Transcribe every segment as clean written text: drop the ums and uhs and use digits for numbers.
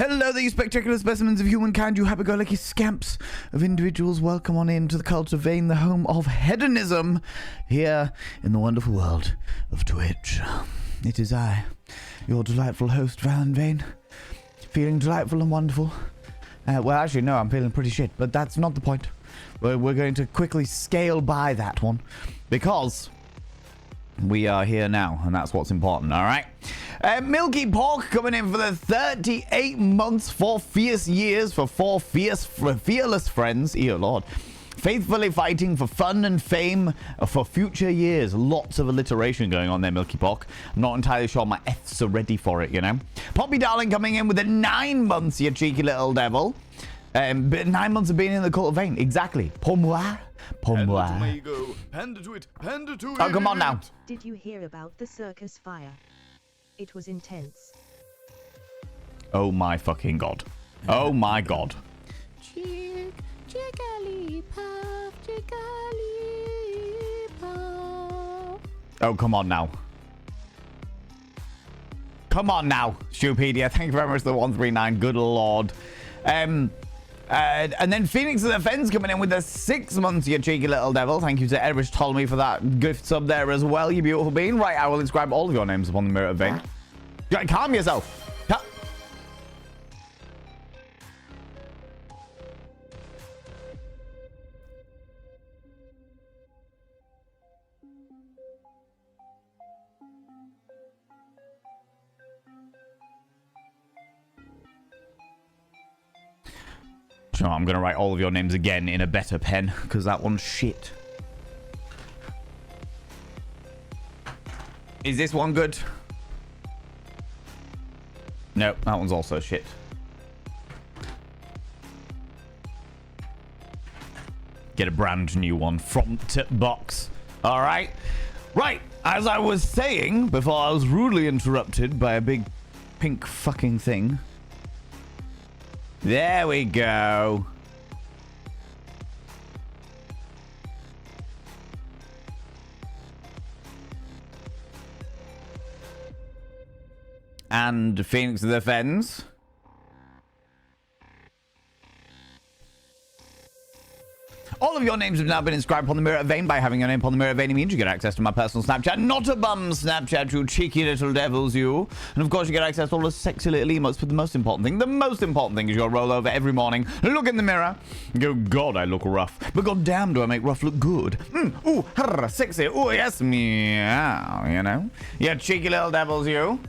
Hello there, you spectacular specimens of humankind, you happy-go-lucky scamps of individuals. Welcome on in to the Cult of Vane, the home of hedonism, here in the wonderful world of Twitch. It is I, your delightful host, Valen Vane, feeling delightful and wonderful. Well, actually, no, I'm feeling pretty shit, but that's not the point. We're going to quickly scale by that one, because we are here now, and that's what's important, all right? Milky Pork coming in for the 38 months, 4 fierce years for 4 fearless friends. Ew, Lord. Faithfully fighting for fun and fame for future years. Lots of alliteration going on there, Milky Pork. I'm not entirely sure my F's are ready for it, you know. Poppy Darling coming in with the 9 months, you cheeky little devil. But 9 months of being in the Cult of Vane. Exactly. Pour moi. Pour moi. Panda to it. Panda to it. Oh, come on now. Did you hear about the circus fire? It was intense. Oh my fucking god. Oh my god. Jigglypuff. Oh, come on now. Come on now, Stupedia. Thank you very much for the 139. Good lord. And then Phoenix of the Fens coming in with the 6 months, you cheeky little devil. Thank you to Erish Ptolemy for that gift sub there as well, you beautiful being. Right, I will inscribe all of your names upon the Mirror of Vane. Calm yourself. Sure, I'm going to write all of your names again in a better pen, because that one's shit. Is this one good? No, that one's also shit. Get a brand new one from box. All right. Right. As I was saying before I was rudely interrupted by a big pink fucking thing. There we go. And Phoenix of the Fens. All of your names have now been inscribed upon the Mirror of Vane. By having your name upon the Mirror of Vane means you get access to my personal Snapchat. Not a bum Snapchat, you cheeky little devils, you. And of course you get access to all the sexy little emotes. But the most important thing is you'll roll over every morning, look in the mirror, and go, God, I look rough. But goddamn, do I make rough look good. Ooh, sexy. Ooh, yes, meow, you know. You cheeky little devils, you.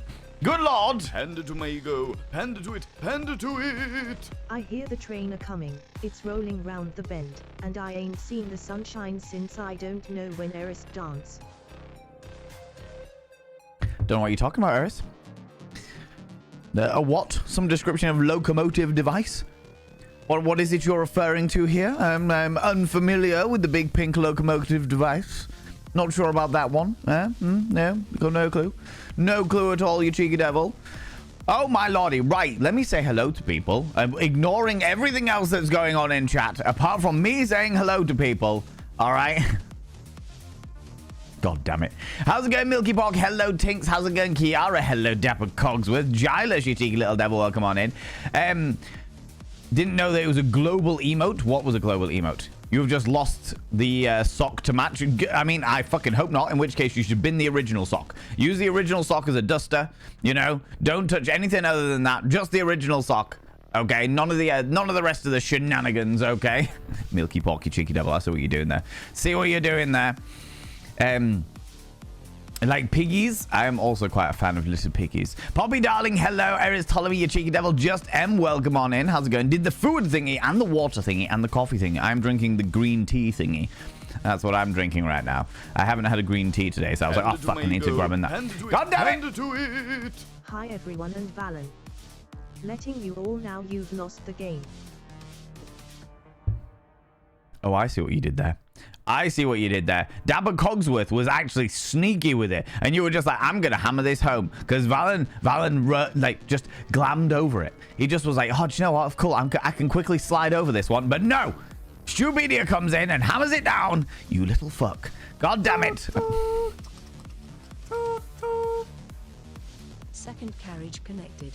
Good lord! Panda to my ego. Panda to it. Panda to it. I hear the train a-coming. It's rolling round the bend. And I ain't seen the sunshine since I don't know when Eris dance. Don't know what you're talking about, Eris. A what? Some description of locomotive device? What is it you're referring to here? I'm unfamiliar with the big pink locomotive device. Not sure about that one. No, got no clue. No clue at all, you cheeky devil. Oh my lordy. Right, let me say hello to people. I'm ignoring everything else that's going on in chat, apart from me saying hello to people. All right? God damn it. How's it going, Milky Pork? Hello, Tinks. How's it going, Kiara? Hello, Dapper Cogsworth. Gilas, you cheeky little devil. Welcome on in. Didn't know that it was a global emote. What was a global emote? You've just lost the sock to match. I mean, I fucking hope not, in which case you should bin the original sock. Use the original sock as a duster, you know? Don't touch anything other than that. Just the original sock, okay? None of the rest of the shenanigans, okay? Milky Pork, you cheeky devil. I see what you're doing there. See what you're doing there. Like piggies, I am also quite a fan of little piggies. Poppy Darling, hello. Eris Ptolemy, you cheeky devil. Just M, welcome on in. How's it going? Did the food thingy and the water thingy and the coffee thingy. I'm drinking the green tea thingy. That's what I'm drinking right now. I haven't had a green tea today, so I was like, oh, fuck, I need to grab in that. God damn it! Hi everyone and Valen. Letting you all know you've lost the game. Oh, I see what you did there. I see what you did there. Dapper Cogsworth was actually sneaky with it. And you were just like, I'm going to hammer this home. Because Valen, like, just glammed over it. He just was like, oh, do you know what? Cool, I can quickly slide over this one. But no! Stupedia comes in and hammers it down. You little fuck. God damn it. Second carriage connected.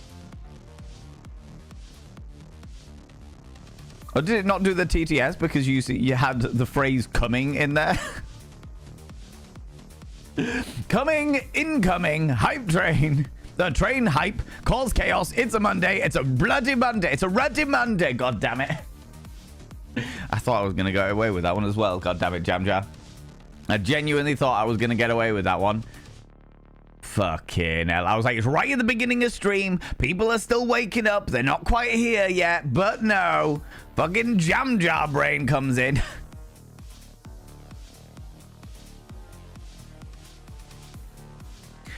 Or did it not do the TTS because you had the phrase coming in there? Coming, incoming, hype train. The train hype calls chaos. It's a Monday. It's a bloody Monday. It's a ruddy Monday. God damn it. I thought I was going to get away with that one as well. God damn it, Jam Jam. I genuinely thought I was going to get away with that one. Fucking hell. I was like, it's right at the beginning of stream. People are still waking up. They're not quite here yet. But no. Fucking Jam Jar Brain comes in.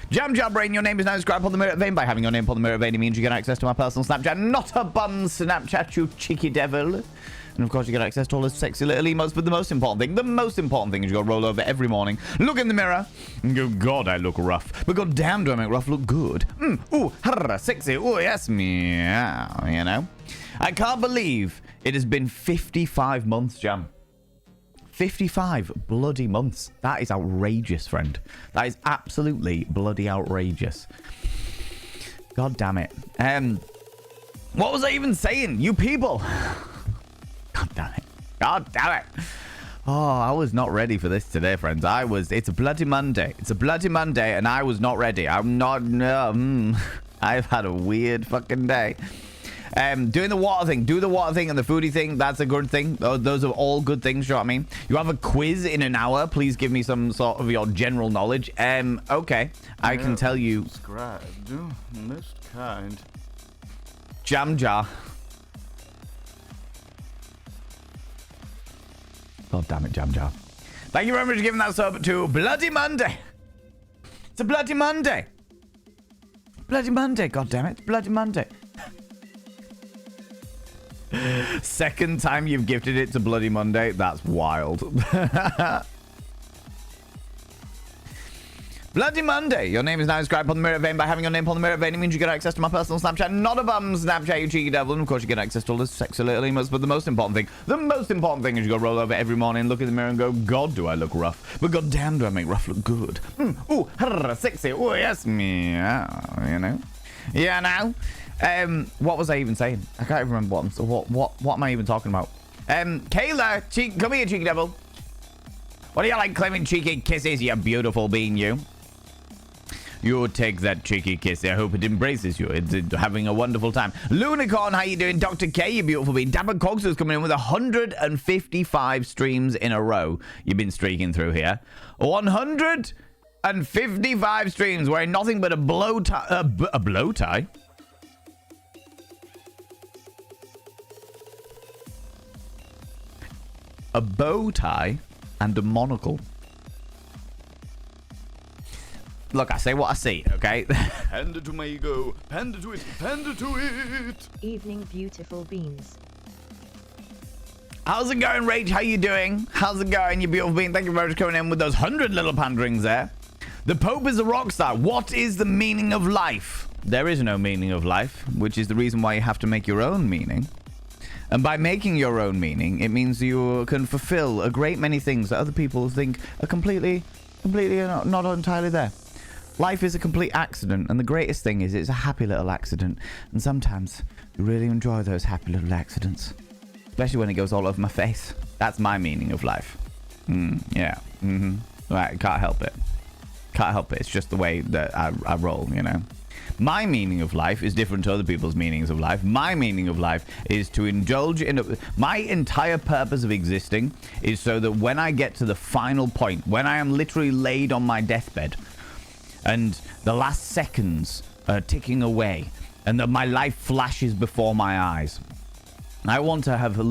Jam Jar Brain, your name is now described on the Mirror Vein. By having your name on the Mirror Vein, it means you get access to my personal Snapchat. Not a bum Snapchat, you cheeky devil. And of course, you get access to all those sexy little emotes. But the most important thing is you got to roll over every morning, look in the mirror, and go, God, I look rough. But god damn, do I make rough look good. Ooh, harra, sexy. Ooh, yes, meow, you know. I can't believe it has been 55 months, Jam. 55 bloody months. That is outrageous, friend. That is absolutely bloody outrageous. God damn it. What was I even saying? You people. God damn it. God damn it. Oh, I was not ready for this today, friends. It's a bloody Monday. It's a bloody Monday, and I was not ready. I'm not, I've had a weird fucking day. Doing the water thing. Do the water thing and the foodie thing. That's a good thing. Those are all good things, you know what I mean? You have a quiz in an hour. Please give me some sort of your general knowledge. Okay. I can tell you. Subscribed. Most kind. Jam Jar. God damn it, Jam Jar. Thank you very much for giving that sub to Bloody Monday. It's a Bloody Monday. Bloody Monday, god damn it. It's Bloody Monday. Second time you've gifted it to Bloody Monday. That's wild. Bloody Monday. Your name is now described on the Mirror Vein. By having your name on the Mirror Vein, it means you get access to my personal Snapchat. Not a bum Snapchat, you cheeky devil. And of course, you get access to all the sexy little emotes. But the most important thing is you go roll over every morning, look in the mirror and go, God, do I look rough. But god damn, do I make rough look good. Ooh, harra, sexy. Ooh, yes, meow. You know? Yeah, now. What was I even saying? I can't even remember what am I even talking about? Kayla, come here, cheeky devil. What do you like claiming cheeky kisses, you beautiful being, you? You take that cheeky kiss. I hope it embraces you. It's having a wonderful time. Lunicorn, how you doing? Dr. K, you beautiful being. Dapper Cogs is coming in with 155 streams in a row. You've been streaking through here. 155 streams wearing nothing but a blow tie. A blow tie? A bow tie and a monocle. Look, I say what I see, okay? Hand it to my ego. Hand it to it. Hand it to it. Evening, beautiful beans. How's it going, Rage? How you doing? How's it going, you beautiful being? Thank you very much for coming in with those 100 little panderings there. The Pope is a rock star. What is the meaning of life? There is no meaning of life, which is the reason why you have to make your own meaning. And by making your own meaning, it means you can fulfill a great many things that other people think are completely not entirely there. Life is a complete accident, and the greatest thing is it's a happy little accident. And sometimes you really enjoy those happy little accidents, especially when it goes all over my face. That's my meaning of life. Yeah. Right, can't help it. Can't help it. It's just the way that I roll, you know. My meaning of life is different to other people's meanings of life. My meaning of life is to indulge in my entire purpose of existing is so that when I get to the final point, when I am literally laid on my deathbed and the last seconds are ticking away and that my life flashes before my eyes, I want to have I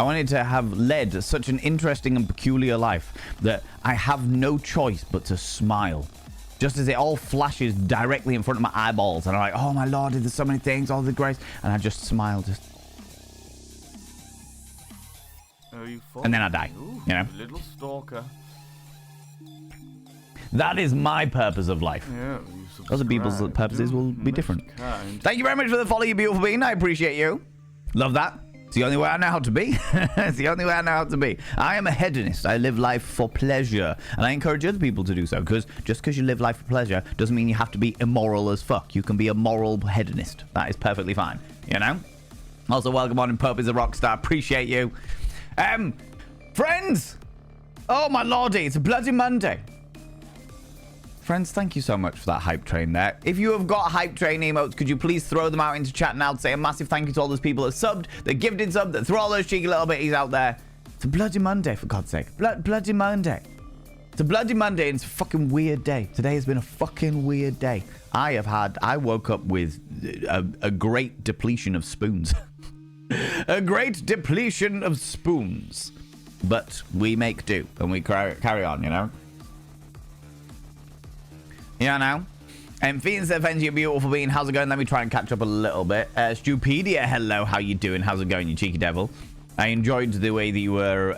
wanted to have led such an interesting and peculiar life that I have no choice but to smile. Just as it all flashes directly in front of my eyeballs. And I'm like, oh my lord, there's so many things, all the grace. And I just smile, and then I die, you know? Little stalker. That is my purpose of life. Yeah, Other people's purposes will be different. Thank you very much for the follow, you beautiful being. I appreciate you. Love that. It's the only way I know how to be. It's the only way I know how to be. I am a hedonist. I live life for pleasure. And I encourage other people to do so. Because just because you live life for pleasure doesn't mean you have to be immoral as fuck. You can be a moral hedonist. That is perfectly fine. You know? Also, welcome on, and Pope is a rock star. Appreciate you. Friends! Oh, my lordy, it's a bloody Monday. Friends, thank you so much for that hype train there. If you have got hype train emotes, could you please throw them out into chat now to say a massive thank you to all those people that subbed, that gifted sub, that threw all those cheeky little bitties out there. It's a bloody Monday, for God's sake. Bloody Monday. It's a bloody Monday, and it's a fucking weird day. Today has been a fucking weird day. I woke up with a great depletion of spoons. A great depletion of spoons. But we make do, and we carry on, you know? Yeah, now. Fiend said, thanks, you beautiful being. How's it going? Let me try and catch up a little bit. Stupedia, hello. How you doing? How's it going, you cheeky devil? I enjoyed the way that you were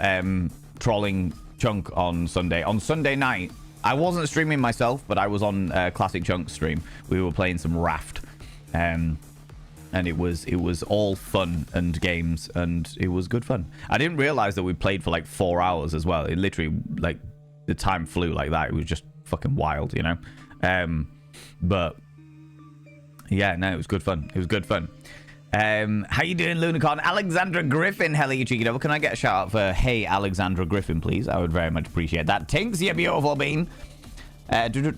trolling Chunk on Sunday. On Sunday night, I wasn't streaming myself, but I was on Classic Chunk's stream. We were playing some Raft. And it was all fun and games, and it was good fun. I didn't realize that we played for like 4 hours as well. It literally, like, the time flew like that. It was just fucking wild, you know? But yeah, no, it was good fun. It was good fun. How you doing, Lunicorn? Alexandra Griffin, hello, you cheeky devil. Can I get a shout out for hey Alexandra Griffin, please? I would very much appreciate that. Tinks, you beautiful bean. Dr.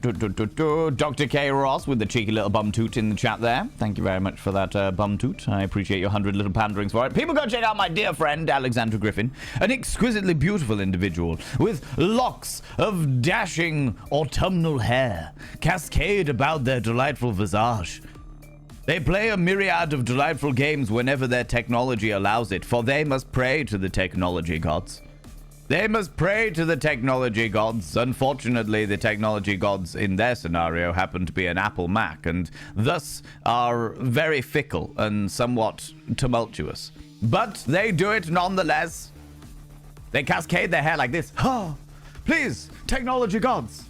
K. Ross with the cheeky little bum toot in the chat there. Thank you very much for that bum toot. I appreciate your 100 little panderings for it. People, go check out my dear friend Alexandra Griffin, an exquisitely beautiful individual with locks of dashing autumnal hair cascade about their delightful visage. They play a myriad of delightful games whenever their technology allows it, for they must pray to the technology gods. They must pray to the technology gods. Unfortunately, the technology gods in their scenario happen to be an Apple Mac, and thus are very fickle and somewhat tumultuous. But they do it nonetheless. They cascade their hair like this. Oh, please, technology gods,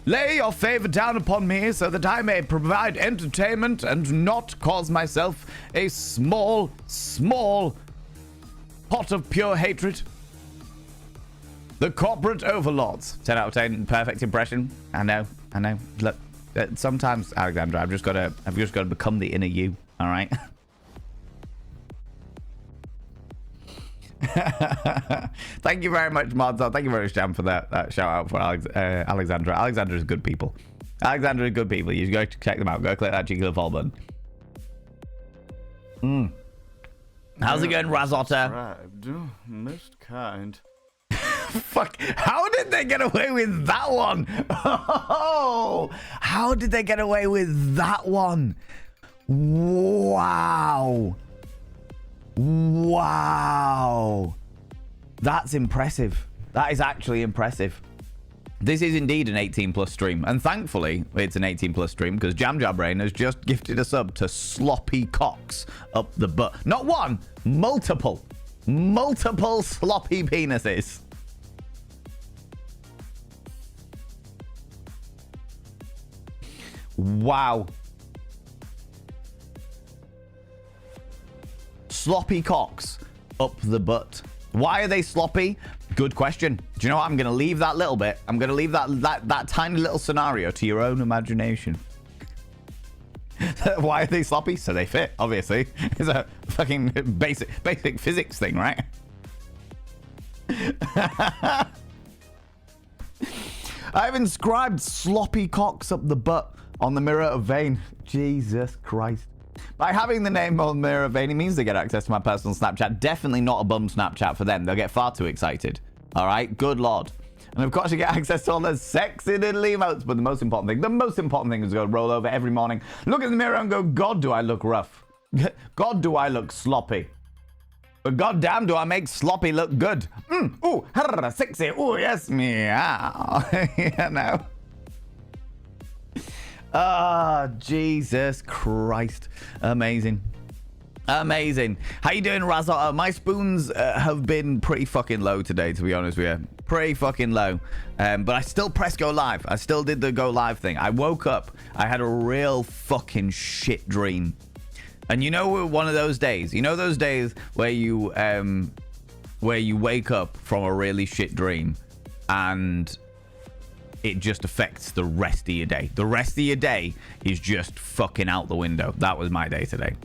lay your favor down upon me so that I may provide entertainment and not cause myself a small pot of pure hatred. The corporate overlords. 10 out of 10, perfect impression. I know. Look, sometimes, Alexandra, I've just got to become the inner you. All right. Thank you very much, Mods. Thank you very much, Jam, for that shout out for Alexandra. Alexandra is good people. Alexandra is good people. You should go check them out. Go click that cheeky little follow button. How's it going, Razotta? Most kind. Fuck, how did they get away with that one? Oh, how did they get away with that one? Wow. That's impressive. That is actually impressive. This is indeed an 18+ stream, and thankfully it's an 18+ stream because JamJarBrain has just gifted a sub to Sloppy Cocks up the butt. Not one, multiple sloppy penises. Wow. Sloppy cocks up the butt. Why are they sloppy? Good question. Do you know what? I'm going to leave that little bit. I'm going to leave that tiny little scenario to your own imagination. Why are they sloppy? So they fit, obviously. It's a fucking basic physics thing, right? I've inscribed sloppy cocks up the butt on the Mirror of Vane. Jesus Christ. By having the name on the Mirror of Vane, it means they get access to my personal Snapchat. Definitely not a bum Snapchat for them. They'll get far too excited. All right? Good Lord. And of course, you get access to all the sexy little emotes. But the most important thing is to go roll over every morning, look in the mirror and go, God, do I look rough? God, do I look sloppy? But goddamn, do I make sloppy look good? Ooh, sexy. Ooh, yes, meow. You know. Ah, Jesus Christ. Amazing. Amazing. How you doing, Razotta? My spoons have been pretty fucking low today, to be honest with you. Pretty fucking low. But I still pressed go live. I still did the go live thing. I woke up. I had a real fucking shit dream. And you know, one of those days, you know those days where you wake up from a really shit dream and it just affects the rest of your day. The rest of your day is just fucking out the window. That was my day today.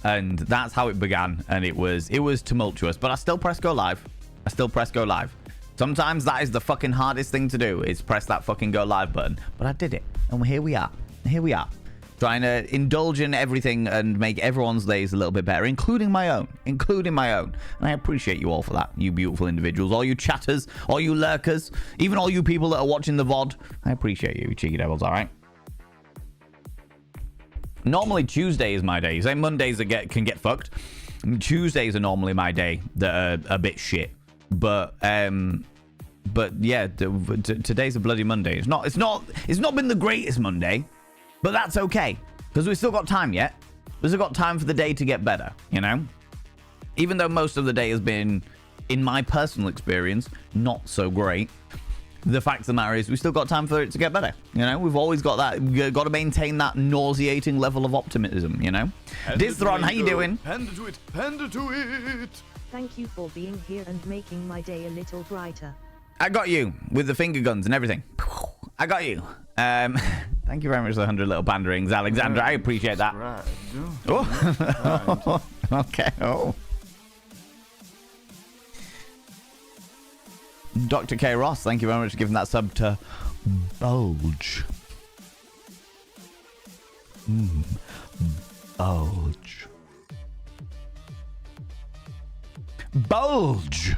And that's how it began, and it was tumultuous, but I still press go live. Sometimes that is the fucking hardest thing to do, is press that fucking go live button, but I did it, and here we are trying to indulge in everything and make everyone's days a little bit better, including my own, and I appreciate you all for that, you beautiful individuals, all you chatters, all you lurkers, even all you people that are watching the VOD. I appreciate you, cheeky devils. All right. Normally Tuesday is my day. You say Mondays can get fucked. Tuesdays are normally my day that are a bit shit. But yeah, today's a bloody Monday. It's not been the greatest Monday, but that's okay because we've still got time yet. We've still got time for the day to get better, you know? Even though most of the day has been, in my personal experience, not so great. The fact of the matter is we still got time for it to get better. You know, we've always got that. We've got to maintain that nauseating level of optimism, you know? Dithron, how you doing? Panda to it. Panda to it. Thank you for being here and making my day a little brighter. I got you with the finger guns and everything. I got you. Thank you very much for the 100 little panderings, Alexandra. I appreciate that. Oh. Okay. Oh. Dr. K. Ross, thank you very much for giving that sub to Bulge. Bulge. Bulge.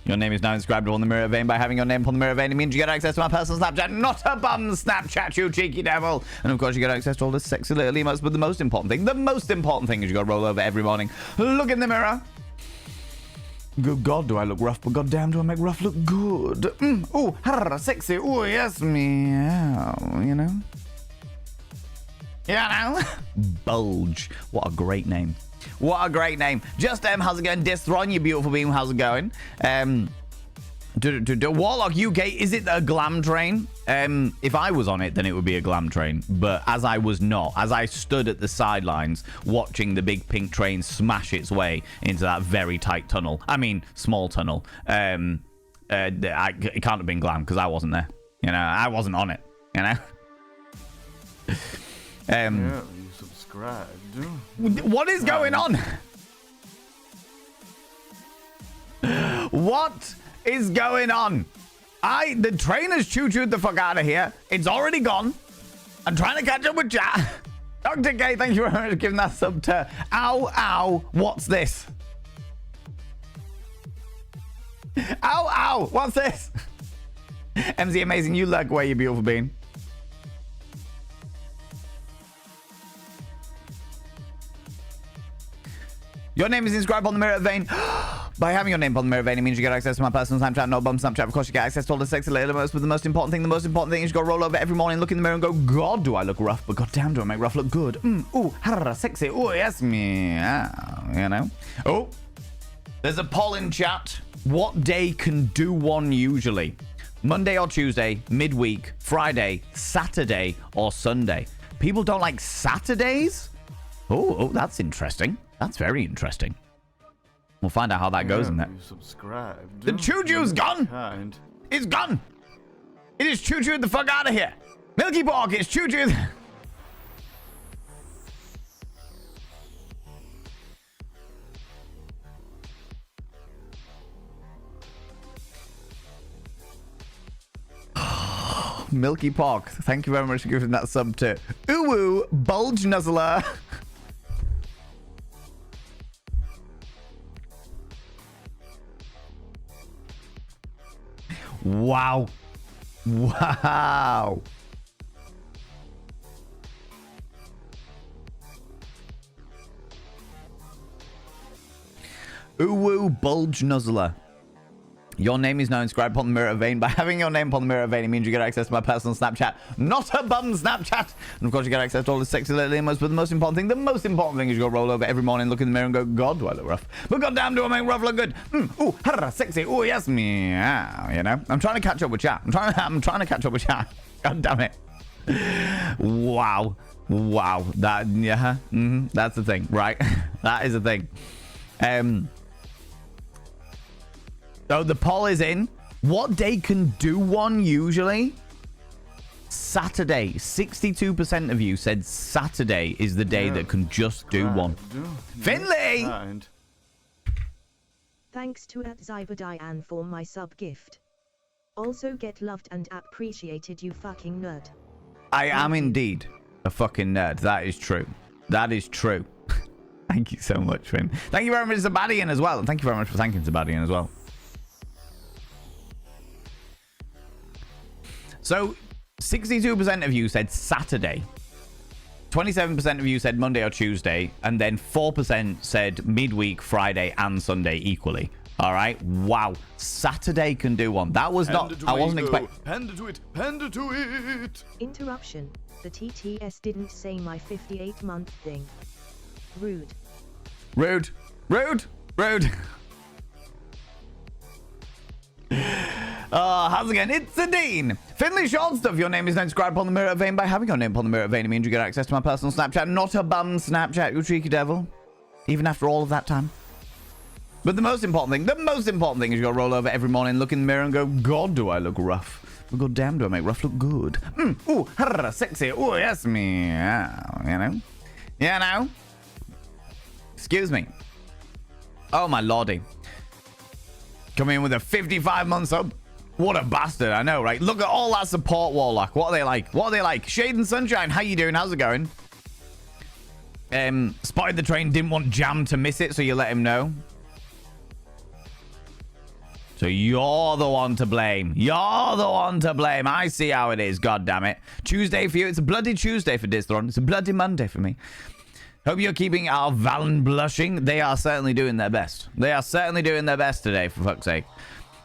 Your name is now inscribed on the mirror vein. By having your name upon the mirror vein, it means you get access to my personal Snapchat, not a bum Snapchat, you cheeky devil. And of course, you get access to all the sexy little emotes. But the most important thing is you got to roll over every morning. Look in the mirror. Good God, do I look rough? But goddamn, do I make rough look good? Oh, sexy. Oh, yes, meow. You know? Bulge. What a great name. What a great name. Just how's it going? Dithron, you beautiful beam, how's it going? Warlock UK, is it a glam train? If I was on it, then it would be a glam train. But as I was not, as I stood at the sidelines watching the big pink train smash its way into that very tight tunnel. I mean, small tunnel. It can't have been glam because I wasn't there. You know, I wasn't on it. You know? Yeah, you subscribed. What is going on? What is going on? The train has choo-chooed the fuck out of here. It's already gone. I'm trying to catch up with chat. Dr. K, thank you very much for giving that sub to ow, what's this? Ow, what's this? MZ Amazing, you lurk away, you beautiful bean. Your name is inscribed on the mirror vein. By having your name on the mirror vein, it means you get access to my personal Snapchat, no bum Snapchat. Of course, you get access to all the sexy little emotes. But the most important thing is you got to roll over every morning, look in the mirror and go, God, do I look rough? But goddamn, do I make rough look good? Ooh, sexy. Ooh, yes, meow. You know? Oh, there's a poll in chat. What day can do one usually? Monday or Tuesday, midweek, Friday, Saturday, or Sunday? People don't like Saturdays? Oh, that's interesting. That's very interesting. We'll find out how that goes in that. Subscribed. The choo-choo's gone. It's gone. It is choo-chooed the fuck out of here. Milky Pork, it's choo-chooed. Milky Pork, thank you very much for giving that sub to Uwu Bulge Nuzzler. Wow. Uwu Bulge Nuzzler. Your name is now inscribed upon the mirror vein. By having your name upon the mirror vein, it means you get access to my personal Snapchat, not a bum Snapchat. And of course, you get access to all the sexy little emotes. But the most important thing is you go roll over every morning, look in the mirror and go, God, do I look rough? But goddamn, do I make rough look good? Ooh, sexy. Ooh, yes, meow. You know, I'm trying to catch up with chat. I'm trying to catch up with chat. God damn it. Wow. That, yeah. That's the thing, right? That is the thing. So the poll is in. What day can do one usually? Saturday. 62% of you said Saturday is the day that can just do one. Finley! Thanks to @Zybadian for my sub gift. Also get loved and appreciated, you fucking nerd. I am indeed a fucking nerd. That is true. That is true. Thank you so much, Finn. Thank you very much, Zabadian, as well. And thank you very much for thanking Zabadian as well. So, 62% of you said Saturday. 27% of you said Monday or Tuesday. And then 4% said midweek, Friday, and Sunday equally. All right. Wow. Saturday can do one. That was not... I wasn't expecting... Panda to it. Panda to it. Interruption. The TTS didn't say my 58-month thing. Rude. Rude. Rude. Rude. How's it going? It's the Dean. Finley Short Stuff. Your name is now described upon the mirror of vein. By having your name upon the mirror of vein, it means you get access to my personal Snapchat. Not a bum Snapchat, you cheeky devil. Even after all of that time. But the most important thing is you got to roll over every morning, look in the mirror and go, God, do I look rough. But God damn, do I make rough look good. Ooh, sexy. Ooh, yes, me. Yeah, you know. Yeah, now. Excuse me. Oh, my lordy. Coming in with a 55-month sub. What a bastard, I know, right? Look at all that support, Warlock. What are they like? What are they like? Shade and Sunshine, how you doing? How's it going? Spotted the train, didn't want Jam to miss it, so you let him know. So you're the one to blame. You're the one to blame. I see how it is. God damn it. Tuesday for you. It's a bloody Tuesday for Dithron. It's a bloody Monday for me. Hope you're keeping our Valen blushing. They are certainly doing their best. They are certainly doing their best today, for fuck's sake.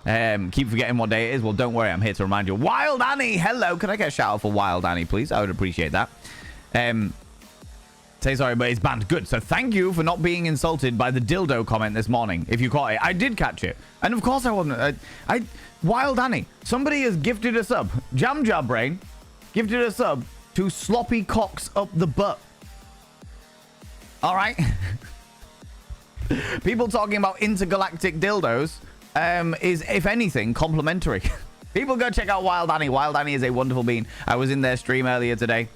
Keep forgetting what day it is. Well, don't worry. I'm here to remind you. Wild Annie. Hello. Can I get a shout out for Wild Annie, please? I would appreciate that. Say sorry, but it's banned. Good. So thank you for not being insulted by the dildo comment this morning. If you caught it, I did catch it, and of course I wasn't. Wild Annie. Somebody has gifted a sub. Jam Jar Brain gifted a sub to Sloppy Cocks Up the Butt. All right. People talking about intergalactic dildos is, if anything, complimentary. People go check out Wild Annie. Wild Annie is a wonderful bean. I was in their stream earlier today.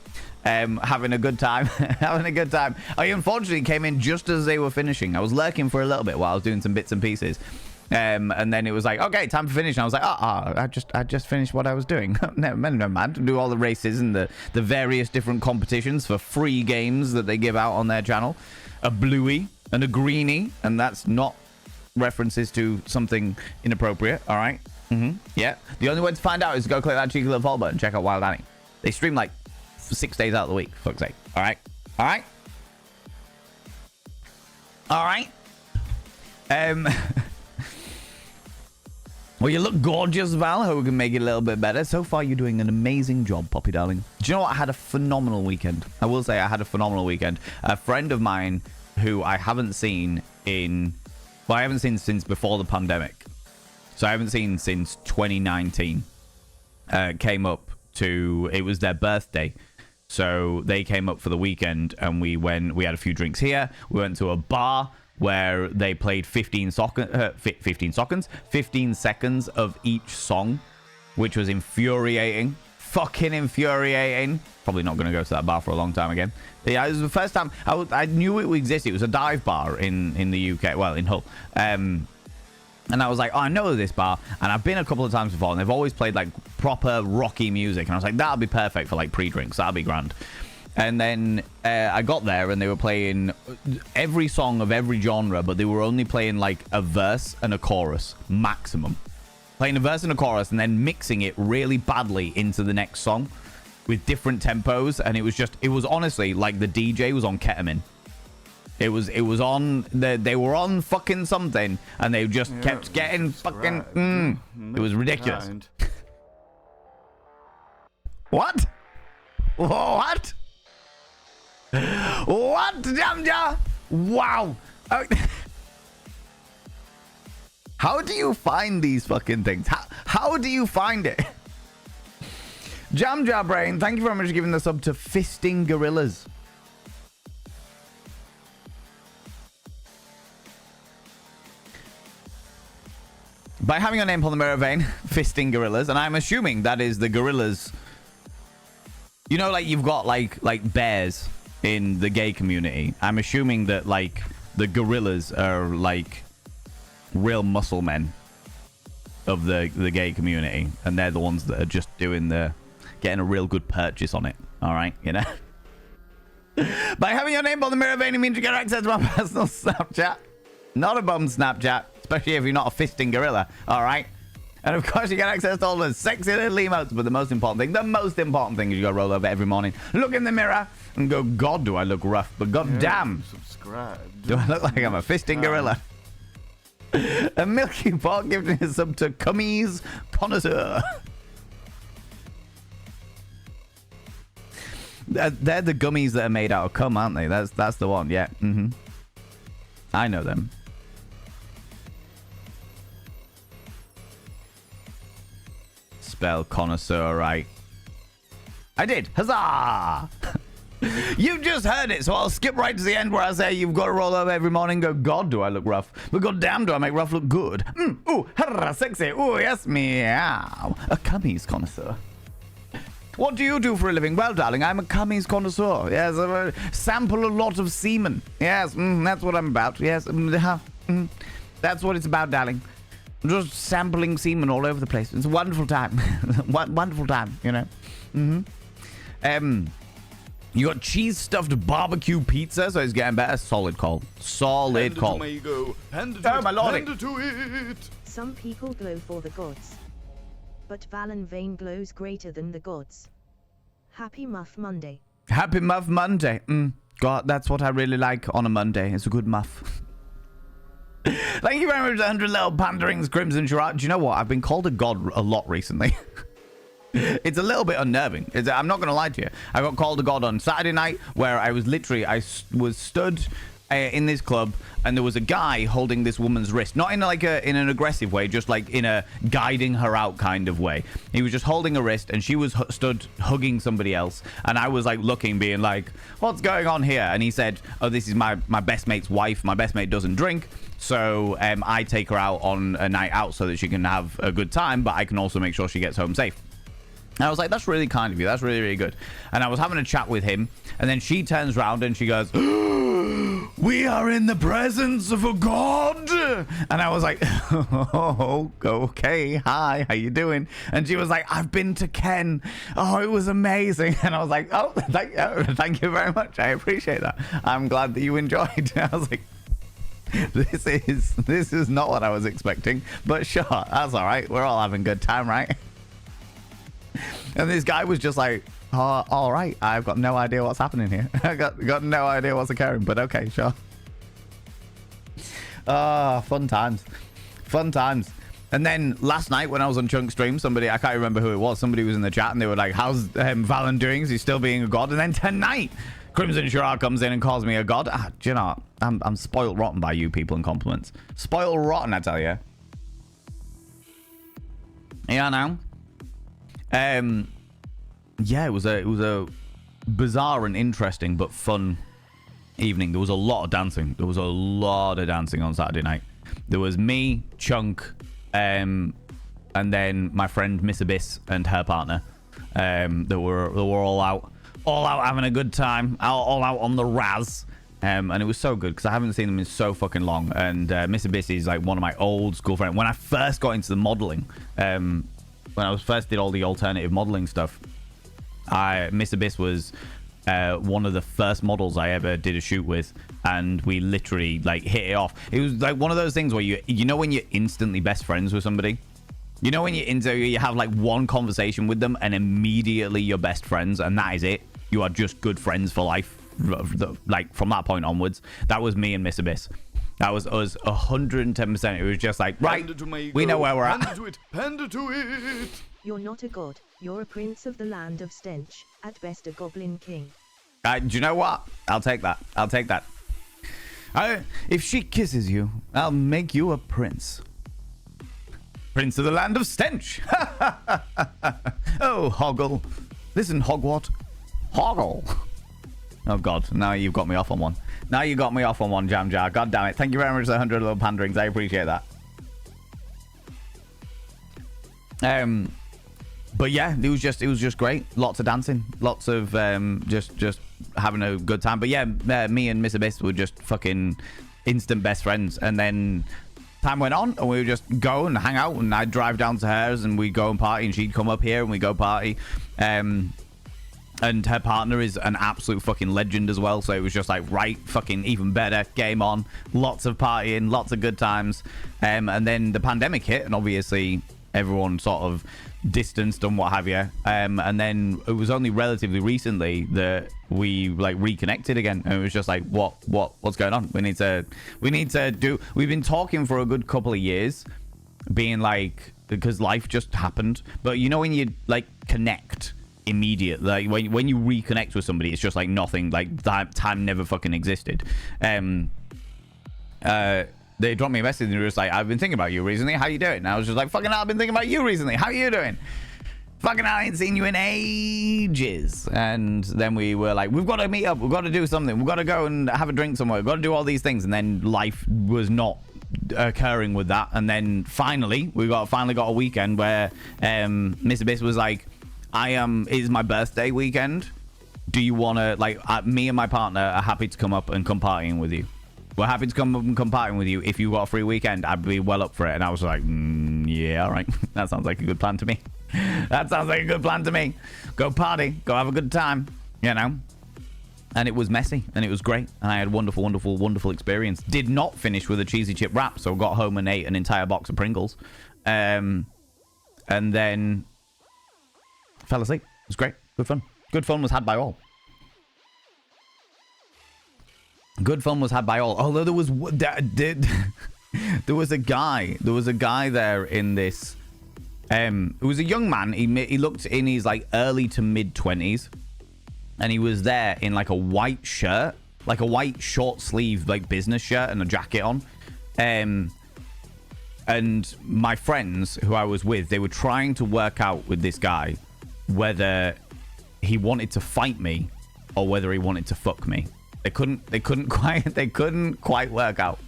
Having a good time. Having a good time. I unfortunately came in just as they were finishing. I was lurking for a little bit while I was doing some bits and pieces. And then it was like, okay, time for finish. And I was like, I just finished what I was doing. Never mind. Do all the races and the various different competitions for free games that they give out on their channel. A bluey and a greenie. And that's not references to something inappropriate. All right. Yeah. The only way to find out is to go click that cheeky little follow button and check out Wild Annie. They stream like 6 days out of the week, for fuck's sake. All right. All right. All right. Well, you look gorgeous, Val. Hope we can make it a little bit better. So far, you're doing an amazing job, Poppy darling. Do you know what? I had a phenomenal weekend. I will say I had a phenomenal weekend. A friend of mine who I haven't seen I haven't seen since before the pandemic. So I haven't seen since 2019. Came up to, it was their birthday. So they came up for the weekend and we had a few drinks here. We went to a bar where they played 15 seconds of each song, which was infuriating. Fucking infuriating. Probably not going to go to that bar for a long time again. Yeah, it was the first time I knew it existed. It was a dive bar in the UK, well, in Hull. And I was like, oh, I know this bar, and I've been a couple of times before, and they've always played like proper rocky music, and I was like, that'll be perfect for like pre-drinks. That'll be grand. And then I got there, and they were playing every song of every genre, but they were only playing like a verse and a chorus maximum. Playing a verse and a chorus, and then mixing it really badly into the next song with different tempos, and it was honestly like the DJ was on ketamine. It was on, they were on fucking something, and they just kept getting fucking, it was ridiculous. What? What? What, Jamja? Wow. How do you find these fucking things? How do you find it? Jamja Brain, thank you very much for giving the sub to Fisting Gorillas. by having your name upon the mirror vein, fisting gorillas, and I'm assuming that is the gorillas. You know, like you've got like bears in the gay community. I'm assuming that like the gorillas are like real muscle men of the gay community, and they're the ones that are just doing getting a real good purchase on it. All right, you know. By having your name on the mirror vein, it means you get access to my personal Snapchat. Not a bum Snapchat, especially if you're not a fisting gorilla. All right. And of course, you get access to all the sexy little emotes. But the most important thing is you go roll over every morning, look in the mirror, and go, God, do I look rough? But God damn, subscribe. Do I look like I'm a fisting gorilla? A Milky Pot giving a sub to Cummies Connoisseur. They're the gummies that are made out of cum, aren't they? That's the one. Yeah. I know them. Spell connoisseur right. I did. Huzzah! You just heard it, so I'll skip right to the end where I say you've got to roll over every morning and go, God, do I look rough? But God damn, do I make rough look good? Ooh, harra, sexy. Ooh, yes, meow. A cummies connoisseur. What do you do for a living? Well, darling, I'm a cummies connoisseur. Yes, I sample a lot of semen. Yes, that's what I'm about. Yes, that's what it's about, darling. Just sampling semen all over the place. It's a wonderful time. Wonderful time, you know. You got cheese stuffed barbecue pizza, so it's getting better. Solid call. Solid call. Oh, my lordy. Hand to it. Some people glow for the gods. But Valen Vane glows greater than the gods. Happy Muff Monday. Happy Muff Monday. God, that's what I really like on a Monday. It's a good muff. Thank you very much for the 100 little panderings, Crimson Gerard. Do you know what? I've been called a god a lot recently. It's a little bit unnerving. I'm not going to lie to you. I got called a god on Saturday night where I was literally, I was stood in this club and there was a guy holding this woman's wrist. Not in like in an aggressive way, just like in a guiding her out kind of way. He was just holding a wrist and she was stood hugging somebody else. And I was like looking, being like, what's going on here? And he said, oh, this is my best mate's wife. My best mate doesn't drink. So I take her out on a night out so that she can have a good time, but I can also make sure she gets home safe. And I was like, that's really kind of you. That's really, really good. And I was having a chat with him. And then she turns around and she goes, we are in the presence of a god. And I was like, oh, okay. Hi, how you doing? And she was like, I've been to Ken. Oh, it was amazing. And I was like, oh, thank you very much. I appreciate that. I'm glad that you enjoyed. I was like, this is not what I was expecting. But sure, that's all right. We're all having a good time, right? And this guy was just like, oh, all right, I've got no idea what's happening here. I got no idea what's occurring, but okay, sure. Fun times. Fun times. And then last night when I was on Chunk Stream, somebody, I can't remember who it was, somebody was in the chat and they were like, how's Valen doing? Is he still being a god? And then tonight, Crimson Gerard comes in and calls me a god. Do you know, I'm spoiled rotten by you people and compliments. Spoiled rotten, I tell you. Yeah, now. Yeah, it was a bizarre and interesting but fun evening. There was a lot of dancing. There was a lot of dancing on Saturday night. There was me, Chunk, and then my friend Miss Abyss and her partner. They were all out having a good time, all out on the Raz. And it was so good because I haven't seen them in so fucking long. And Miss Abyss is like one of my old school friends. When I first got into the modeling, when I first did all the alternative modeling stuff, Miss Abyss was one of the first models I ever did a shoot with, and we literally like hit it off. It was like one of those things where you know when you're instantly best friends with somebody, you know when you have like one conversation with them and immediately you're best friends, and that is it. You are just good friends for life. Like from that point onwards, that was me and Miss Abyss. That was us 110%. It was just like, right, we know where we're at. Panda to it. You're not a god. You're a prince of the land of stench. At best a goblin king. Do you know what? I'll take that. I'll take that. If she kisses you, I'll make you a prince. Prince of the land of stench. Oh, Hoggle. Listen, Hogwart. Hoggle. Oh, God. Now you've got me off on one. Now you got me off on one, Jam Jar. God damn it. Thank you very much for the 100 little panderings. I appreciate that. But yeah, it was just great. Lots of dancing, lots of just having a good time. But yeah, me and Miss Abyss were just fucking instant best friends. And then time went on, and we would just go and hang out, and I'd drive down to hers, and we'd go and party, and she'd come up here, and we'd go party. And her partner is an absolute fucking legend as well, so it was just like, right, fucking even better, game on, lots of partying, lots of good times. And then the pandemic hit, and obviously everyone sort of distanced and what have you. And then it was only relatively recently that we like reconnected again, and it was just like, what's going on? We need to do. We've been talking for a good couple of years, being like, because life just happened. But you know when you like connect immediate, like when you reconnect with somebody, it's just like nothing, like that time never fucking existed. They dropped me a message and they were just like, I've been thinking about you recently, how you doing? And I was just like, fucking hell, I've been thinking about you recently, how you doing? Fucking hell, I ain't seen you in ages. And then we were like, we've got to meet up, we've got to do something, we've got to go and have a drink somewhere, we've got to do all these things. And then life was not occurring with that. And then finally we finally got a weekend where Mr. Biss was like, it's my birthday weekend, do you want to, like, me and my partner are happy to come up and come partying with you. We're happy to come up and come partying with you. If you got a free weekend, I'd be well up for it. And I was like, yeah, all right. That sounds like a good plan to me. That sounds like a good plan to me. Go party, go have a good time, you know. And it was messy, and it was great, and I had a wonderful, wonderful, wonderful experience. Did not finish with a cheesy chip wrap, so got home and ate an entire box of Pringles, and then fell asleep. It was great. Good fun. Good fun was had by all. Good fun was had by all. Although there was there was a guy there in this. It was a young man. He looked in his like early to mid 20s, and he was there in like a white shirt, like a white short sleeve like business shirt and a jacket on. And my friends who I was with, they were trying to work out with this guy whether he wanted to fight me or whether he wanted to fuck me. They couldn't quite work out.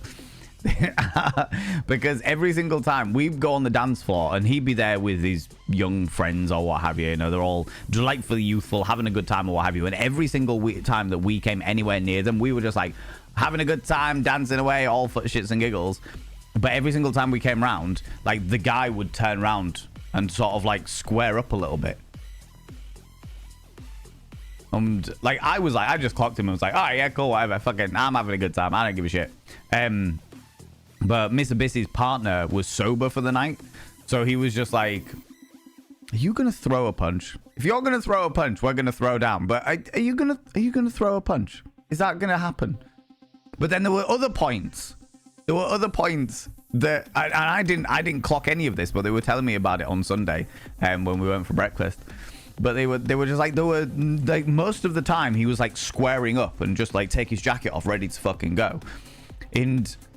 Because every single time we'd go on the dance floor and he'd be there with his young friends or what have you, they're all delightfully youthful, having a good time or what have you, and every single time that we came anywhere near them, we were just like having a good time, dancing away, all for shits and giggles. But every single time we came round, like the guy would turn around and sort of like square up a little bit. And like I just clocked him and was like, all right, yeah, cool, whatever, fucking, I'm having a good time, I don't give a shit. But Mr. Bissie's partner was sober for the night, so he was just like, are you gonna throw a punch? If you're gonna throw a punch, we're gonna throw down. But are you gonna throw a punch? Is that gonna happen? But then there were other points. That I didn't clock any of this, but they were telling me about it on Sunday, when we went for breakfast. But they were just like, there were like most of the time he was like squaring up and just like take his jacket off, ready to fucking go.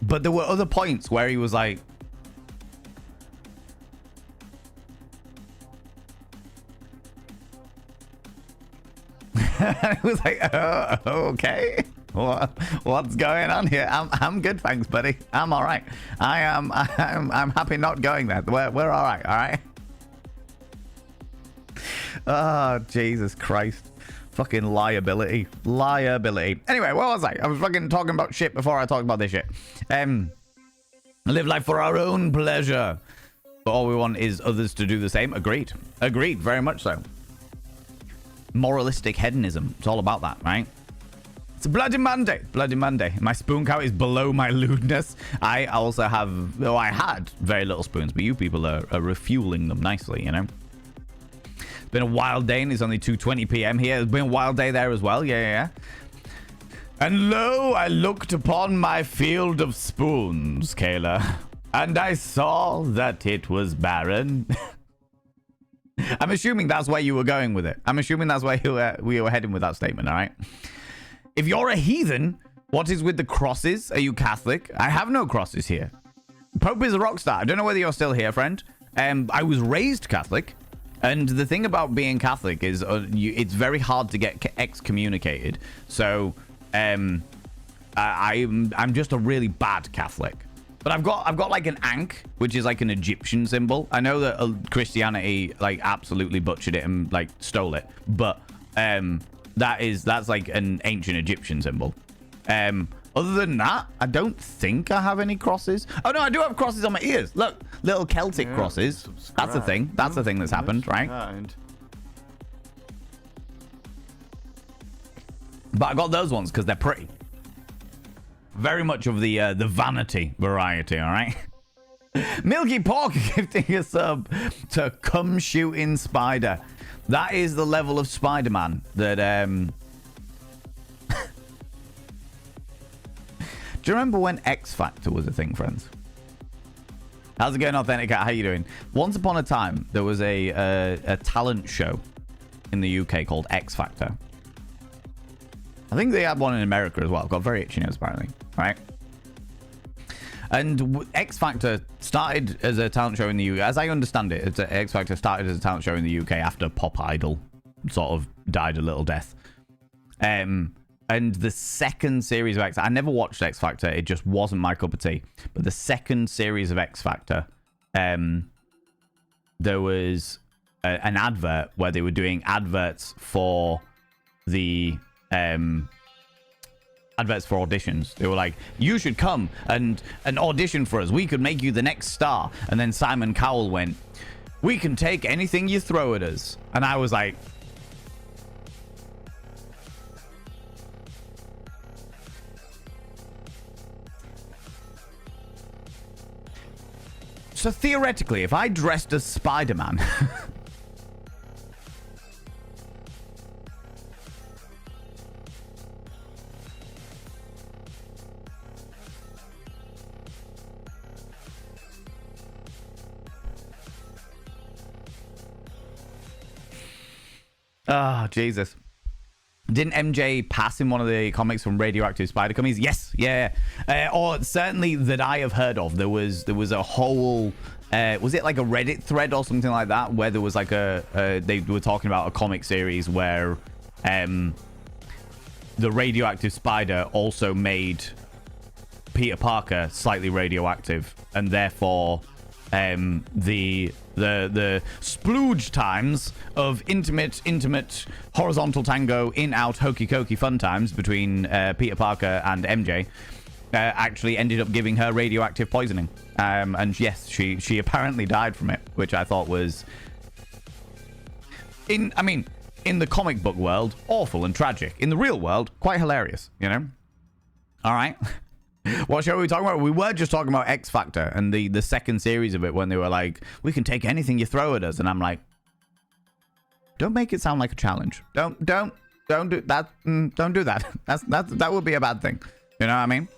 But there were other points where he was like, I was like, oh, okay, what's going on here? I'm good, thanks, buddy. I'm all right. I'm happy not going there. We're all right. All right. Oh, Jesus Christ. Fucking liability. Anyway, what was I? I was fucking talking about shit before I talked about this shit. Live life for our own pleasure, but all we want is others to do the same. Agreed, very much so. Moralistic hedonism. It's all about that, right? It's a Bloody Monday. My spoon count is below my lewdness. I also have, well, I had very little spoons, but you people are refueling them nicely, It's been a wild day, and it's only 2:20 p.m. here. It's been a wild day there as well. Yeah. And lo, I looked upon my field of spoons, Kayla, and I saw that it was barren. I'm assuming that's where you were going with it. I'm assuming that's where we were heading with that statement, all right? If you're a heathen, what is with the crosses? Are you Catholic? I have no crosses here. Pope is a rock star. I don't know whether you're still here, friend. I was raised Catholic. And the thing about being Catholic is it's very hard to get excommunicated. So I'm just a really bad Catholic. But I've got like an ankh, which is like an Egyptian symbol. I know that Christianity like absolutely butchered it and like stole it, but that's like an ancient Egyptian symbol. Other than that, I don't think I have any crosses. Oh no, I do have crosses on my ears. Look, little Celtic crosses. That's the thing. That's the thing that's happened, right? But I got those ones because they're pretty. Very much of the vanity variety, all right? Milky Pork gifting a sub to Come Shooting Spider. That is the level of Spider-Man that... Do you remember when X Factor was a thing, friends? How's it going, Authentic Cat? How you doing? Once upon a time, there was a talent show in the UK called X Factor. I think they had one in America as well. Got very itchy nose, apparently. Right? And X Factor started as a talent show in the UK. As I understand it, X Factor started as a talent show in the UK after Pop Idol sort of died a little death. And the second series of X... I never watched X Factor. It just wasn't my cup of tea. But the second series of X Factor, there was an advert where they were doing adverts for the... adverts for auditions. They were like, you should come and audition for us. We could make you the next star. And then Simon Cowell went, we can take anything you throw at us. And I was like... So theoretically, if I dressed as Spider-Man... Oh, Jesus. Didn't MJ pass in one of the comics from Radioactive Spider Comics? Yes, yeah. Or certainly that I have heard of. There was a whole... was it like a Reddit thread or something like that? Where there was like they were talking about a comic series where the Radioactive Spider also made Peter Parker slightly radioactive. And therefore... the splooge times of intimate horizontal tango in out hokey cokey fun times between Peter Parker and MJ actually ended up giving her radioactive poisoning, and yes, she apparently died from it, which I thought was in the comic book world awful and tragic. In the real world, quite hilarious, you know. All right. What show are we talking about? We were just talking about X Factor and the second series of it, when they were like, we can take anything you throw at us. And I'm like, don't make it sound like a challenge. Don't do that. Don't do that. That would be a bad thing. You know what I mean?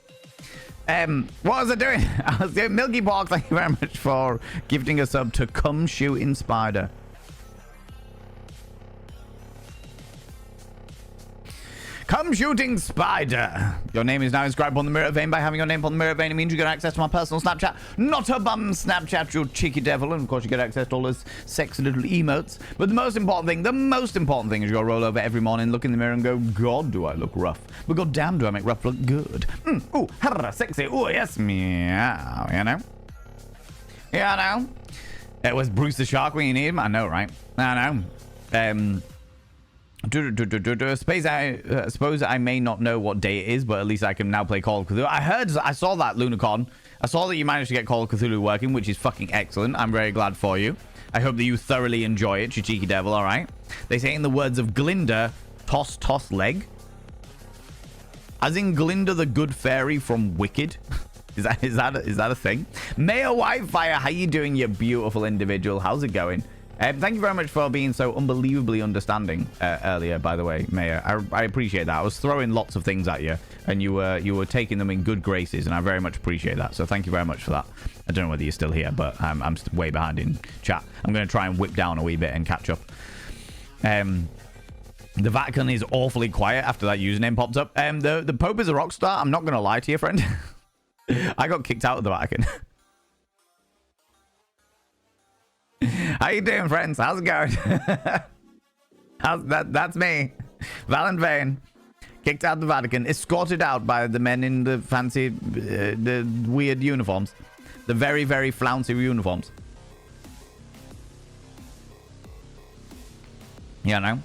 What was I doing? I was doing Milky Pork. Thank you very much for gifting a sub to Come Shooting Spider. Come Shooting Spider. Your name is now inscribed upon the mirror vein. By having your name upon the mirror vein, it means you get access to my personal Snapchat. Not a bum Snapchat, you cheeky devil. And of course, you get access to all those sexy little emotes. But the most important thing is you gotta roll over every morning, look in the mirror and go, God, do I look rough. But god damn, do I make rough look good. Ooh, sexy. Ooh, yes, meow, you know? Yeah, I know. It was Bruce the Shark when you need him. I know, right? I know. Space, I suppose I may not know what day it is, but at least I can now play Call of Cthulhu. I saw that, Lunacon. I saw that you managed to get Call of Cthulhu working, which is fucking excellent. I'm very glad for you. I hope that you thoroughly enjoy it, you cheeky devil, alright? They say in the words of Glinda, toss leg. As in Glinda the good fairy from Wicked. Is that a thing? Mayor Whitefire, how you doing, you beautiful individual? How's it going? Thank you very much for being so unbelievably understanding earlier, by the way, Mayor. I appreciate that. I was throwing lots of things at you, and you were taking them in good graces, and I very much appreciate that. So thank you very much for that. I don't know whether you're still here, but I'm way behind in chat. I'm going to try and whip down a wee bit and catch up. The Vatican is awfully quiet after that username popped up. The Pope is a rock star. I'm not going to lie to you, friend. I got kicked out of the Vatican. How you doing, friends? How's it going? That's me, Valentine. Kicked out the Vatican, escorted out by the men in the fancy, the weird uniforms. The very, very flouncy uniforms. You know?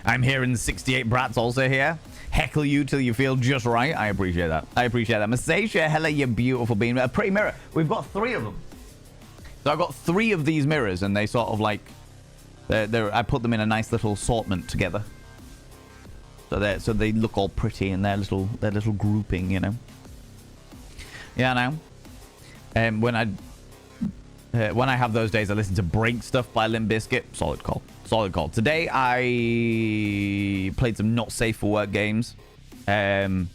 I'm hearing 68 brats also here. Heckle you till you feel just right. I appreciate that. I appreciate that. Masasia, hello, you beautiful being. A pretty mirror. We've got 3 of them. So I've got 3 of these mirrors, and they sort of like... I put them in a nice little assortment together. So they look all pretty in their little grouping, you know. Yeah, I know. When I have those days, I listen to Break Stuff by Limp Bizkit. Solid call. Solid call. Today I played some not safe for work games. You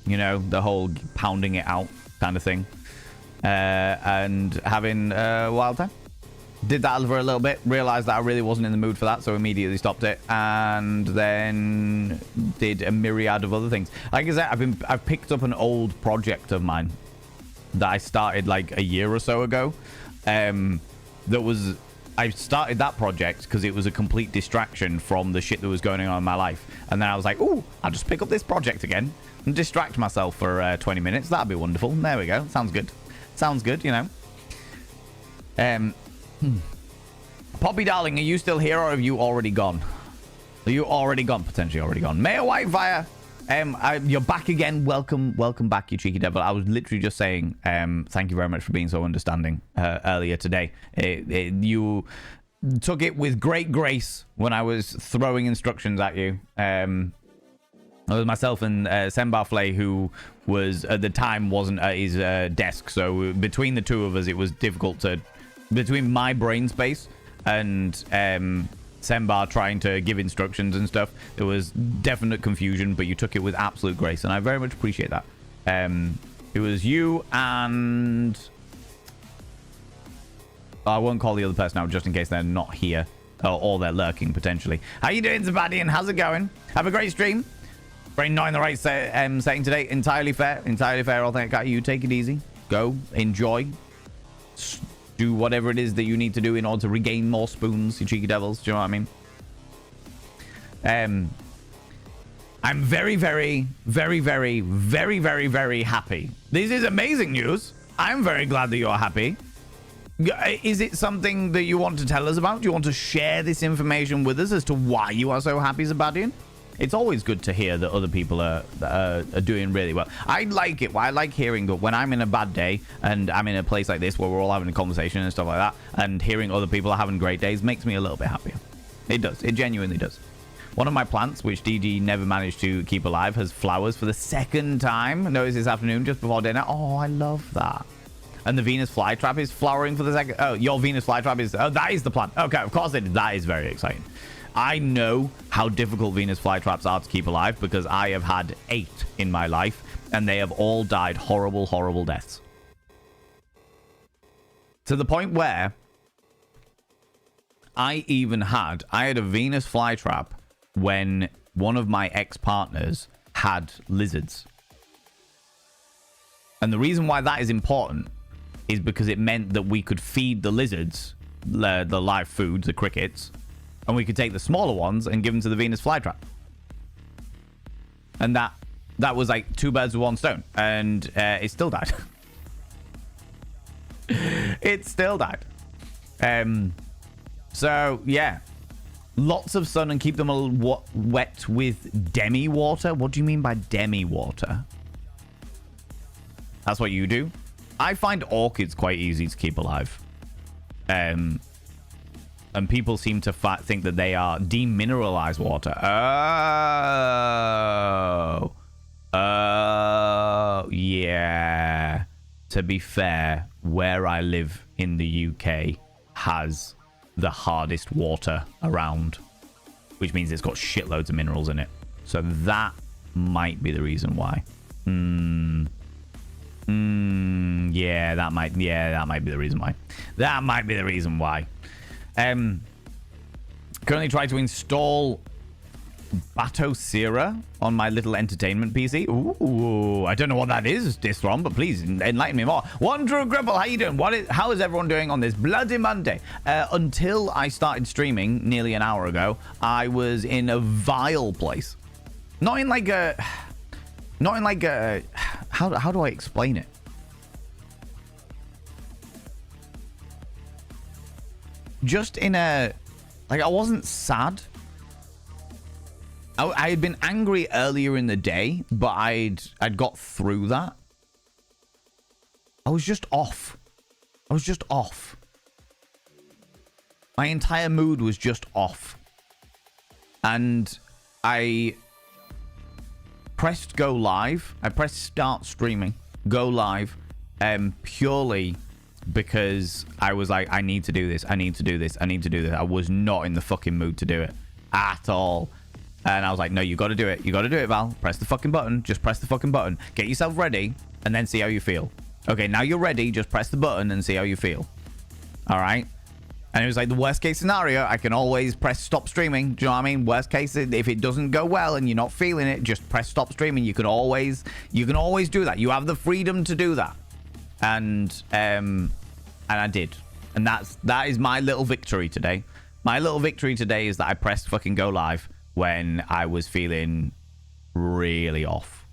know, the whole pounding it out kind of thing. And having a wild time. Did that for a little bit, realized that I really wasn't in the mood for that, so immediately stopped it, and then did a myriad of other things. Like I said, I've picked up an old project of mine that I started like a year or so ago. I started that project because it was a complete distraction from the shit that was going on in my life, and then I was like, "Ooh, I'll just pick up this project again and distract myself for 20 minutes. That'd be wonderful." There we go. Sounds good. Sounds good, you know. Poppy darling, are you still here or have you already gone? Are you already gone? Potentially already gone. Mayor Whitefire, you're back again. Welcome back, you cheeky devil. I was literally just saying thank you very much for being so understanding earlier today. You took it with great grace when I was throwing instructions at you. It was myself and Sembar Flay, who was at the time wasn't at his desk, so between the two of us it was difficult to... Between my brain space and Sembar trying to give instructions and stuff, there was definite confusion, but you took it with absolute grace, and I very much appreciate that. It was you and... I won't call the other person out just in case they're not here, or they're lurking, potentially. How you doing, Sebastian? How's it going? Have a great stream. Brain 9 the right setting today. Entirely fair. Entirely fair. I'll think you take it easy. Go. Enjoy. Do whatever it is that you need to do in order to regain more spoons, you cheeky devils. Do you know what I mean? I'm very, very, very, very, very, very, very happy. This is amazing news. I'm very glad that you're happy. Is it something that you want to tell us about? Do you want to share this information with us as to why you are so happy, Zabadian? It's always good to hear that other people are doing really well. I like it. I like hearing that when I'm in a bad day and I'm in a place like this where we're all having a conversation and stuff like that, and hearing other people are having great days makes me a little bit happier. It does. It genuinely does. One of my plants, which DG never managed to keep alive, has flowers for the 2nd time. Noticed this afternoon just before dinner. Oh, I love that. And the Venus flytrap is flowering for the 2nd. Oh, your Venus flytrap is... Oh, that is the plant. Okay, of course it is. That is very exciting. I know how difficult Venus flytraps are to keep alive because I have had 8 in my life, and they have all died horrible, horrible deaths. To the point where I had a Venus flytrap when one of my ex-partners had lizards. And the reason why that is important is because it meant that we could feed the lizards the live food, the crickets, and we could take the smaller ones and give them to the Venus flytrap. And that was like 2 birds with 1 stone. And it still died. It still died. So, yeah. Lots of sun and keep them wet with demi water. What do you mean by demi water? That's what you do? I find orchids quite easy to keep alive. And people seem to think that they are demineralized water. Oh, yeah. To be fair, where I live in the UK has the hardest water around, which means it's got shitloads of minerals in it. So that might be the reason why. Yeah, that might be the reason why. That might be the reason why. Currently trying to install Batocera on my little entertainment PC. Ooh, I don't know what that is, Dithron, but please enlighten me more. One True Gripple, how you doing? How is everyone doing on this bloody Monday? Until I started streaming nearly an hour ago, I was in a vile place. Not in like a how do I explain it? Just in a, like, I wasn't sad. I had been angry earlier in the day, but I'd got through that. I was just off. I was just off. My entire mood was just off. And I pressed go live. I pressed start streaming, go live, purely because I was like, I need to do this. I need to do this. I need to do this. I was not in the fucking mood to do it at all. And I was like, no, you got to do it. You got to do it, Val. Press the fucking button. Just press the fucking button. Get yourself ready and then see how you feel. Okay, now you're ready. Just press the button and see how you feel. All right. And it was like the worst case scenario. I can always press stop streaming. Do you know what I mean? Worst case, if it doesn't go well and you're not feeling it, just press stop streaming. You can always do that. You have the freedom to do that. And I did. And that is my little victory today. My little victory today is that I pressed fucking go live when I was feeling really off.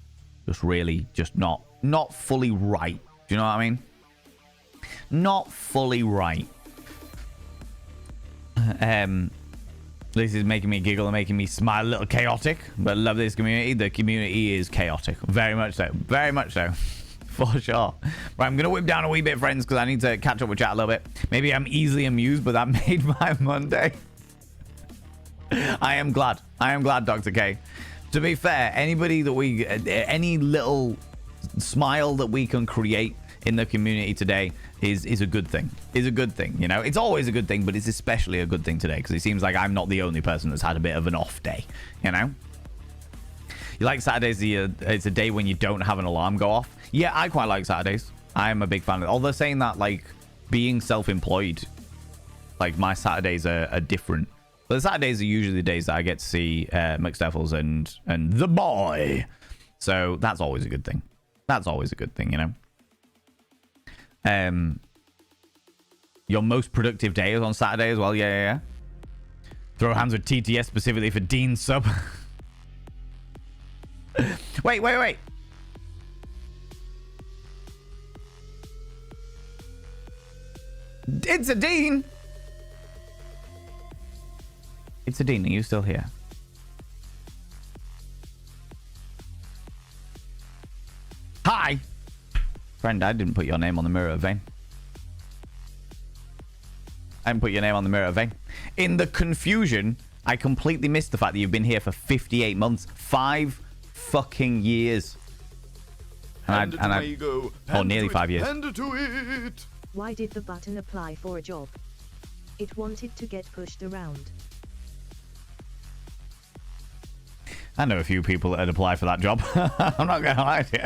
Just not fully right. Do you know what I mean? Not fully right. This is making me giggle and making me smile, a little chaotic, but I love this community. The community is chaotic. Very much so. Very much so. For sure. Right, I'm going to whip down a wee bit, friends, because I need to catch up with chat a little bit. Maybe I'm easily amused, but that made my Monday. I am glad. I am glad, Dr. K. To be fair, anybody that any little smile that we can create in the community today is a good thing. Is a good thing, you know? It's always a good thing, but it's especially a good thing today because it seems like I'm not the only person that's had a bit of an off day, you know? You like Saturdays, it's a day when you don't have an alarm go off. Yeah, I quite like Saturdays. I'm a big fan of it. Although saying that, like, being self-employed, like, my Saturdays are different. But the Saturdays are usually the days that I get to see McSteffels and the boy. So that's always a good thing. That's always a good thing, you know? Your most productive day is on Saturday as well. Yeah. Throw hands with TTS specifically for Dean's sub. Wait. It's a Dean. It's a Dean. Are you still here? Hi. Friend, I didn't put your name on the mirror of vein. I didn't put your name on the mirror of vein. In the confusion, I completely missed the fact that you've been here for 58 months. 5 fucking years. And or nearly 5 years. Hand to it. Why did the button apply for a job? It wanted to get pushed around. I know a few people that had applied for that job. I'm not going to lie to you.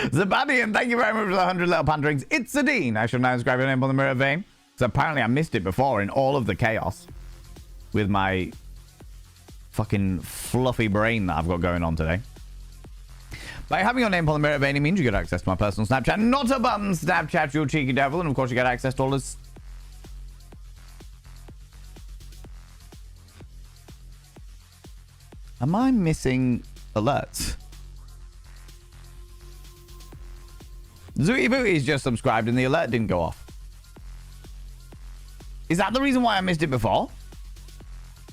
Zabadian, thank you very much for the 100 little panderings. It's a Dean. I should now inscribe your name on the mirror vein. So apparently I missed it before in all of the chaos with my fucking fluffy brain that I've got going on today. By having your name on the mirror vein, it means you get access to my personal Snapchat. Not a button Snapchat, you cheeky devil. And of course you get access to all this. Am I missing alerts? Zooty Booty's just subscribed and the alert didn't go off. Is that the reason why I missed it before?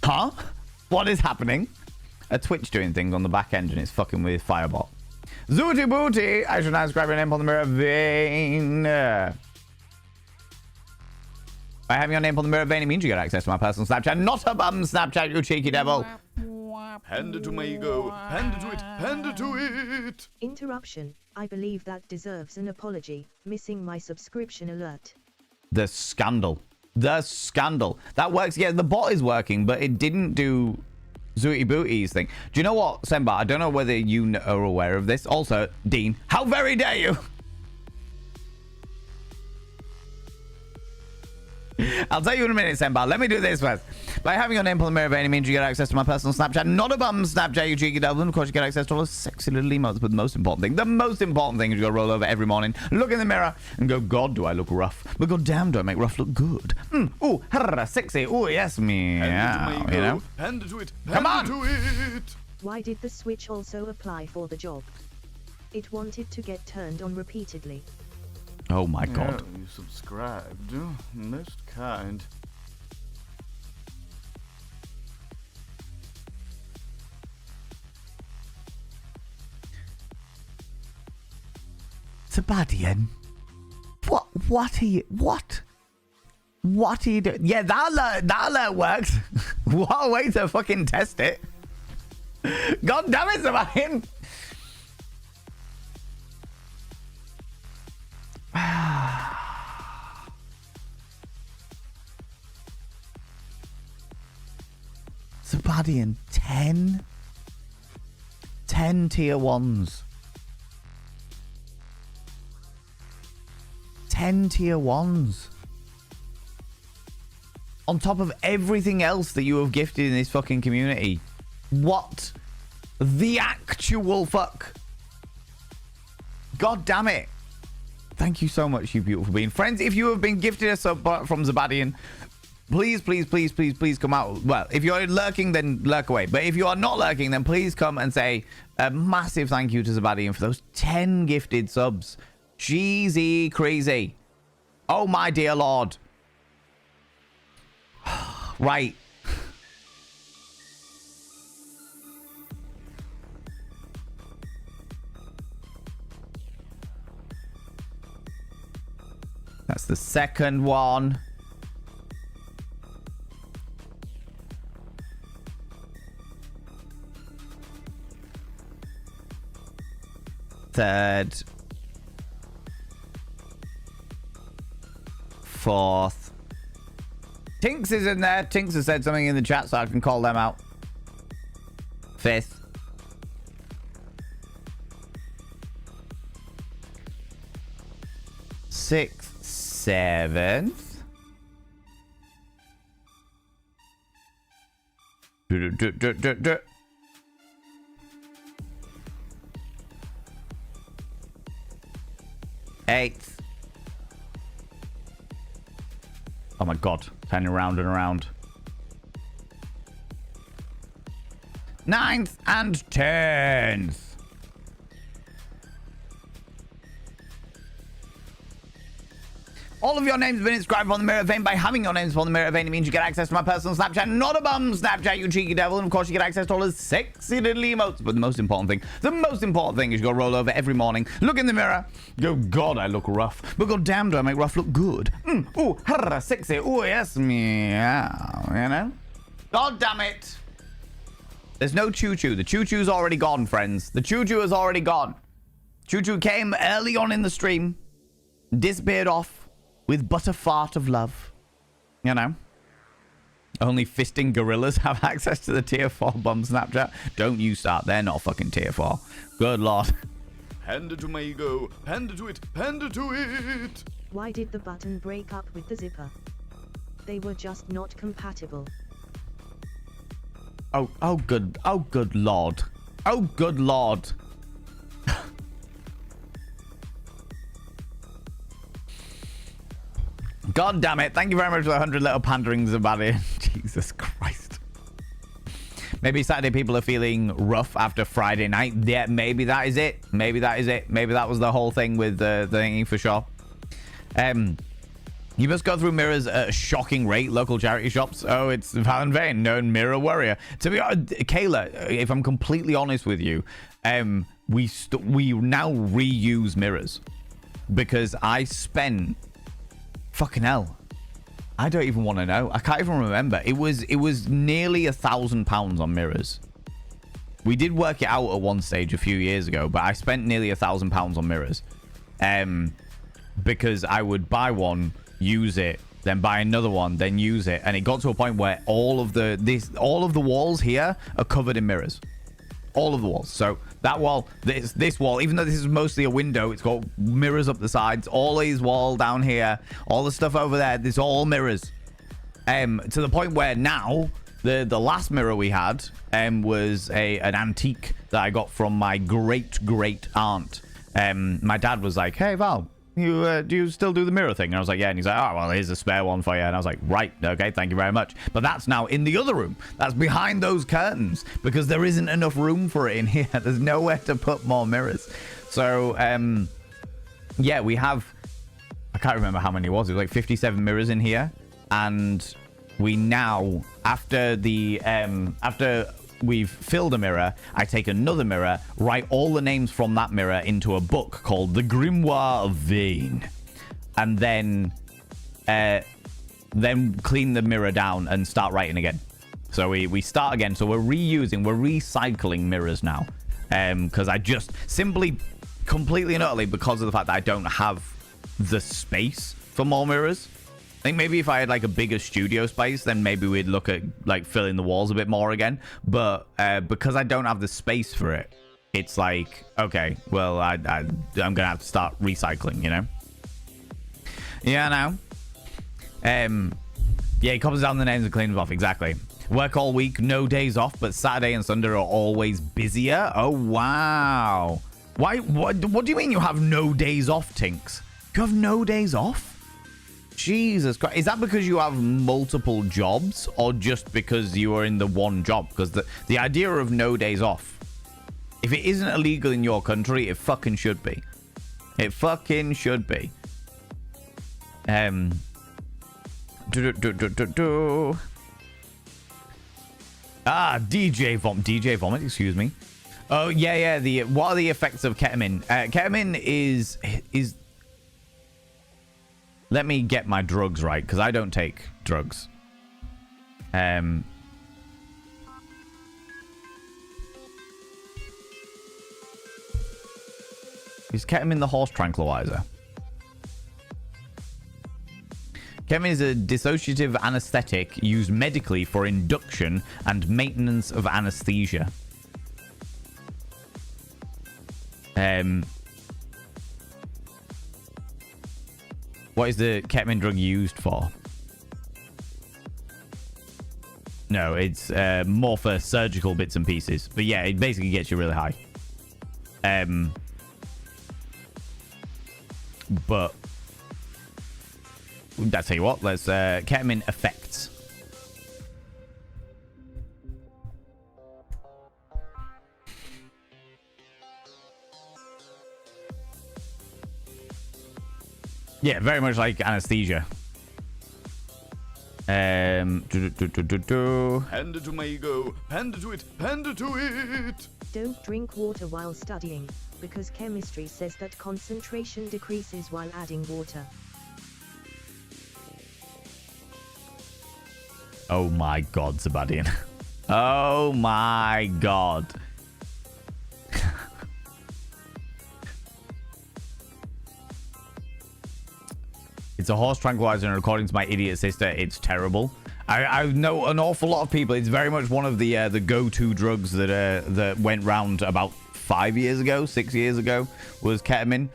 Huh? What is happening? A Twitch doing things on the back end and it's fucking with Firebot. Zooty Booty! I should now subscribe your name on the mirror vein. By having your name on the mirror vein, it means you get access to my personal Snapchat. Not a bum Snapchat, you cheeky devil. Hand it to my ego. Hand it to it. Hand it to it. Interruption. I believe that deserves an apology. Missing my subscription alert. The scandal. The scandal. That works. Yeah, the bot is working, but it didn't do Zooty Booty's thing. Do you know what, Semba? I don't know whether you are aware of this. Also, Dean, how very dare you? I'll tell you in a minute, Senbal. Let me do this first. By having your name on the mirror of any means, you get access to my personal Snapchat. Not a bum Snapchat, you cheeky devil. And of course, you get access to all the sexy little emotes. But the most important thing is you gotta roll over every morning, look in the mirror, and go, God, do I look rough? But God damn, do I make rough look good? Ooh, harra, sexy. Ooh, yes, me. Hand it to me, You know? Hand it to it. Come Hand on. it to it. Why did the switch also apply for the job? It wanted to get turned on repeatedly. Oh my God. Yeah, you subscribed. Most kind. Sebastian, what are you doing? Yeah, that alert works. What a way to fucking test it. God damn it, Sebastian. Sebastian, 10 tier 1s. 10 tier 1s. On top of everything else that you have gifted in this fucking community. What the actual fuck? God damn it. Thank you so much, you beautiful being. Friends, if you have been gifted a sub from Zabadian, please come out. Well, if you're lurking, then lurk away. But if you are not lurking, then please come and say a massive thank you to Zabadian for those 10 gifted subs. Cheesy crazy. Oh my dear lord. Right. That's the second one. Third. Fourth. Tinks is in there. Tinks has said something in the chat, so I can call them out. Fifth. Sixth. Seventh. Eighth. Oh my god, turning around and around. Ninth and 10th. All of your names have been inscribed on the Mirror of Fame. By having your names on the Mirror of Fame, it means you get access to my personal Snapchat. Not a bum Snapchat, you cheeky devil. And of course, you get access to all the sexy little emotes. But the most important thing is you go roll over every morning, look in the mirror, go, God, I look rough. But god damn, do I make rough look good? Ooh, harra, sexy. Ooh, yes, meow. You know? God damn it. There's no choo-choo. The choo-choo's already gone, friends. The choo-choo is already gone. Choo-choo came early on in the stream, disappeared off with but a fart of love. You know? Only fisting gorillas have access to the tier 4 bum Snapchat. Don't you start. They're not fucking tier 4. Good lord. Hand it to my ego. Hand it to it. Hand it to it. Why did the button break up with the zipper? They were just not compatible. Oh good lord. Oh good lord. God damn it. Thank you very much for the 100 little panderings about it. Jesus Christ. Maybe Saturday people are feeling rough after Friday night. Yeah, maybe that is it. Maybe that is it. Maybe that was the whole thing with the thingy for sure. You must go through mirrors at a shocking rate. Local charity shops. Oh, it's Val and Vane, known mirror warrior. To be honest, Kayla, if I'm completely honest with you, we now reuse mirrors because I spent fucking hell. I don't even want to know. I can't even remember. It was nearly £1,000 on mirrors. We did work it out at one stage a few years ago, but I spent nearly £1,000 on mirrors. Because I would buy one, use it, then buy another one, then use it, and it got to a point where all of the walls here are covered in mirrors. all of the walls. So that wall, this wall, even though this is mostly a window, it's got mirrors up the sides. All these walls down here, all the stuff over there, there's all mirrors. To the point where now the last mirror we had was an antique that I got from my great aunt. My dad was like, "Hey Val, do you still do the mirror thing?" And I was like, "Yeah." And he's like, "Oh well, here's a spare one for you." And I was like, "Right, okay, thank you very much." But that's now in the other room. That's behind those curtains because there isn't enough room for it in here. There's nowhere to put more mirrors. So yeah, we have, I can't remember how many it was. It was like 57 mirrors in here. And we now, after we've filled a mirror, I take another mirror, write all the names from that mirror into a book called The Grimoire of Vane, and then clean the mirror down and start writing again. So we start again. So we're recycling mirrors now, because I just simply, completely and utterly, because of the fact that I don't have the space for more mirrors. I think maybe if I had like a bigger studio space, then maybe we'd look at like filling the walls a bit more again. But because I don't have the space for it, it's like, okay, well, I'm gonna have to start recycling, you know? Yeah, I know. Yeah, he comes down the names and cleans them off. Exactly. Work all week, no days off, but Saturday and Sunday are always busier. Oh wow. Why? What do you mean you have no days off, Tinks? You have no days off? Jesus Christ. Is that because you have multiple jobs or just because you are in the one job? Because the idea of no days off, if it isn't illegal in your country, it fucking should be. It fucking should be. Ah, DJ Vomit, excuse me. Oh, yeah. What are the effects of ketamine? Ketamine is... Let me get my drugs right, because I don't take drugs. Is ketamine the horse tranquilizer? Ketamine is a dissociative anesthetic used medically for induction and maintenance of anesthesia. What is the ketamine drug used for? No, it's more for surgical bits and pieces. But yeah, it basically gets you really high. But I'll tell you what, let's ketamine effects. Yeah, very much like anesthesia. Hand it to my ego. Hand it to it. Hand it to it. Don't drink water while studying, because chemistry says that concentration decreases while adding water. Oh my god, Sebastian. Oh my god. It's a horse tranquilizer, and according to my idiot sister, it's terrible. I know an awful lot of people. It's very much one of the go-to drugs that went round about 6 years ago, was ketamine.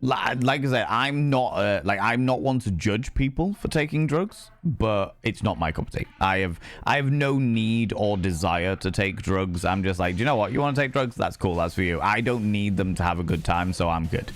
Like I said, I'm not one to judge people for taking drugs, but it's not my cup of tea. I have no need or desire to take drugs. I'm just like, do you know what? You want to take drugs? That's cool. That's for you. I don't need them to have a good time, so I'm good.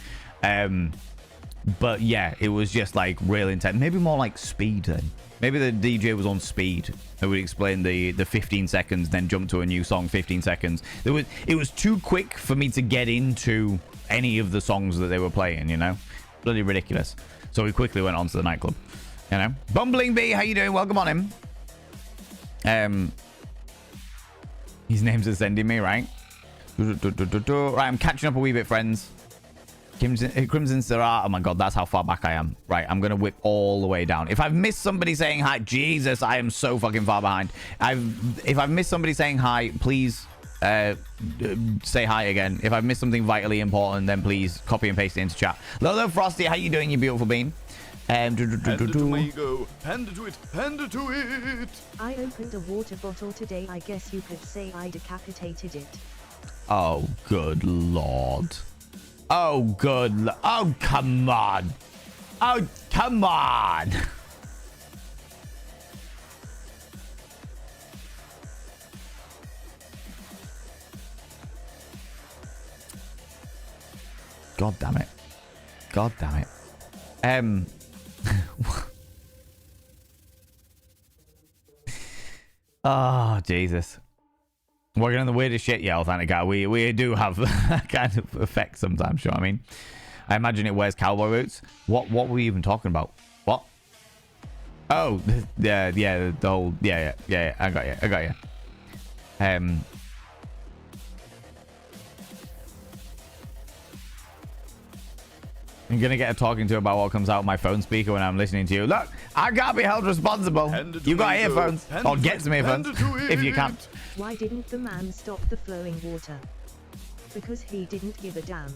But yeah, it was just like real intense. Maybe more like speed then. Maybe the DJ was on speed. It would explain the 15 seconds, then jump to a new song, 15 seconds. It was too quick for me to get into any of the songs that they were playing, you know? Bloody ridiculous. So we quickly went on to the nightclub, you know? Bumbling Bee, how you doing? Welcome on him. His name's sending me, right? Right, I'm catching up a wee bit, friends. Crimson Syrah. Oh my god, that's how far back I am. Right, I'm gonna whip all the way down. If I've missed somebody saying hi, Jesus, I am so fucking far behind. If I've missed somebody saying hi, please say hi again. If I've missed something vitally important, then please copy and paste it into chat. Lolo Frosty, how you doing, you beautiful bean? Hand it to my ego. Hand it to it. Hand it to it. I opened a water bottle today. I guess you could say I decapitated it. Oh, good lord. Oh, oh, come on. Oh, come on. God damn it. God damn it. Oh, Jesus. Working on the weirdest shit, yeah, thank God. We do have that kind of effect sometimes, you know what I mean? I imagine it wears cowboy boots. What were we even talking about? What? Oh, yeah, the whole, yeah, I got you. I'm gonna get a talking to about what comes out of my phone speaker when I'm listening to you. Look, I can't be held responsible. You got earphones, or get some earphones if you can't. Why didn't the man stop the flowing water? Because he didn't give a damn.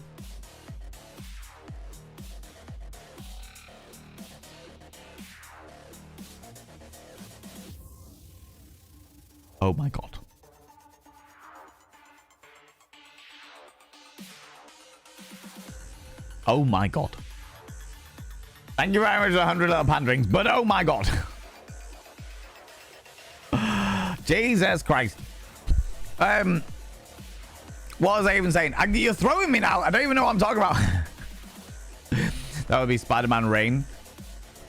Oh my god. Oh my god. Thank you very much for 100 little panderings, but oh my god. Jesus Christ. What was I even saying? You're throwing me now. I don't even know what I'm talking about. That would be Spider-Man Reign.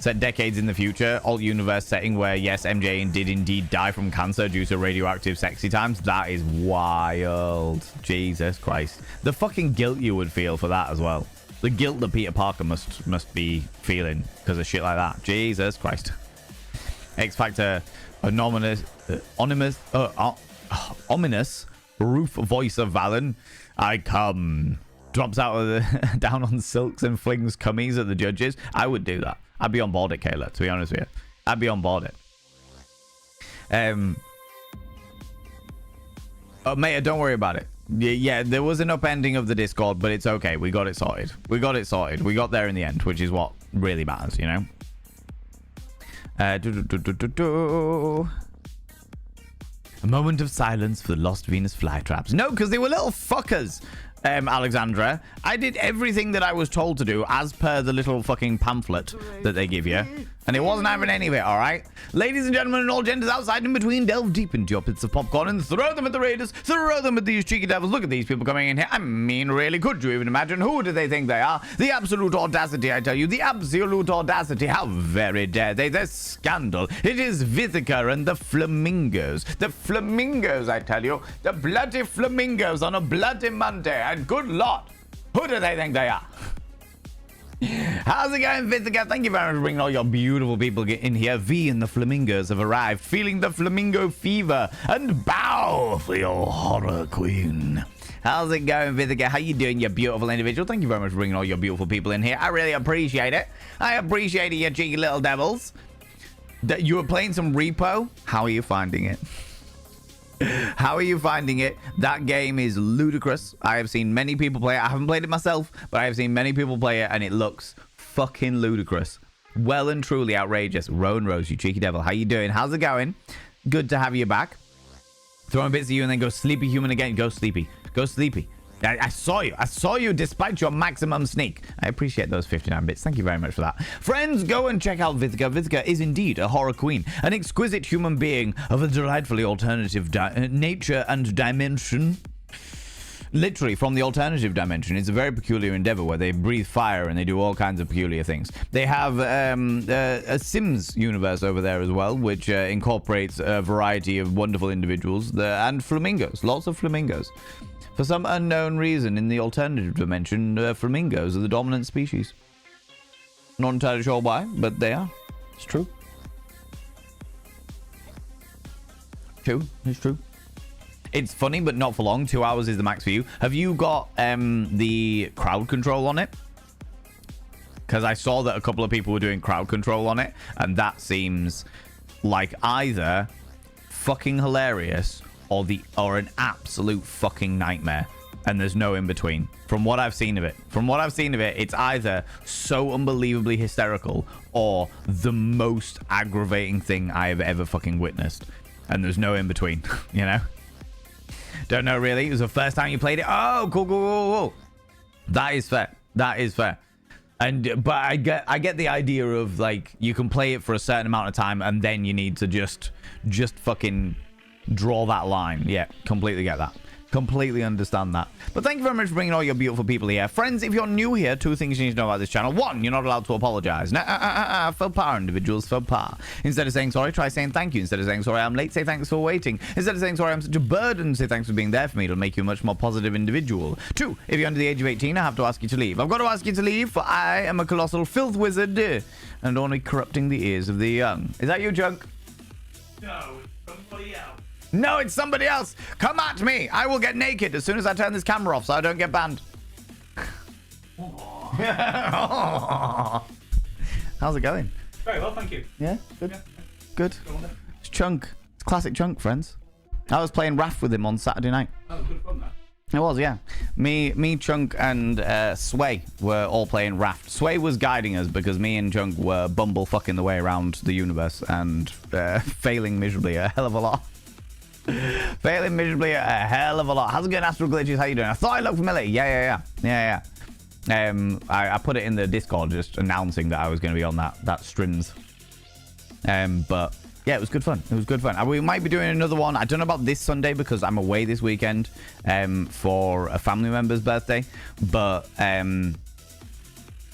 Set decades in the future. Alt universe setting where, yes, MJ did indeed die from cancer due to radioactive sexy times. That is wild. Jesus Christ. The fucking guilt you would feel for that as well. The guilt that Peter Parker must be feeling because of shit like that. Jesus Christ. X Factor, ominous roof voice of Valen. I come. Drops out of the down on silks and flings cummies at the judges. I would do that. I'd be on board it, Kayla, to be honest with you. I'd be on board it. Oh, mate, don't worry about it. Yeah, there was an upending of the Discord, but it's okay. We got it sorted. We got there in the end, which is what really matters, you know? A moment of silence for the Lost Venus flytraps. No, because they were little fuckers, Alexandra. I did everything that I was told to do as per the little fucking pamphlet that they give you. And it wasn't having any of it, all right? Ladies and gentlemen and all genders outside and in between, delve deep into your pits of popcorn and throw them at the raiders, throw them at these cheeky devils. Look at these people coming in here. I mean, really, could you even imagine? Who do they think they are? The absolute audacity, I tell you. The absolute audacity. How very dare they? The scandal. It is Vithika and the Flamingos. The Flamingos, I tell you. The bloody Flamingos on a bloody Monday. And good Lord, who do they think they are? How's it going, Vithika? Thank you very much for bringing all your beautiful people in here. V and the Flamingos have arrived, feeling the flamingo fever, and bow for your horror queen. How's it going, Vithika? How you doing, you beautiful individual? Thank you very much for bringing all your beautiful people in here. I really appreciate it. I appreciate it, you cheeky little devils. You were playing some Repo. How are you finding it? How are you finding it? That game is ludicrous. I have seen many people play it. I haven't played it myself, but I have seen many people play it, and it looks fucking ludicrous. Well and truly outrageous. Rowan Rose, you cheeky devil. How you doing? How's it going? Good to have you back. Throwing bits at you and then go sleepy human again. Go sleepy. Go sleepy. I saw you. I saw you despite your maximum sneak. I appreciate those 59 bits. Thank you very much for that. Friends, go and check out Vithika. Vithika is indeed a horror queen, an exquisite human being of a delightfully alternative nature and dimension. Literally from the alternative dimension. It's a very peculiar endeavor where they breathe fire and they do all kinds of peculiar things. They have a Sims universe over there as well, which incorporates a variety of wonderful individuals and flamingos. Lots of flamingos. For some unknown reason, in the alternative dimension, flamingos are the dominant species. Not entirely sure why, but they are. It's true. It's true. It's funny, but not for long. 2 hours is the max for you. Have you got the crowd control on it? Because I saw that a couple of people were doing crowd control on it, and that seems like either fucking hilarious or an absolute fucking nightmare. and there's no in between. From what I've seen of it, it's either so unbelievably hysterical or the most aggravating thing I have ever fucking witnessed. And there's no in between, you know? Don't know really. It was the first time you played it. Oh, cool. That is fair. But I get the idea of like you can play it for a certain amount of time and then you need to just fucking draw that line. Yeah, completely get that. Completely understand that. But thank you very much for bringing all your beautiful people here. Friends, if you're new here, 2 things you need to know about this channel. 1, you're not allowed to apologize. Faux pas, individuals, faux pas. Instead of saying sorry, try saying thank you. Instead of saying sorry, I'm late, say thanks for waiting. Instead of saying sorry, I'm such a burden, say thanks for being there for me. It'll make you a much more positive individual. 2, if you're under the age of 18, I have to ask you to leave. I've got to ask you to leave, for I am a colossal filth wizard and only corrupting the ears of the young. Is that you, Chunk? No, it's somebody else. No, it's somebody else. Come at me. I will get naked as soon as I turn this camera off so I don't get banned. How's it going? Very well, thank you. Yeah? Good? Yeah. Good. Go on then. It's Chunk. It's classic Chunk, friends. I was playing Raft with him on Saturday night. That was good fun, that. It was, yeah. Me, Chunk, and Sway were all playing Raft. Sway was guiding us because me and Chunk were bumblefucking the way around the universe and failing miserably a hell of a lot. Failing miserably a hell of a lot. How's it going, Astral Glitches? How you doing? I thought I looked familiar. Yeah. I put it in the Discord just announcing that I was going to be on that Strims. But yeah, it was good fun. We might be doing another one. I don't know about this Sunday because I'm away this weekend for a family member's birthday. But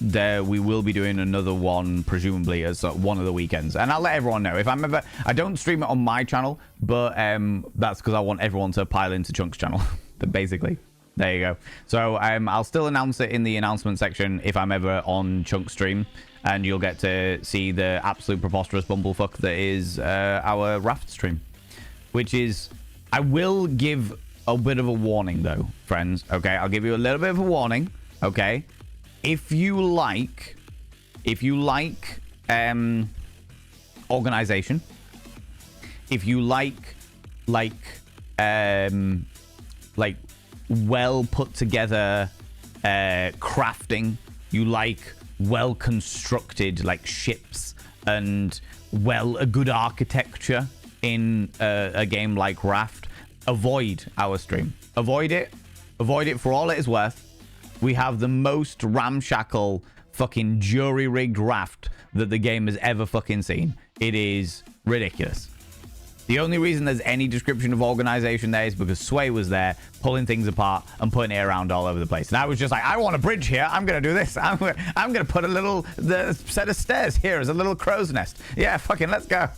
we will be doing another one presumably as one of the weekends, and I'll let everyone know if I'm ever. I don't stream it on my channel, but that's because I want everyone to pile into Chunk's channel. But basically, there you go. So I'll still announce it in the announcement section if I'm ever on Chunk's stream, and you'll get to see the absolute preposterous bumblefuck that is our Raft stream, which is. I will give a bit of a warning though, friends. Okay, I'll give you a little bit of a warning. Okay. If you like organization, if you like well put together crafting, you like well constructed like ships and a good architecture in a game like Raft, avoid our stream. Avoid it for all it is worth. We have the most ramshackle fucking jury-rigged Raft that the game has ever fucking seen. It is ridiculous. The only reason there's any description of organization there is because Sway was there pulling things apart and putting it around all over the place. And I was just like, I want a bridge here. I'm going to do this. I'm going to put the set of stairs here as a little crow's nest. Yeah, fucking let's go.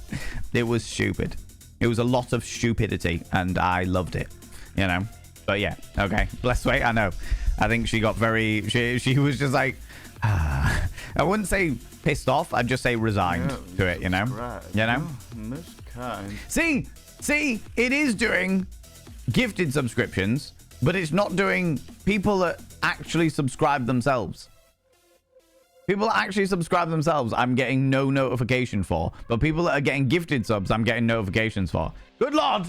It was stupid. It was a lot of stupidity and I loved it, you know. But yeah, okay. Bless Sway, I know. I think she got very... She was just like... I wouldn't say pissed off. I'd just say resigned to it, you know? Right. You know? Most kind. See, it is doing gifted subscriptions, but it's not doing people that actually subscribe themselves. People that actually subscribe themselves, I'm getting no notification for. But people that are getting gifted subs, I'm getting notifications for. Good Lord!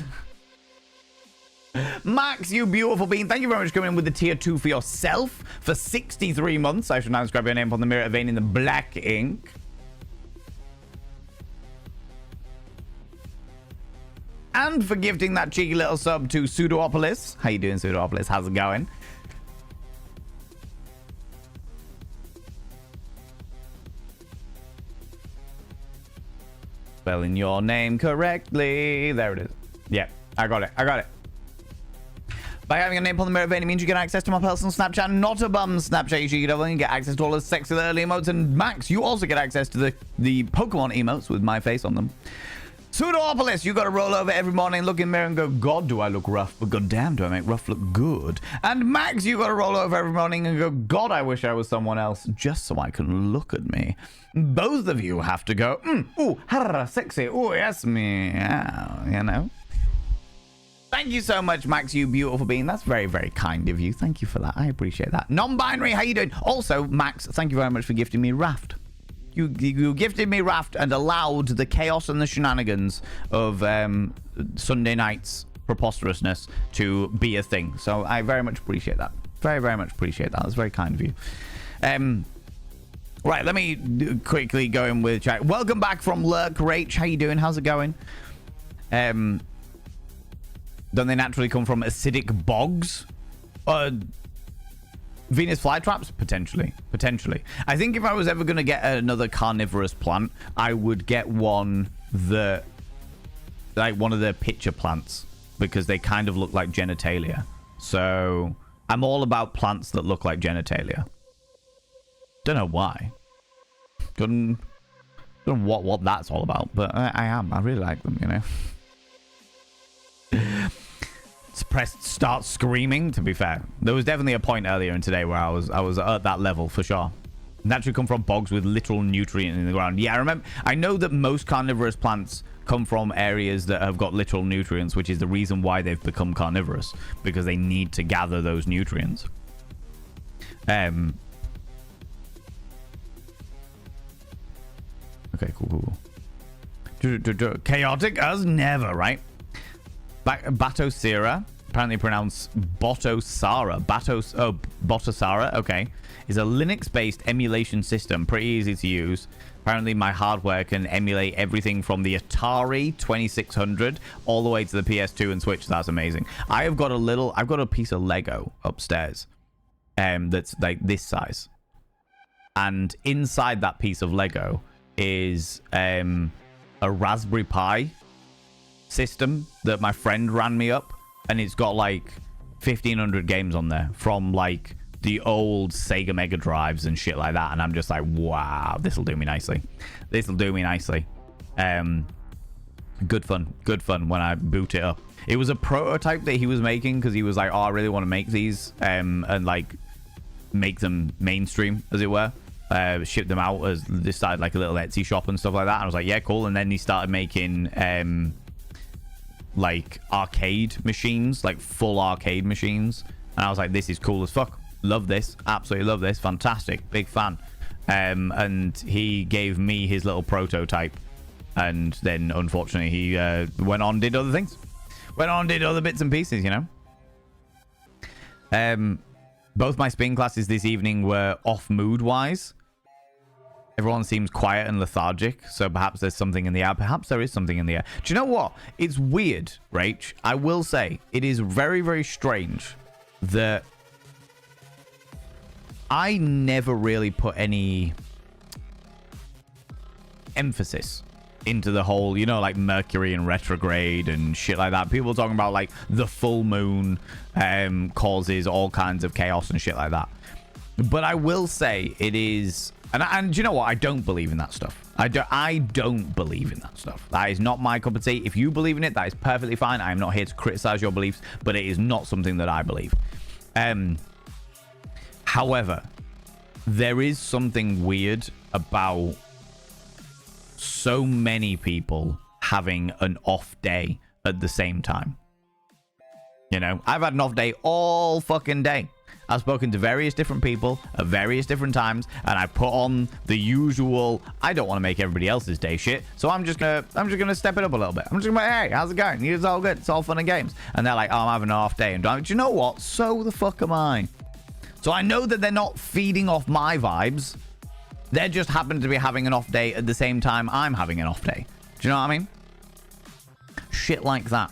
Max, you beautiful bean, thank you very much for coming in with the tier 2 for yourself for 63 months. I should now describe your name upon the mirror vein in the black ink. And for gifting that cheeky little sub to Pseudoopolis. How you doing, Pseudoopolis? How's it going? Spelling your name correctly. There it is. Yeah, I got it. By having a name on the mirror vein, it means you get access to my personal Snapchat, not a bum Snapchat. You can get access to all the sexy little emotes. And Max, you also get access to the Pokemon emotes with my face on them. Pseudoopolis, you got to roll over every morning, look in the mirror and go, God, do I look rough, but goddamn, do I make rough look good. And Max, you got to roll over every morning and go, God, I wish I was someone else, just so I can look at me. Both of you have to go, ooh, sexy, ooh, yes, me, you know. Thank you so much, Max, you beautiful being. That's very, very kind of you. Thank you for that. I appreciate that. Non-binary, how you doing? Also, Max, thank you very much for gifting me Raft. You gifted me Raft and allowed the chaos and the shenanigans of Sunday nights preposterousness to be a thing. So I very much appreciate that. Very, very much appreciate that. That's very kind of you. Right, let me quickly go in with chat. Welcome back from Lurk Rach. How you doing? How's it going? Don't they naturally come from acidic bogs? Venus flytraps? Potentially. I think if I was ever going to get another carnivorous plant, I would get one that, like one of the pitcher plants, because they kind of look like genitalia. So I'm all about plants that look like genitalia. Don't know why. Don't know what that's all about, but I am. I really like them, you know. Press start screaming. To be fair, there was definitely a point earlier in today where I was at that level for sure. Naturally come from bogs with literal nutrient in the ground. Yeah, I know that most carnivorous plants come from areas that have got literal nutrients, which is the reason why they've become carnivorous, because they need to gather those nutrients. Okay, cool. Chaotic as never, right? Batocera, apparently pronounced Botosara. Botosara, okay. Is a Linux-based emulation system, pretty easy to use. Apparently my hardware can emulate everything from the Atari 2600 all the way to the PS2 and Switch. That's amazing. I've got a piece of Lego upstairs that's like this size. And inside that piece of Lego is a Raspberry Pi system that my friend ran me up, and it's got like 1,500 games on there from like the old Sega Mega Drives and shit like that, and I'm just like, wow, this'll do me nicely. Good fun when I boot it up. It was a prototype that he was making because he was like, oh, I really want to make these and like make them mainstream, as it were. Ship them out as they started like a little Etsy shop and stuff like that, and I was like, yeah, cool. And then he started making like arcade machines, like full arcade machines, and I was like, this is cool as fuck. Love this, absolutely love this, fantastic, big fan. And he gave me his little prototype, and then unfortunately he went on, did other things, did other bits and pieces, you know. Both my spin classes this evening were off mood wise. Everyone seems quiet and lethargic, so perhaps there's something in the air. Perhaps there is something in the air. Do you know what? It's weird, Rach. I will say, it is very, very strange that I never really put any emphasis into the whole, you know, like Mercury in retrograde and shit like that. People talking about like the full moon causes all kinds of chaos and shit like that. But I will say it is, and do you know what? I don't believe in that stuff. I don't believe in that stuff. That is not my cup of tea. If you believe in it, that is perfectly fine. I am not here to criticize your beliefs, but it is not something that I believe. However, there is something weird about so many people having an off day at the same time. You know, I've had an off day all fucking day. I've spoken to various different people at various different times, and I put on the usual, I don't want to make everybody else's day shit, so I'm just gonna step it up a little bit. I'm just gonna be like, hey, how's it going? It's all good. It's all fun and games. And they're like, oh, I'm having an off day. And I'm like, do you know what? So the fuck am I. So I know that they're not feeding off my vibes. They just happen to be having an off day at the same time I'm having an off day. Do you know what I mean? Shit like that.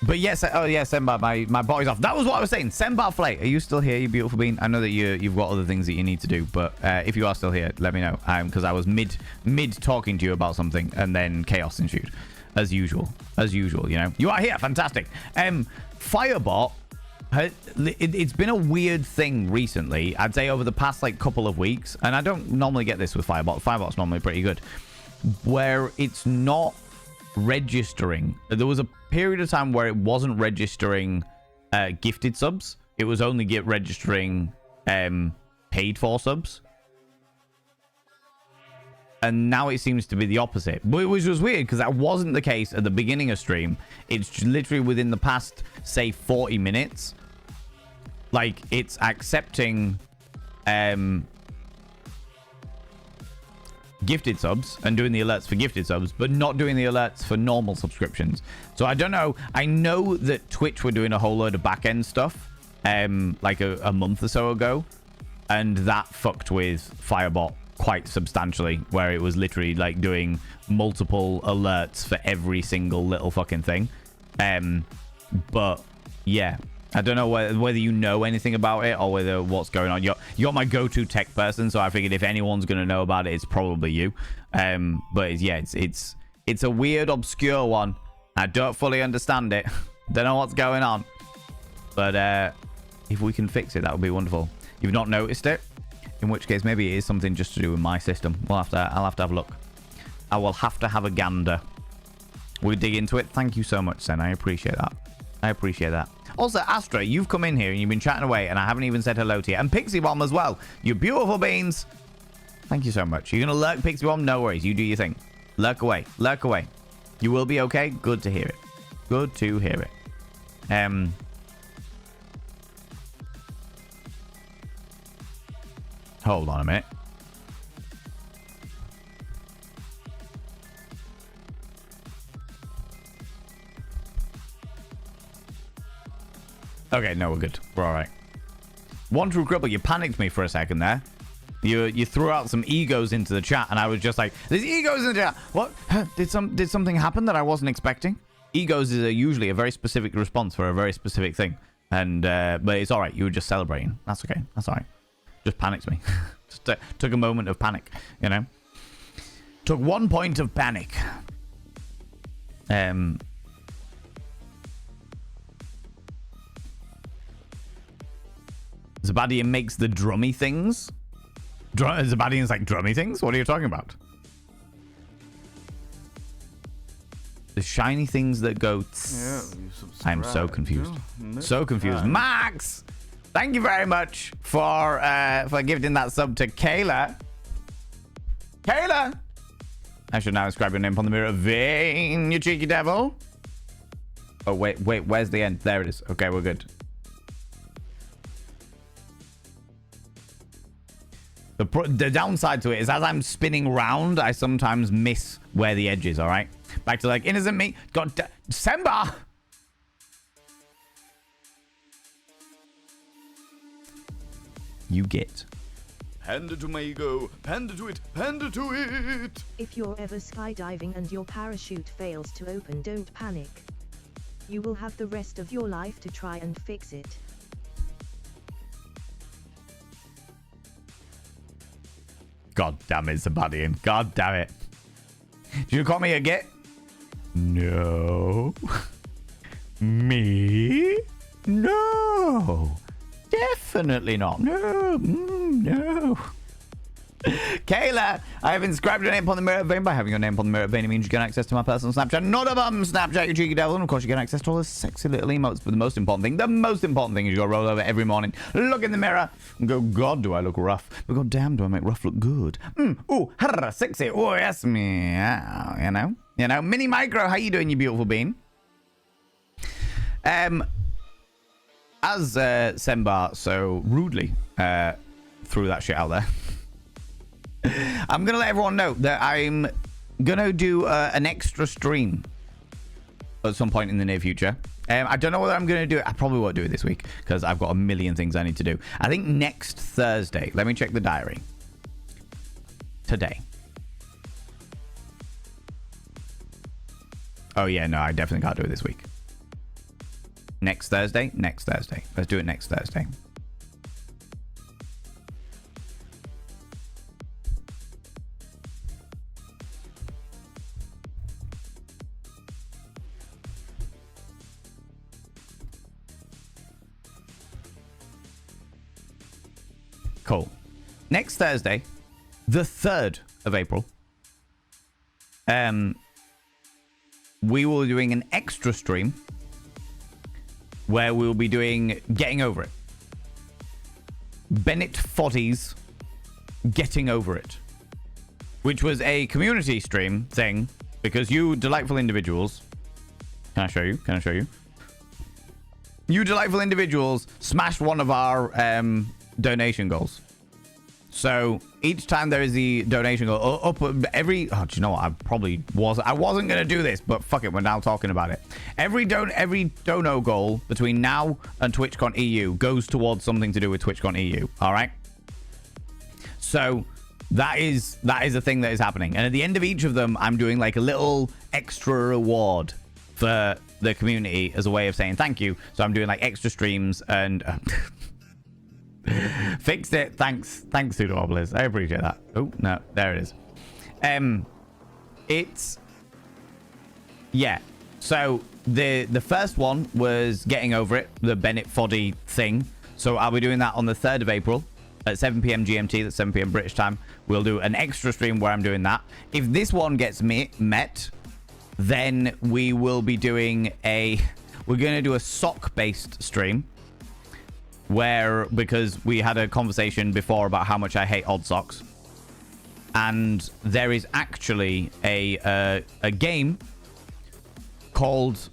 But yes, oh yeah, Sembar, my body's off. That was what I was saying. Sembar Flay, are you still here, you beautiful bean? I know that you've got other things that you need to do, but if you are still here, let me know. Because I was mid talking to you about something, and then chaos ensued, as usual. You know, you are here, fantastic. Firebot. It's been a weird thing recently, I'd say over the past like couple of weeks, and I don't normally get this with Firebot. Firebot's normally pretty good, where it's not registering. There was a period of time where it wasn't registering gifted subs. It was only registering paid for subs, and now it seems to be the opposite, which was weird because that wasn't the case at the beginning of stream. It's literally within the past, say, 40 minutes, like it's accepting gifted subs and doing the alerts for gifted subs, but not doing the alerts for normal subscriptions. So I don't know. I know that Twitch were doing a whole load of back-end stuff like a month or so ago, and that fucked with Firebot quite substantially, where it was literally like doing multiple alerts for every single little fucking thing. But yeah, I don't know whether you know anything about it or whether what's going on. You're my go-to tech person, so I figured if anyone's gonna know about it, it's probably you. But yeah, it's a weird, obscure one. I don't fully understand it. Don't know what's going on. But if we can fix it, that would be wonderful. You've not noticed it, in which case maybe it is something just to do with my system. I'll have to have a look. I will have to have a gander. We'll dig into it. Thank you so much, Sen. I appreciate that. I appreciate that. Also, Astra, you've come in here and you've been chatting away, and I haven't even said hello to you. And Pixie Bomb as well. You beautiful beans. Thank you so much. You're going to lurk, Pixie Bomb? No worries. You do your thing. Lurk away. Lurk away. You will be okay? Good to hear it. Good to hear it. Hold on a minute. Okay, no, we're good. We're all right. One True Cripple, you panicked me for a second there. You threw out some egos into the chat, and I was just like, "There's egos in the chat." What? Did something happen that I wasn't expecting? Egos is usually a very specific response for a very specific thing, and but it's all right. You were just celebrating. That's okay. That's all right. Just panicked me. Just took a moment of panic, you know. Took 1 point of panic. Zabadian makes the drummy things. Zabadian's like drummy things? What are you talking about? The shiny things that go. Yeah, I'm so confused. Yeah, so confused. Max, thank you very much for gifting that sub to Kayla. Kayla, I should now inscribe your name upon the mirror vein, you cheeky devil. Oh wait, where's the end? There it is. Okay, we're good. The downside to it is as I'm spinning round, I sometimes miss where the edge is, all right? Back to like innocent me. God, Semba! You get. Panda to my ego. Panda to it. Panda to it. If you're ever skydiving and your parachute fails to open, don't panic. You will have the rest of your life to try and fix it. God damn it, Zabadian. God damn it. Did you call me a git? No. Me? No. Definitely not. No. No. Kayla, I have inscribed your name upon the mirror of vein. By having your name upon the mirror of vein, it means you get access to my personal Snapchat. Not a bum Snapchat, you cheeky devil. And of course, you get access to all the sexy little emotes. But the most important thing is you go roll over every morning, look in the mirror, and go, God, do I look rough? But God damn, do I make rough look good? Ooh, harra, sexy. Oh, yes, me. You know. Mini Micro, how you doing, you beautiful bean? As Sembar so rudely threw that shit out there. I'm going to let everyone know that I'm going to do an extra stream at some point in the near future. I don't know whether I'm going to do it. I probably won't do it this week because I've got a million things I need to do. I think next Thursday. Let me check the diary. Today. Oh, yeah. No, I definitely can't do it this week. Next Thursday? Next Thursday. Let's do it next Thursday. Cool. Next Thursday, the 3rd of April, we will be doing an extra stream where we'll be doing Getting Over It. Bennett Foddy's Getting Over It, which was a community stream thing because you delightful individuals, can I show you? Can I show you? You delightful individuals smashed one of our donation goals. So each time there is the donation go up every. Oh, do you know what? I wasn't gonna do this, but fuck it. We're now talking about it. Every dono goal between now and TwitchCon EU goes towards something to do with TwitchCon EU. All right. So that is a thing that is happening, and at the end of each of them, I'm doing like a little extra reward for the community as a way of saying thank you. So I'm doing like extra streams and. Fixed it. Thanks Pseudo Obelisk. I appreciate that. Oh no, there it is. It's yeah. So the first one was getting over it, the Bennett Foddy thing. So I'll be doing that on the 3rd of April at 7 p.m. GMT. That's 7 p.m. British time. We'll do an extra stream where I'm doing that. If this one gets met, then we will be doing we're going to do a sock based stream. Because we had a conversation before about how much I hate odd socks, and there is actually a game called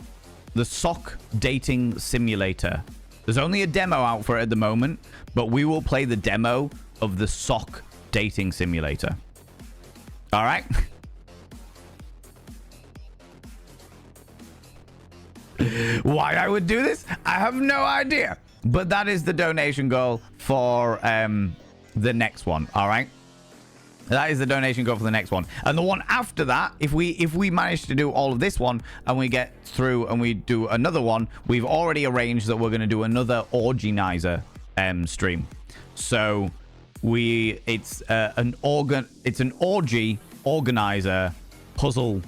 the Sock Dating Simulator. There's only a demo out for it at the moment, but we will play the demo of the Sock Dating Simulator. All right. Why I would do this, I have no idea. But that is the donation goal for the next one. All right. That is the donation goal for the next one. And the one after that, if we manage to do all of this one and we get through and we do another one, we've already arranged that we're going to do another Orginizer stream. So it's an orgy organizer puzzle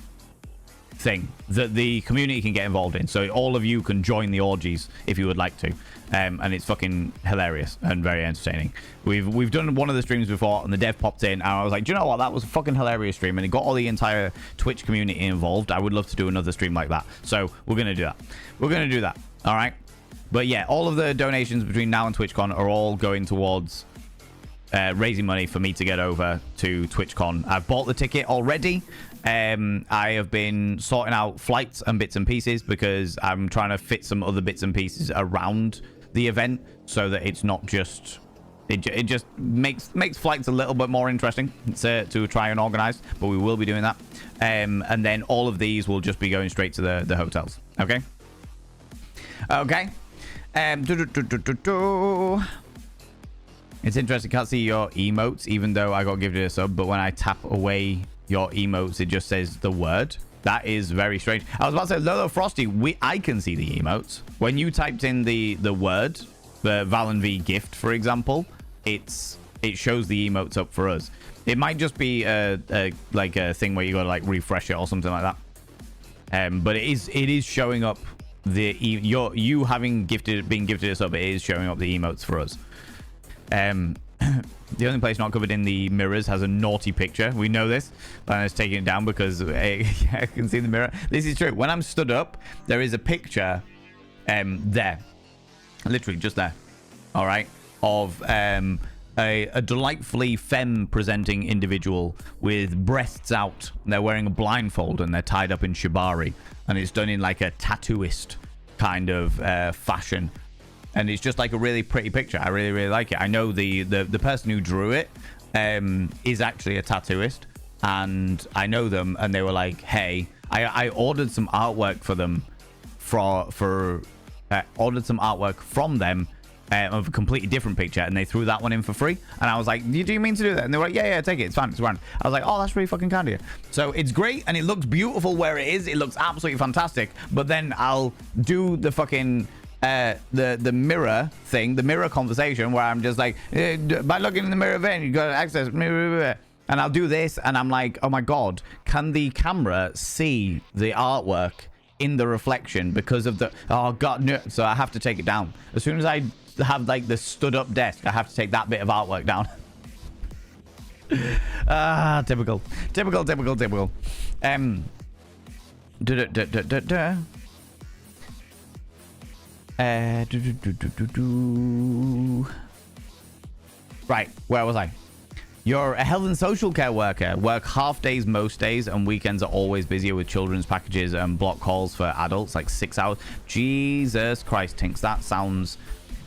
thing that the community can get involved in. So all of you can join the orgies if you would like to. And it's fucking hilarious and very entertaining. We've done one of the streams before and the dev popped in and I was like, do you know what? That was a fucking hilarious stream and it got all the entire Twitch community involved. I would love to do another stream like that. So we're going to do that. We're going to do that. All right. But yeah, all of the donations between now and TwitchCon are all going towards raising money for me to get over to TwitchCon. I've bought the ticket already. I have been sorting out flights and bits and pieces because I'm trying to fit some other bits and pieces around the event so that it's not just it just makes flights a little bit more interesting to try and organize, but we will be doing that, and then all of these will just be going straight to the hotels. Okay. It's interesting, can't see your emotes even though I got gifted a sub, but when I tap away your emotes it just says the word. That is very strange. I was about to say, Lolo Frosty, I can see the emotes. When you typed in the word, the Valen V gift, for example, it shows the emotes up for us. It might just be like a thing where you gotta like refresh it or something like that. But it is showing up you having been gifted a sub. It is showing up the emotes for us. The only place not covered in the mirrors has a naughty picture. We know this, but I'm just taking it down because I can see the mirror. This is true. When I'm stood up, there is a picture there. Literally just there. All right. Of a delightfully femme-presenting individual with breasts out. They're wearing a blindfold and they're tied up in shibari. And it's done in like a tattooist kind of fashion. And it's just like a really pretty picture. I really, really like it. I know the person who drew it is actually a tattooist. And I know them. And they were like, hey, I ordered some artwork for them. Ordered some artwork from them of a completely different picture. And they threw that one in for free. And I was like, do you mean to do that? And they were like, yeah, take it. It's fine. It's fine. I was like, oh, that's really fucking kind of you. So it's great. And it looks beautiful where it is. It looks absolutely fantastic. But then I'll do the fucking... the mirror thing, the mirror conversation where I'm just like, by looking in the mirror vein, you got to access mirror, and I'll do this and I'm like, oh my god, can the camera see the artwork in the reflection because of the, oh god, no. So I have to take it down as soon as I have like the stood up desk. I have to take that bit of artwork down. Typical. Right, where was I? You're a health and social care worker. Work half days most days, and weekends are always busier with children's packages and block calls for adults, like 6 hours. Jesus Christ, Tinks, that sounds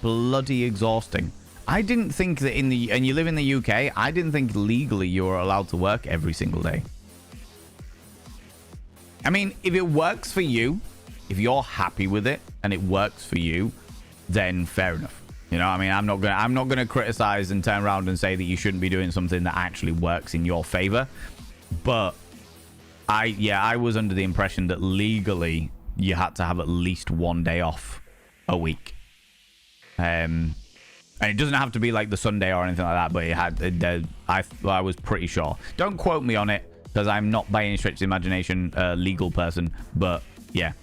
bloody exhausting. I didn't think that and you live in the UK, I didn't think legally you were allowed to work every single day. I mean, if it works for you, if you're happy with it and it works for you, then fair enough. You know, I mean, I'm not gonna criticize and turn around and say that you shouldn't be doing something that actually works in your favor. But I was under the impression that legally you had to have at least 1 day off a week. And it doesn't have to be like the Sunday or anything like that, but it had. I was pretty sure. Don't quote me on it because I'm not by any stretch of the imagination a legal person. But yeah.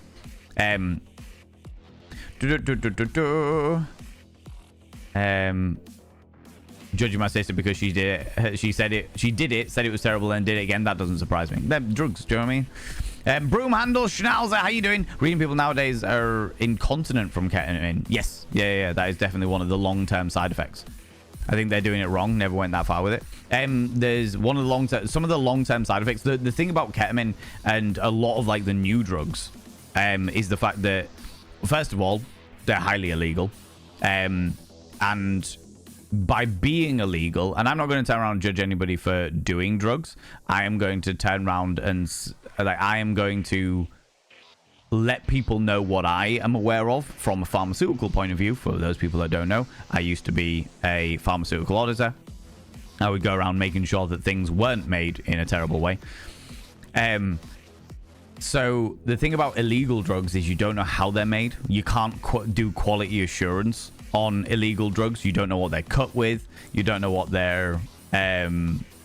Judging my sister because she did it. She said it was terrible, and did it again. That doesn't surprise me. They're drugs, do you know what I mean? Broom handle Schnauzer, how you doing? Reading people nowadays are incontinent from ketamine. Yes, yeah, that is definitely one of the long-term side effects. I think they're doing it wrong. Never went that far with it. There's one of the some of the long-term side effects. The thing about ketamine and a lot of like the new drugs, is the fact that first of all they're highly illegal, and by being illegal, and I'm not going to turn around and judge anybody for doing drugs. I am going to turn around and I am going to let people know what I am aware of from a pharmaceutical point of view. For those people that don't know, I used to be a pharmaceutical auditor. I would go around making sure that things weren't made in a terrible way. So the thing about illegal drugs is you don't know how they're made. You can't do quality assurance on illegal drugs. You don't know what they're cut with. You don't know what they're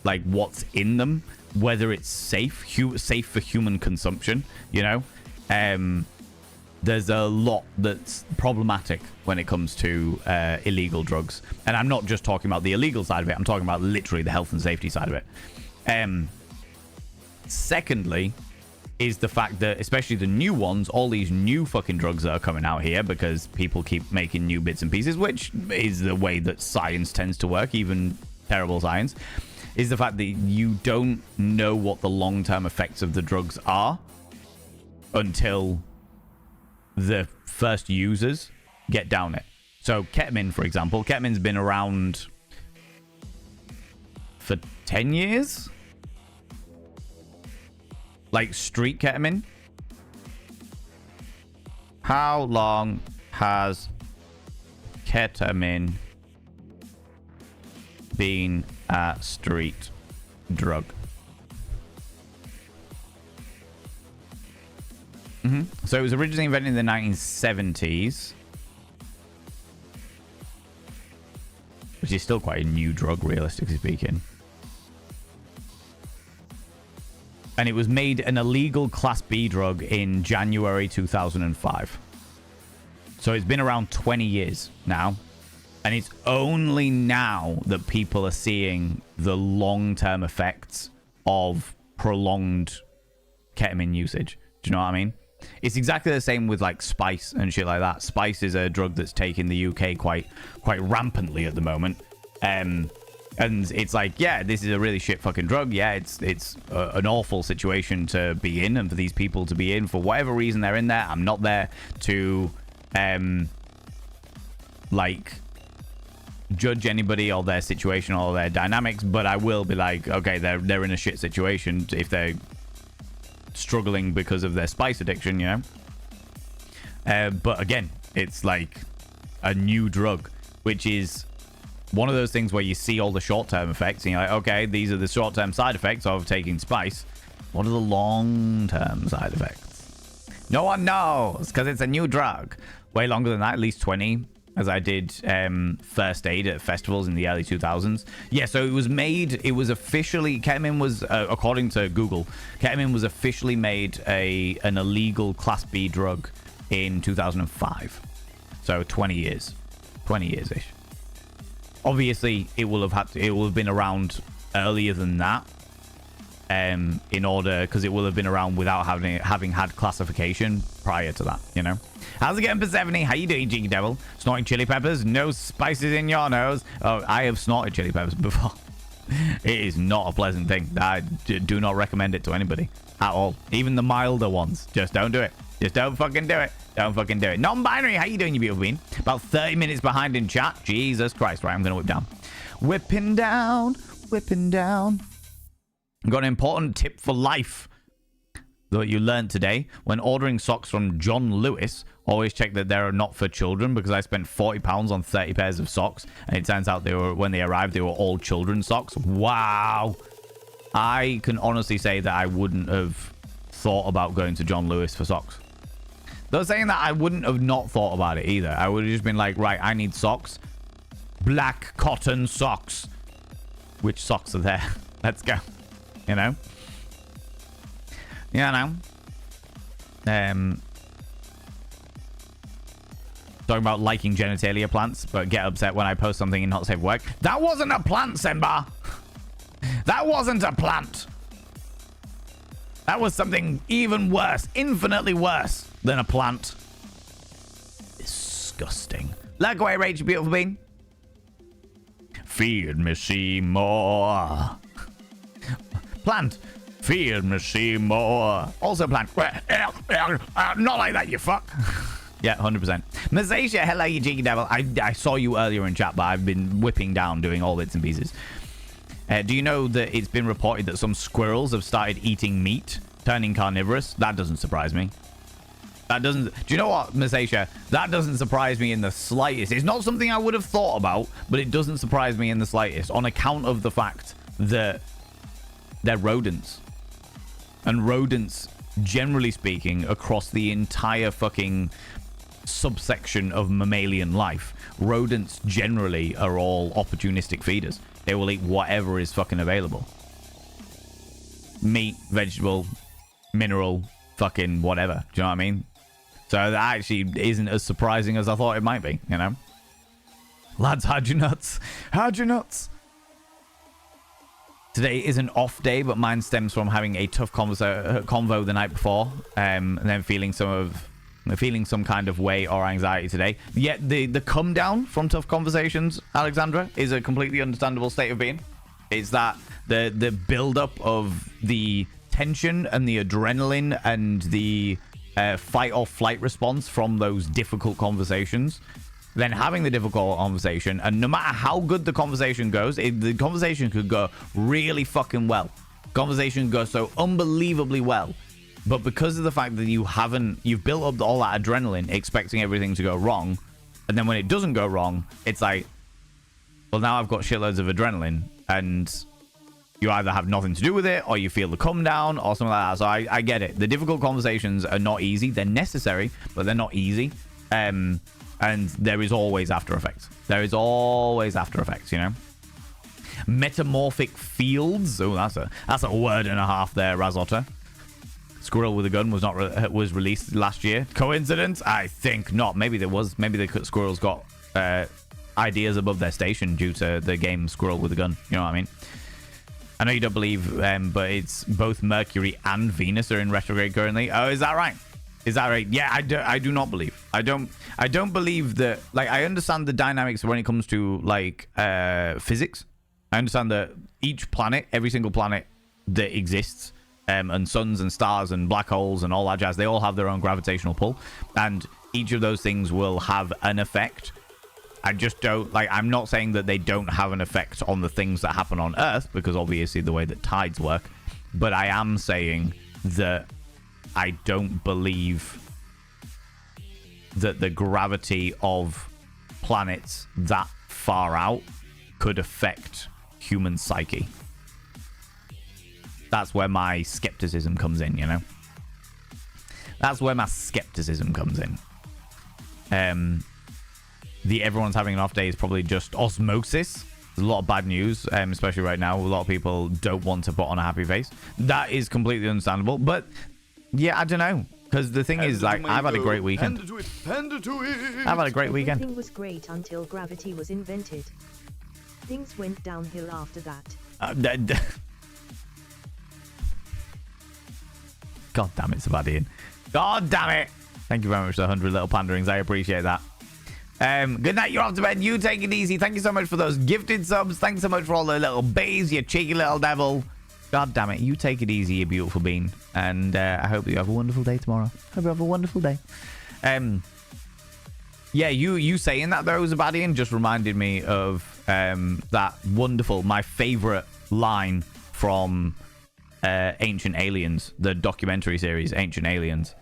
like what's in them, whether it's safe for human consumption. You know, there's a lot that's problematic when it comes to illegal drugs, and I'm not just talking about the illegal side of it. I'm talking about literally the health and safety side of it. Secondly, is the fact that especially the new ones, all these new fucking drugs that are coming out here because people keep making new bits and pieces, which is the way that science tends to work, even terrible science, is the fact that you don't know what the long-term effects of the drugs are until the first users get down it. So ketamine, for example, ketamine's been around for 10 years. Like street ketamine. How long has ketamine been a street drug? So it was originally invented in the 1970s, which is still quite a new drug, realistically speaking. And it was made an illegal Class B drug in January 2005. So it's been around 20 years now. And it's only now that people are seeing the long-term effects of prolonged ketamine usage. Do you know what I mean? It's exactly the same with like spice and shit like that. Spice is a drug that's taken the UK quite rampantly at the moment. And it's like, yeah, this is a really shit fucking drug. Yeah, it's an awful situation to be in, and for these people to be in for whatever reason they're in there. I'm not there to like judge anybody or their situation or their dynamics, but I will be like, okay, they're in a shit situation if they're struggling because of their spice addiction, you know. But again, it's like a new drug, which is one of those things where you see all the short-term effects and you're like, okay, these are the short-term side effects of taking spice. What are the long-term side effects? No one knows because it's a new drug. Way longer than that, at least 20, as I did first aid at festivals in the early 2000s. Yeah, so it was officially, ketamine was, according to Google, ketamine was officially made an illegal Class B drug in 2005. So 20 years. 20 years-ish. Obviously, it will have been around earlier than that, in order, because it will have been around without having had classification prior to that, you know. How's it going, Persephone? How you doing, Cheeky Devil? Snorting chili peppers? No spices in your nose? Oh, I have snorted chili peppers before. It is not a pleasant thing. I do not recommend it to anybody at all. Even the milder ones. Just don't do it. Just don't fucking do it. Don't fucking do it. Non-binary, how you doing, you beautiful bean? About 30 minutes behind in chat. Jesus Christ. Right, I'm going to whip down. Whipping down. Whipping down. I've got an important tip for life that you learned today. When ordering socks from John Lewis, always check that they're not for children, because I spent £40 on 30 pairs of socks, and it turns out when they arrived, they were all children's socks. Wow. I can honestly say that I wouldn't have thought about going to John Lewis for socks. Though saying that, I wouldn't have not thought about it either. I would have just been like, right, I need socks. Black cotton socks. Which socks are there? Let's go. You know? Yeah, I know. Talking about liking genitalia plants, but get upset when I post something in not safe work. That wasn't a plant, Simba. That wasn't a plant. That was something even worse, infinitely worse than a plant. Disgusting. Leg away, Rage, beautiful bean. Feed me, Seymour. Plant. Feed me, Seymour. Also plant. Not like that, you fuck. Yeah, 100%. Mazasia, hello, you cheeky devil. I saw you earlier in chat, but I've been whipping down, doing all bits and pieces. Do you know that it's been reported that some squirrels have started eating meat, turning carnivorous? That doesn't surprise me. That doesn't... Do you know what, Mazasia? That doesn't surprise me in the slightest. It's not something I would have thought about, but it doesn't surprise me in the slightest, on account of the fact that they're rodents. And rodents, generally speaking, across the entire fucking subsection of mammalian life, rodents generally are all opportunistic feeders. They will eat whatever is fucking available. Meat, vegetable, mineral, fucking whatever. Do you know what I mean? So that actually isn't as surprising as I thought it might be, you know? Lads, how'd you nuts? How'd you nuts? Today is an off day, but mine stems from having a tough convo the night before, and then feeling some kind of way or anxiety today. Yet the come down from tough conversations, Alexandra, is a completely understandable state of being. It's that the build up of the tension and the adrenaline and the fight or flight response from those difficult conversations, then having the difficult conversation, and no matter how good the conversation goes, the conversation could go really fucking well. Conversation could go so unbelievably well. But because of the fact that you've built up all that adrenaline expecting everything to go wrong, and then when it doesn't go wrong, it's like, well, now I've got shitloads of adrenaline, and you either have nothing to do with it, or you feel the come down, or something like that. So I get it. The difficult conversations are not easy. They're necessary, but they're not easy. And there is always after effects. There is always after effects, you know? Metamorphic fields. Oh, that's a word and a half there, Razotta. Squirrel with a Gun was released last year. Coincidence? I think not. Maybe there was. Maybe the squirrels got ideas above their station due to the game Squirrel with a Gun. You know what I mean? I know you don't believe, but it's both Mercury and Venus are in retrograde currently. Oh, is that right? Is that right? Yeah, I do not believe. I don't believe that. Like, I understand the dynamics when it comes to like physics. I understand that each planet, every single planet that exists, and suns and stars and black holes and all that jazz, they all have their own gravitational pull, and each of those things will have an effect. I just don't like. I'm not saying that they don't have an effect on the things that happen on Earth, because obviously the way that tides work. But I am saying that I don't believe that the gravity of planets that far out could affect human psyche. That's where my skepticism comes in, you know? That's where my skepticism comes in. The everyone's having an off day is probably just osmosis. There's a lot of bad news, especially right now. A lot of people don't want to put on a happy face. That is completely understandable. But, yeah, I don't know. Because the thing is, like, I've had a great weekend. I've had a great weekend. Everything was great until gravity was invented. Things went downhill after that. God damn it, Sabadian. God damn it. Thank you very much for the 100 little panderings. I appreciate that. Good night. You're off to bed. You take it easy. Thank you so much for those gifted subs. Thanks so much for all the little bays, you cheeky little devil. God damn it. You take it easy, you beautiful bean. And I hope you have a wonderful day tomorrow. Hope you have a wonderful day. Yeah, you saying that though, Zabadian, just reminded me of that wonderful, my favorite line from Ancient Aliens, the documentary series Ancient Aliens,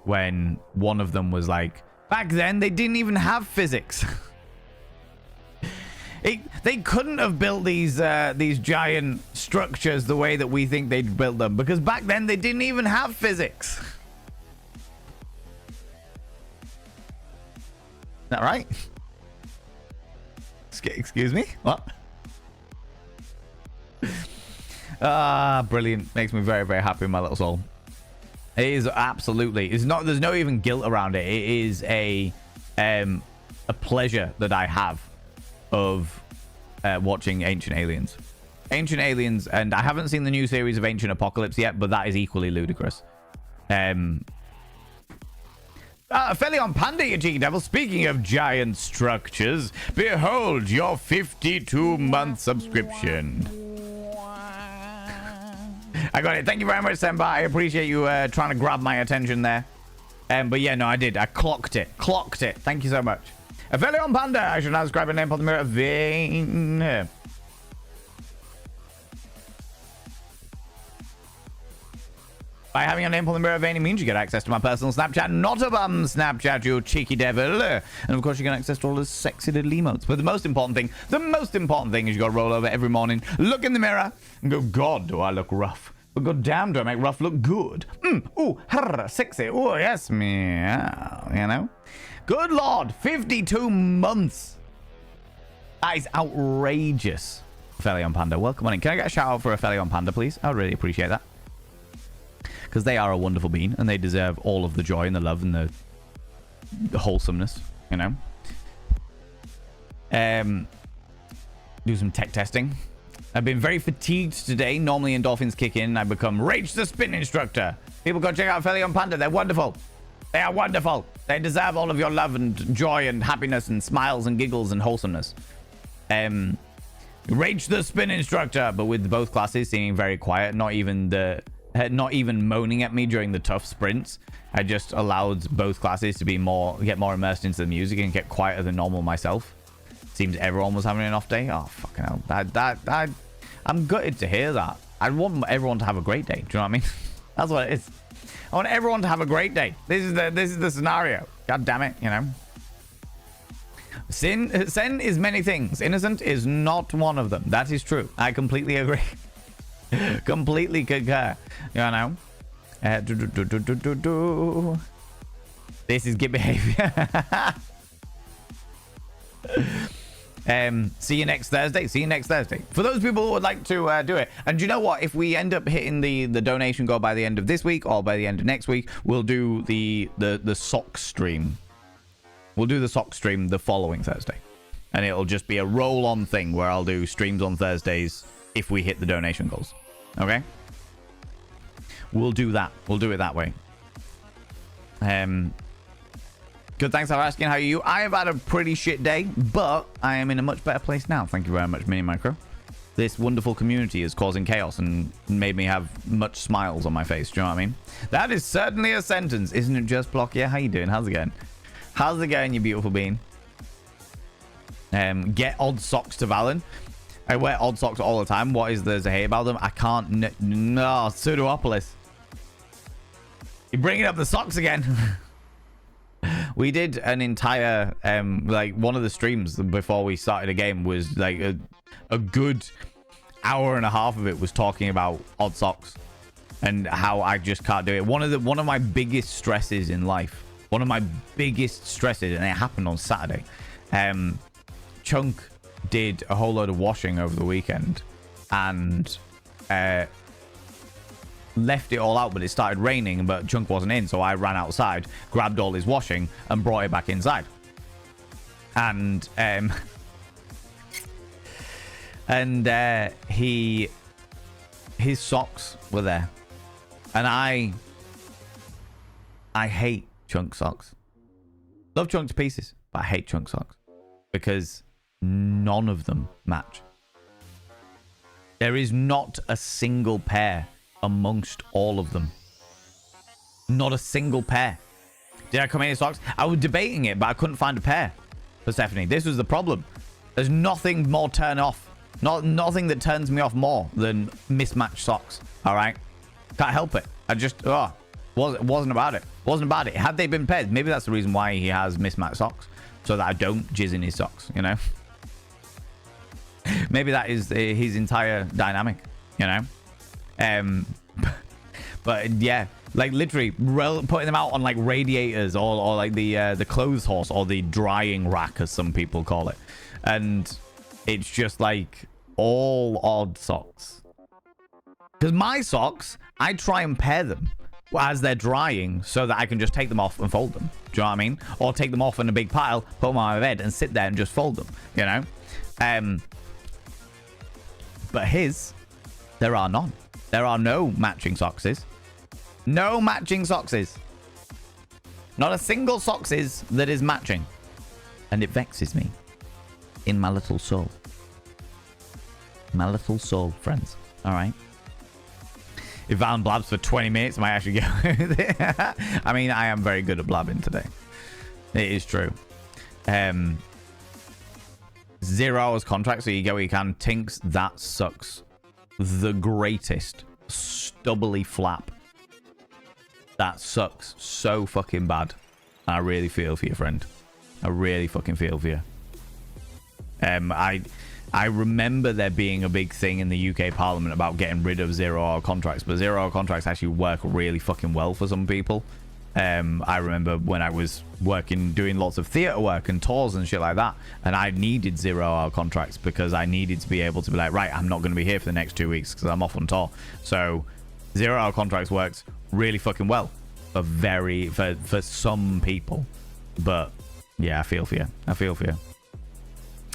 when one of them was like, back then they didn't even have physics. They couldn't have built these giant structures the way that we think they'd built them, because back then they didn't even have physics. Is that right? Excuse me? What? Brilliant. Makes me very, very happy in my little soul. It is absolutely. It's not. There's no even guilt around it. It is a pleasure that I have of watching Ancient Aliens. Ancient Aliens, and I haven't seen the new series of Ancient Apocalypse yet, but that is equally ludicrous. Felion Panda, you cheeky devil. Speaking of giant structures, behold your 52-month subscription. I got it. Thank you very much, Senpai. I appreciate you trying to grab my attention there. But yeah, no, I did. I clocked it. Clocked it. Thank you so much. Felion Panda. I should now describe a name on the mirror. Vane. By having a name on the mirror vein, it means you get access to my personal Snapchat, not a bum Snapchat, you cheeky devil. And of course, you get access to all the sexy little emotes. But the most important thing is you got to roll over every morning, look in the mirror, and go, God, do I look rough? But god damn, do I make rough look good? Ooh, sexy. Oh, yes, meow, you know? Good Lord, 52 months. That is outrageous. Felion Panda, welcome on in. Can I get a shout out for a Felion Panda, please? I would really appreciate that. Because they are a wonderful bean, and they deserve all of the joy and the love and the wholesomeness, you know. Do some tech testing. I've been very fatigued today. Normally endorphins kick in and I become Rage the Spin Instructor. People go check out Felion Panda. They're wonderful. They are wonderful. They deserve all of your love and joy and happiness and smiles and giggles and wholesomeness. Rage the Spin Instructor, but with both classes seeming very quiet, not even moaning at me during the tough sprints. I just allowed both classes to get more immersed into the music and get quieter than normal myself. Seems everyone was having an off day. Oh, fucking hell. I'm gutted to hear that. I want everyone to have a great day. Do you know what I mean? That's what it is. I want everyone to have a great day. This is the scenario. God damn it, you know. Sin is many things. Innocent is not one of them. That is true. I completely agree. Completely concur. You know. This is good behavior. See you next Thursday. For those people who would like to do it, and you know what, if we end up hitting the donation goal by the end of this week or by the end of next week, we'll do the sock stream. We'll do the sock stream the following Thursday, and it'll just be a roll-on thing where I'll do streams on Thursdays if we hit the donation goals. Okay, we'll do that. We'll do it that way. Good, thanks for asking. How are you? I have had a pretty shit day, but I am in a much better place now. Thank you very much, Mini Micro. This wonderful community is causing chaos and made me have much smiles on my face. Do you know what I mean? That is certainly a sentence, isn't it? Just Block. Yeah, how you doing? How's it going? How's it going, you beautiful bean? Get odd socks to Valen. I wear odd socks all the time. What is there to hate about them? I can't. No, Pseudoopolis. You're bringing up the socks again. We did an entire like one of the streams before we started a game was like a good hour and a half of it was talking about odd socks and how I just can't do it. One of my biggest stresses in life, one of my biggest stresses, and it happened on Saturday. Chunk did a whole load of washing over the weekend and left it all out, but it started raining, but Chunk wasn't in, so I ran outside, grabbed all his washing and brought it back inside. And his socks were there, and I hate Chunk socks. Love Chunk to pieces, but I hate Chunk socks because none of them match. There is not a single pair amongst all of them. Not a single pair. Did I come in socks? I was debating it, but I couldn't find a pair for Stephanie. This was the problem. There's nothing more turn off. Nothing that turns me off more than mismatched socks. All right? Can't help it. I just, wasn't about it. Wasn't about it. Had they been paired, maybe that's the reason why he has mismatched socks. So that I don't jizz in his socks, you know? Maybe that is his entire dynamic, you know? But yeah, like literally putting them out on like radiators or like the clothes horse or the drying rack, as some people call it. And it's just like all odd socks. Because my socks, I try and pair them as they're drying so that I can just take them off and fold them. Do you know what I mean? Or take them off in a big pile, put them on my bed and sit there and just fold them, you know? But his, there are none. There are no matching sockses. No matching sockses. Not a single sockses that is matching. And it vexes me in my little soul. My little soul, friends. All right. If Alan blabs for 20 minutes, I might actually go. I mean, I am very good at blabbing today. It is true. 0 hours contract, so you get what you can. Tinks, that sucks. The greatest. Stubbly flap. That sucks so fucking bad. I really feel for you, friend. I really fucking feel for you. I remember there being a big thing in the UK Parliament about getting rid of 0 hour contracts, but 0 hour contracts actually work really fucking well for some people. I remember when I was doing lots of theatre work and tours and shit like that, and I needed 0 hour contracts because I needed to be able to be like, right, I'm not going to be here for the next 2 weeks because I'm off on tour. So 0 hour contracts works really fucking well for some people. But yeah, I feel for you. I feel for you.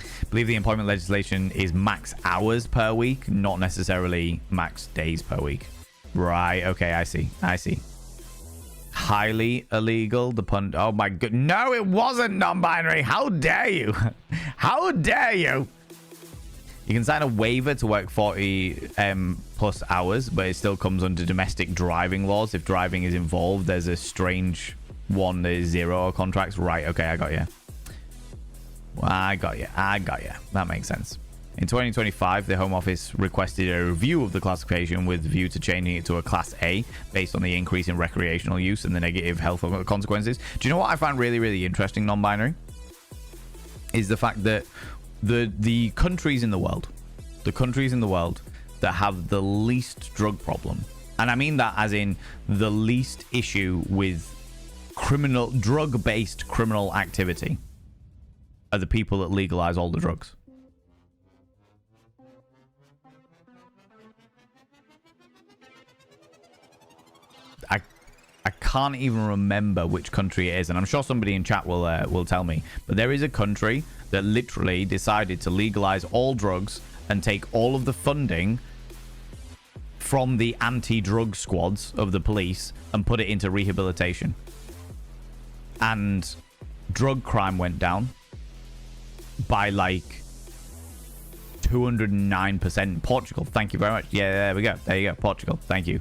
I believe the employment legislation is max hours per week, not necessarily max days per week. Right. Okay. I see. Highly illegal. The pun. Oh my god. No, it wasn't non-binary. How dare you? How dare you? You can sign a waiver to work 40 plus hours, but it still comes under domestic driving laws. If driving is involved, there's a strange one that is 0 hour contracts. Right. Okay. I got you. I got you. That makes sense. In 2025, the Home Office requested a review of the classification with a view to changing it to a Class A based on the increase in recreational use and the negative health consequences. Do you know what I find really, really interesting, non-binary? Is the fact that the countries in the world that have the least drug problem, and I mean that as in the least issue with drug-based criminal activity, are the people that legalize all the drugs. I can't even remember which country it is, and I'm sure somebody in chat will tell me. But there is a country that literally decided to legalize all drugs and take all of the funding from the anti-drug squads of the police and put it into rehabilitation. And drug crime went down by like 209%. Portugal, thank you very much. Yeah, there we go. There you go. Portugal, thank you.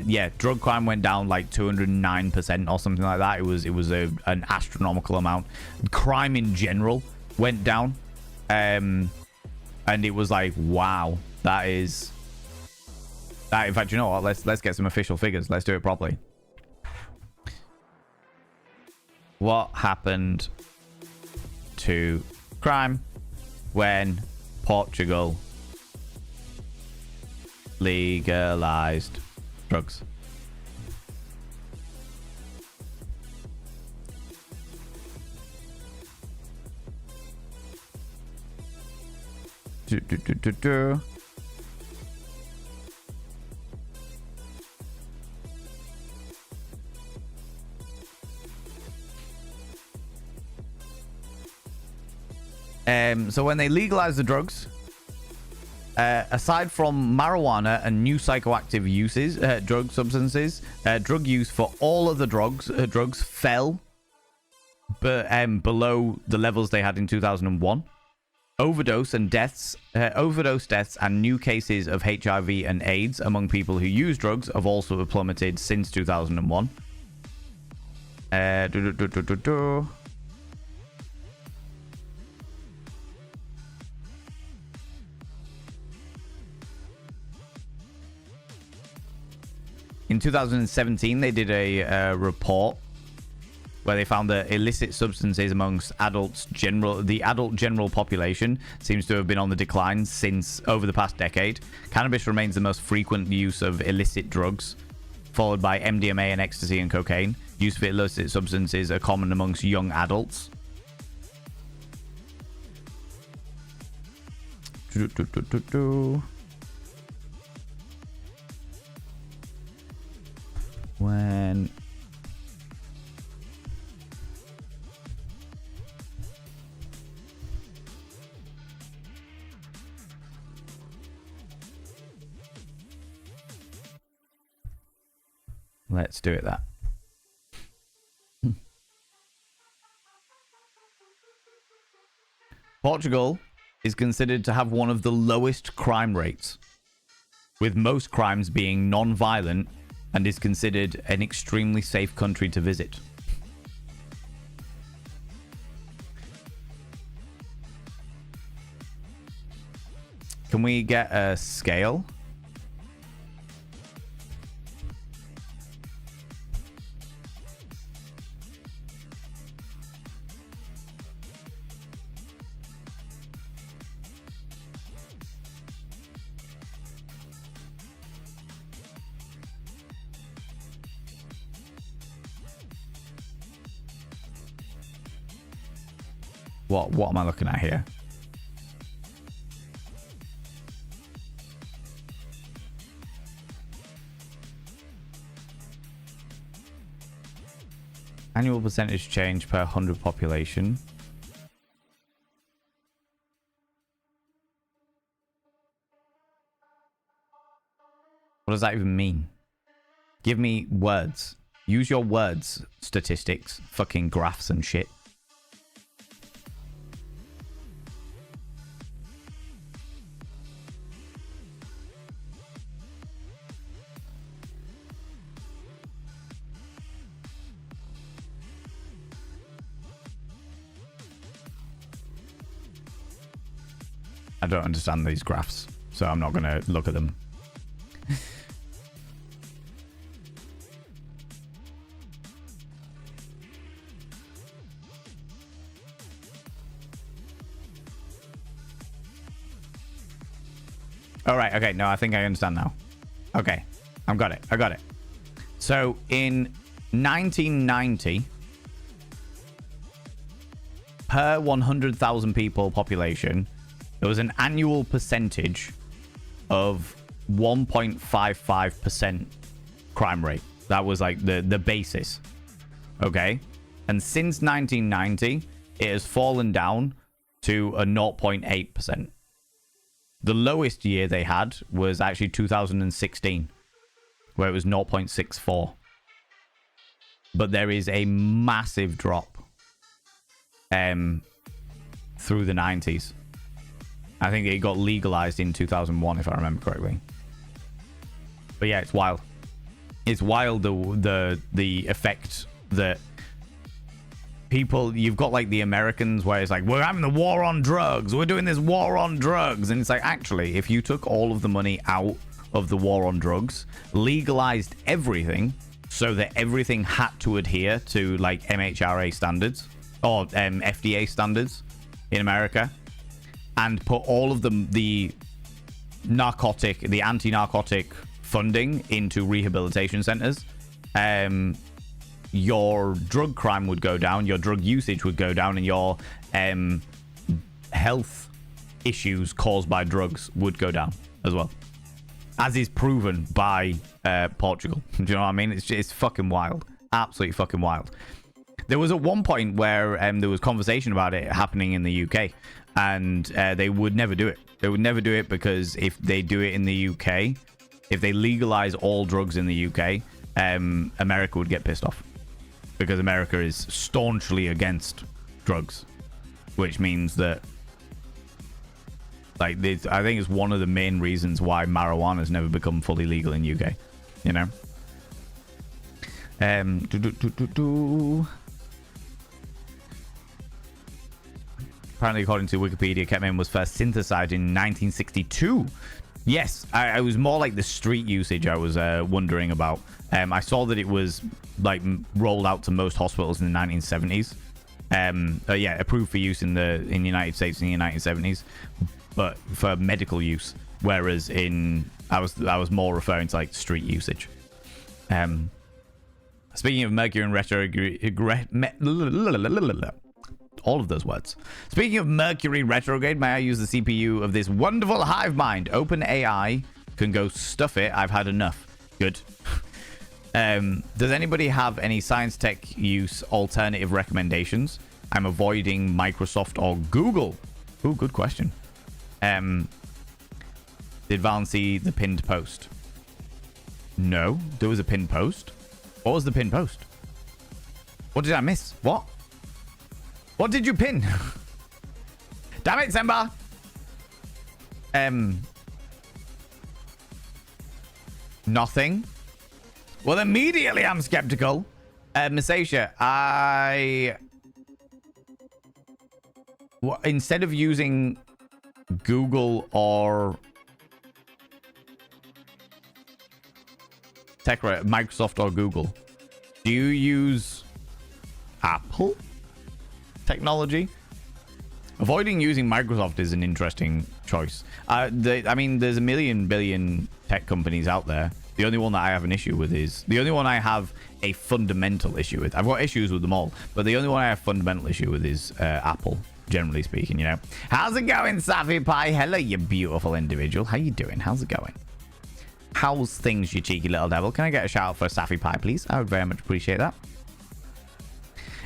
Yeah, drug crime went down like 209% or something like that. It was an astronomical amount. Crime in general went down, and it was like, wow, that is that. In fact, you know what? Let's get some official figures. Let's do it properly. What happened to crime when Portugal legalized drugs? So when they legalized the drugs, aside from marijuana and new psychoactive uses, drug substances, drug use for all of the drugs fell, but below the levels they had in 2001. overdose deaths and new cases of HIV and AIDS among people who use drugs have also plummeted since 2001. In 2017, they did a report where they found that illicit substances amongst the adult general population seems to have been on the decline since over the past decade. Cannabis remains the most frequent use of illicit drugs, followed by MDMA and ecstasy and cocaine. Use of illicit substances are common amongst young adults. When let's do it that. Portugal is considered to have one of the lowest crime rates, with most crimes being non-violent, and is considered an extremely safe country to visit. Can we get a scale? What am I looking at here? Annual percentage change per 100 population. What does that even mean? Give me words. Use your words, statistics, fucking graphs and shit. I don't understand these graphs, so I'm not going to look at them. All right, okay, no, I think I understand now. Okay, I got it. So in 1990, per 100,000 people population, there was an annual percentage of 1.55% crime rate. That was like the basis. Okay? And since 1990, it has fallen down to a 0.8%. The lowest year they had was actually 2016, where it was 0.64. But there is a massive drop through the 90s. I think it got legalized in 2001, if I remember correctly. But yeah, it's wild. It's wild the effect that people, you've got like the Americans where it's like, we're having the war on drugs, we're doing this war on drugs, and it's like, actually, if you took all of the money out of the war on drugs, legalized everything so that everything had to adhere to like MHRA standards or FDA standards in America, and put all of the anti-narcotic funding into rehabilitation centers, your drug crime would go down, your drug usage would go down, and your health issues caused by drugs would go down as well, as is proven by Portugal. Do you know what I mean? It's fucking wild. Absolutely fucking wild. There was at one point where there was conversation about it happening in the UK, and they would never do it. They would never do it because if they do it in the UK, if they legalize all drugs in the UK, America would get pissed off, because America is staunchly against drugs, which means that Like, this, I think it's one of the main reasons why marijuana has never become fully legal in UK. You know. Apparently, according to Wikipedia, ketamine was first synthesized in 1962. Yes, I was more like the street usage I was wondering about. I saw that it was like rolled out to most hospitals in the 1970s. Yeah, approved for use in the United States in the 1970s, but for medical use. Whereas I was more referring to like street usage. Speaking of Mercury and all of those words. Speaking of Mercury retrograde, may I use the CPU of this wonderful hive mind? OpenAI can go stuff it. I've had enough. Good. Does anybody have any science tech use alternative recommendations? I'm avoiding Microsoft or Google. Ooh, good question. Did Valen see the pinned post? No, there was a pinned post. What was the pinned post? What did I miss? What? What did you pin? Damn it, Semba! Nothing. Well, immediately I'm skeptical. Misasia, instead of using Google or Microsoft or Google, do you use Apple technology? Avoiding using Microsoft is an interesting choice. I mean, there's a billion tech companies out there. The only one that I have an issue with is the only one I have a fundamental issue with. I've got issues with them all, but the only one I have fundamental issue with is Apple, generally speaking. You know, how's it going, Safi Pie? Hello, you beautiful individual. How you doing? How's it going? How's things, you cheeky little devil? Can I get a shout out for Safi Pie, please? I would very much appreciate that.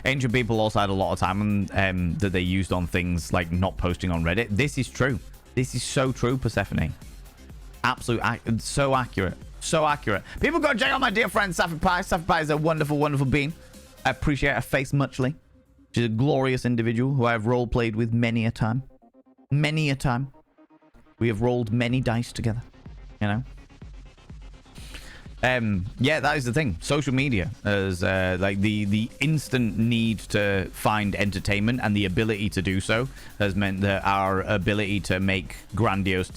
Ancient people also had a lot of time that they used on things like not posting on Reddit. This is true. This is so true, Persephone. So accurate. So accurate. People go check out my dear friend Safi Pie. Safi Pie is a wonderful, wonderful being. I appreciate her face muchly. She's a glorious individual who I have role played with many a time. Many a time. We have rolled many dice together. You know? Yeah, that is the thing. Social media is like the instant need to find entertainment and the ability to do so has meant that our ability to make grandiose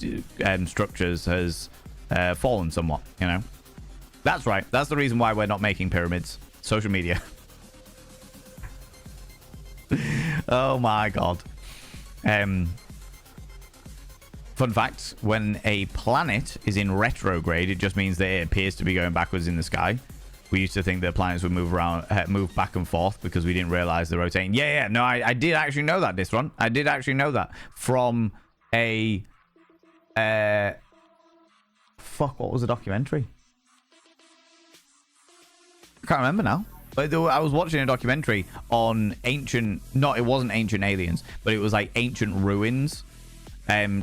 structures has fallen somewhat. You know, that's right. That's the reason why we're not making pyramids. Social media. Oh my god. Fun fact, when a planet is in retrograde, it just means that it appears to be going backwards in the sky. We used to think that planets would move back and forth because we didn't realize they're rotating. Yeah. No, I did actually know that, this one. I did actually know that from a... Fuck, what was the documentary? I can't remember now. But I was watching a documentary on ancient... No, it wasn't ancient aliens, but it was like ancient ruins.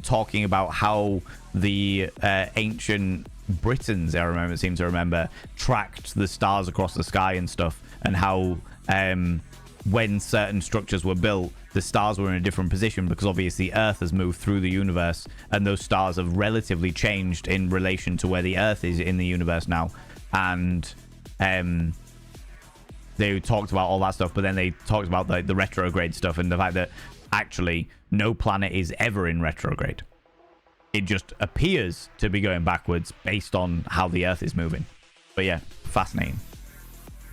Talking about how the ancient Britons, I seem to remember, tracked the stars across the sky and stuff, and how when certain structures were built, the stars were in a different position because obviously Earth has moved through the universe, and those stars have relatively changed in relation to where the Earth is in the universe now. And they talked about all that stuff, but then they talked about the retrograde stuff and the fact that actually no planet is ever in retrograde. It just appears to be going backwards based on how the Earth is moving. But yeah, fascinating.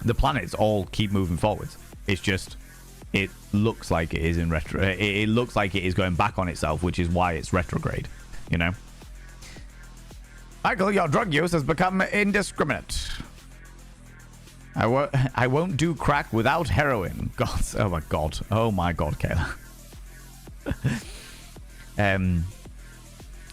The planets all keep moving forwards. It's just, it looks like it is in it looks like it is going back on itself, which is why it's retrograde, you know? Michael, your drug use has become indiscriminate. I won't do crack without heroin. God, oh my god. Oh my god, Kayla.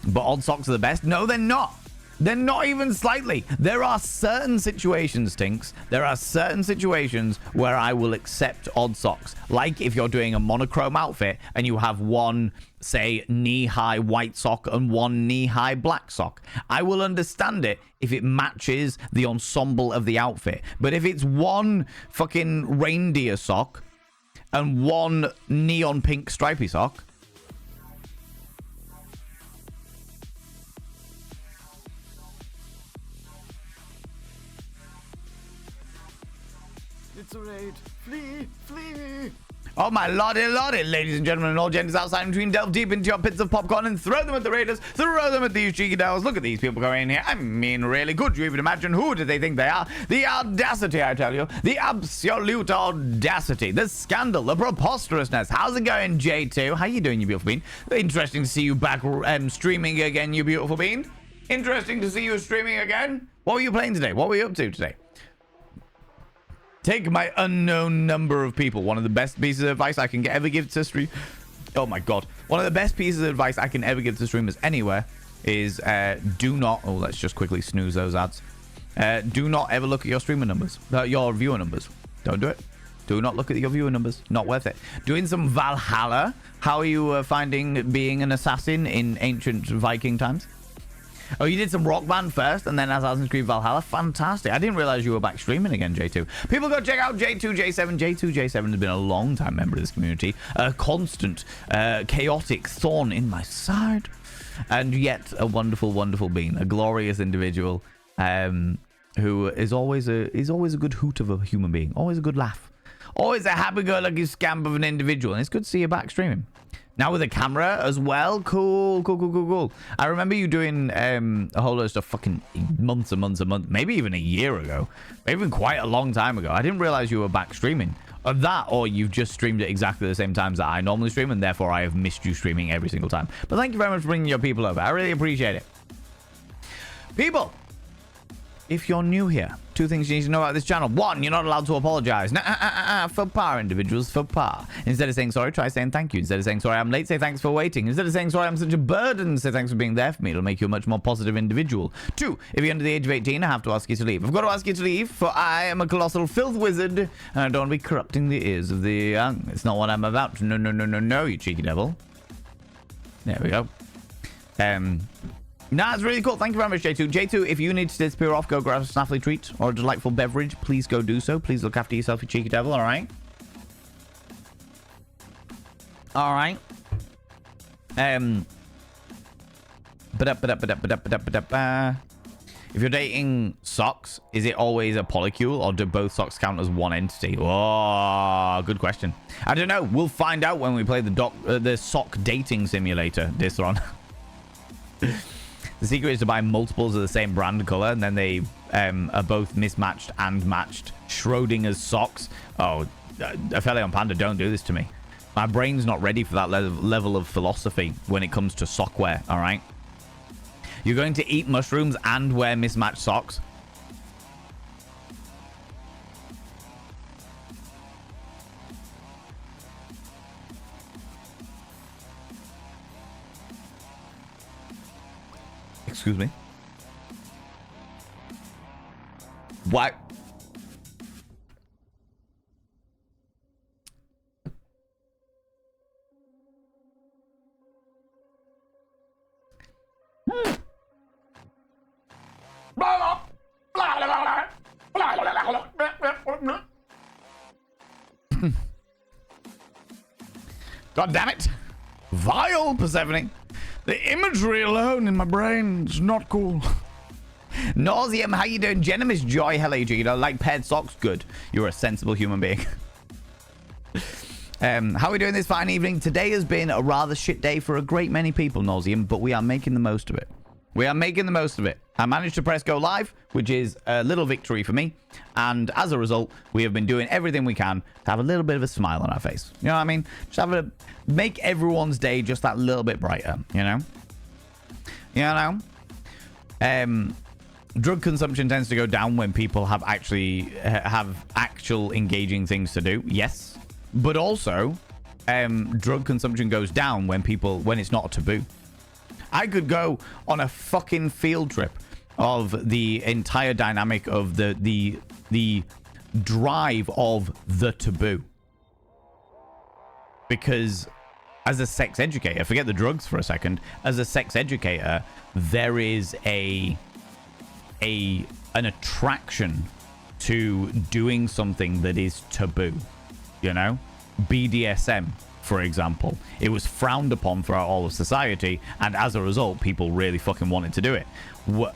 But odd socks are the best. No, they're not. They're not even slightly. There are certain situations, Tinks. There are certain situations where I will accept odd socks. Like if you're doing a monochrome outfit and you have one, say, knee-high white sock and one knee-high black sock. I will understand it if it matches the ensemble of the outfit. But if it's one fucking reindeer sock and one neon pink stripy sock, eviscerate. Flee, flee. Oh my lordy lordy, ladies and gentlemen and all genders outside and between, delve deep into your pits of popcorn and throw them at the raiders, throw them at these cheeky devils. Look at these people going in here. I mean, really, could you even imagine who do they think they are? The audacity, I tell you. The absolute audacity. The scandal, the preposterousness. How's it going, J2? How you doing, you beautiful bean? Interesting to see you back streaming again, you beautiful bean. Interesting to see you streaming again. What were you playing today? What were you up to today? Take my unknown number of people. One of the best pieces of advice I can ever give to stream. Oh my god. One of the best pieces of advice I can ever give to streamers anywhere is do not. Oh, let's just quickly snooze those ads. Do not ever look at your streamer numbers. Your viewer numbers. Don't do it. Do not look at your viewer numbers. Not worth it. Doing some Valhalla. How are you finding being an assassin in ancient Viking times? Oh, you did some Rock Band first and then Assassin's Creed Valhalla. Fantastic. I didn't realize you were back streaming again, J2. People go check out J2J7. J2J7 has been a long time member of this community. A constant, chaotic thorn in my side. And yet a wonderful, wonderful being. A glorious individual who is always a good hoot of a human being. Always a good laugh. Always a happy-go-lucky scamp of an individual. And it's good to see you back streaming. Now with a camera as well. Cool. I remember you doing a whole lot of stuff fucking months and months and months, maybe even a year ago, maybe even quite a long time ago. I didn't realize you were back streaming. Of that, or you've just streamed at exactly the same times that I normally stream, and therefore I have missed you streaming every single time. But thank you very much for bringing your people over. I really appreciate it. People, if you're new here, two things you need to know about this channel. One, you're not allowed to apologize. Faux pas, individuals, faux pas. Instead of saying sorry, try saying thank you. Instead of saying sorry, I'm late, say thanks for waiting. Instead of saying sorry, I'm such a burden, say thanks for being there for me. It'll make you a much more positive individual. Two, if you're under the age of 18, I have to ask you to leave. I've got to ask you to leave, for I am a colossal filth wizard, and I don't want to be corrupting the ears of the young. It's not what I'm about. No, you cheeky devil. There we go. Nah, it's really cool. Thank you very much, J2. J2, if you need to disappear off, go grab a snaffly treat or a delightful beverage. Please go do so. Please look after yourself, you cheeky devil, all right? All right. If you're dating socks, is it always a polycule or do both socks count as one entity? Oh, good question. I don't know. We'll find out when we play the sock dating simulator, Disron. The secret is to buy multiples of the same brand color, and then they are both mismatched and matched. Schrodinger's socks. Oh, Aphelion Panda, don't do this to me. My brain's not ready for that level of philosophy when it comes to sockwear, all right? You're going to eat mushrooms and wear mismatched socks? Excuse me. What? God damn it. Vile Persephone. The imagery alone in my brain is not cool. Nauseum, how you doing? Genimus Joy, hello, you know, like paired socks? Good. You're a sensible human being. How are we doing this fine evening? Today has been a rather shit day for a great many people, Nauseum, but we are making the most of it. We are making the most of it. I managed to press go live, which is a little victory for me. And as a result, we have been doing everything we can to have a little bit of a smile on our face. You know what I mean? Just make everyone's day just that little bit brighter, you know? Drug consumption tends to go down when people have actual engaging things to do. Yes. But also, drug consumption goes down when it's not a taboo. I could go on a fucking field trip of the entire dynamic of the drive of the taboo. Because as a sex educator, forget the drugs for a second, as a sex educator, there is an attraction to doing something that is taboo. You know? BDSM, for example. It was frowned upon throughout all of society, and as a result, people really fucking wanted to do it.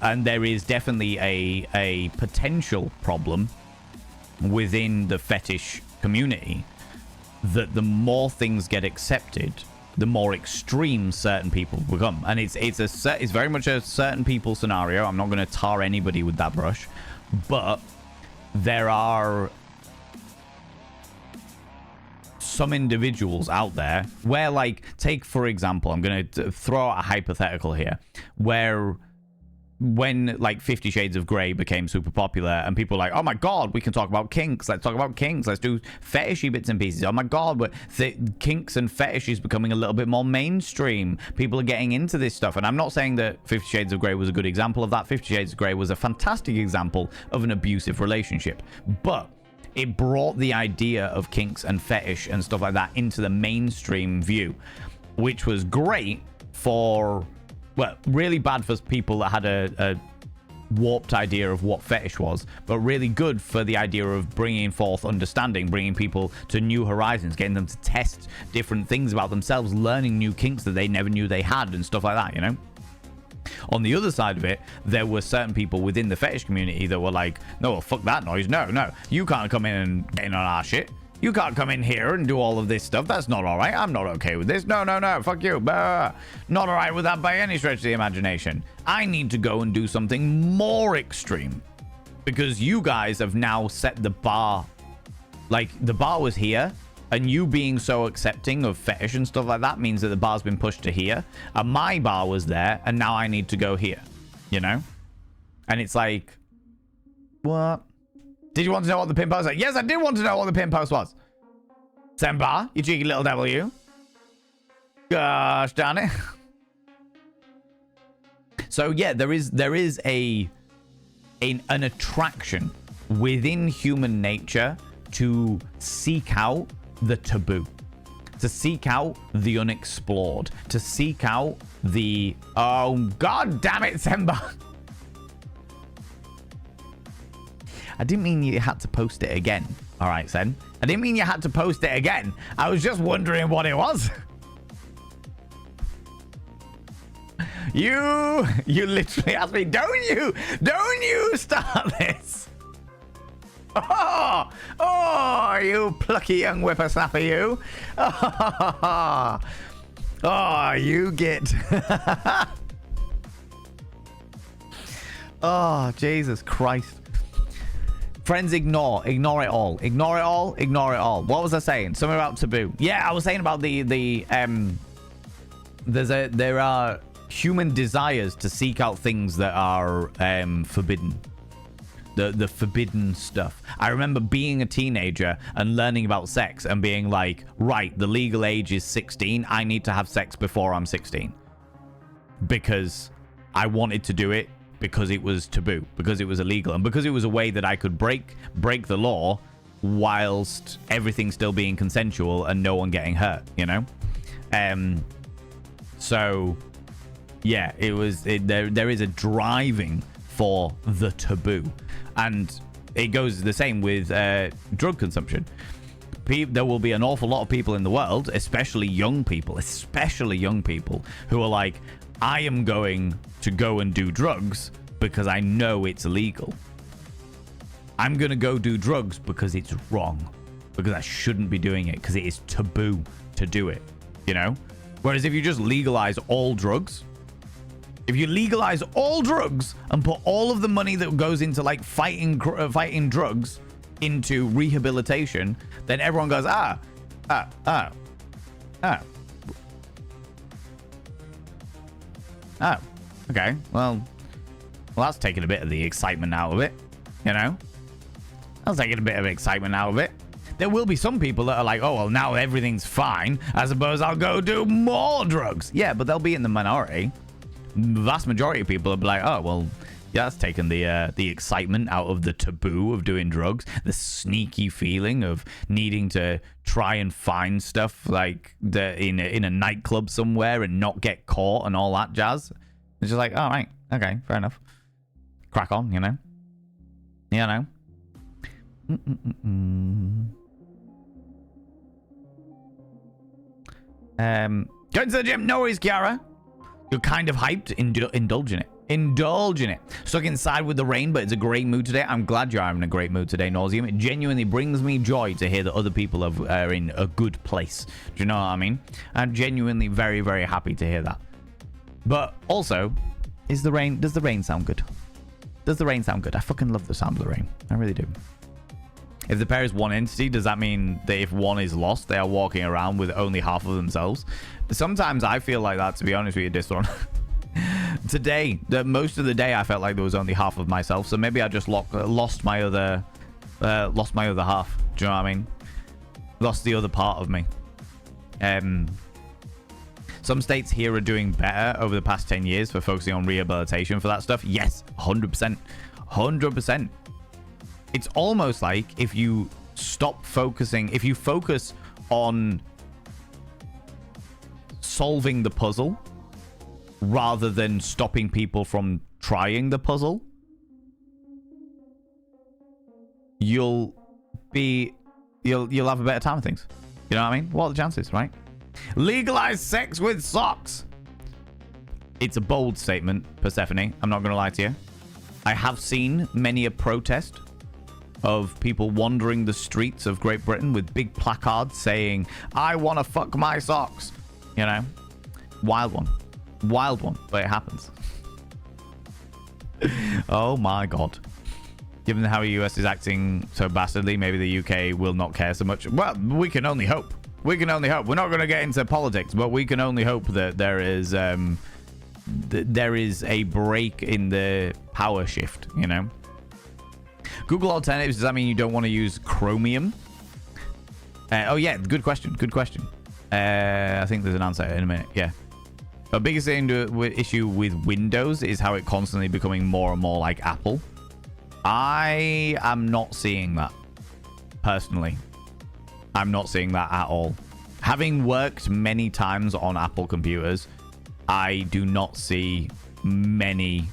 And there is definitely a potential problem within the fetish community that the more things get accepted, the more extreme certain people become. And it's very much a certain people scenario. I'm not going to tar anybody with that brush, but there are some individuals out there where, like, take for example, I'm going to throw out a hypothetical here, where when like 50 Shades of Grey became super popular and people were like, oh my god, we can talk about kinks, let's talk about kinks, let's do fetishy bits and pieces, oh my god, but kinks and fetish is becoming a little bit more mainstream, people are getting into this stuff. And I'm not saying that 50 Shades of Grey was a good example of that. 50 Shades of Grey was a fantastic example of an abusive relationship, but it brought the idea of kinks and fetish and stuff like that into the mainstream view, which was great for, well, really bad for people that had a warped idea of what fetish was, but really good for the idea of bringing forth understanding, bringing people to new horizons, getting them to test different things about themselves, learning new kinks that they never knew they had and stuff like that, you know? On the other side of it, there were certain people within the fetish community that were like, no, well, fuck that noise. No, you can't come in and get in on our shit. You can't come in here and do all of this stuff. That's not all right. I'm not okay with this. No, fuck you. Bah. Not all right with that by any stretch of the imagination. I need to go and do something more extreme because you guys have now set the bar. Like, the bar was here, and you being so accepting of fetish and stuff like that means that the bar's been pushed to here, and my bar was there, and now I need to go here, you know? And it's like, what? Did you want to know what the pin post was? Yes, I did want to know what the pin post was. Sembar, you cheeky little devil, you. Gosh darn it. So yeah, there is an attraction within human nature to seek out the taboo, to seek out the unexplored, to seek out the, oh god damn it, Sembar. I didn't mean you had to post it again. All right, Sen. I didn't mean you had to post it again. I was just wondering what it was. You literally asked me, don't you start this. Oh, you plucky young whippersnapper, you. Oh, you get. Oh, Jesus Christ. Friends, ignore it all. What was I saying? Something about taboo. Yeah, I was saying about there are human desires to seek out things that are forbidden. The forbidden stuff. I remember being a teenager and learning about sex and being like, right, the legal age is 16. I need to have sex before I'm 16. Because I wanted to do it, because it was taboo, because it was illegal, and because it was a way that I could break the law whilst everything still being consensual and no one getting hurt, you know? So yeah, there is a driving for the taboo, and it goes the same with drug consumption. There will be an awful lot of people in the world, especially young people, who are like, I am going to go and do drugs because I know it's illegal. I'm going to go do drugs because it's wrong, because I shouldn't be doing it, because it is taboo to do it, you know? Whereas if you just legalize all drugs, if you legalize all drugs and put all of the money that goes into like fighting drugs into rehabilitation, then everyone goes, oh, okay. Well, that's taking a bit of the excitement out of it, you know? That's taking a bit of excitement out of it. There will be some people that are like, oh, well, now everything's fine. I suppose I'll go do more drugs. Yeah, but they'll be in the minority. The vast majority of people will be like, oh, well, yeah, that's taken the excitement out of the taboo of doing drugs, the sneaky feeling of needing to try and find stuff like in a nightclub somewhere and not get caught and all that jazz. It's just like, oh, right, okay, fair enough. Crack on, you know? You know? Going to the gym? No worries, Kiara. You're kind of hyped. Indulge in it. Indulge in it. Stuck inside with the rain, but it's a great mood today. I'm glad you're having a great mood today, Nauseum. It genuinely brings me joy to hear that other people are in a good place. Do you know what I mean? I'm genuinely very, very happy to hear that. But also, does the rain sound good? Does the rain sound good? I fucking love the sound of the rain. I really do. If the pair is one entity, does that mean that if one is lost, they are walking around with only half of themselves? Sometimes I feel like that, to be honest with you, Distron. Today, most of the day, I felt like there was only half of myself, so maybe I just lost my other half. Do you know what I mean? Lost the other part of me. Some states here are doing better over the past 10 years for focusing on rehabilitation for that stuff. Yes, 100%. 100%. It's almost like if you stop focusing, if you focus on solving the puzzle rather than stopping people from trying the puzzle, you'll have a better time with things. You know what I mean? What are the chances, right? Legalize sex with socks. It's a bold statement, Persephone. I'm not going to lie to you. I have seen many a protest of people wandering the streets of Great Britain with big placards saying, I want to fuck my socks. You know? Wild one. Wild one. But it happens. Oh my god. Given how the US is acting so bastardly, maybe the UK will not care so much. Well, we can only hope. We can only hope. We're not going to get into politics, but we can only hope that there is a break in the power shift, you know? Google Alternatives, does that mean you don't want to use Chromium? Oh, yeah, good question. Good question. I think there's an answer in a minute. Yeah. The biggest issue with Windows is how it constantly becoming more and more like Apple. I am not seeing that, personally. I'm not seeing that at all. Having worked many times on Apple computers, I do not see many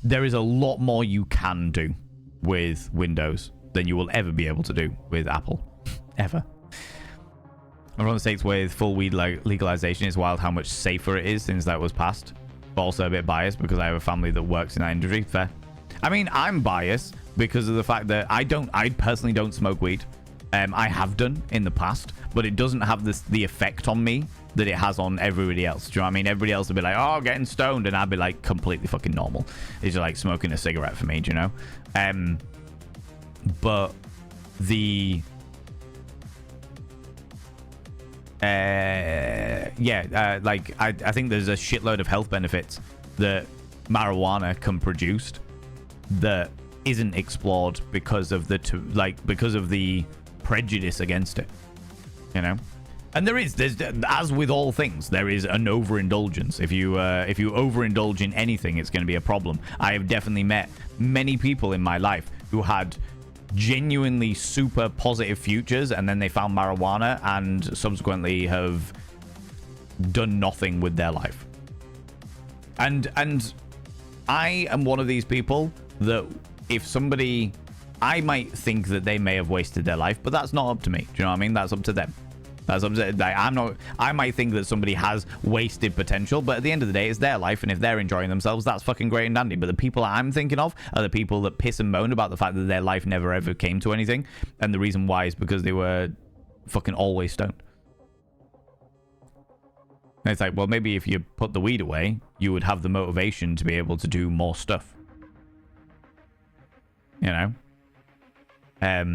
there is a lot more you can do with Windows than you will ever be able to do with Apple. Ever. I'm from the States with full weed legalization. It's wild how much safer it is since that was passed. But also a bit biased because I have a family that works in that industry. Fair. I mean, I'm biased because of the fact that I personally don't smoke weed. I have done in the past, but it doesn't have the effect on me that it has on everybody else. Do you know what I mean? Everybody else would be like, oh, getting stoned, and I'd be like completely fucking normal. It's just like smoking a cigarette for me, do you know? But the I think there's a shitload of health benefits that marijuana can produce that isn't explored because of the prejudice against it, you know. And there's as with all things, there is an overindulgence. If you overindulge in anything, it's going to be a problem. I have definitely met many people in my life who had genuinely super positive futures, and then they found marijuana and subsequently have done nothing with their life. And I am one of these people that if somebody, I might think that they may have wasted their life, but that's not up to me. Do you know what I mean? That's up to them. That's up to, I might think that somebody has wasted potential, but at the end of the day, it's their life, and if they're enjoying themselves, that's fucking great and dandy. But the people I'm thinking of are the people that piss and moan about the fact that their life never ever came to anything, and the reason why is because they were fucking always stoned. And it's like, well, maybe if you put the weed away, you would have the motivation to be able to do more stuff. You know? As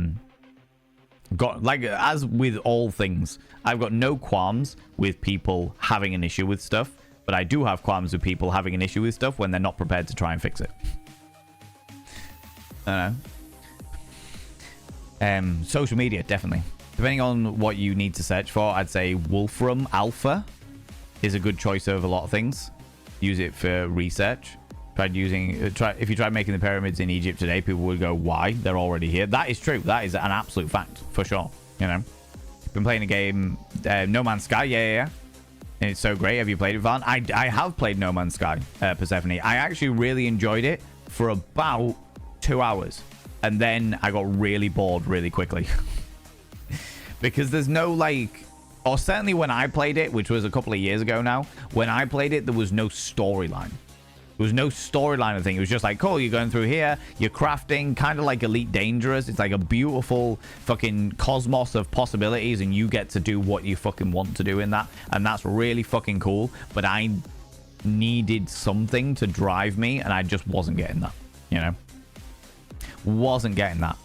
with all things, I've got no qualms with people having an issue with stuff, but I do have qualms with people having an issue with stuff when they're not prepared to try and fix it. I don't know. Social media, definitely. Depending on what you need to search for, I'd say Wolfram Alpha is a good choice over a lot of things. Use it for research. If you tried making the pyramids in Egypt today, people would go, why? They're already here. That is true. That is an absolute fact, for sure. You know, been playing a game, No Man's Sky. Yeah. And it's so great. Have you played it, Van? I have played No Man's Sky, Persephone. I actually really enjoyed it for about 2 hours. And then I got really bored really quickly. Because there's no, or certainly when I played it, which was a couple of years ago now, when I played it, there was no storyline. There was no storyline of the thing. It was just like, cool, you're going through here, you're crafting, kind of like Elite Dangerous. It's like a beautiful fucking cosmos of possibilities, and you get to do what you fucking want to do in that. And that's really fucking cool. But I needed something to drive me, and I just wasn't getting that, you know? Wasn't getting that.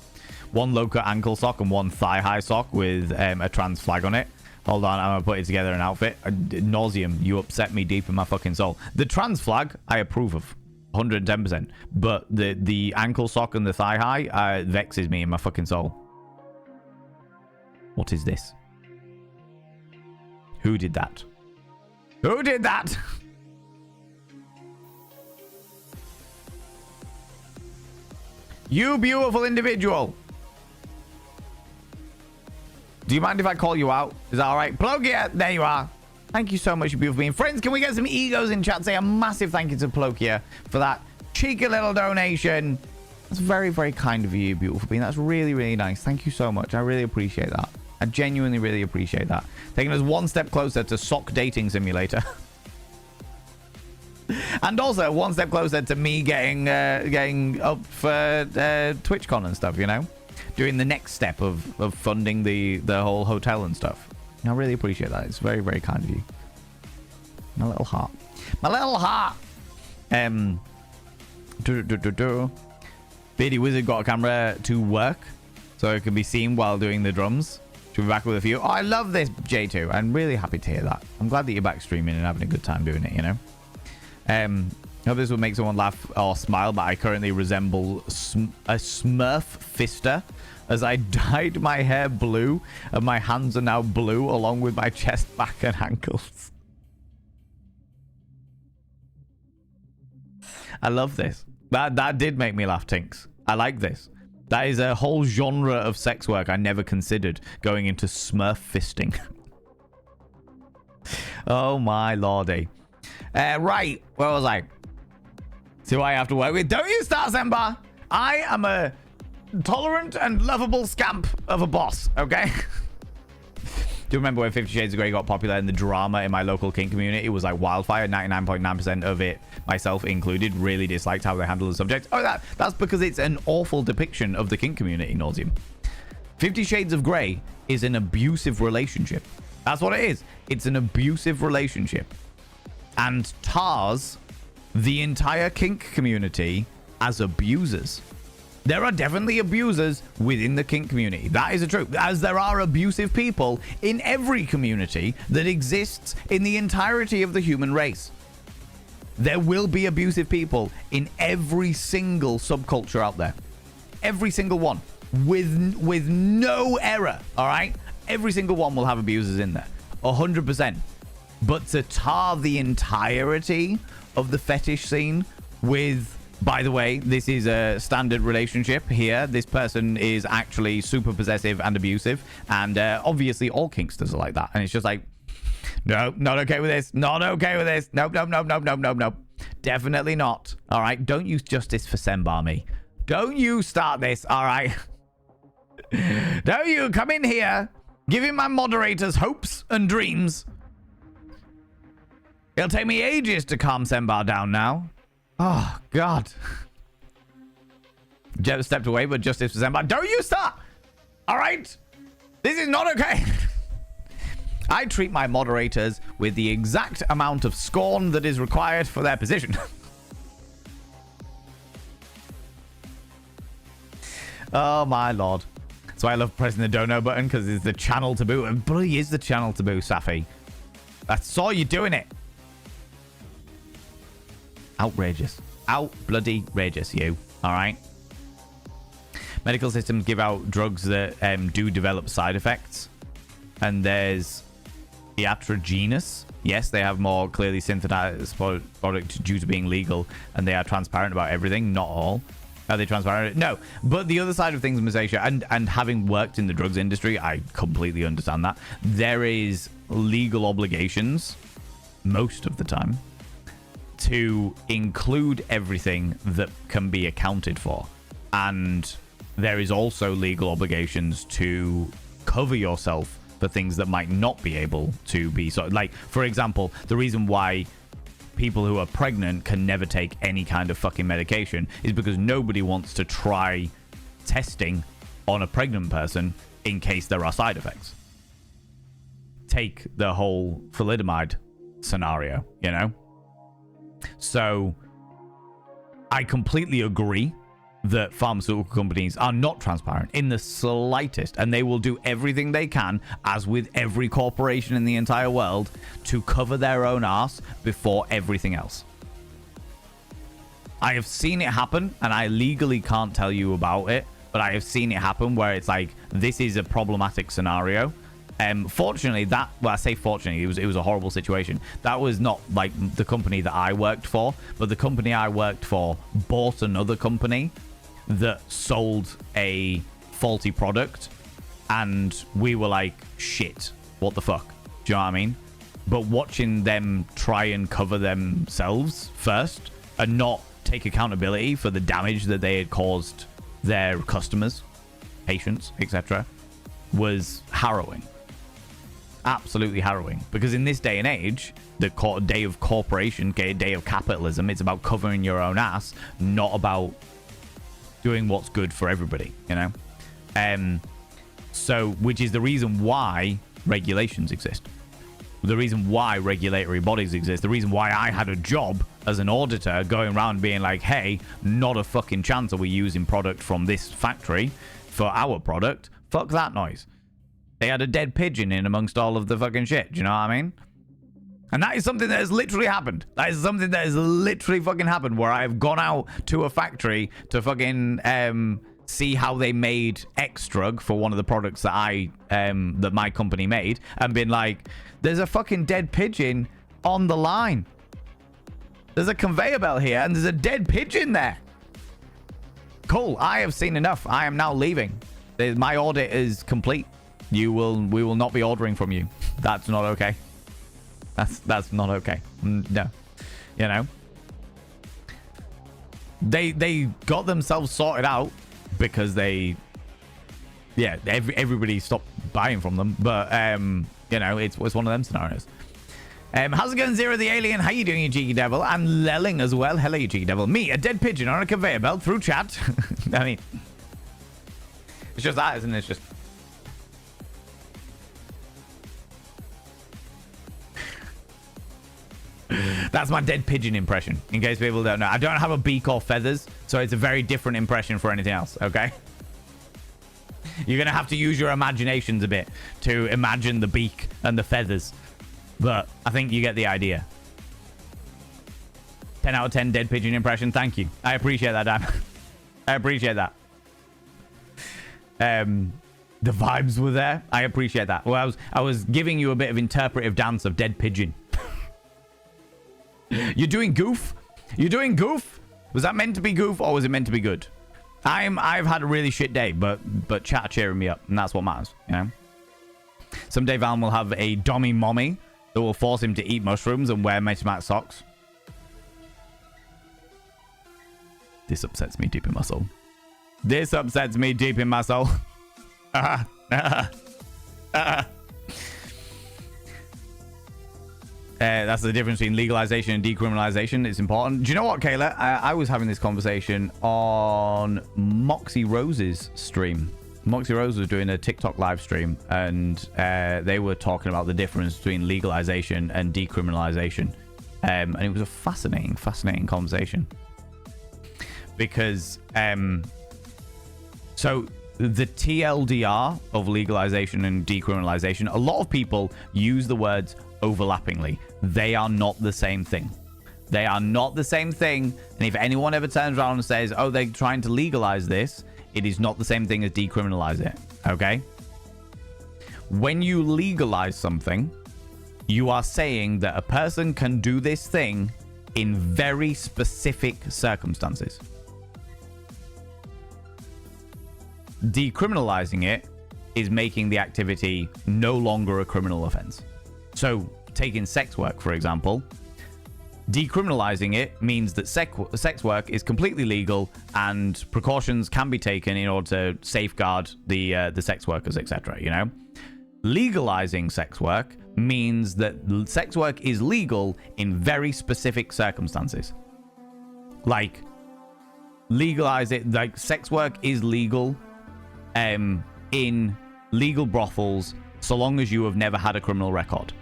One low-cut ankle sock and one thigh-high sock with a trans flag on it. Hold on, I'm gonna put it together an outfit. Nauseum, you upset me deep in my fucking soul. The trans flag, I approve of. 110%. But the ankle sock and the thigh high vexes me in my fucking soul. What is this? Who did that? Who did that? You beautiful individual. Do you mind if I call you out? Is that all right? Plokia, there you are. Thank you so much, you beautiful being. Friends, can we get some egos in chat? Say a massive thank you to Plokia for that cheeky little donation. That's very, very kind of you, beautiful being. That's really, really nice. Thank you so much. I really appreciate that. I genuinely really appreciate that. Taking us one step closer to Sock Dating Simulator. And also one step closer to me getting up for TwitchCon and stuff, you know? Doing the next step of funding the whole hotel and stuff. I really appreciate that. It's very, very kind of you. My little heart. My little heart. Beardy Wizard got a camera to work so it can be seen while doing the drums. Should be back with a few. Oh, I love this, J2. I'm really happy to hear that. I'm glad that you're back streaming and having a good time doing it, you know? Hope this will make someone laugh or smile, but I currently resemble a Smurf fister as I dyed my hair blue and my hands are now blue along with my chest, back and ankles. I love this. That did make me laugh, Tinks. I like this. That is a whole genre of sex work I never considered, going into Smurf fisting. Oh my lordy. Right, where was I? See what I have to work with. Don't you start, Zembar. I am a tolerant and lovable scamp of a boss, okay? Do you remember when 50 Shades of Grey got popular and the drama in my local kink community? It was like wildfire. 99.9% of it, myself included, really disliked how they handled the subject. Oh, that's because it's an awful depiction of the kink community, Nauseum. 50 Shades of Grey is an abusive relationship. That's what it is. It's an abusive relationship. And tars the entire kink community as abusers. There are definitely abusers within the kink community. That is the truth. As there are abusive people in every community that exists in the entirety of the human race. There will be abusive people in every single subculture out there. Every single one. With no error, all right? Every single one will have abusers in there. 100%. But to tar the entirety of the fetish scene with, by the way, this is a standard relationship here. This person is actually super possessive and abusive. And obviously all kinksters are like that. And it's just like, no, not okay with this. Not okay with this. Nope, nope, nope, nope, nope, nope, nope. Definitely not. All right. Don't use justice for Sembar me. Don't you start this. All right. Don't you come in here giving my moderators hopes and dreams. It'll take me ages to calm Sembar down now. Oh, God. Jeb stepped away, but justice for Sembar. Don't you start! All right? This is not okay. I treat my moderators with the exact amount of scorn that is required for their position. Oh, my lord. That's why I love pressing the dono button, because it's the channel taboo. And bloody is the channel taboo, Safi. I saw you doing it. Outrageous. Out-bloody-rageous, you. All right? Medical systems give out drugs that do develop side effects. And there's iatrogenous. Yes, they have more clearly synthesized product due to being legal. And they are transparent about everything. Not all. Are they transparent? No. But the other side of things, Masasia, and having worked in the drugs industry, I completely understand that. There is legal obligations, most of the time, to include everything that can be accounted for. And there is also legal obligations to cover yourself for things that might not be able to be. So, like, for example, the reason why people who are pregnant can never take any kind of fucking medication is because nobody wants to try testing on a pregnant person in case there are side effects. Take the whole thalidomide scenario, you know? So I completely agree that pharmaceutical companies are not transparent in the slightest, and they will do everything they can, as with every corporation in the entire world, to cover their own arse before everything else. I have seen it happen, and I legally can't tell you about it, but I have seen it happen where it's like, this is a problematic scenario. Fortunately, I say fortunately, it was a horrible situation. That was not like the company that I worked for, but the company I worked for bought another company that sold a faulty product, and we were like, shit, what the fuck? Do you know what I mean? But watching them try and cover themselves first and not take accountability for the damage that they had caused their customers, patients, etc., was harrowing. Absolutely harrowing. Because in this day and age, the day of corporation, day of capitalism, it's about covering your own ass, not about doing what's good for everybody, you know? So, which is the reason why regulations exist. The reason why regulatory bodies exist. The reason why I had a job as an auditor going around being like, hey, not a fucking chance are we using product from this factory for our product. Fuck that noise. They had a dead pigeon in amongst all of the fucking shit. Do you know what I mean? And that is something that has literally happened. That is something that has literally fucking happened, where I've gone out to a factory to fucking see how they made X drug for one of the products that that my company made, and been like, there's a fucking dead pigeon on the line. There's a conveyor belt here and there's a dead pigeon there. Cool. I have seen enough. I am now leaving. My audit is complete. We will not be ordering from you. That's not okay. That's not okay. No. You know? They got themselves sorted out because everybody stopped buying from them. But you know, it's one of them scenarios. How's it going, Zero the Alien? How you doing, you cheeky devil? And Lelling as well. Hello, you cheeky devil. Me, a dead pigeon on a conveyor belt through chat. I mean, it's just that, isn't it? It's just... That's my dead pigeon impression, in case people don't know. I don't have a beak or feathers, so it's a very different impression for anything else, okay? You're going to have to use your imaginations a bit to imagine the beak and the feathers. But I think you get the idea. 10 out of 10 dead pigeon impression. Thank you. I appreciate that, Dan. I appreciate that. The vibes were there. I appreciate that. Well, I was giving you a bit of interpretive dance of dead pigeon. You're doing goof? You're doing goof? Was that meant to be goof, or was it meant to be good? I've had a really shit day, but chat cheering me up, and that's what matters, you know? Someday Val will have a dommy mommy that will force him to eat mushrooms and wear Meta socks. This upsets me deep in my soul. This upsets me deep in my soul. That's the difference between legalization and decriminalization. It's important. Do you know what, Kayla? I was having this conversation on Moxie Rose's stream. Moxie Rose was doing a TikTok live stream, and they were talking about the difference between legalization and decriminalization. And it was a fascinating conversation. Because, so the TLDR of legalization and decriminalization, a lot of people use the words overlappingly. They are not the same thing. They are not the same thing. And if anyone ever turns around and says, oh, they're trying to legalize this, it is not the same thing as decriminalize it. Okay? When you legalize something, you are saying that a person can do this thing in very specific circumstances. Decriminalizing it is making the activity no longer a criminal offense. So, taking sex work, for example, decriminalizing it means that sex work is completely legal and precautions can be taken in order to safeguard the sex workers, etc. You know, Legalizing sex work means that sex work is legal in very specific circumstances. Like, legalize it, like, sex work is legal in legal brothels so long as you have never had a criminal record.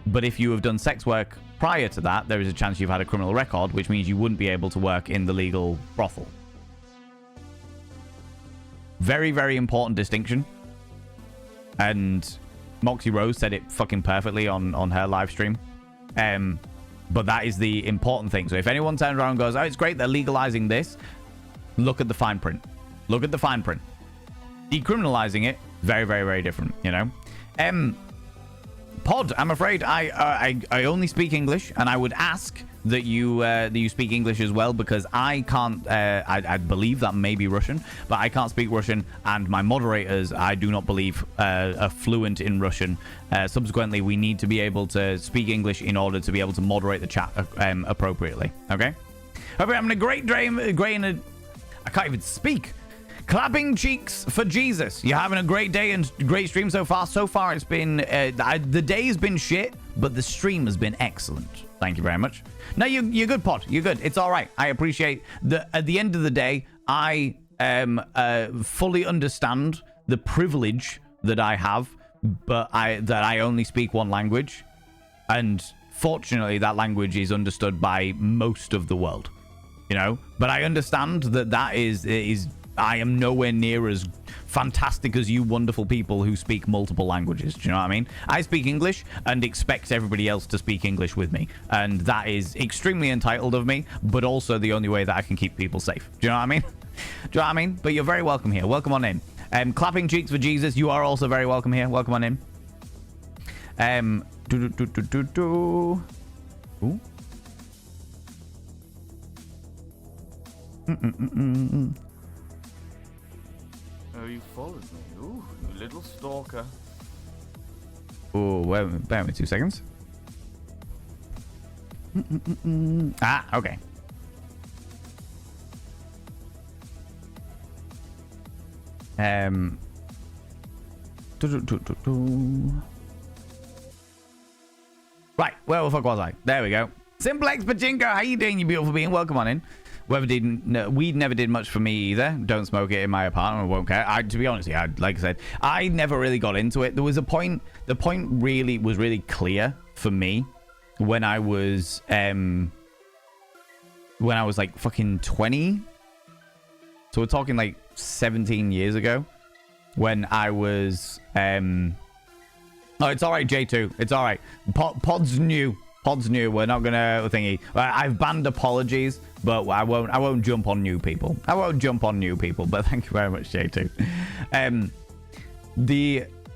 But if you have done sex work prior to that, there is a chance you've had a criminal record, which means you wouldn't be able to work in the legal brothel. Very, very important distinction. And Moxie Rose said it fucking perfectly on her live stream. But that is the important thing. So if anyone turns around and goes, oh, it's great, they're legalizing this, look at the fine print. Look at the fine print. Decriminalizing it, very, very, very different, you know? Pod, I'm afraid I only speak English, and I would ask that you speak English as well, because I can't, I believe that may be Russian, but I can't speak Russian, and my moderators, I do not believe, are fluent in Russian. Subsequently, we need to be able to speak English in order to be able to moderate the chat appropriately, okay? Hope you're having a great day, I can't even speak. Clapping cheeks for Jesus. You're having a great day and great stream so far. So far, it's been... the day has been shit, but the stream has been excellent. Thank you very much. No, you're good, Pod. You're good. It's all right. I appreciate that. At the end of the day, I fully understand the privilege that I have, but that I only speak one language. And fortunately, that language is understood by most of the world. You know? But I understand that is I am nowhere near as fantastic as you wonderful people who speak multiple languages. Do you know what I mean? I speak English and expect everybody else to speak English with me. And that is extremely entitled of me, but also the only way that I can keep people safe. Do you know what I mean? Do you know what I mean? But you're very welcome here. Welcome on in. Clapping cheeks for Jesus. You are also very welcome here. Welcome on in. Ooh. Oh, you followed me. Ooh, you little stalker. Oh, bear with me 2 seconds. Ah, okay. Right, where the fuck was I? There we go. Simplex Pachinko, how you doing, you beautiful being? Welcome on in. Weed never did much for me either. Don't smoke it in my apartment. I won't care. To be honest, yeah, like I said, I never really got into it. There was a point. The point really was really clear for me when I was like fucking 20. So we're talking like 17 years ago, when I was oh, it's all right, J2. It's all right. Pod's new. Pod's new. We're not gonna thingy. I've banned apologies, but I won't jump on new people. I won't jump on new people. But thank you very much, J2.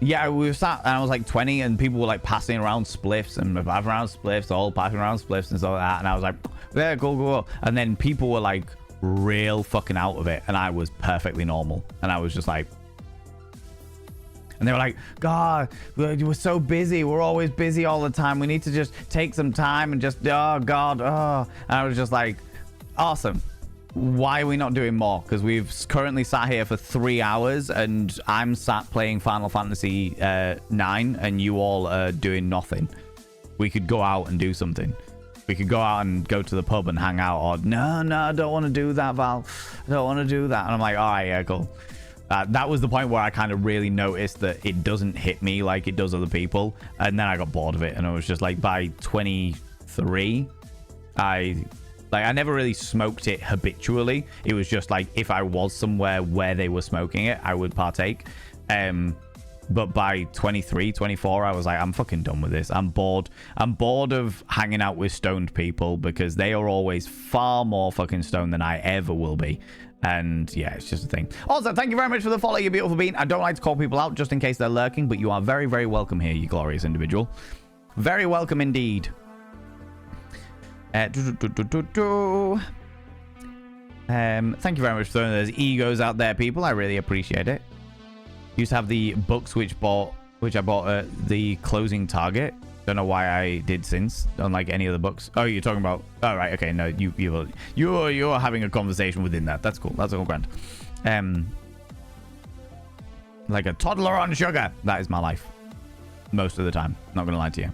Yeah, we were sat, and I was like 20, and people were like passing around spliffs and passing around spliffs, all passing around spliffs and stuff like that. And I was like, yeah, cool. And then people were like real fucking out of it, and I was perfectly normal, and I was just like. And they were like, God, we're so busy. We're always busy all the time. We need to just take some time and just, oh, God, oh. And I was just like, awesome. Why are we not doing more? Because we've currently sat here for 3 hours, and I'm sat playing Final Fantasy 9, and you all are doing nothing. We could go out and do something. We could go out and go to the pub and hang out. Or, no, I don't want to do that, Val. I don't want to do that. And I'm like, all right, yeah, cool. That was the point where I kind of really noticed that it doesn't hit me like it does other people. And then I got bored of it. And it was just like by 23, I never really smoked it habitually. It was just like if I was somewhere where they were smoking it, I would partake. But by 23, 24, I was like, I'm fucking done with this. I'm bored. I'm bored of hanging out with stoned people because they are always far more fucking stoned than I ever will be. And yeah, it's just a thing. Also, thank you very much for the follow, you beautiful being. I don't like to call people out just in case they're lurking, but you are very, very welcome here, you glorious individual. Very welcome indeed. Thank you very much for throwing those egos out there, people. I really appreciate it. Used to have the books which I bought at the closing Target. Don't know why I did since, unlike any of the books. Oh, you're talking about... Oh, right, okay. No, you're having a conversation within that. That's cool. That's all grand. Like a toddler on sugar. That is my life. most of the time. Not gonna lie to you.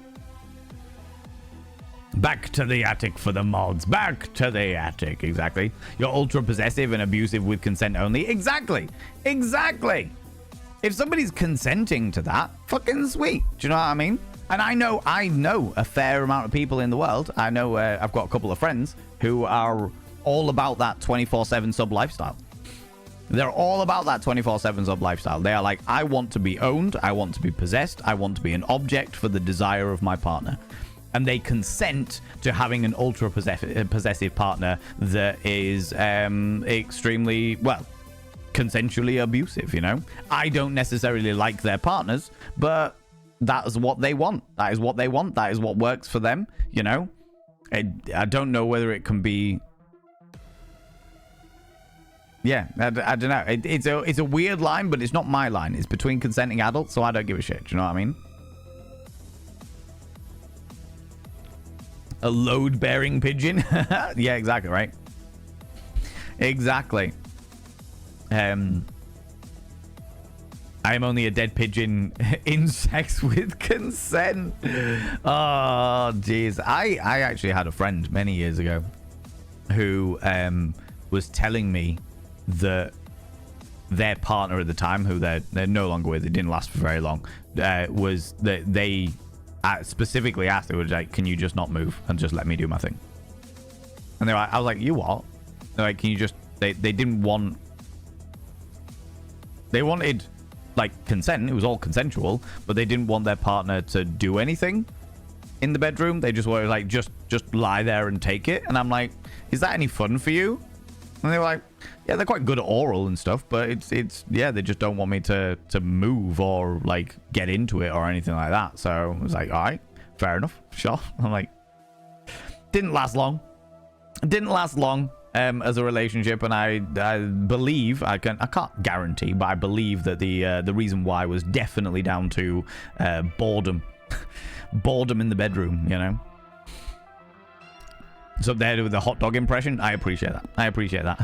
Back to the attic for the mods. Back to the attic. Exactly. You're ultra possessive and abusive with consent only. Exactly. Exactly. If somebody's consenting to that, fucking sweet. Do you know what I mean? And I know a fair amount of people in the world. I know I've got a couple of friends who are all about that 24/7 sub lifestyle. They're all about that 24/7 sub lifestyle. They are like, I want to be owned. I want to be possessed. I want to be an object for the desire of my partner. And they consent to having an ultra possessive partner that is extremely, well, consensually abusive, you know? I don't necessarily like their partners, but that's what they want. That is what they want. That is what works for them, you know? I don't know whether it can be... Yeah, I don't know. It's a weird line, but it's not my line. It's between consenting adults, so I don't give a shit. Do you know what I mean? A load-bearing pigeon? Yeah, exactly, right? Exactly. I am only a dead pigeon in sex with consent. Oh, jeez. I actually had a friend many years ago who was telling me that their partner at the time, who they're no longer with, it didn't last for very long, was that they specifically asked, they were like, can you just not move and just let me do my thing? And they were like, I was like, you what? They're like, can you just... They didn't want... They wanted, like, consent. It was all consensual, but they didn't want their partner to do anything in the bedroom. They just were like, just lie there and take it. And I'm like, is that any fun for you? And they were like, yeah, they're quite good at oral and stuff, but it's yeah, they just don't want me to move or like get into it or anything like that. So I was like, all right, fair enough, sure. I'm like, didn't last long. Didn't last long as a relationship, and I believe I can't guarantee, but I believe that the reason why was definitely down to boredom, boredom in the bedroom, you know. It's up there with the hot dog impression. I appreciate that. I appreciate that.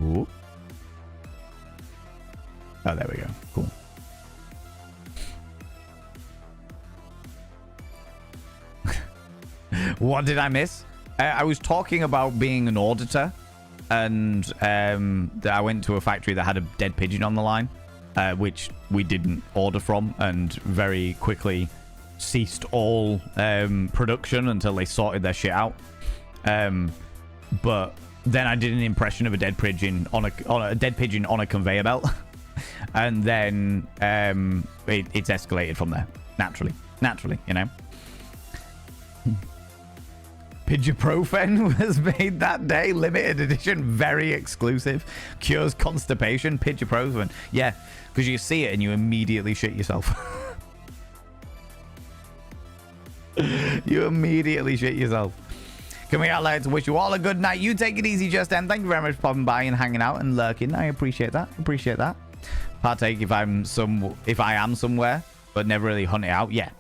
Ooh. Oh, there we go. Cool. What did I miss? I was talking about being an auditor, and I went to a factory that had a dead pigeon on the line, which we didn't order from, and very quickly ceased all production until they sorted their shit out. But then I did an impression of a dead pigeon on a dead pigeon on a conveyor belt, and then it's escalated from there naturally, you know. Pidgeprofen was made that day, limited edition, very exclusive, cures constipation. Pidgeprofen, yeah, because you see it and you immediately shit yourself. You immediately shit yourself. Can we out loud to wish you all a good night? You take it easy, Just End. Thank you very much for popping by and hanging out and lurking. I appreciate that. Appreciate that. Partake if I am somewhere, but never really hunt it out. Yeah.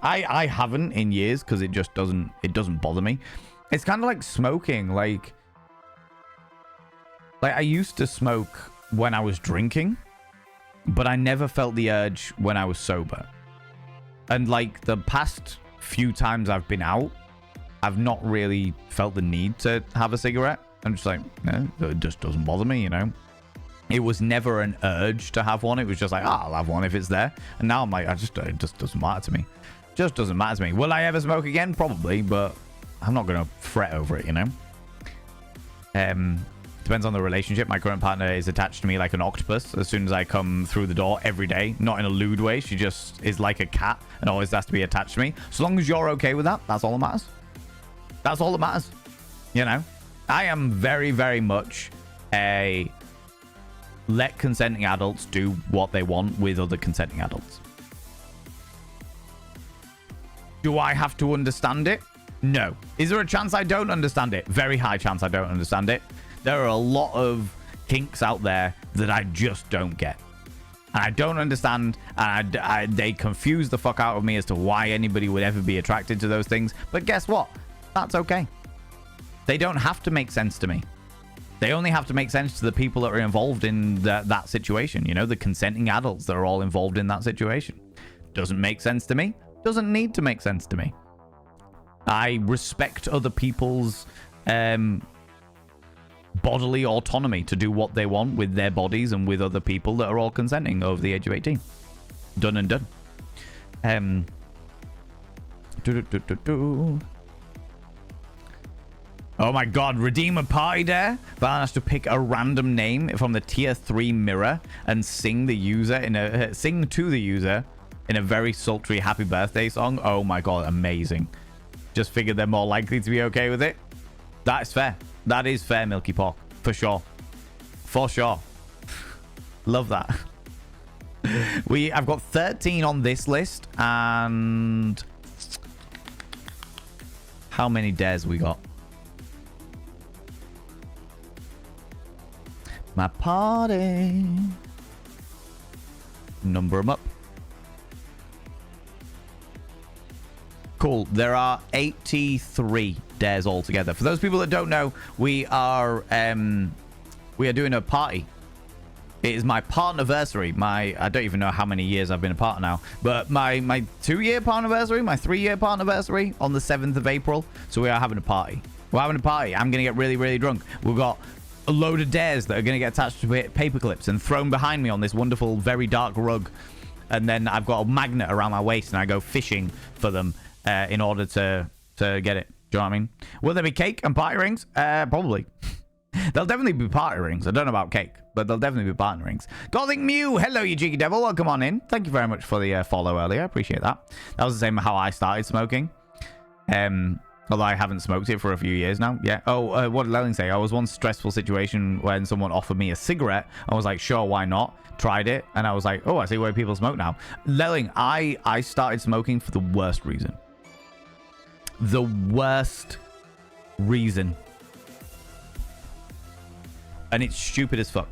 I haven't in years because it doesn't bother me. It's kind of like smoking. Like I used to smoke when I was drinking, but I never felt the urge when I was sober. And like the past few times I've been out, I've not really felt the need to have a cigarette. I'm just like, no, it just doesn't bother me, you know. It was never an urge to have one. It was just like, I'll have one if it's there. And now I'm like, it just doesn't matter to me. Just doesn't matter to me. Will I ever smoke again? Probably, but I'm not going to fret over it, you know. Depends on the relationship. My current partner is attached to me like an octopus. As soon as I come through the door every day, not in a lewd way, she just is like a cat and always has to be attached to me. So long as you're okay with that, that's all that matters. That's all that matters. You know, I am very, very much a let consenting adults do what they want with other consenting adults. Do I have to understand it? No. Is there a chance I don't understand it? Very high chance I don't understand it. There are a lot of kinks out there that I just don't get. And I don't understand, and they confuse the fuck out of me as to why anybody would ever be attracted to those things. But guess what? That's okay. They don't have to make sense to me. They only have to make sense to the people that are involved in that situation. You know, the consenting adults that are all involved in that situation. Doesn't make sense to me. Doesn't need to make sense to me. I respect other people's bodily autonomy to do what they want with their bodies and with other people that are all consenting over the age of 18. Done and done. Oh my god, redeem a party dare? Valen has to pick a random name from the tier 3 mirror and sing to the user in a very sultry happy birthday song. Oh my god, amazing. Just figured they're more likely to be okay with it. That's fair. That is fair, Milky Pork. For sure. For sure. Love that. I've got 13 on this list, and how many dares we got? My party. Number them up. Cool. There are 83 dares altogether. For those people that don't know, we are doing a party. It is my partnerversary. I don't even know how many years I've been a partner now, but my 2-year partnerversary, my 3-year partnerversary on the 7th of April. So we are having a party. We're having a party. I'm gonna get really, really drunk. We've got a load of dares that are gonna get attached to paper clips and thrown behind me on this wonderful, very dark rug. And then I've got a magnet around my waist, and I go fishing for them in order to get it. Do you know what I mean? Will there be cake and party rings? Probably. There'll definitely be party rings. I don't know about cake, but there'll definitely be party rings. Gothic Mew, hello, you cheeky devil. Welcome on in. Thank you very much for the follow earlier. I appreciate that. That was the same how I started smoking. Although I haven't smoked it for a few years now. Yeah. Oh, what did Lelling say? I was one stressful situation when someone offered me a cigarette. I was like, sure, why not? Tried it, and I was like, oh, I see why people smoke now. Lelling, I started smoking for the worst reason. The worst reason. And it's stupid as fuck.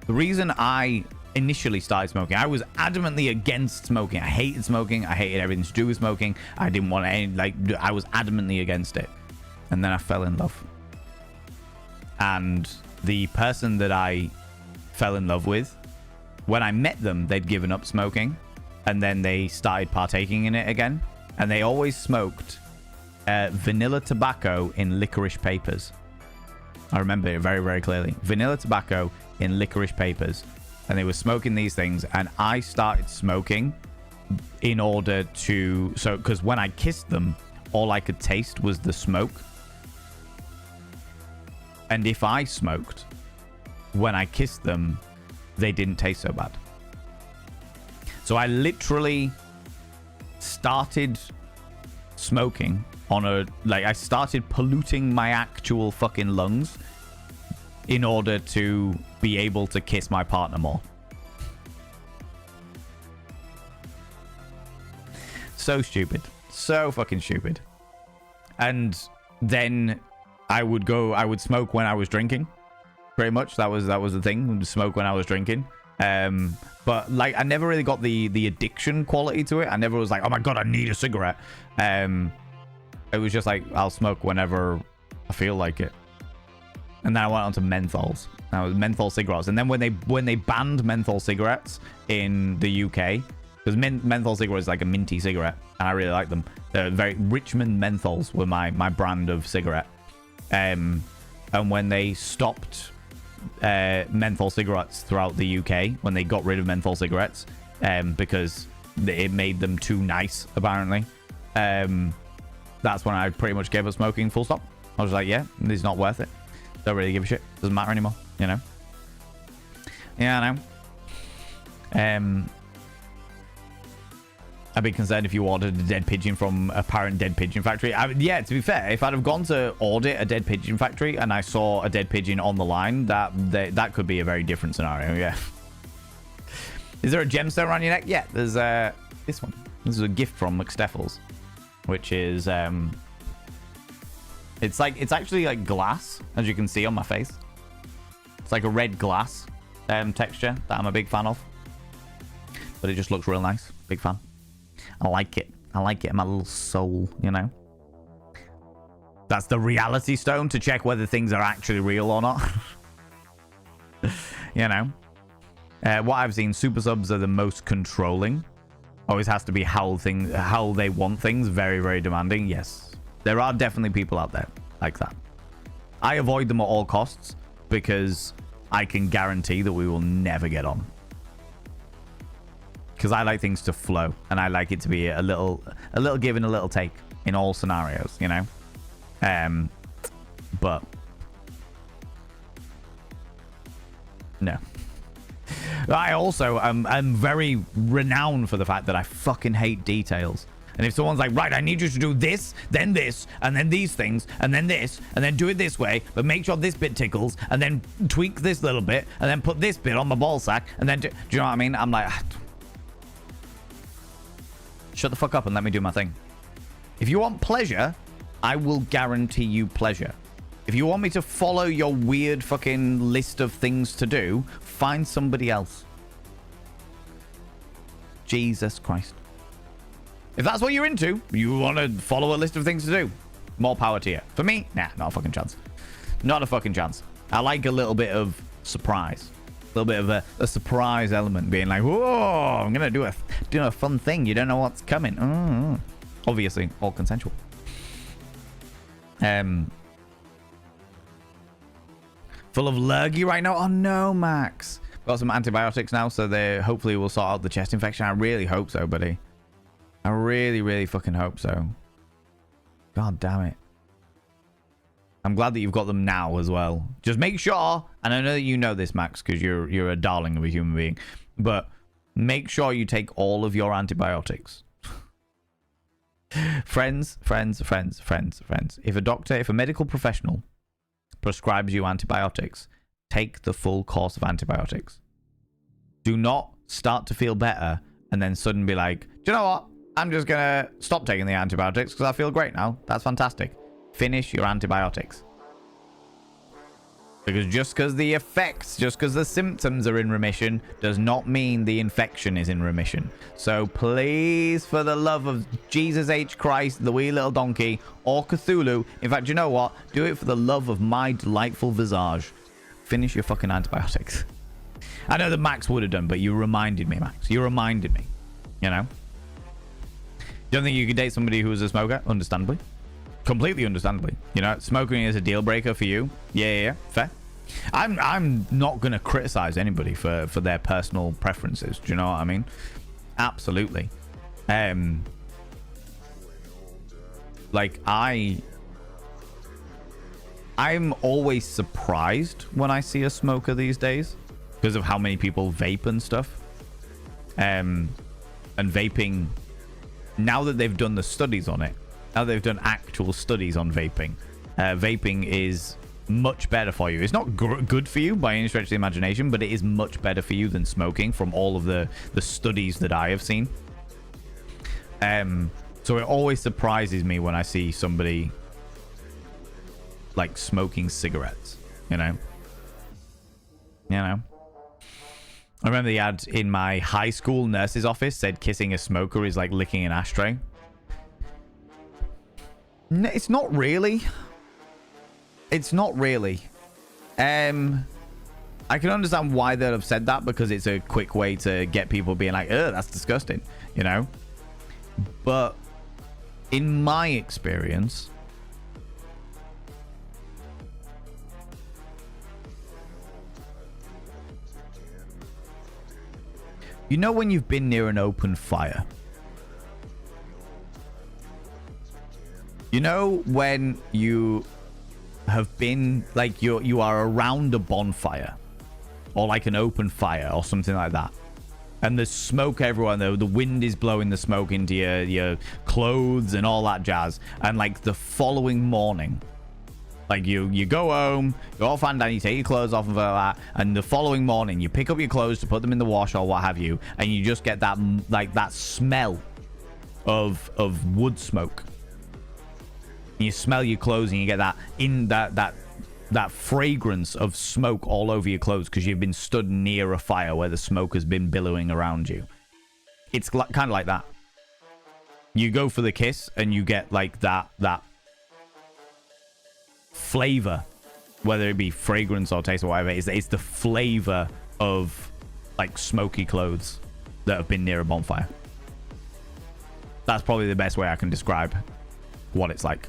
The reason I initially started smoking, I was adamantly against smoking. I hated smoking. I hated everything to do with smoking. I didn't want any, I was adamantly against it. And then I fell in love. And the person that I fell in love with, when I met them, they'd given up smoking. And then they started partaking in it again. And they always smoked vanilla tobacco in licorice papers. I remember it very, very clearly. Vanilla tobacco in licorice papers. And they were smoking these things. And I started smoking in order to... So, because when I kissed them, all I could taste was the smoke. And if I smoked, when I kissed them, they didn't taste so bad. So I literally started smoking on a... I started polluting my actual fucking lungs in order to be able to kiss my partner more. So stupid. So fucking stupid. And then I would smoke when I was drinking. Pretty much. That was the thing. Smoke when I was drinking. But I never really got the addiction quality to it. I never was like, oh my god, I need a cigarette. It was just like, I'll smoke whenever I feel like it. And then I went on to menthols. That was menthol cigarettes. And then when they banned menthol cigarettes in the UK, because menthol cigarettes is like a minty cigarette, and I really like them. They're very Richmond menthols were my brand of cigarette. And when they stopped menthol cigarettes throughout the UK, when they got rid of menthol cigarettes, because it made them too nice, apparently. That's when I pretty much gave up smoking full stop. I was like, yeah, it's not worth it. Don't really give a shit. Doesn't matter anymore, you know? Yeah, I know. I'd be concerned if you ordered a dead pigeon from a parent dead pigeon factory. Yeah, to be fair, if I'd have gone to audit a dead pigeon factory and I saw a dead pigeon on the line, that could be a very different scenario, yeah. Is there a gemstone around your neck? Yeah, there's this one. This is a gift from McSteffels, which is it's actually like glass, as you can see on my face. It's like a red glass texture that I'm a big fan of, but it just looks real nice. Big fan. I like it. I like it in my little soul, you know. That's the reality stone to check whether things are actually real or not. You know? What I've seen, super subs are the most controlling. Always has to be how they want things. Very, very demanding. Yes. There are definitely people out there like that. I avoid them at all costs because I can guarantee that we will never get on. Because I like things to flow, and I like it to be a little give and a little take in all scenarios, you know? But no. I also am very renowned for the fact that I fucking hate details. And if someone's like, right, I need you to do this, and then these things, and then this, and then do it this way, but make sure this bit tickles, and then tweak this little bit, and then put this bit on my ball sack, and then do you know what I mean? I'm like, shut the fuck up and let me do my thing. If you want pleasure, I will guarantee you pleasure. If you want me to follow your weird fucking list of things to do, find somebody else. Jesus Christ. If that's what you're into, you want to follow a list of things to do, more power to you. For me, nah, not a fucking chance. Not a fucking chance. I like a little bit of surprise. A little bit of a surprise element, being like, whoa, I'm going to do a fun thing. You don't know what's coming. Obviously, all consensual. Full of lurgy right now. Oh no, Max. Got some antibiotics now, so they hopefully will sort out the chest infection. I really hope so, buddy. I really, really fucking hope so. God damn it. I'm glad that you've got them now as well. Just make sure, and I know that you know this, Max, because you're a darling of a human being, but make sure you take all of your antibiotics. Friends. If a medical professional prescribes you antibiotics, take the full course of antibiotics. Do not start to feel better and then suddenly be like, do you know what? I'm just going to stop taking the antibiotics because I feel great now. That's fantastic. Finish your antibiotics. Because just because the symptoms are in remission does not mean the infection is in remission. So please, for the love of Jesus H. Christ, the wee little donkey, or Cthulhu, in fact, you know what? Do it for the love of my delightful visage. Finish your fucking antibiotics. I know that Max would have done, but you reminded me, Max. You reminded me. You know? You don't think you could date somebody who was a smoker? Understandably. Completely understandably. You know, smoking is a deal breaker for you. Yeah. Fair. I'm not going to criticize anybody for their personal preferences. Do you know what I mean? Absolutely. Like, I'm always surprised when I see a smoker these days because of how many people vape and stuff. And vaping, now that they've done the studies on it, now they've done actual studies on vaping, vaping is much better for you. It's not good for you by any stretch of the imagination, but it is much better for you than smoking from all of the studies that I have seen. So it always surprises me when I see somebody like smoking cigarettes, you know? I remember the ad in my high school nurse's office said kissing a smoker is like licking an ashtray. No, it's not really. It's not really. I can understand why they'd have said that because it's a quick way to get people being like, ugh, that's disgusting, you know? But in my experience, you know when you've been near an open fire? You know when you have been, like, you are around a bonfire or like an open fire or something like that, and there's smoke everywhere, the wind is blowing the smoke into your clothes and all that jazz, and like the following morning, like you go home, you're all fine down, you take your clothes off and all that, and the following morning you pick up your clothes to put them in the wash or what have you, and you just get that, like, that smell of wood smoke. You smell your clothes and you get that fragrance of smoke all over your clothes because you've been stood near a fire where the smoke has been billowing around you. It's kind of like that. You go for the kiss and you get like that flavor, whether it be fragrance or taste or whatever, it's the flavor of like smoky clothes that have been near a bonfire. That's probably the best way I can describe what it's like.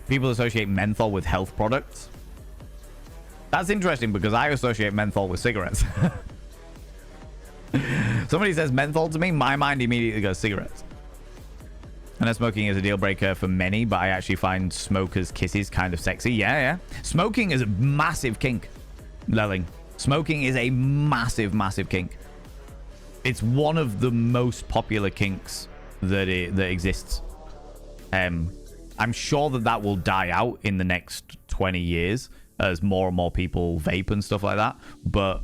People associate menthol with health products. That's interesting because I associate menthol with cigarettes. Somebody says menthol to me, my mind immediately goes cigarettes. I know smoking is a deal breaker for many, but I actually find smokers' kisses kind of sexy. Yeah. Smoking is a massive kink, Lelling. Smoking is a massive, massive kink. It's one of the most popular kinks that exists. I'm sure that will die out in the next 20 years as more and more people vape and stuff like that. But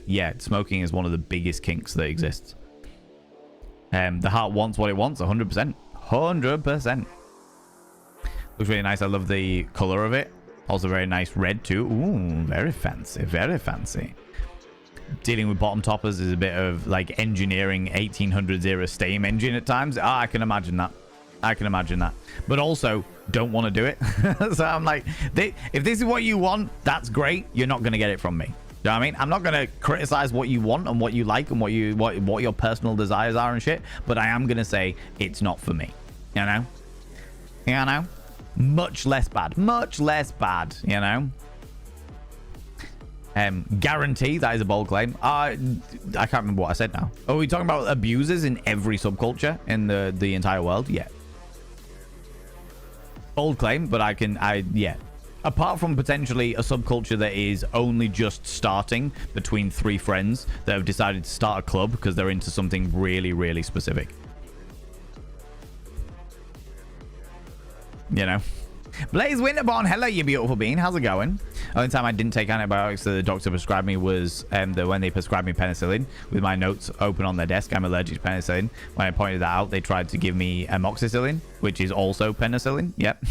yeah, smoking is one of the biggest kinks that exists. The heart wants what it wants, 100%. 100%. Looks really nice. I love the color of it. Also very nice red too. Ooh, very fancy, very fancy. Dealing with bottom toppers is a bit of like engineering 1800s era steam engine at times. I can imagine that. I can imagine that. But also, don't want to do it. So I'm like, if this is what you want, that's great. You're not going to get it from me. You know what I mean? I'm not going to criticize what you want and what you like and what your personal desires are and shit. But I am going to say it's not for me. You know? You know? Much less bad. Much less bad. You know? Guarantee that is a bold claim. I can't remember what I said now. Are we talking about abusers in every subculture in the entire world? Yeah. Bold claim, but yeah. Apart from potentially a subculture that is only just starting between three friends that have decided to start a club because they're into something really, really specific. You know? Blaze Winterborn, hello you beautiful being. How's it going? Only time I didn't take antibiotics that the doctor prescribed me was when they prescribed me penicillin. With my notes open on their desk, I'm allergic to penicillin. When I pointed that out, they tried to give me amoxicillin, which is also penicillin. Yep.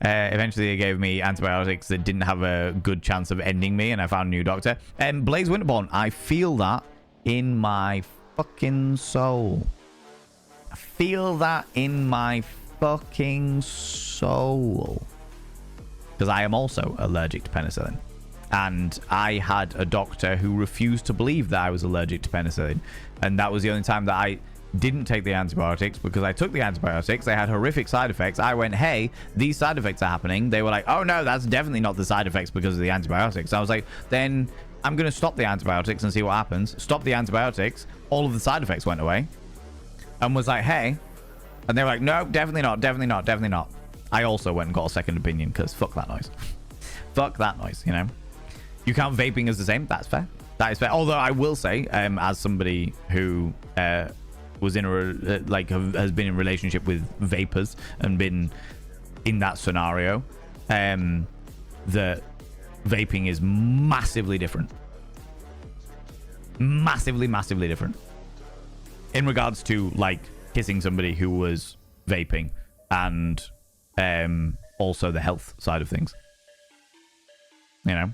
Eventually they gave me antibiotics that didn't have a good chance of ending me, and I found a new doctor. Blaze Winterborn, I feel that in my fucking soul. I feel that in my fucking soul. Because I am also allergic to penicillin. And I had a doctor who refused to believe that I was allergic to penicillin. And that was the only time that I didn't take the antibiotics, because I took the antibiotics. They had horrific side effects. I went, hey, these side effects are happening. They were like, oh no, that's definitely not the side effects because of the antibiotics. I was like, then I'm going to stop the antibiotics and see what happens. Stop the antibiotics. All of the side effects went away. And was like, hey. And they were like, no, definitely not, definitely not, definitely not. I also went and got a second opinion because fuck that noise. Fuck that noise, you know. You count vaping as the same? That's fair. That is fair. Although I will say, as somebody who was in has been in relationship with vapors and been in that scenario, that vaping is massively different. Massively, massively different. In regards to like kissing somebody who was vaping and also the health side of things. You know?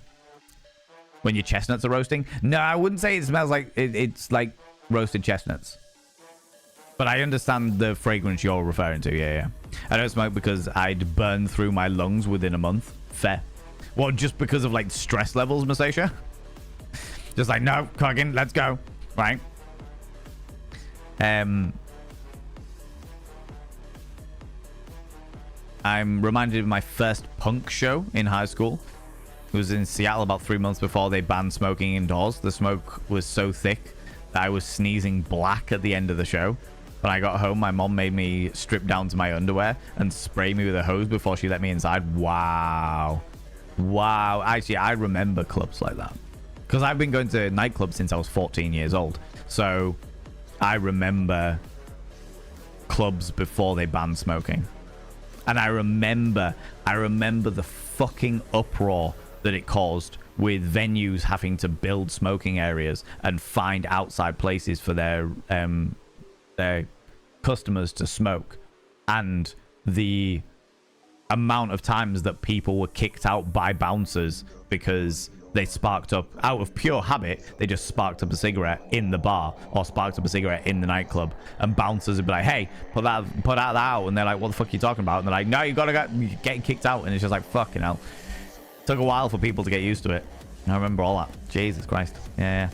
When your chestnuts are roasting? No, I wouldn't say it smells like it's like roasted chestnuts. But I understand the fragrance you're referring to. Yeah. I don't smoke because I'd burn through my lungs within a month. Fair. Well, just because of like stress levels, Masasha? Just like, no, Coggin, let's go. Right? I'm reminded of my first punk show in high school. It was in Seattle about 3 months before they banned smoking indoors. The smoke was so thick that I was sneezing black at the end of the show. When I got home, my mom made me strip down to my underwear and spray me with a hose before she let me inside. Wow. Actually, I remember clubs like that. Because I've been going to nightclubs since I was 14 years old. So I remember clubs before they banned smoking. And I remember the fucking uproar that it caused with venues having to build smoking areas and find outside places for their customers to smoke, and the amount of times that people were kicked out by bouncers because they sparked up, out of pure habit, they just sparked up a cigarette in the bar or sparked up a cigarette in the nightclub, and bouncers would be like, hey, put that out, and they're like, what the fuck are you talking about? And they're like, no, you gotta get kicked out. And it's just like, fucking hell. Took a while for people to get used to it. I remember all that. Jesus Christ. Yeah.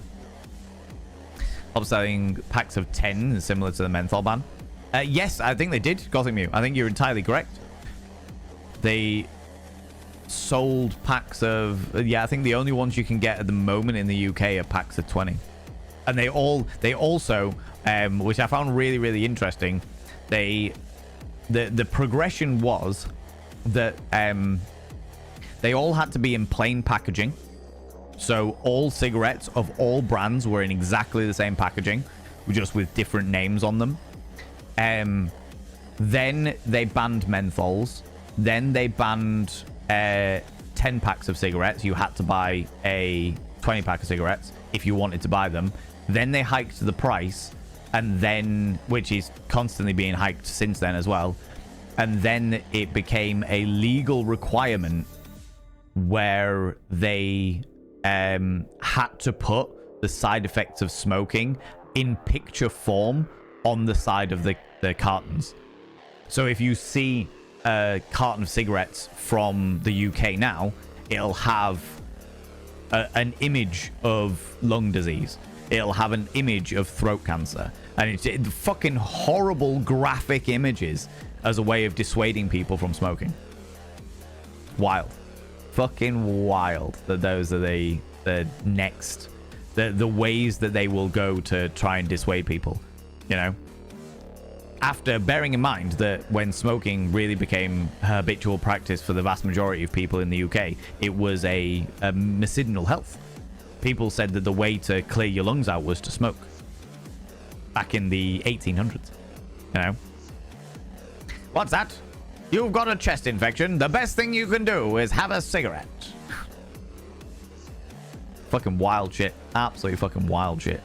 Upselling packs of 10 is similar to the menthol ban. Yes, I think they did, Gothic Mew. I think you're entirely correct. They sold packs of... yeah, I think the only ones you can get at the moment in the UK are packs of 20. And they also, which I found really, really interesting, the progression was that they all had to be in plain packaging. So all cigarettes of all brands were in exactly the same packaging, just with different names on them. Then they banned menthols. Then they banned 10 packs of cigarettes. You had to buy a 20 pack of cigarettes if you wanted to buy them. Then they hiked the price, and then, which is constantly being hiked since then as well. And then it became a legal requirement where they had to put the side effects of smoking in picture form on the side of the cartons. So if you see a carton of cigarettes from the UK now, it'll have an image of lung disease. It'll have an image of throat cancer. And it's fucking horrible graphic images as a way of dissuading people from smoking. Wild. Fucking wild that those are the next... the ways that they will go to try and dissuade people, you know? After bearing in mind that when smoking really became habitual practice for the vast majority of people in the UK, it was a medicinal health. People said that the way to clear your lungs out was to smoke. Back in the 1800s, you know? What's that? You've got a chest infection. The best thing you can do is have a cigarette. Fucking wild shit. Absolutely fucking wild shit.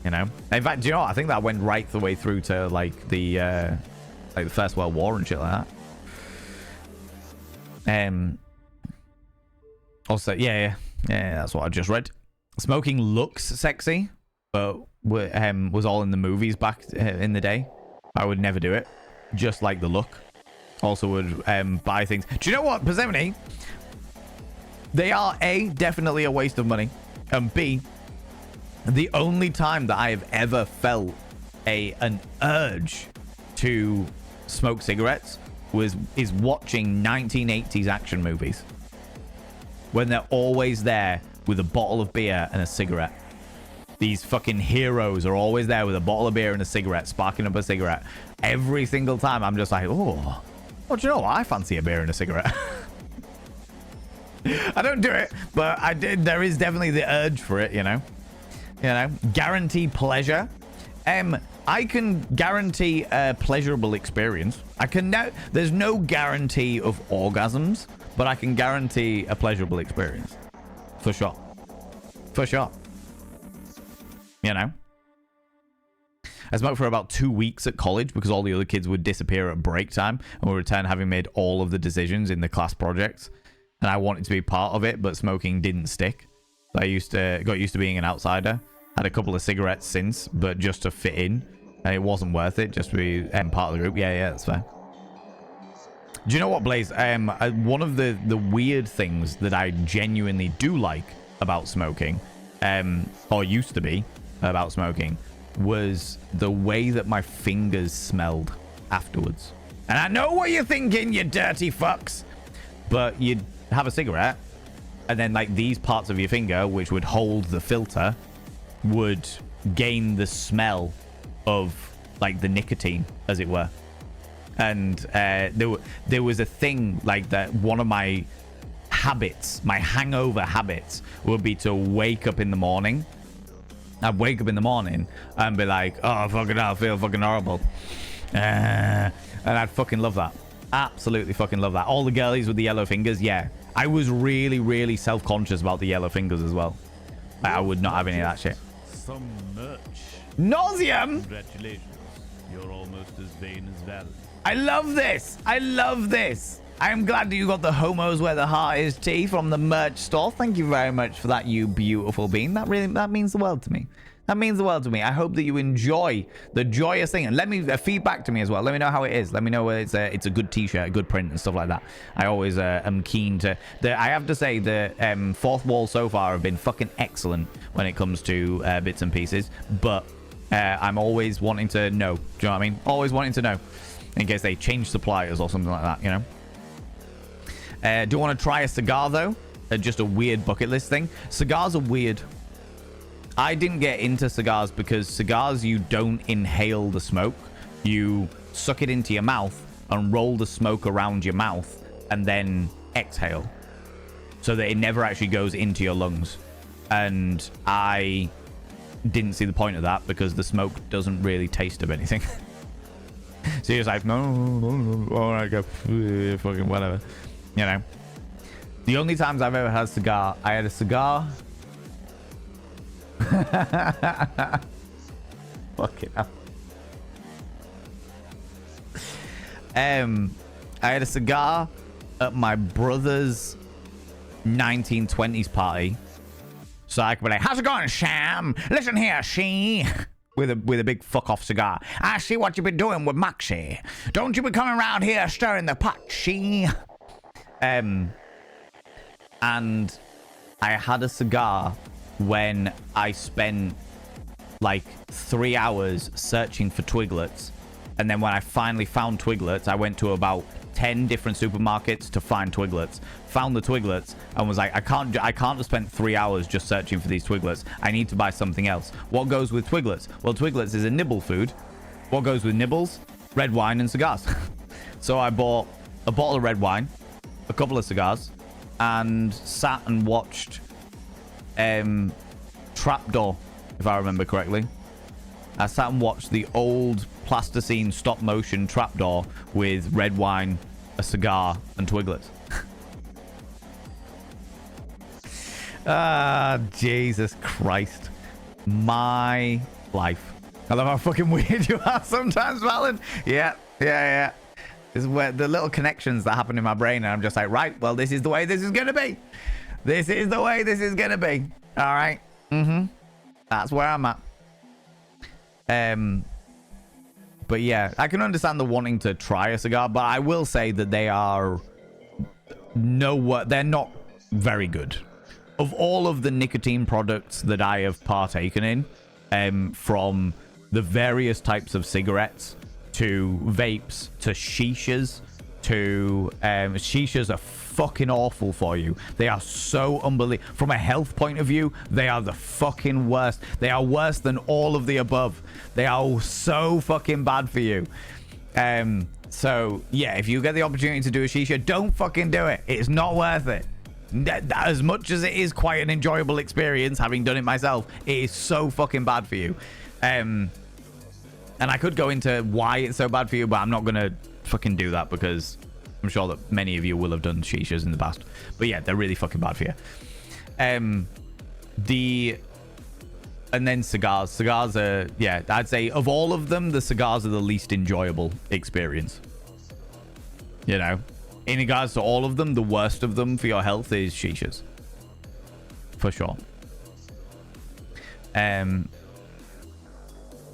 You know? In fact, do you know what? I think that went right the way through to like the First World War and shit like that. Also, yeah, that's what I just read. Smoking looks sexy, but was all in the movies back in the day. I would never do it. Just like the look. Also would buy things. Do you know what, Persephone? They are A, definitely a waste of money, and B, the only time that I have ever felt an urge to smoke cigarettes is watching 1980s action movies, when they're always there with a bottle of beer and a cigarette. These fucking heroes are always there with a bottle of beer and a cigarette, sparking up a cigarette. Every single time I'm just like, oh, do you know what? I fancy a beer and a cigarette. I don't do it, but I did. There is definitely the urge for it, you know. Guarantee pleasure. I can guarantee a pleasurable experience. There's no guarantee of orgasms, but I can guarantee a pleasurable experience. For sure. For sure. You know? I smoked for about 2 weeks at college because all the other kids would disappear at break time and would return having made all of the decisions in the class projects. And I wanted to be part of it, but smoking didn't stick. So I got used to being an outsider. Had a couple of cigarettes since, but just to fit in. And it wasn't worth it, just to be part of the group. Yeah, that's fair. Do you know what, Blaze? One of the weird things that I genuinely do like about smoking, or used to be about smoking, was the way that my fingers smelled afterwards. And I know what you're thinking, you dirty fucks. But you'd have a cigarette, and then like these parts of your finger, which would hold the filter, would gain the smell of like the nicotine, as it were. And there was a thing like that. One of my habits, my hangover habits, would be to wake up in the morning. I'd wake up in the morning and be like, oh, fucking hell, I feel fucking horrible. And I'd fucking love that. Absolutely fucking love that. All the girlies with the yellow fingers, yeah. I was really, really self-conscious about the yellow fingers as well. I would not have any of that shit. Some merch. Nauseum! Congratulations. You're almost as vain as Val. I love this. I love this. I'm glad that you got the homos where the heart is tea from the merch store. Thank you very much for that, you beautiful being. That means the world to me. That means the world to me. I hope that you enjoy the joyous thing, and let me feedback to me as well. Let me know how it is. Let me know whether it's a good t-shirt, a good print, and stuff like that. I always am keen to. I have to say the fourth wall so far have been fucking excellent when it comes to bits and pieces, but I'm always wanting to know. Do you know what I mean? Always wanting to know in case they change suppliers or something like that. You know. Do you want to try a cigar though? Just a weird bucket list thing. Cigars are weird. I didn't get into cigars because cigars, you don't inhale the smoke. You suck it into your mouth and roll the smoke around your mouth and then exhale so that it never actually goes into your lungs. And I didn't see the point of that because the smoke doesn't really taste of anything. So you're just like, no, all right, go, fucking whatever. You know, the only times I've ever had a cigar, I had a cigar. Fucking hell. I had a cigar at my brother's 1920s party, so I could be like, "How's it going, Sam? Listen here, she." With a big fuck off cigar. I see what you've been doing with Moxie. Don't you be coming around here stirring the pot, she. And I had a cigar when I spent like 3 hours searching for Twiglets, and then when I finally found Twiglets, I went to about 10 different supermarkets to find Twiglets, found the Twiglets, and was like, I can't have spent 3 hours just searching for these Twiglets. I need to buy something else. What goes with Twiglets? Well, Twiglets is a nibble food. What goes with nibbles? Red wine and cigars. So I bought a bottle of red wine, a couple of cigars, and sat and watched Trapdoor, if I remember correctly. I sat and watched the old plasticine stop motion Trapdoor with red wine, a cigar, and Twiglets. Ah, Jesus Christ. My life. I love how fucking weird you are sometimes, Valen. Yeah. This is where the little connections that happen in my brain, and I'm just like, right, well, this is the way this is going to be. This is the way this is going to be. All right. That's where I'm at. But yeah, I can understand the wanting to try a cigar, but I will say that they are they're not very good. Of all of the nicotine products that I have partaken in, from the various types of cigarettes to vapes to shishas to shishas are fucking awful for you. They are so unbelievable. From a health point of view, they are the fucking worst. They are worse than all of the above. They are so fucking bad for you. So yeah, if you get the opportunity to do a shisha, don't fucking do it. It's not worth it. As much as it is quite an enjoyable experience, having done it myself, it is so fucking bad for you. And I could go into why it's so bad for you, but I'm not gonna fucking do that because I'm sure that many of you will have done shishas in the past. But yeah, they're really fucking bad for you. And then cigars. Cigars are, yeah, I'd say of all of them, the cigars are the least enjoyable experience. You know, in regards to all of them, the worst of them for your health is shishas. For sure.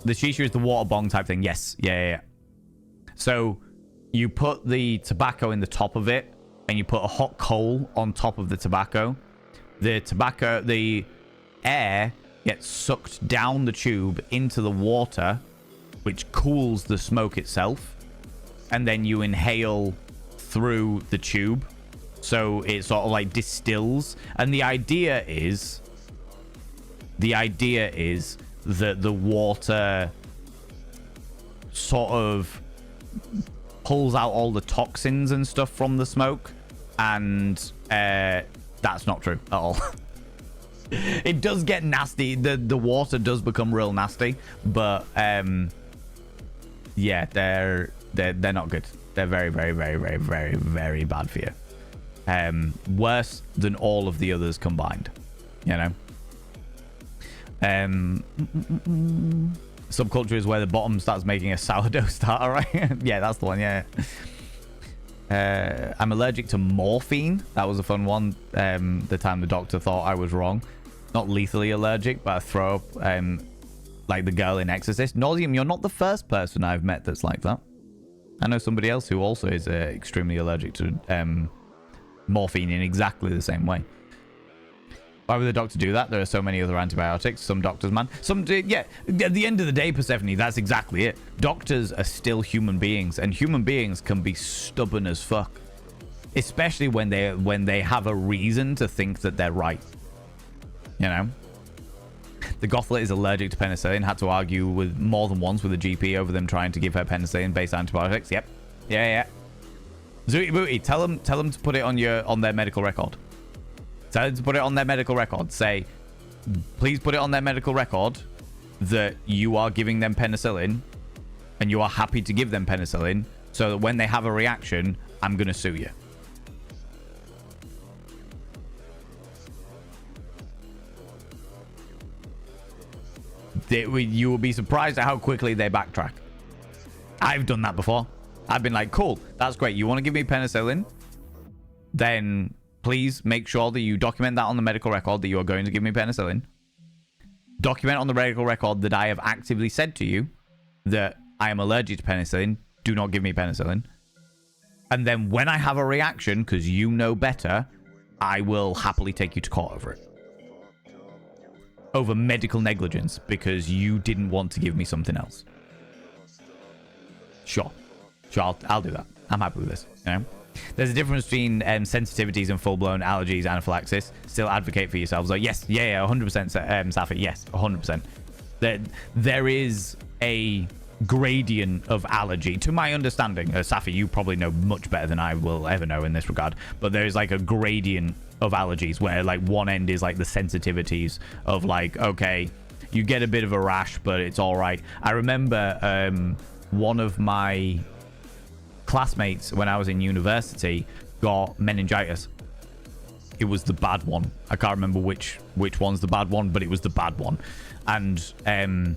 The shisha is the water bong type thing. Yes. Yeah. So you put the tobacco in the top of it, and you put a hot coal on top of the tobacco. The air gets sucked down the tube into the water, which cools the smoke itself, and then you inhale through the tube, so it sort of like distills. And the idea is that the water sort of pulls out all the toxins and stuff from the smoke, and that's not true at all. It does get nasty. The water does become real nasty, but yeah, they're not good. They're very, very, very, very, very, very bad for you. Worse than all of the others combined, you know. Subculture is where the bottom starts making a sourdough starter, right? Yeah, that's the one. Yeah. I'm allergic to morphine. That was a fun one. The time the doctor thought I was wrong. Not lethally allergic, but I throw up like the girl in Exorcist. Nauseum, you're not the first person I've met that's like that. I know somebody else who also is extremely allergic to morphine in exactly the same way. Why would the doctor do that? There are so many other antibiotics. Some doctors, man. Some do, yeah. At the end of the day, Persephone, that's exactly it. Doctors are still human beings, and human beings can be stubborn as fuck. Especially when they have a reason to think that they're right. You know? The Gothlet is allergic to penicillin. Had to argue with more than once with a GP over them trying to give her penicillin-based antibiotics. Yep. Yeah. Zooty Booty, tell them to put it on their medical record. Tell them to put it on their medical record. Say, please put it on their medical record that you are giving them penicillin and you are happy to give them penicillin, so that when they have a reaction, I'm going to sue you. You will be surprised at how quickly they backtrack. I've done that before. I've been like, cool, that's great. You want to give me penicillin? Then please make sure that you document that on the medical record that you are going to give me penicillin. Document on the medical record that I have actively said to you that I am allergic to penicillin. Do not give me penicillin. And then when I have a reaction, because you know better, I will happily take you to court over it. Over medical negligence, because you didn't want to give me something else. Sure, I'll do that. I'm happy with this. You know, there's a difference between sensitivities and full-blown allergies, anaphylaxis. Still advocate for yourselves. Like, yes, yeah, 100%, Safi. Yes, 100%. There is a gradient of allergy, to my understanding. Safi, you probably know much better than I will ever know in this regard. But there is like a gradient of allergies where like one end is like the sensitivities of like, okay, you get a bit of a rash, but it's all right. I remember one of my classmates when I was in university got meningitis. It was the bad one. I can't remember which one's the bad one, but it was the bad one. And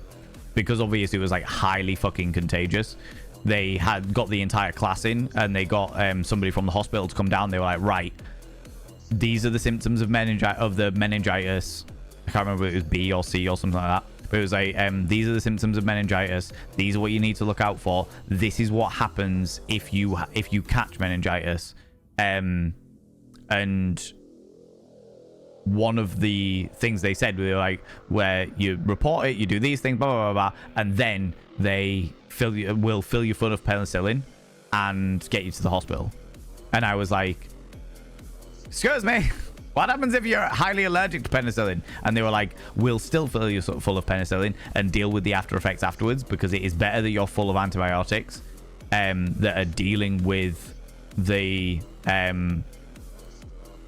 because obviously it was like highly fucking contagious, they had got the entire class in, and they got somebody from the hospital to come down. They were like, right, these are the symptoms of meningitis. I can't remember if it was B or C or something like that. But it was like, these are the symptoms of meningitis. These are what you need to look out for. This is what happens if you catch meningitis. And one of the things they said were like, where you report it, you do these things, blah, blah, blah, blah, and then they will fill you full of penicillin and get you to the hospital. And I was like, excuse me, what happens if you're highly allergic to penicillin? And they were like, we'll still fill you full of penicillin and deal with the after effects afterwards, because it is better that you're full of antibiotics that are dealing with the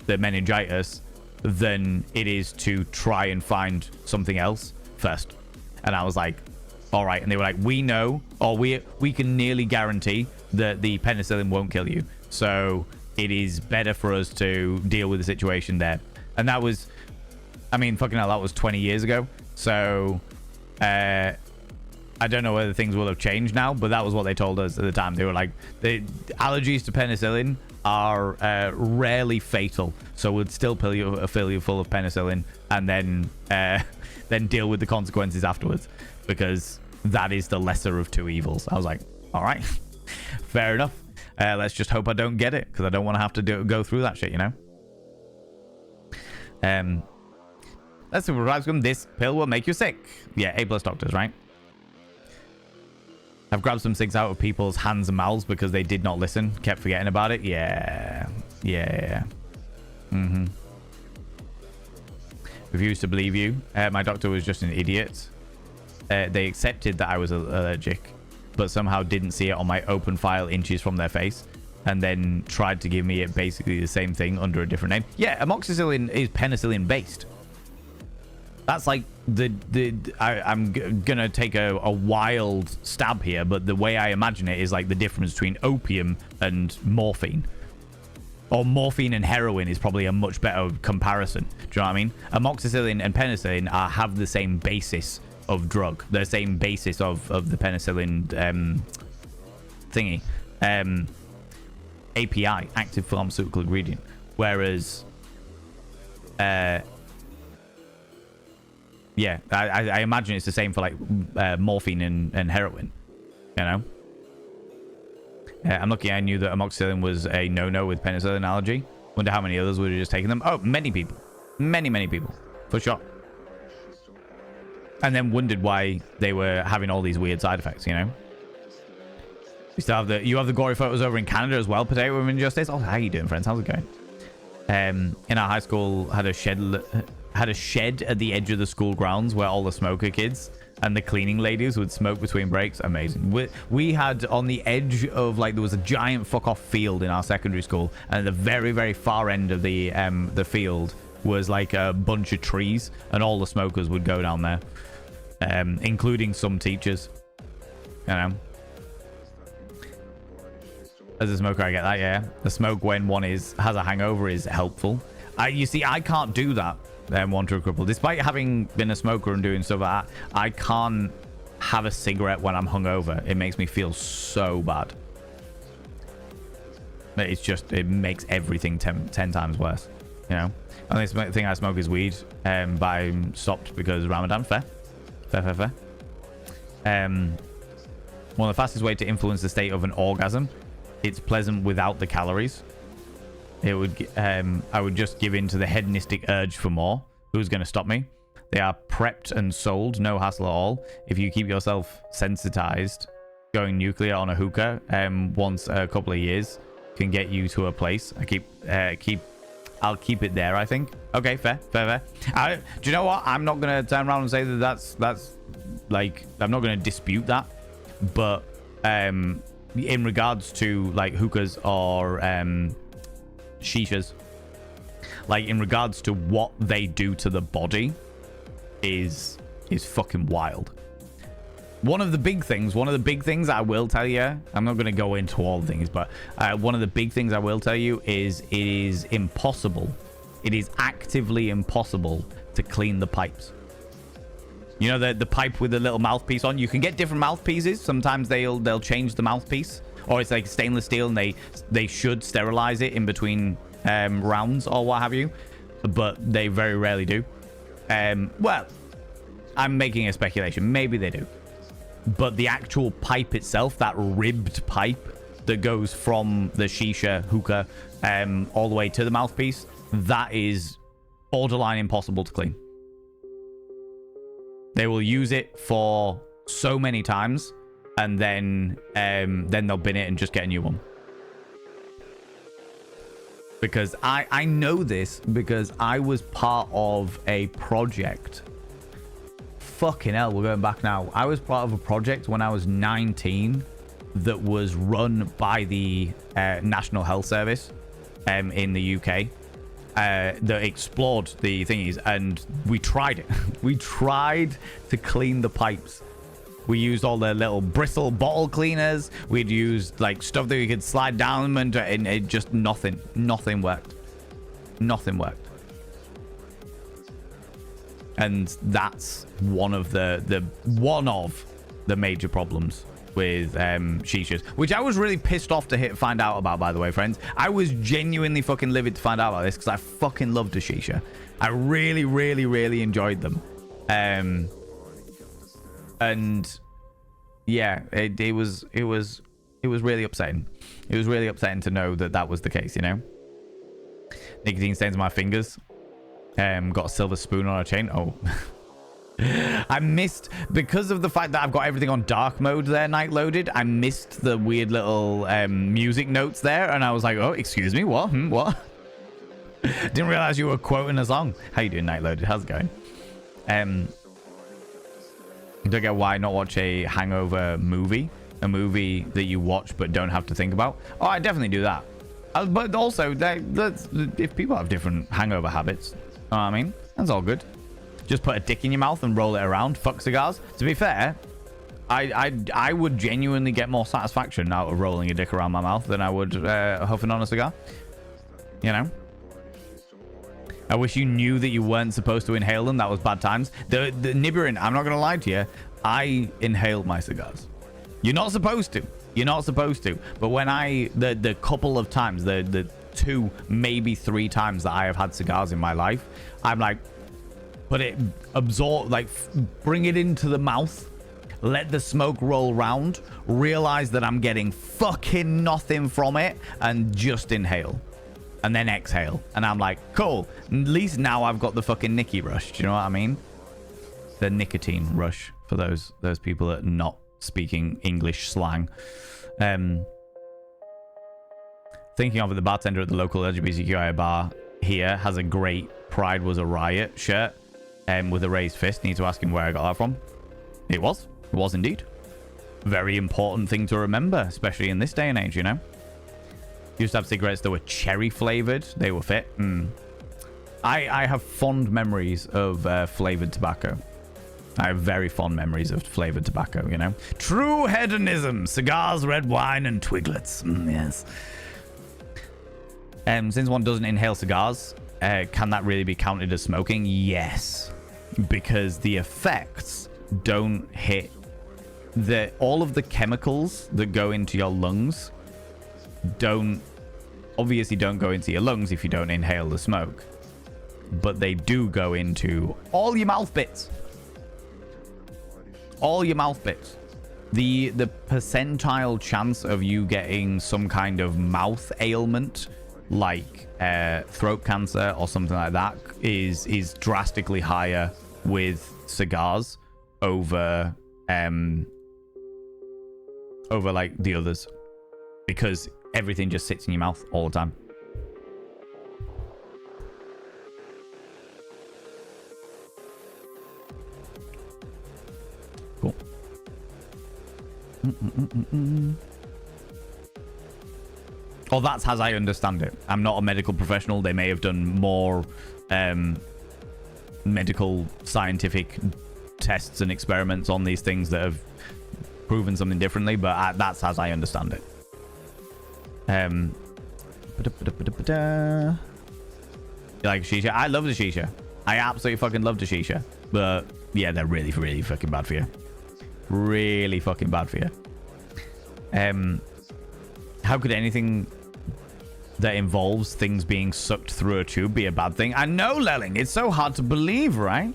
meningitis than it is to try and find something else first. And I was like, all right. And they were like, we know, or we can nearly guarantee that the penicillin won't kill you. So it is better for us to deal with the situation there. And that was, I mean, fucking hell, that was 20 years ago. So I don't know whether things will have changed now, but that was what they told us at the time. They were like, the allergies to penicillin are rarely fatal, so we'd still fill you full of penicillin and then deal with the consequences afterwards, because that is the lesser of two evils. I was like, all right, fair enough. Let's just hope I don't get it, because I don't want to have to go through that shit, you know. Let's subscribe to them. This pill will make you sick. Yeah, A+ doctors, right? I've grabbed some cigs out of people's hands and mouths because they did not listen, kept forgetting about it. Yeah. Refused to believe you. My doctor was just an idiot. They accepted that I was allergic, but somehow didn't see it on my open file inches from their face, and then tried to give me it basically the same thing under a different name. Yeah, amoxicillin is penicillin based. That's like I'm gonna take a wild stab here, but the way I imagine it is like the difference between opium and morphine. Or morphine and heroin is probably a much better comparison. Do you know what I mean? Amoxicillin and penicillin have the same basis of drug. The same basis of the penicillin thingy. API, active pharmaceutical ingredient. Whereas, yeah, I imagine it's the same for like morphine and heroin, you know? I'm lucky I knew that amoxicillin was a no-no with penicillin allergy. Wonder how many others would have just taken them. Oh, many people. Many people. For sure. And then wondered why they were having all these weird side effects, you know? We still have you have the gory photos over in Canada as well, Potato Women Justice. Oh, how you doing, friends? How's it going? In our high school, had a shed at the edge of the school grounds where all the smoker kids and the cleaning ladies would smoke between breaks. Amazing. We had on the edge of, like, there was a giant fuck off field in our secondary school, and at the very, very far end of the field was like a bunch of trees, and all the smokers would go down there, including some teachers, you know. As a smoker, I get that, yeah. The smoke when one has a hangover is helpful. You see, I can't do that, One True Cripple. Despite having been a smoker and doing stuff like that, I can't have a cigarette when I'm hungover. It makes me feel so bad. It's just, it makes everything 10 times worse, you know. The only thing I smoke is weed, but I stopped because Ramadan. Fair. One of the fastest way to influence the state of an orgasm. It's pleasant without the calories. It would, I would just give in to the hedonistic urge for more. Who's going to stop me? They are prepped and sold, no hassle at all. If you keep yourself sensitized, going nuclear on a hookah once a couple of years can get you to a place. I'll keep it there, I think. Okay, fair. Do you know what? I'm not going to turn around and say that that's like, I'm not going to dispute that. But in regards to like hookahs or shishas, like in regards to what they do to the body is fucking wild. One of the big things I will tell you, I'm not going to go into all the things, but one of the big things I will tell you is it is impossible. It is actively impossible to clean the pipes. You know, the pipe with the little mouthpiece on? You can get different mouthpieces. Sometimes they'll change the mouthpiece. Or it's like stainless steel and they should sterilize it in between rounds or what have you. But they very rarely do. Well, I'm making a speculation. Maybe they do. But the actual pipe itself, that ribbed pipe that goes from the shisha hookah all the way to the mouthpiece, that is borderline impossible to clean. They will use it for so many times, and then they'll bin it and just get a new one. Because I know this because I was part of a project. Fucking hell, we're going back now. I was part of a project when I was 19 that was run by the National Health Service in the UK. That explored the thingies, and we tried it. We tried to clean the pipes. We used all the little bristle bottle cleaners. We'd used like stuff that we could slide down and it just nothing worked. Nothing worked. And that's one of the major problems with shishas, which I was really pissed off to find out about, by the way, friends. I was genuinely fucking livid to find out about this because I fucking loved a shisha. I really, really, really enjoyed them. And yeah, it was really upsetting. It was really upsetting to know that was the case, you know. Nicotine stains on my fingers. Got a silver spoon on a chain. Oh. I missed, because of the fact that I've got everything on dark mode there, night loaded, I missed the weird little music notes there, and I was like, oh, excuse me, what? What? Didn't realize you were quoting a song. How you doing, night loaded? How's it going? Don't get why not watch a hangover movie, a movie that you watch but don't have to think about. Oh, I definitely do that. But also, if people have different hangover habits, you know what I mean? That's all good. Just put a dick in your mouth and roll it around. Fuck cigars. To be fair, I would genuinely get more satisfaction out of rolling a dick around my mouth than I would huffing on a cigar. You know? I wish you knew that you weren't supposed to inhale them. That was bad times. The Nibirin, I'm not going to lie to you. I inhaled my cigars. You're not supposed to. You're not supposed to. But when the couple of times, the 2, maybe 3 times that I have had cigars in my life, I'm like, put it, absorb, like, bring it into the mouth, let the smoke roll round, realize that I'm getting fucking nothing from it, and just inhale. And then exhale. And I'm like, cool. At least now I've got the fucking Nicky rush. Do you know what I mean? The nicotine rush, for those people that are not speaking English slang. Thinking of it, the bartender at the local LGBTQI bar here has a great Pride Was a Riot shirt with a raised fist. Need to ask him where I got that from. It was indeed. Very important thing to remember, especially in this day and age, you know. Used to have cigarettes that were cherry flavored. They were fit. I have fond memories of flavored tobacco. I have very fond memories of flavored tobacco, you know. True hedonism. Cigars, red wine, and twiglets. Yes. Since one doesn't inhale cigars, can that really be counted as smoking? Yes. Because the effects don't hit all of the chemicals that go into your lungs obviously don't go into your lungs if you don't inhale the smoke. But they do go into all your mouth bits. All your mouth bits. The percentile chance of you getting some kind of mouth ailment, like throat cancer or something like that, is drastically higher with cigars over like the others, because everything just sits in your mouth all the time. Cool. Well, that's as I understand it. I'm not a medical professional. They may have done more medical scientific tests and experiments on these things that have proven something differently, but that's as I understand it. You like shisha? I love the shisha. I absolutely fucking love the shisha. But yeah, they're really, really fucking bad for you. Really fucking bad for you. How could anything that involves things being sucked through a tube be a bad thing? I know, Lelling. It's so hard to believe, right?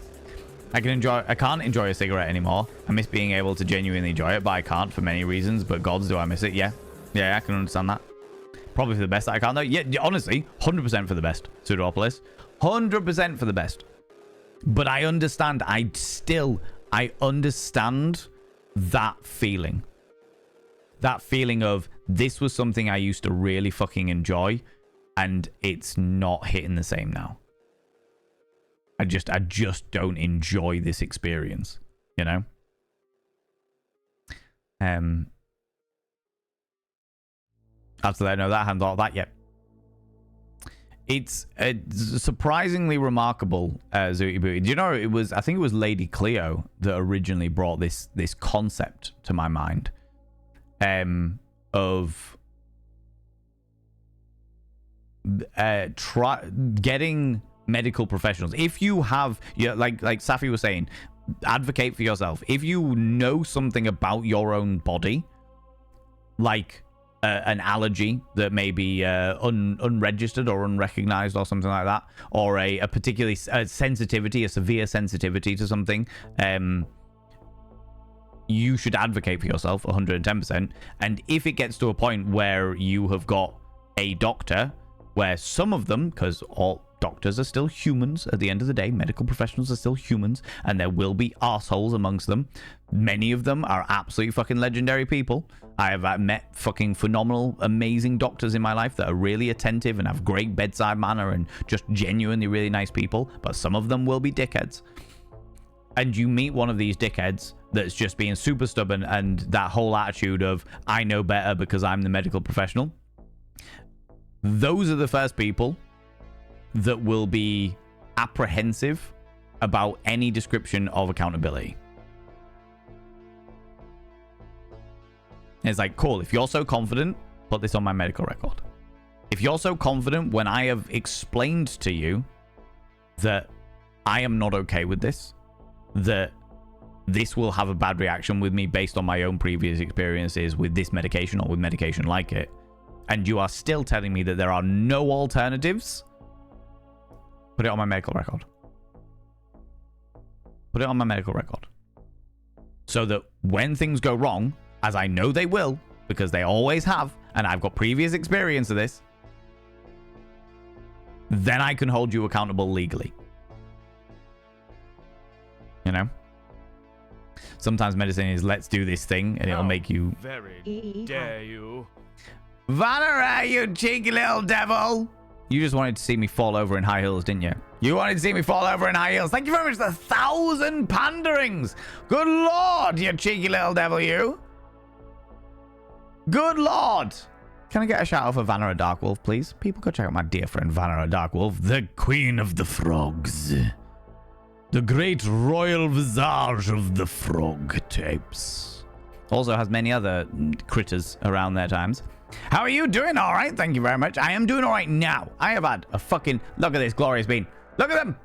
I can't enjoy a cigarette anymore. I miss being able to genuinely enjoy it, but I can't for many reasons. But gods, do I miss it? Yeah, I can understand that. Probably for the best that I can't, though. Yeah, honestly, 100% for the best, Pseudopolis. 100% for the best. But I understand. I understand that feeling. That feeling of, this was something I used to really fucking enjoy, and it's not hitting the same now. I just don't enjoy this experience, you know? After that, no, that I hadn't thought of that yet. It's surprisingly remarkable, Zooty Booty. Do you know, I think it was Lady Cleo that originally brought this concept to my mind. Of getting medical professionals. If you have, like Safi was saying, advocate for yourself. If you know something about your own body, like an allergy that may be unregistered or unrecognized or something like that, or a particularly sensitivity, a severe sensitivity to something, you should advocate for yourself 110%. And if it gets to a point where you have got a doctor, where some of them, because all doctors are still humans at the end of the day, medical professionals are still humans, and there will be arseholes amongst them. Many of them are absolutely fucking legendary people. I have met fucking phenomenal, amazing doctors in my life that are really attentive and have great bedside manner and just genuinely really nice people, but some of them will be dickheads. And you meet one of these dickheads that's just being super stubborn, and that whole attitude of, I know better because I'm the medical professional. Those are the first people that will be apprehensive about any description of accountability. And it's like, cool, if you're so confident, put this on my medical record. If you're so confident when I have explained to you that I am not okay with this, that this will have a bad reaction with me based on my own previous experiences with this medication or with medication like it, and you are still telling me that there are no alternatives, put it on my medical record. Put it on my medical record. So that when things go wrong, as I know they will, because they always have, and I've got previous experience of this, then I can hold you accountable legally. You know? Sometimes medicine is let's do this thing and it'll make you... Very dare you. Vanera, you cheeky little devil! You just wanted to see me fall over in high heels, didn't you? You wanted to see me fall over in high heels. Thank you very much for the 1,000 panderings. Good lord, you cheeky little devil, you. Good lord. Can I get a shout out for Vanera Darkwolf, please? People, go check out my dear friend Vanera Darkwolf, the Queen of the Frogs. The great royal visage of the frog tapes. Also has many other critters around their times. How are you doing? All right, thank you very much. I am doing all right now. I have had a fucking... Look at this glorious being. Look at them.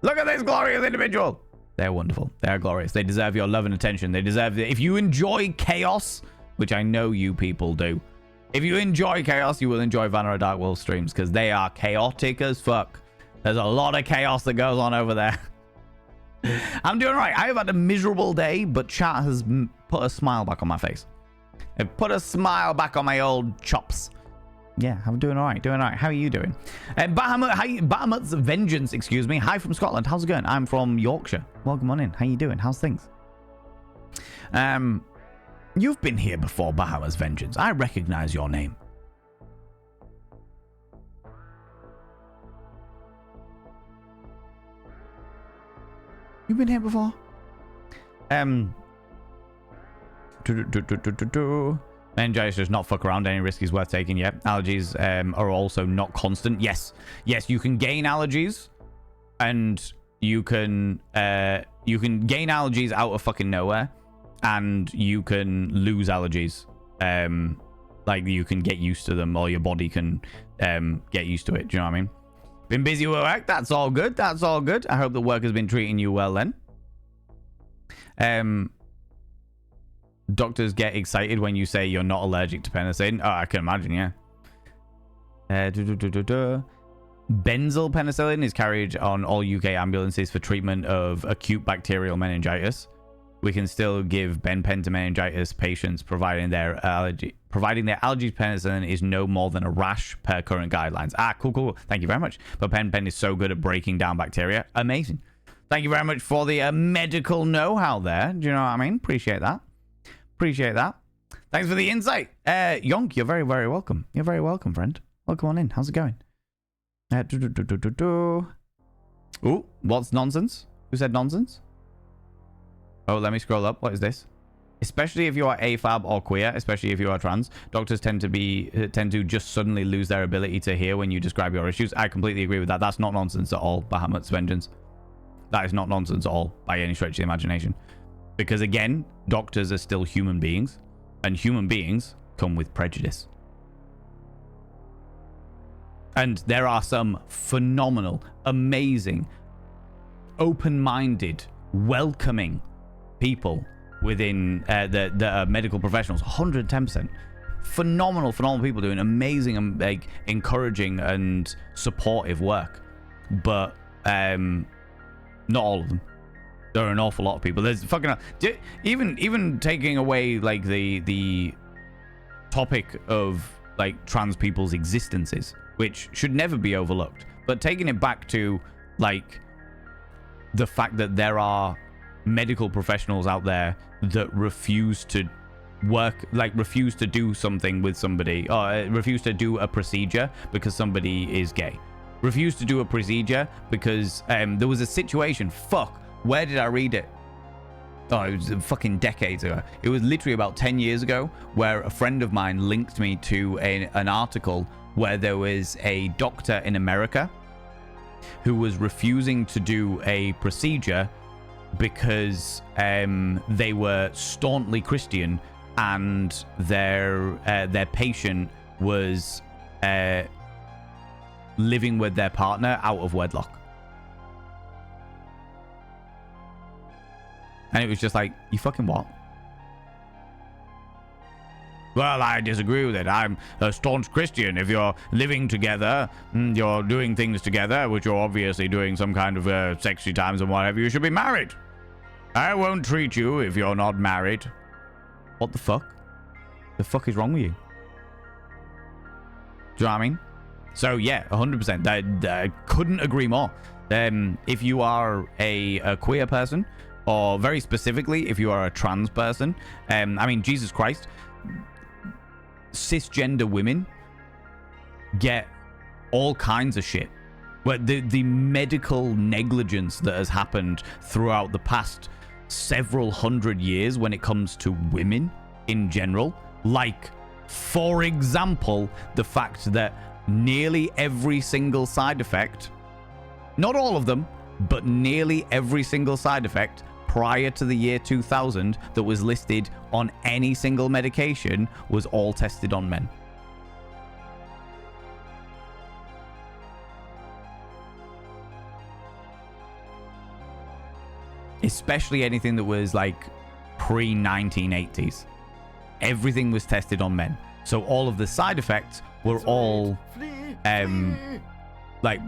Look at this glorious individual. They're wonderful. They're glorious. They deserve your love and attention. They deserve... If you enjoy chaos, which I know you people do, if you enjoy chaos, you will enjoy Vanera Darkwolf streams because they are chaotic as fuck. There's a lot of chaos that goes on over there. I'm doing all right. I have had a miserable day, but chat has put a smile back on my face. It put a smile back on my old chops. Yeah, I'm doing all right. Doing all right. How are you doing? Bahamut's Vengeance, excuse me. Hi from Scotland. How's it going? I'm from Yorkshire. Welcome on in. How you doing? How's things? You've been here before, Bahamut's Vengeance. I recognize your name. You've been here before? Meningitis does not fuck around. Any risk is worth taking. Yeah. Allergies are also not constant. Yes, you can gain allergies, and you can gain allergies out of fucking nowhere, and you can lose allergies. Like you can get used to them, or your body can get used to it. Do you know what I mean? Been busy with work. That's all good. That's all good. I hope the work has been treating you well then. Doctors get excited when you say you're not allergic to penicillin. Oh, I can imagine, yeah. Benzyl penicillin is carried on all UK ambulances for treatment of acute bacterial meningitis. We can still give Ben-Pen to meningitis patients providing their allergy penicillin is no more than a rash per current guidelines. Cool. Thank you very much. But Ben-Pen is so good at breaking down bacteria. Amazing. Thank you very much for the medical know-how there. Do you know what I mean? Appreciate that. Thanks for the insight. Yonk, you're very, very welcome. You're very welcome, friend. Welcome on in. How's it going? Ooh, what's nonsense? Who said nonsense? Oh, let me scroll up. What is this? Especially if you are AFAB or queer, especially if you are trans, doctors tend to just suddenly lose their ability to hear when you describe your issues. I completely agree with that. That's not nonsense at all, Bahamut's Vengeance. That is not nonsense at all, by any stretch of the imagination. Because again, doctors are still human beings, and human beings come with prejudice. And there are some phenomenal, amazing, open-minded, welcoming people within the medical professionals. 110%. Phenomenal people doing amazing and like encouraging and supportive work. But not all of them. There are an awful lot of people. There's fucking even taking away like the topic of like trans people's existences, which should never be overlooked, but taking it back to like the fact that there are medical professionals out there that refuse to do something with somebody, or refuse to do a procedure because somebody is gay. Refuse to do a procedure because there was a situation. Where did I read it? Oh, it was fucking decades ago. It was literally about 10 years ago, where a friend of mine linked me to an article where there was a doctor in America who was refusing to do a procedure because they were staunchly Christian, and their patient was living with their partner out of wedlock. And it was just like, you fucking what? Well, I disagree with it. I'm a staunch Christian. If you're living together, you're doing things together, which you're obviously doing some kind of sexy times and whatever, you should be married. I won't treat you if you're not married. What the fuck? The fuck is wrong with you? Do you know what I mean? So yeah, 100%. I couldn't agree more. If you are a queer person, or very specifically, if you are a trans person, I mean, Jesus Christ, cisgender women get all kinds of shit. But the medical negligence that has happened throughout the past several hundred years when it comes to women in general, like, for example, the fact that nearly every single side effect, not all of them, but nearly every single side effect prior to the year 2000 that was listed on any single medication was all tested on men. Especially anything that was like pre-1980s. Everything was tested on men. So all of the side effects were all like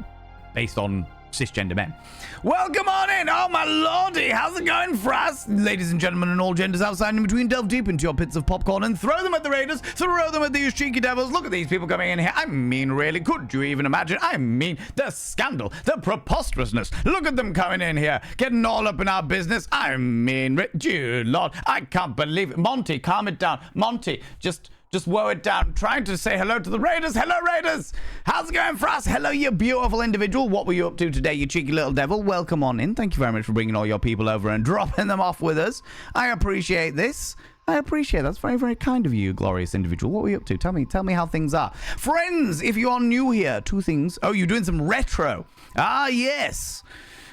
based on cisgender men. Welcome on in. Oh my lordy, how's it going, Frost? Ladies and gentlemen and all genders outside and in between, delve deep into your pits of popcorn and throw them at the raiders, throw them at these cheeky devils. Look at these people coming in here. I mean, really, could you even imagine? I mean, the scandal, the preposterousness. Look at them coming in here, getting all up in our business. I mean, dear Lord, I can't believe it. Monty, calm it down. Monty, just woe it down. Trying to say hello to the raiders. Hello, raiders. How's it going, Frost? Hello, you beautiful individual. What were you up to today, you cheeky little devil? Welcome on in. Thank you very much for bringing all your people over and dropping them off with us. I appreciate this. I appreciate that's very, very kind of you, glorious individual. What were you up to? Tell me how things are. Friends, if you are new here, two things. Oh, you're doing some retro. Ah, yes.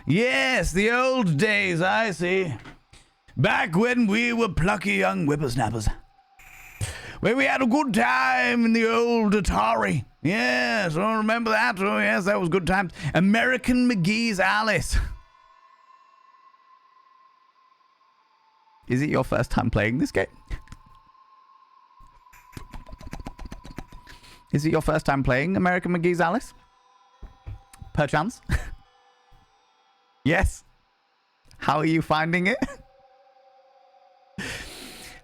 Yes, the old days, I see. Back when we were plucky young whippersnappers. Where we had a good time in the old Atari. Yes, I remember that. Oh, yes, that was good times. American McGee's Alice. Is it your first time playing this game? Is it your first time playing American McGee's Alice? Perchance? Yes. How are you finding it?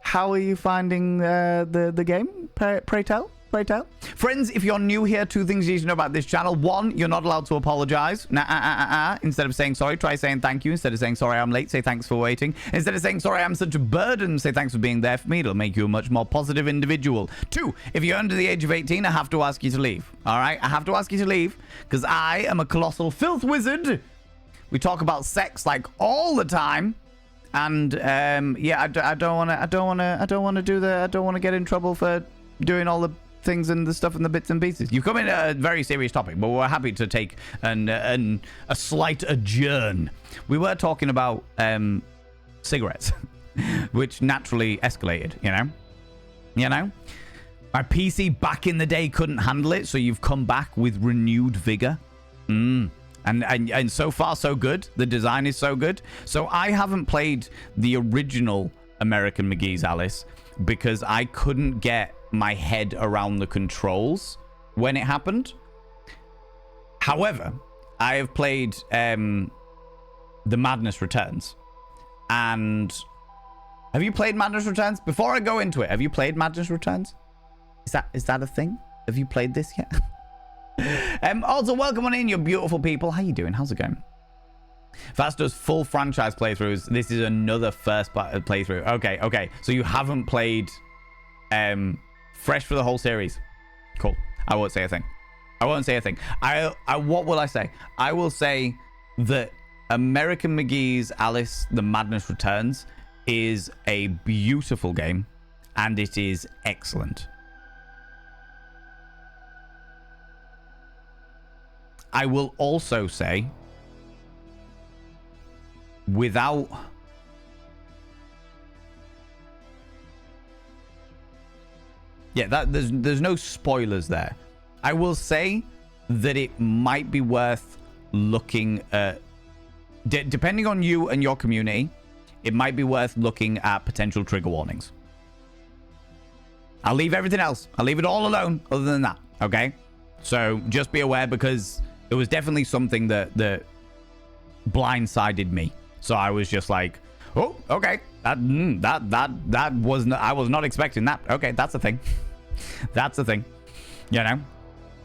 How are you finding the game? Pray tell. Friends, if you're new here, two things you need to know about this channel. One, you're not allowed to apologize. Instead of saying sorry, try saying thank you. Instead of saying sorry, I'm late, say thanks for waiting. Instead of saying sorry, I'm such a burden, say thanks for being there for me. It'll make you a much more positive individual. Two, if you're under the age of 18, I have to ask you to leave. All right? I have to ask you to leave because I am a colossal filth wizard. We talk about sex like all the time. And yeah, I don't want to get in trouble for doing all the things and the stuff and the bits and pieces. You come in a very serious topic, but we're happy to take a slight adjourn. We were talking about cigarettes, which naturally escalated. You know, my PC back in the day couldn't handle it, so you've come back with renewed vigor. And so far, so good. The design is so good. So I haven't played the original American McGee's Alice because I couldn't get my head around the controls when it happened. However, I have played The Madness Returns. And have you played Madness Returns? Before I go into it, have you played Madness Returns? Is that a thing? Have you played this yet? Also, welcome on in, you beautiful people. How you doing? How's it going? Fast does full franchise playthroughs. This is another first playthrough. Okay. So you haven't played fresh for the whole series. Cool. I won't say a thing. What will I say? I will say that American McGee's Alice, The Madness Returns is a beautiful game and it is excellent. I will also say, without... Yeah, there's no spoilers there. I will say that it might be worth looking at... Depending on you and your community, it might be worth looking at potential trigger warnings. I'll leave everything else. I'll leave it all alone other than that, okay? So just be aware, because it was definitely something that blindsided me. So I was just like, oh, okay. That was not, I was not expecting that. Okay, that's a thing. That's a thing. You know?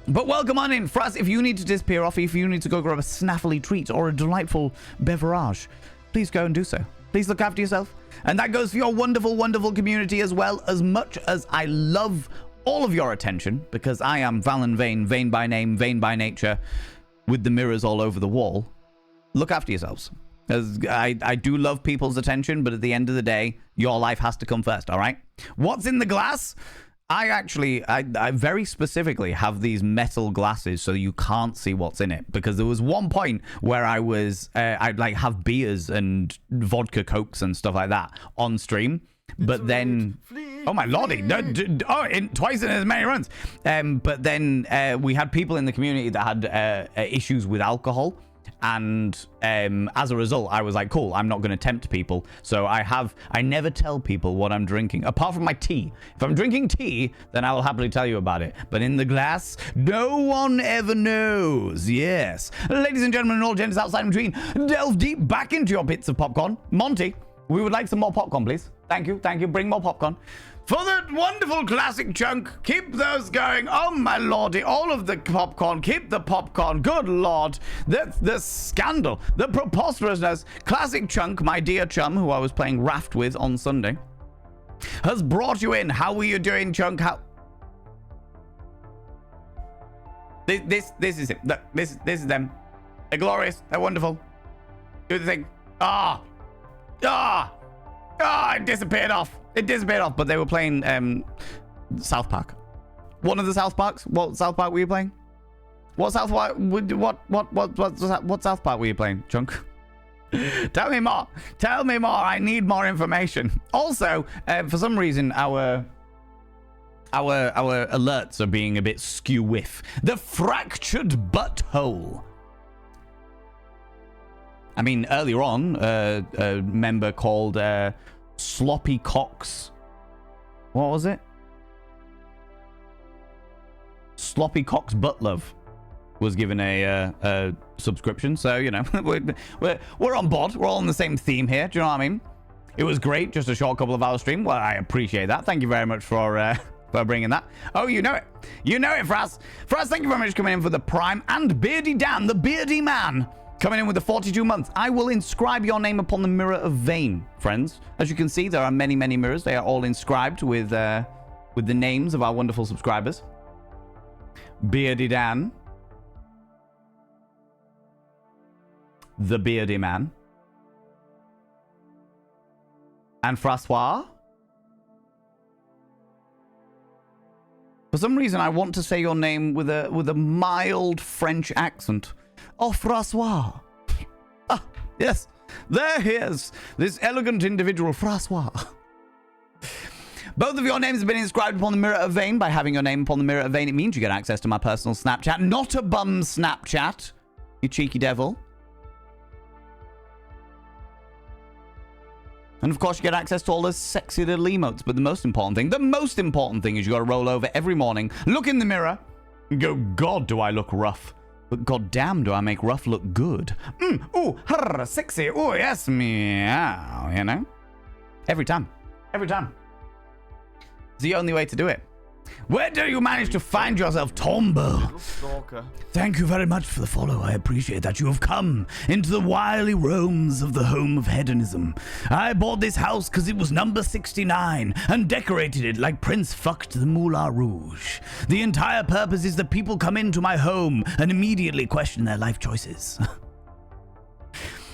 But welcome on in. Fraz, if you need to disappear off, if you need to go grab a snaffly treat or a delightful beverage, please go and do so. Please look after yourself. And that goes for your wonderful, wonderful community as well. As much as I love all of your attention, because I am Valen Vane, Vane by name, Vane by nature, with the mirrors all over the wall, look after yourselves. As I do love people's attention, but at the end of the day, your life has to come first, all right? What's in the glass? I very specifically have these metal glasses so you can't see what's in it, because there was one point where I'd like have beers and vodka cokes and stuff like that on stream, but then oh my lordy, twice in as many runs. But then we had people in the community that had issues with alcohol. And as a result, I was like, cool, I'm not going to tempt people. So I never tell people what I'm drinking, apart from my tea. If I'm drinking tea, then I will happily tell you about it. But in the glass, no one ever knows. Yes. Ladies and gentlemen, and all genders outside and between, delve deep back into your bits of popcorn. Monty, we would like some more popcorn, please. Thank you. Thank you. Bring more popcorn. For that wonderful classic chunk, keep those going. Oh my lordy, all of the popcorn, keep the popcorn. Good lord, the scandal, the preposterousness. Classic chunk, my dear chum, who I was playing Raft with on Sunday, has brought you in. How are you doing, chunk? How? This is it. Look, this is them. They're glorious. They're wonderful. Do the thing. It disappeared off. It disappeared off, but they were playing South Park. One of the South Parks. What South Park were you playing? What South Park? What South Park were you playing, Chunk? Tell me more. Tell me more. I need more information. Also, for some reason, our alerts are being a bit skew-whiff. The fractured butthole. I mean, earlier on, a member called Sloppy Cox. What was it? Sloppy Cox Buttlove was given a subscription. So, you know, we're on board. We're all on the same theme here. Do you know what I mean? It was great. Just a short couple of hours stream. Well, I appreciate that. Thank you very much for bringing that. Oh, you know it. You know it, Fraz. Fraz, thank you very much for coming in for the Prime. And Beardy Dan, the Beardy Man, coming in with the 42 months. I will inscribe your name upon the Mirror of Vane, friends. As you can see, there are many, many mirrors. They are all inscribed with the names of our wonderful subscribers. Beardy Dan, the Beardy Man, and Francois. For some reason, I want to say your name with a mild French accent. Oh, Francois. Ah, yes. There he is. This elegant individual, Francois. Both of your names have been inscribed upon the Mirror of Vane. By having your name upon the Mirror of Vane, it means you get access to my personal Snapchat. Not a bum Snapchat, you cheeky devil. And of course, you get access to all those sexy little emotes. But the most important thing is you got to roll over every morning, look in the mirror, and go, God, do I look rough. But goddamn, do I make rough look good. Ooh, sexy. Ooh, yes, meow, you know? Every time. Every time. It's the only way to do it. Where do you manage to find yourself, Tombo? Thank you very much for the follow. I appreciate that you have come into the wily roams of the home of hedonism. I bought this house because it was number 69 and decorated it like Prince fucked the Moulin Rouge. The entire purpose is that people come into my home and immediately question their life choices.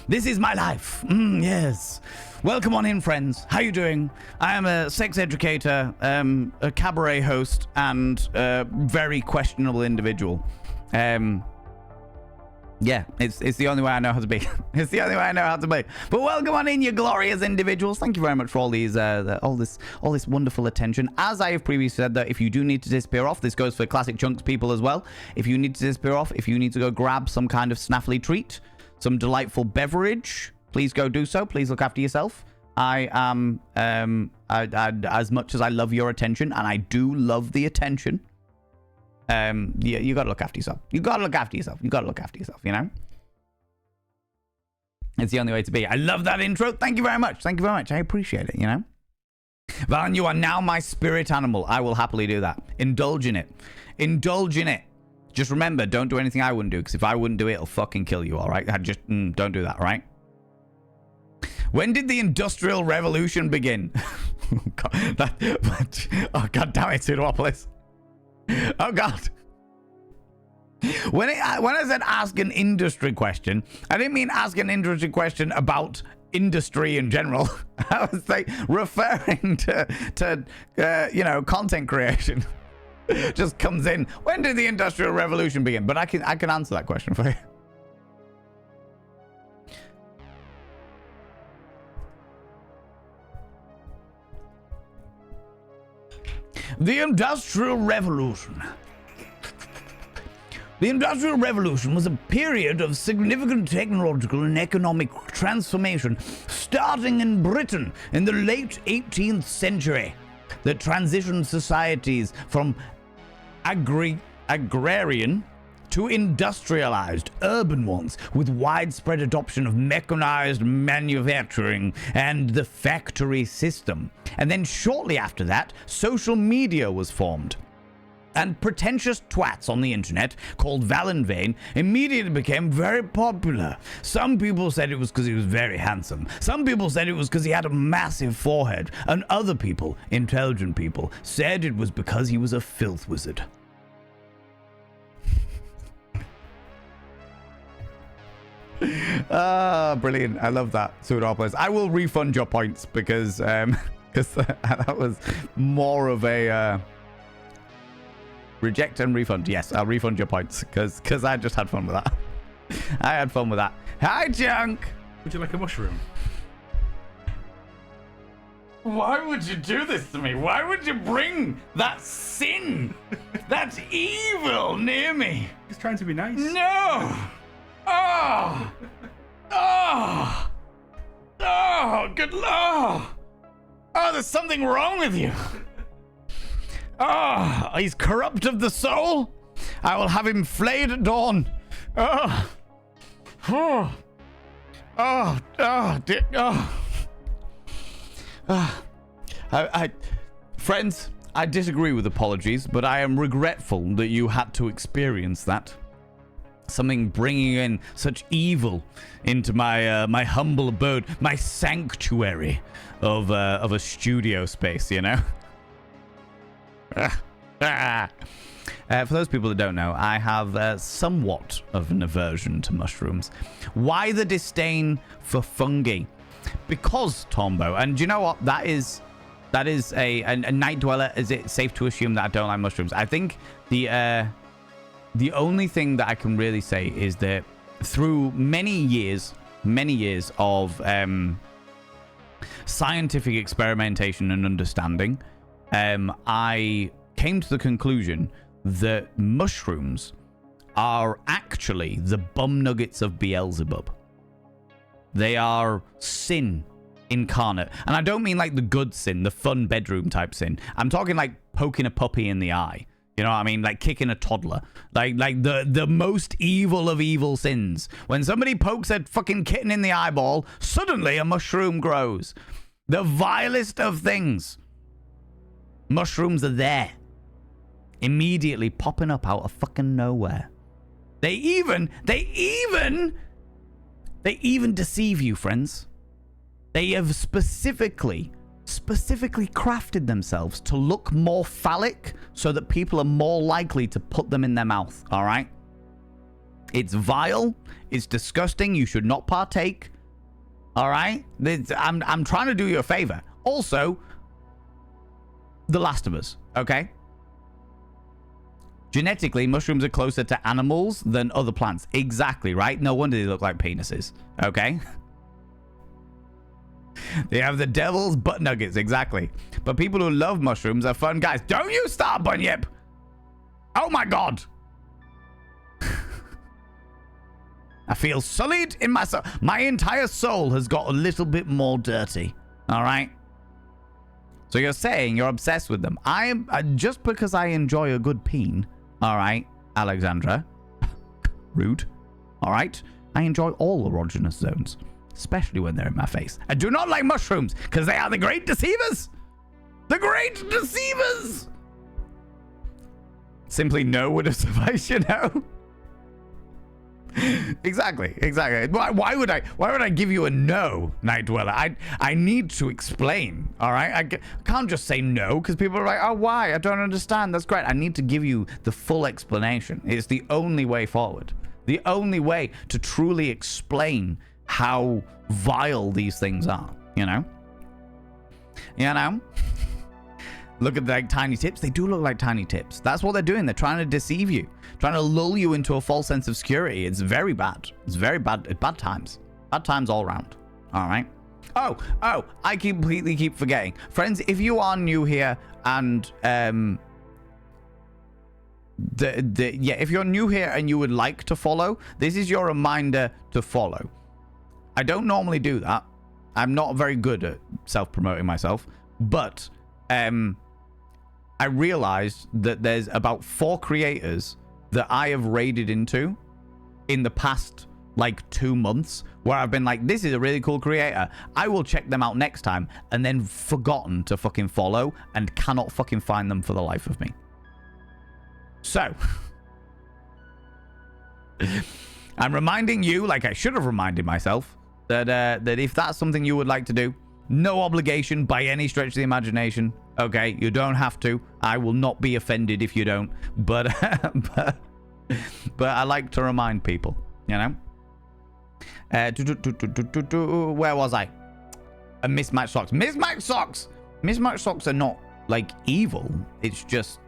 This is my life. Yes. Welcome on in, friends. How you doing? I am a sex educator, a cabaret host, and a very questionable individual. Yeah, it's the only way I know how to be. It's the only way I know how to be. But welcome on in, you glorious individuals. Thank you very much for all these, all this wonderful attention. As I have previously said, that if you do need to disappear off, this goes for Classic Chunks people as well. If you need to disappear off, if you need to go grab some kind of snaffly treat, some delightful beverage, please go do so. Please look after yourself. I am, as much as I love your attention, and I do love the attention, you gotta look after yourself. You gotta look after yourself. You gotta look after yourself, you know? It's the only way to be. I love that intro. Thank you very much. Thank you very much. I appreciate it, you know? Valen, you are now my spirit animal. I will happily do that. Indulge in it. Indulge in it. Just remember, don't do anything I wouldn't do, because if I wouldn't do it, it'll fucking kill you, all right? I just, don't do that, all right? When did the Industrial Revolution begin? Oh, God damn it, Pseudopolis. Oh, God. When I said ask an industry question, I didn't mean ask an industry question about industry in general. I was like referring to you know, content creation. Just comes in. When did the Industrial Revolution begin? But I can answer that question for you. The Industrial Revolution. The Industrial Revolution was a period of significant technological and economic transformation starting in Britain in the late 18th century that transitioned societies from agrarian to industrialized urban ones, with widespread adoption of mechanized manufacturing and the factory system. And then shortly after that, social media was formed. And pretentious twats on the internet called Valen Vane immediately became very popular. Some people said it was because he was very handsome. Some people said it was because he had a massive forehead. And other people, intelligent people, said it was because he was a filth wizard. Brilliant. I love that, Pseudopolis. I will refund your points because that was more of a... reject and refund. Yes, I'll refund your points because I just had fun with that. I had fun with that. Hi, Junk. Would you like a mushroom? Why would you do this to me? Why would you bring that sin, that evil near me? He's trying to be nice. No. Oh. Oh. Oh, good Lord. Oh, there's something wrong with you. Oh, he's corrupt of the soul. I will have him flayed at dawn. Oh. Oh. Oh. Oh. Oh. Friends, I disagree with apologies, but I am regretful that you had to experience that. Something bringing in such evil into my my humble abode, my sanctuary of a studio space, you know. For those people that don't know, I have somewhat of an aversion to mushrooms. Why the disdain for fungi? Because, Tombo, and do you know what? That is a night dweller. Is it safe to assume that I don't like mushrooms? I think the only thing that I can really say is that through many years of scientific experimentation and understanding, I came to the conclusion that mushrooms are actually the bum nuggets of Beelzebub. They are sin incarnate. And I don't mean like the good sin, the fun bedroom type sin. I'm talking like poking a puppy in the eye. You know what I mean? Like kicking a toddler. Like the most evil of evil sins. When somebody pokes a fucking kitten in the eyeball, suddenly a mushroom grows. The vilest of things. Mushrooms are there. Immediately popping up out of fucking nowhere. They even deceive you, friends. They have specifically crafted themselves to look more phallic so that people are more likely to put them in their mouth, all right? It's vile. It's disgusting. You should not partake. All right? I'm trying to do you a favor. Also, The Last of Us, okay? Genetically, mushrooms are closer to animals than other plants. Exactly, right? No wonder they look like penises, okay? They have the devil's butt nuggets, exactly. But people who love mushrooms are fun guys. Don't you start, Bunyip! Oh my god! I feel sullied in my soul. My entire soul has got a little bit more dirty. All right. So you're saying you're obsessed with them. I'm just because I enjoy a good peen. All right, Alexandra. Rude. All right. I enjoy all erogenous zones, especially when they're in my face. I do not like mushrooms because they are the great deceivers. The great deceivers. Simply no would have sufficed, you know. Exactly. Why would I give you a no, Night Dweller? I need to explain. All right, I can't just say no because people are like, oh, why? I don't understand. That's great. I need to give you the full explanation. It's the only way forward. The only way to truly explain how vile these things are. You know. Look at the like, tiny tips. They do look like tiny tips. That's what they're doing. They're trying to deceive you, trying to lull you into a false sense of security. It's very bad. It's very bad. Bad times. Bad times all around. All right. Oh, I completely keep forgetting. Friends, if you are new here and if you're new here and you would like to follow, this is your reminder to follow. I don't normally do that. I'm not very good at self-promoting myself, but I realized that there's about 4 creators that I have raided into in the past like 2 months where I've been like, this is a really cool creator. I will check them out next time, and then forgotten to fucking follow and cannot fucking find them for the life of me. So I'm reminding you, like I should have reminded myself, that if that's something you would like to do, no obligation by any stretch of the imagination. Okay, you don't have to. I will not be offended if you don't. But but I like to remind people, you know. Where was I? Mismatched socks. Mismatched socks. Mismatched socks are not like evil. It's just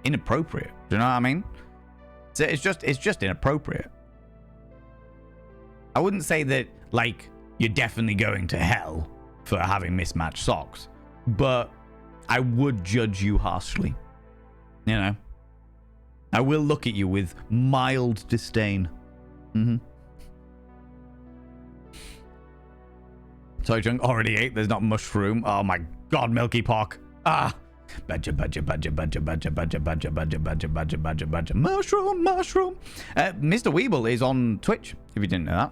inappropriate. Do you know what I mean? So it's just inappropriate. I wouldn't say that like you're definitely going to hell for having mismatched socks, but I would judge you harshly. You know, I will look at you with mild disdain. Sorry, Junk, already ate. There's not mushroom. Oh my god, Milky Pork. Badger. Mushroom. Mr. Weeble is on Twitch, if you didn't know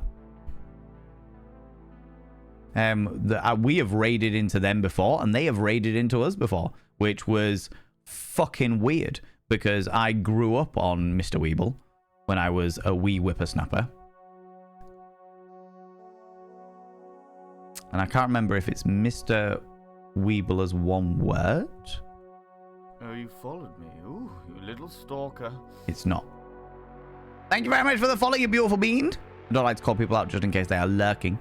that. We have raided into them before, and they have raided into us before, which was fucking weird because I grew up on Mr. Weeble when I was a wee whippersnapper. And I can't remember if it's Mr. Weeble as one word. Oh, you followed me. Ooh, you little stalker. It's not. Thank you very much for the follow, you beautiful bean. I don't like to call people out just in case they are lurking,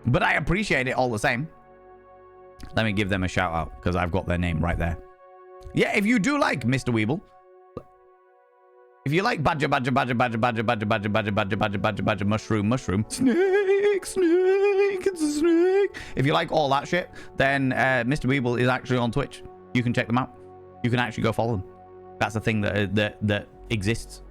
but I appreciate it all the same. Let me give them a shout out because I've got their name right there. Yeah, if you do like Mr. Weeble, if you like badger, mushroom, snake, it's a snake. If you like all that shit, then Mr. Weeble is actually on Twitch. You can check them out. You can actually go follow them. That's a thing that exists.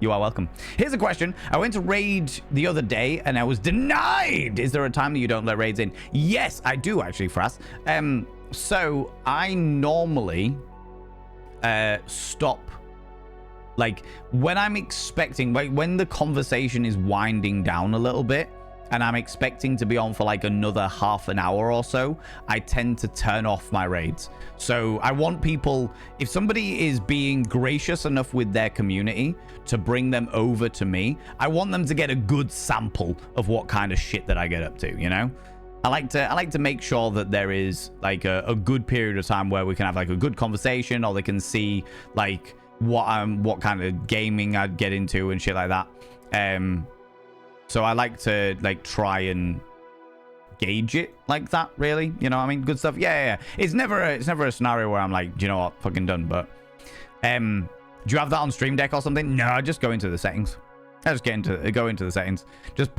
You are welcome. Here's a question. I went to raid the other day and I was denied. Is there a time that you don't let raids in? Yes, I do actually, Frass. So I normally stop. Like when I'm expecting, like when the conversation is winding down a little bit and I'm expecting to be on for like another half an hour or so, I tend to turn off my raids. So I want people, if somebody is being gracious enough with their community to bring them over to me, I want them to get a good sample of what kind of shit that I get up to, you know? I like to make sure that there is like a good period of time where we can have like a good conversation, or they can see like what kind of gaming I'd get into and shit like that. So I like to like try and gauge it like that, really. You know what I mean? Good stuff. Yeah. It's never a scenario where I'm like, do you know what, fucking done. But do you have that on Stream Deck or something? No, just go into the settings. I just go into the settings. Just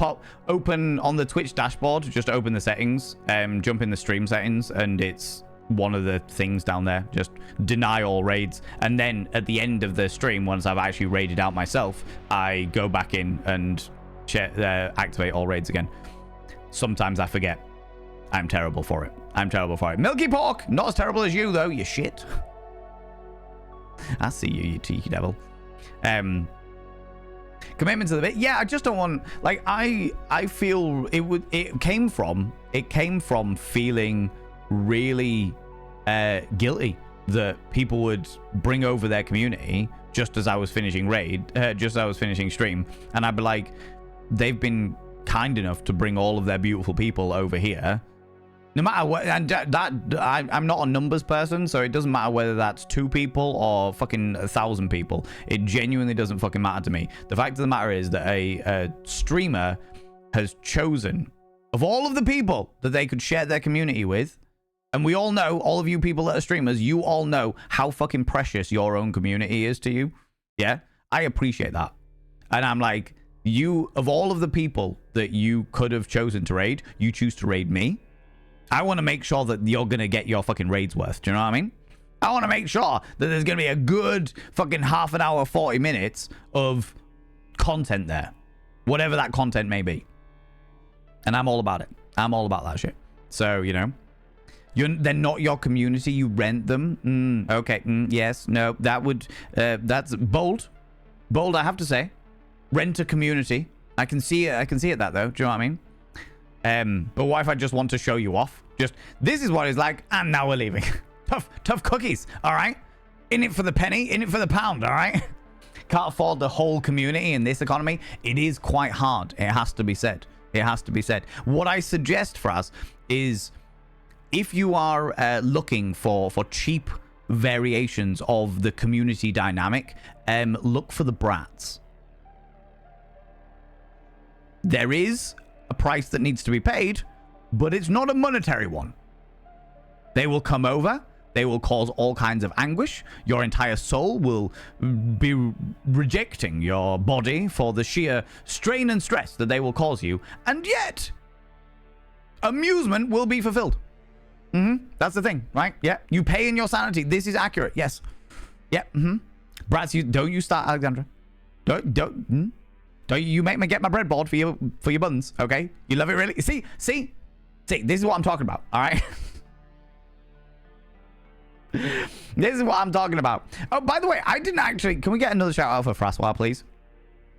open on the Twitch dashboard. Just open the settings. Jump in the stream settings, and it's one of the things down there. Just deny all raids, and then at the end of the stream, once I've actually raided out myself, I go back in and activate all raids again. Sometimes I forget. I'm terrible for it. I'm terrible for it. Milky Pork, not as terrible as you, though, you shit. I see you, you cheeky devil. Commitment to the bit. Yeah, I just don't want, like, I feel it came from feeling really guilty that people would bring over their community just as I was finishing just as I was finishing stream, and I'd be like, they've been kind enough to bring all of their beautiful people over here. No matter what, and I'm not a numbers person, so it doesn't matter whether that's 2 people or fucking 1,000 people. It genuinely doesn't fucking matter to me. The fact of the matter is that a streamer has chosen, of all of the people that they could share their community with, and we all know, all of you people that are streamers, you all know how fucking precious your own community is to you. Yeah, I appreciate that. And I'm like, you, of all of the people that you could have chosen to raid, you choose to raid me. I want to make sure that you're going to get your fucking raids worth. Do you know what I mean? I want to make sure that there's going to be a good fucking half an hour, 40 minutes of content there. Whatever that content may be. And I'm all about it. I'm all about that shit. So, you know, they're not your community. You rent them. Okay. Yes. No. That would... that's bold. Bold, I have to say. Rent a community. I can see it. I can see it that, though. Do you know what I mean? But what if I just want to show you off? Just, this is what it's like, and now we're leaving. tough cookies, all right? In it for the penny, in it for the pound, all right? Can't afford the whole community in this economy. It is quite hard. It has to be said. It has to be said. What I suggest for us is, if you are looking for cheap variations of the community dynamic, look for the brats. There is a price that needs to be paid, but it's not a monetary one. They will come over, they will cause all kinds of anguish, your entire soul will be rejecting your body for the sheer strain and stress that they will cause you, and yet amusement will be fulfilled. That's the thing, right? Yeah, you pay in your sanity. This is accurate. Yes. Yeah. Brats, don't you start, Alexandra. Don't you make me get my breadboard for your buns, okay? You love it, really? See, this is what I'm talking about, all right? This is what I'm talking about. Oh, by the way, I didn't actually... Can we get another shout out for Frassoir, please?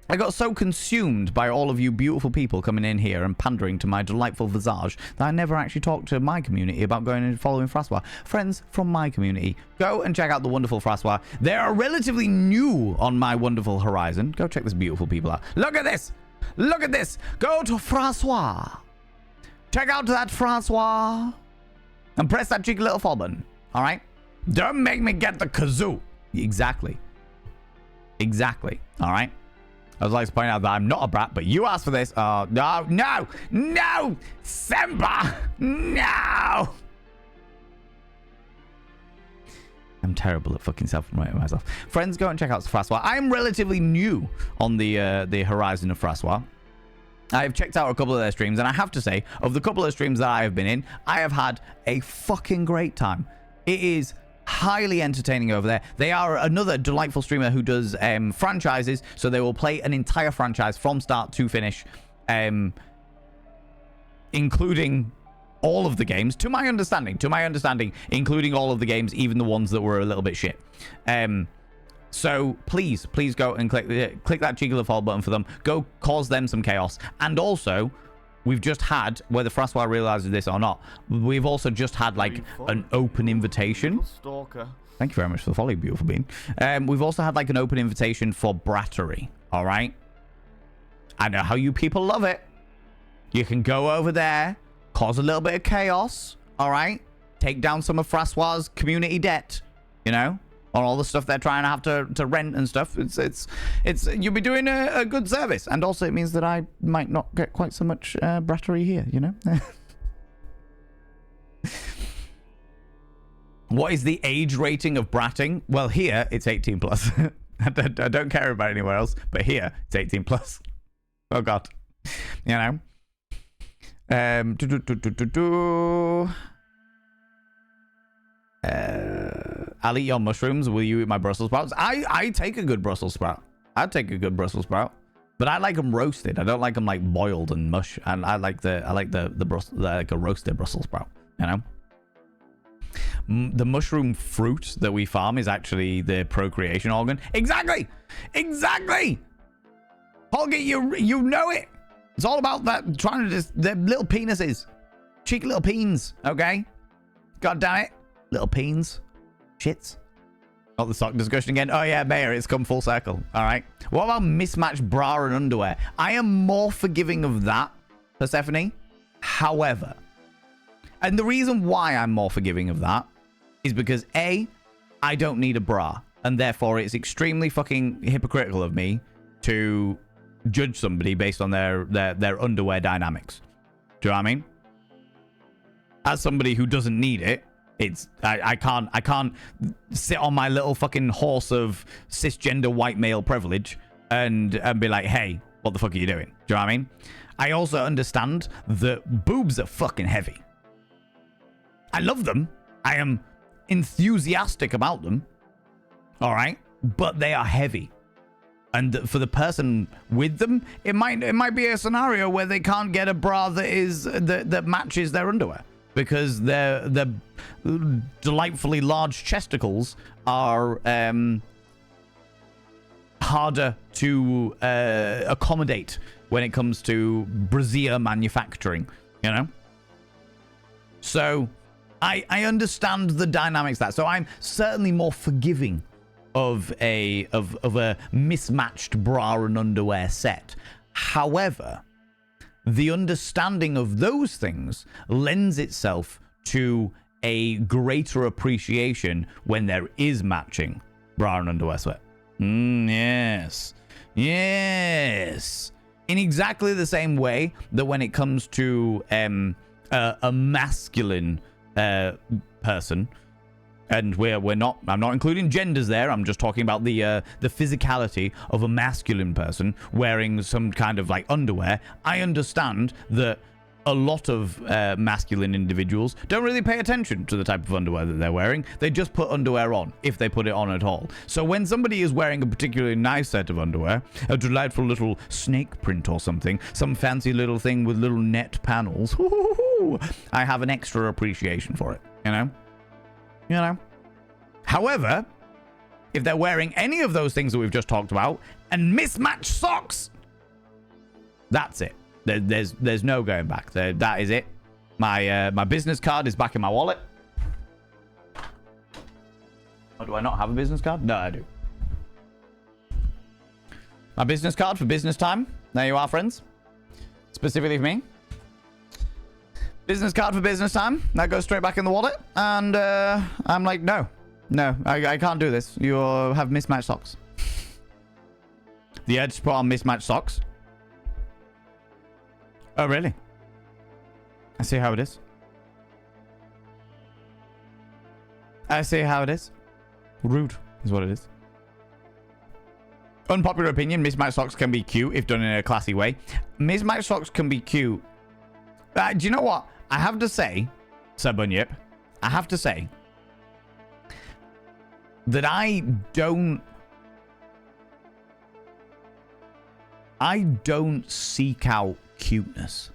I got so consumed by all of you beautiful people coming in here and pandering to my delightful visage that I never actually talked to my community about going and following Frassoir. Friends from my community, go and check out the wonderful Frassoir. They are relatively new on my wonderful horizon. Go check this beautiful people out. Look at this. Look at this. Go to Frassoir. Check out that Frassoir. And press that cheeky little fall button. All right? Don't make me get the kazoo. Exactly. All right? I would like to point out that I'm not a brat, but you asked for this. No, Semba, no. I'm terrible at fucking self-promoting myself. Friends, go and check out Frassoir. I'm relatively new on the horizon of Frassoir. I have checked out a couple of their streams, and I have to say, of the couple of streams that I have been in, I have had a fucking great time. It is highly entertaining over there. They are another delightful streamer who does franchises, so they will play an entire franchise from start to finish, including all of the games, to my understanding, including all of the games, even the ones that were a little bit shit. So please go and click that cheeky little follow button for them. Go cause them some chaos. And also, we've just had, whether Frassoir realizes this or not, we've also just had like an open invitation. Stalker. Thank you very much for the follow, beautiful bean. We've also had like an open invitation for Brattery. All right. I know how you people love it. You can go over there, cause a little bit of chaos. All right. Take down some of Frassoir's community debt, you know, on all the stuff they're trying to have to rent and stuff. It's you'll be doing a good service, and also it means that I might not get quite so much Brattery here, you know. What is the age rating of bratting? Well, here it's 18 plus. I don't care about anywhere else, but here it's 18 plus. Oh god, you know. I'll eat your mushrooms. Will you eat my Brussels sprouts? I take a good Brussels sprout. I'd take a good Brussels sprout. But I like them roasted. I don't like them like boiled and mush. And I like the like a roasted Brussels sprout. You know, the mushroom fruit that we farm is actually the procreation organ. Exactly. Holger, you know it. It's all about that trying to just their little penises, cheeky little peens. Okay, god damn it, little peens, shits. Not the sock discussion again. Oh yeah, Mayor, it's come full circle. All right. What about mismatched bra and underwear? I am more forgiving of that, Persephone. However, and the reason why I'm more forgiving of that is because A, I don't need a bra, and therefore it's extremely fucking hypocritical of me to judge somebody based on their underwear dynamics. Do you know what I mean? As somebody who doesn't need it, it's I can't sit on my little fucking horse of cisgender white male privilege and be like, hey, what the fuck are you doing? Do you know what I mean? I also understand that boobs are fucking heavy. I love them. I am enthusiastic about them. All right, but they are heavy. And for the person with them, it might be a scenario where they can't get a bra that matches their underwear because their delightfully large chesticles are harder to accommodate when it comes to brassiere manufacturing. You know, so I understand the dynamics of that. So I'm certainly more forgiving of a mismatched bra and underwear set. However, the understanding of those things lends itself to a greater appreciation when there is matching bra and underwear sweat. Yes. In exactly the same way that when it comes to a masculine person, and I'm not including genders there. I'm just talking about the physicality of a masculine person wearing some kind of like underwear. I understand that a lot of masculine individuals don't really pay attention to the type of underwear that they're wearing. They just put underwear on, if they put it on at all. So when somebody is wearing a particularly nice set of underwear, a delightful little snake print or something, some fancy little thing with little net panels, I have an extra appreciation for it, you know? However, if they're wearing any of those things that we've just talked about and mismatched socks, that's it. There's no going back. That is it. My business card is back in my wallet. Or do I not have a business card? No, I do. My business card for business time. There you are, friends. Specifically for me. Business card for business time. That goes straight back in the wallet. And I'm like, no, I can't do this. You have mismatched socks. The urge to put on mismatched socks. Oh, really? I see how it is. Rude is what it is. Unpopular opinion, mismatched socks can be cute if done in a classy way. Mismatched socks can be cute. Do you know what? I have to say, Sir Bunyip, I have to say that I don't seek out cuteness.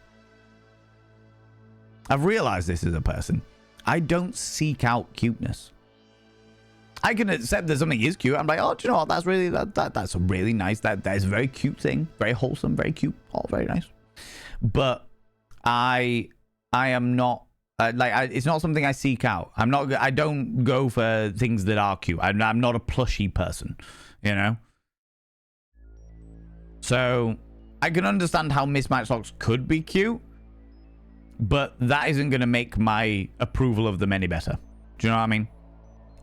I've realized this as a person. I don't seek out cuteness. I can accept that something is cute. I'm like, oh, do you know what? That's really that's a really nice. That is a very cute thing. Very wholesome. Very cute. Oh, very nice. But I am not it's not something I seek out. I don't go for things that are cute. I'm not a plushy person, you know. So I can understand how mismatched socks could be cute, but that isn't going to make my approval of them any better. Do you know what I mean?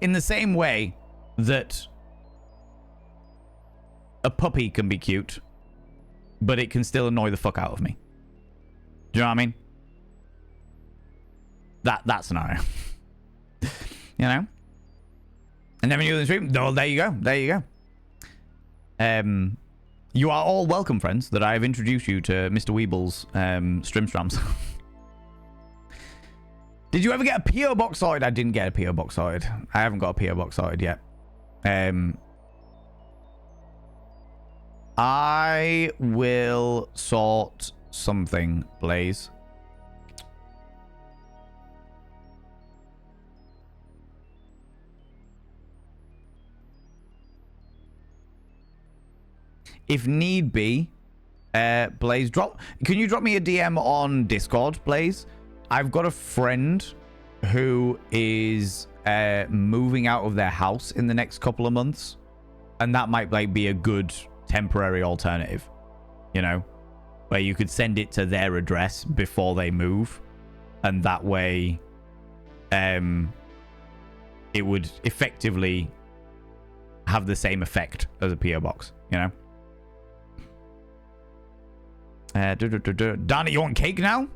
In the same way that a puppy can be cute, but it can still annoy the fuck out of me. Do you know what I mean? That scenario. You know? And then when you're in the stream, oh, there you go. You are all welcome, friends, that I have introduced you to Mr. Weeble's Strimstrams. Did you ever get a P.O. box sorted? I didn't get a P.O. box sorted. I haven't got a P.O. box sorted yet. I will sort something, Blaze. If need be, Blaze, can you drop me a DM on Discord, Blaze? I've got a friend who is moving out of their house in the next couple of months, and that might like be a good temporary alternative, you know, where you could send it to their address before they move, and that way it would effectively have the same effect as a PO box, you know. Danny, you want cake now?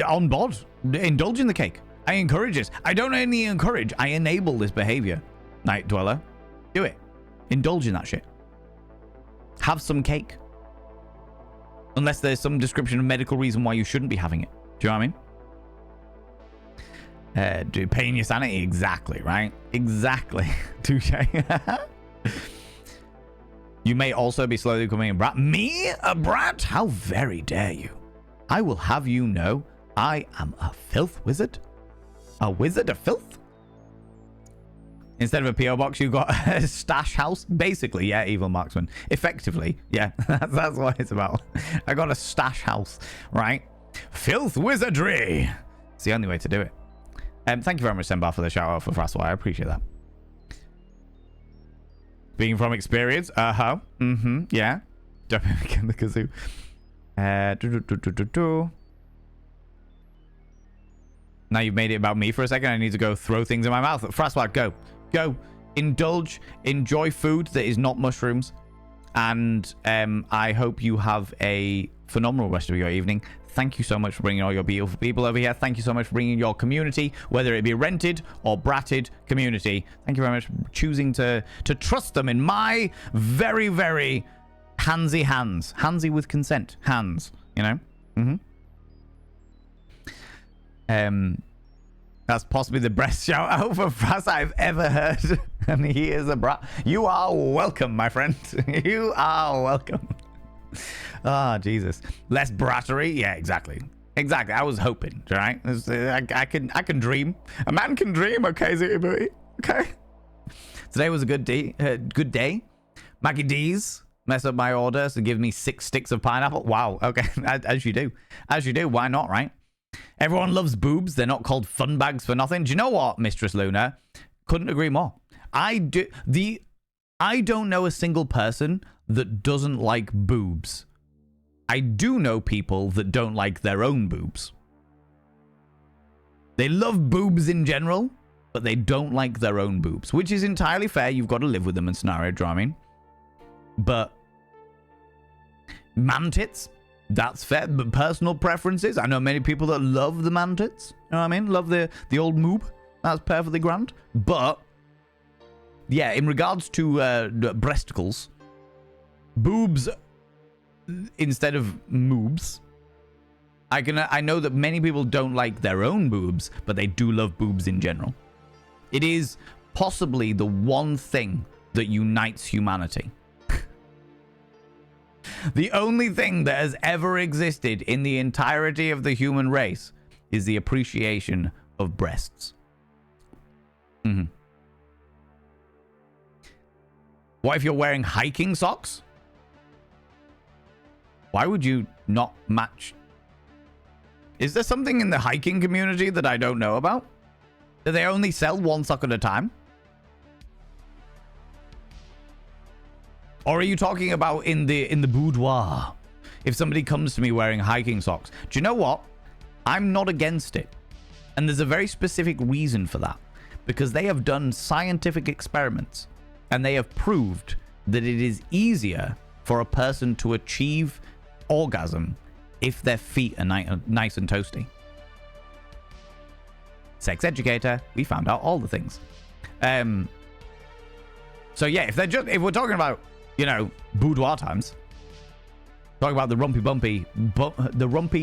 On board. Indulge in the cake. I encourage this. I don't only encourage, I enable this behavior. Night Dweller. Do it. Indulge in that shit. Have some cake. Unless there's some description of medical reason why you shouldn't be having it. Do you know what I mean? Paying your sanity. Exactly, right? Exactly. Touche. You may also be slowly becoming a brat. Me? A brat? How very dare you? I will have you know I am a filth wizard. A wizard of filth? Instead of a P.O. box, you got a stash house. Basically, yeah, evil marksman. Effectively, yeah, that's what it's about. I got a stash house, right? Filth wizardry. It's the only way to do it. Thank you very much, Sembar, for the shout out for Fraswell. I appreciate that. Speaking from experience, yeah. Jumping again the kazoo. Now you've made it about me for a second. I need to go throw things in my mouth. Fraswell, go. Go. Indulge. Enjoy food that is not mushrooms. And I hope you have a phenomenal rest of your evening. Thank you so much for bringing all your beautiful people over here. Thank you so much for bringing your community, whether it be rented or bratted community. Thank you very much for choosing to trust them in my very, very handsy hands. Handsy with consent. Hands, you know? That's possibly the best shout out for Frass I've ever heard. And he is a brat. You are welcome, my friend. You are welcome. Ah, Jesus. Less brattery? Yeah, exactly. Exactly. I was hoping, right? I can dream. A man can dream, okay, Zooty Booty? Okay. Today was a good day. Maggie D's mess up my order, so give me 6 sticks of pineapple. Wow, okay. As you do. As you do. Why not, right? Everyone loves boobs. They're not called fun bags for nothing. Do you know what, Mistress Luna? Couldn't agree more. I don't know a single person that doesn't like boobs. I do know people that don't like their own boobs. They love boobs in general, but they don't like their own boobs, which is entirely fair. You've got to live with them in scenario drumming. But man tits, that's fair. But personal preferences, I know many people that love the man tits. You know what I mean? Love the old moob. That's perfectly grand. But yeah, in regards to breasticles, boobs instead of moobs. I know that many people don't like their own boobs, but they do love boobs in general. It is possibly the one thing that unites humanity. The only thing that has ever existed in the entirety of the human race is the appreciation of breasts. What if you're wearing hiking socks? Why would you not match? Is there something in the hiking community that I don't know about? Do they only sell one sock at a time? Or are you talking about in the boudoir? If somebody comes to me wearing hiking socks. Do you know what? I'm not against it. And there's a very specific reason for that. Because they have done scientific experiments. And they have proved that it is easier for a person to achieve orgasm if their feet are nice and toasty. Sex educator, we found out all the things. So yeah, if we're talking about, you know, boudoir times, talking about the rumpy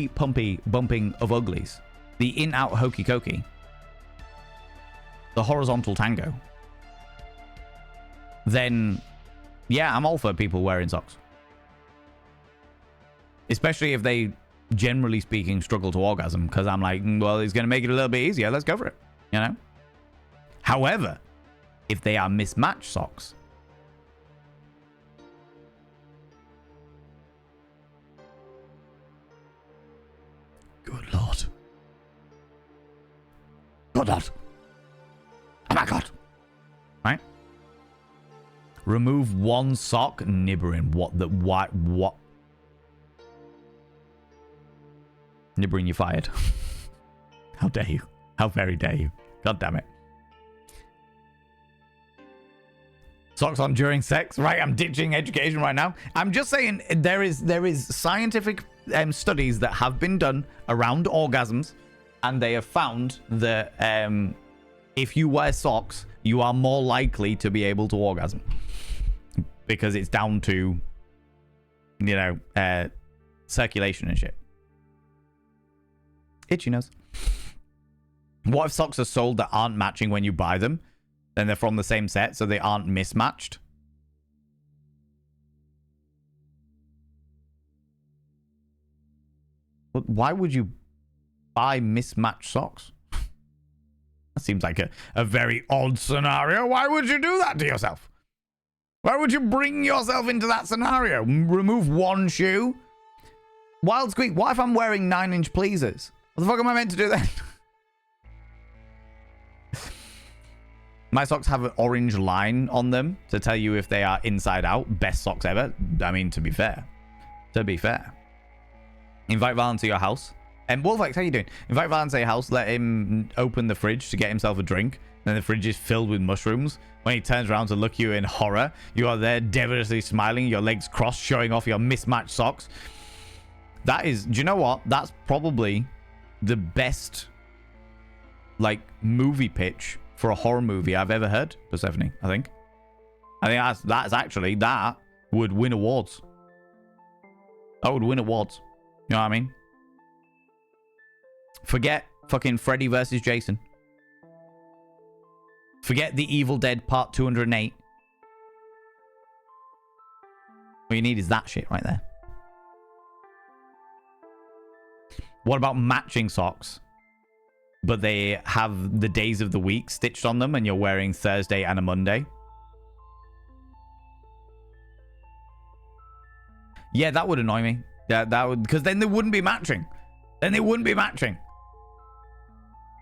pumpy bumping of uglies, the in-out hokey cokey, the horizontal tango, then yeah, I'm all for people wearing socks. Especially if they, generally speaking, struggle to orgasm. Because I'm like, well, it's going to make it a little bit easier. Let's go for it. You know? However, if they are mismatched socks, good Lord. Good Lord. Oh my God. Right? Remove one sock. Nibbering. What? Nibbering, you're fired. How dare you? How very dare you? God damn it. Socks on during sex. Right, I'm ditching education right now. I'm just saying there is scientific studies that have been done around orgasms, and they have found that if you wear socks, you are more likely to be able to orgasm. Because it's down to, you know, circulation and shit. Itchy nose. What if socks are sold that aren't matching when you buy them? Then they're from the same set, so they aren't mismatched. But why would you buy mismatched socks? That seems like a very odd scenario. Why would you do that to yourself? Why would you bring yourself into that scenario? Remove one shoe? Wild Squeak, what if I'm wearing 9-inch pleasers? What the fuck am I meant to do then? My socks have an orange line on them to tell you if they are inside out. Best socks ever. I mean, to be fair. To be fair. Invite Valen to your house. And Wolfex, how you doing? Invite Valen to your house. Let him open the fridge to get himself a drink. Then the fridge is filled with mushrooms. When he turns around to look at you in horror, you are there devilishly smiling, your legs crossed, showing off your mismatched socks. That is, do you know what? That's probably the best, like, movie pitch for a horror movie I've ever heard, Persephone, I think. I think that's actually, that would win awards. That would win awards. You know what I mean? Forget fucking Freddy versus Jason. Forget The Evil Dead Part 208. What you need is that shit right there. What about matching socks? But they have the days of the week stitched on them and you're wearing Thursday and a Monday. Yeah, that would annoy me. That would, because then they wouldn't be matching. Then they wouldn't be matching.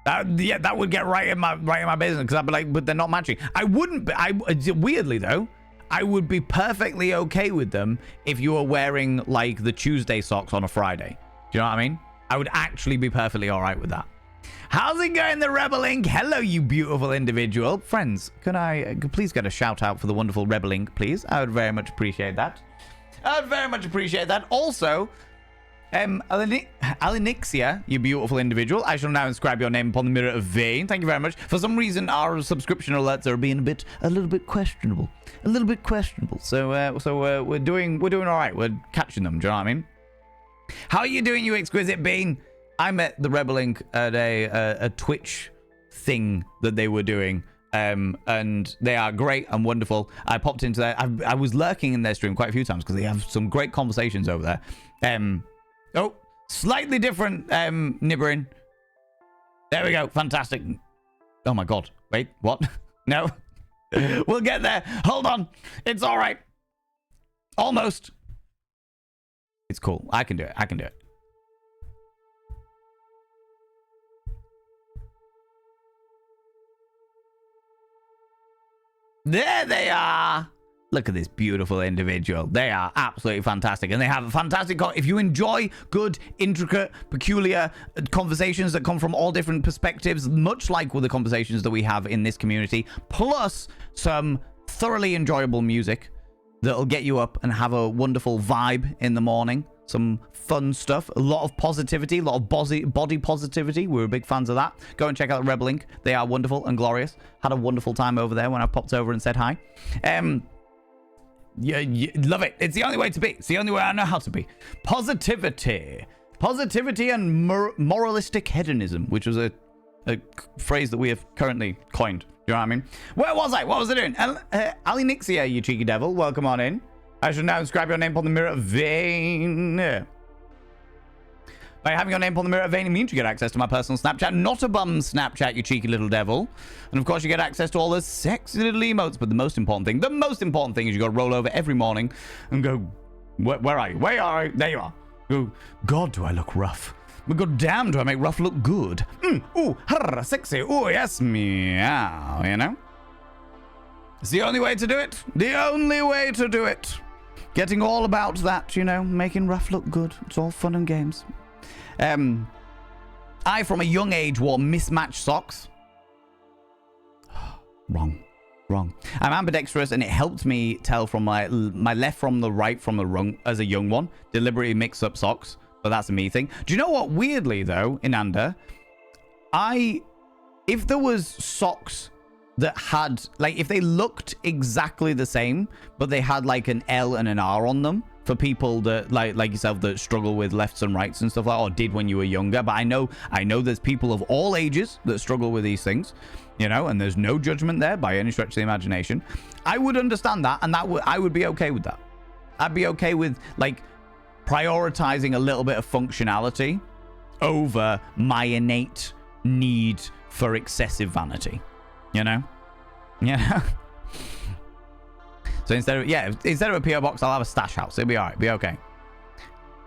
That would get right in my business, because I'd be like, but they're not matching. I wouldn't be, weirdly though, I would be perfectly okay with them if you were wearing like the Tuesday socks on a Friday. Do you know what I mean? I would actually be perfectly all right with that. How's it going, the Rebel Inc? Hello, you beautiful individual. Friends, can I please get a shout out for the wonderful Rebel Inc, please? I would very much appreciate that. I would very much appreciate that. Also, Alinixia, you beautiful individual. I shall now inscribe your name upon the Mirror of Vane. Thank you very much. For some reason, our subscription alerts are being a little bit questionable. A little bit questionable. So we're doing all right. We're catching them. Do you know what I mean? How are you doing, you exquisite bean? I met the Rebel Inc at a Twitch thing that they were doing. And they are great and wonderful. I popped into there. I was lurking in their stream quite a few times because they have some great conversations over there. Oh, slightly different Nibbering. There we go. Fantastic. Oh my God. Wait, what? No. We'll get there. Hold on. It's all right. Almost. It's cool. I can do it. I can do it. There they are. Look at this beautiful individual. They are absolutely fantastic. And they have a fantastic... If you enjoy good, intricate, peculiar conversations that come from all different perspectives, much like with the conversations that we have in this community, plus some thoroughly enjoyable music that'll get you up and have a wonderful vibe in the morning. Some fun stuff. A lot of positivity. A lot of body positivity. We were big fans of that. Go and check out Rebel Inc. They are wonderful and glorious. Had a wonderful time over there when I popped over and said hi. Yeah, love it. It's the only way to be. It's the only way I know how to be. Positivity. Positivity and moralistic hedonism, which was a phrase that we have currently coined. Do you know what I mean? Where was I? What was I doing? Alinixia, you cheeky devil. Welcome on in. I shall now inscribe your name upon the Mirror of Vane. By having your name on the mirror at Vayner means you get access to my personal Snapchat. Not a bum Snapchat, you cheeky little devil. And of course, you get access to all the sexy little emotes. But the most important thing is you got to roll over every morning and go, where are you? Where are you? There you are. Go, God, do I look rough? But god damn, do I make rough look good? Ooh, harr, sexy. Ooh, yes, meow, you know? It's the only way to do it. The only way to do it. Getting all about that, you know, making rough look good. It's all fun and games. I, from a young age, wore mismatched socks. Wrong. I'm ambidextrous, and it helped me tell from my left from the right from the wrong as a young one. Deliberately mix up socks, but that's a me thing. Do you know what? Weirdly, though, Inanda, if there was socks that had, like, if they looked exactly the same, but they had like an L and an R on them, for people that like yourself that struggle with lefts and rights and stuff like that, or did when you were younger. But I know there's people of all ages that struggle with these things, you know, and there's no judgment there by any stretch of the imagination. I would understand that, and I would be okay with that. I'd be okay with like prioritizing a little bit of functionality over my innate need for excessive vanity, you know? Yeah. So instead of a PO box, I'll have a stash house. It'll be all right. Be okay.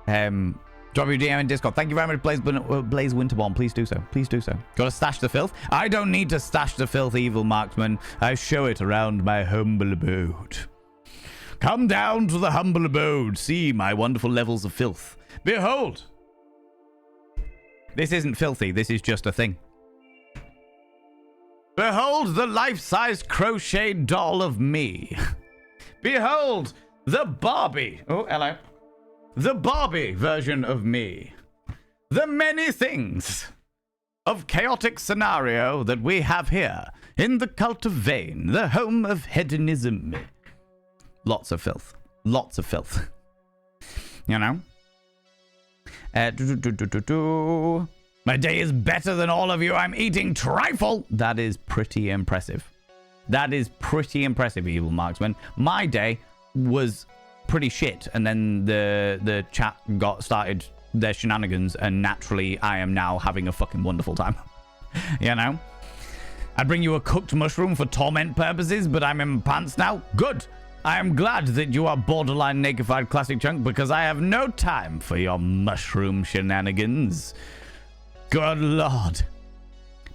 Drop your DM in Discord. Thank you very much, Blaze Winterborn. Please do so. Please do so. Gotta stash the filth? I don't need to stash the filth, evil marksman. I show it around my humble abode. Come down to the humble abode. See my wonderful levels of filth. Behold. This isn't filthy. This is just a thing. Behold the life-size crocheted doll of me. Behold the Barbie. Oh, hello. The Barbie version of me. The many things of chaotic scenario that we have here in the cult of Vayne, the home of hedonism. Lots of filth. Lots of filth. You know? My day is better than all of you. I'm eating trifle. That is pretty impressive. That is pretty impressive, evil marksman. My day was pretty shit, and then the chat started their shenanigans, and naturally I am now having a fucking wonderful time. You know? I bring you a cooked mushroom for torment purposes, but I'm in pants now. Good. I am glad that you are borderline nakedified classic chunk, because I have no time for your mushroom shenanigans. Good lord.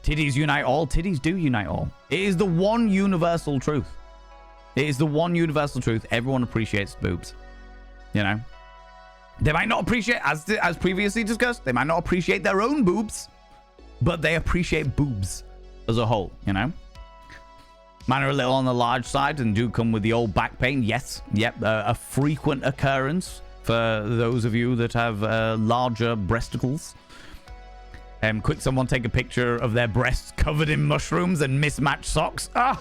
Titties unite all. Titties do unite all. It is the one universal truth. It is the one universal truth. Everyone appreciates boobs. You know? They might not appreciate, as previously discussed, they might not appreciate their own boobs, but they appreciate boobs as a whole, you know? Mine are a little on the large side and do come with the old back pain. Yes. Yep. A frequent occurrence for those of you that have larger breasticles. Quick, someone take a picture of their breasts covered in mushrooms and mismatched socks. I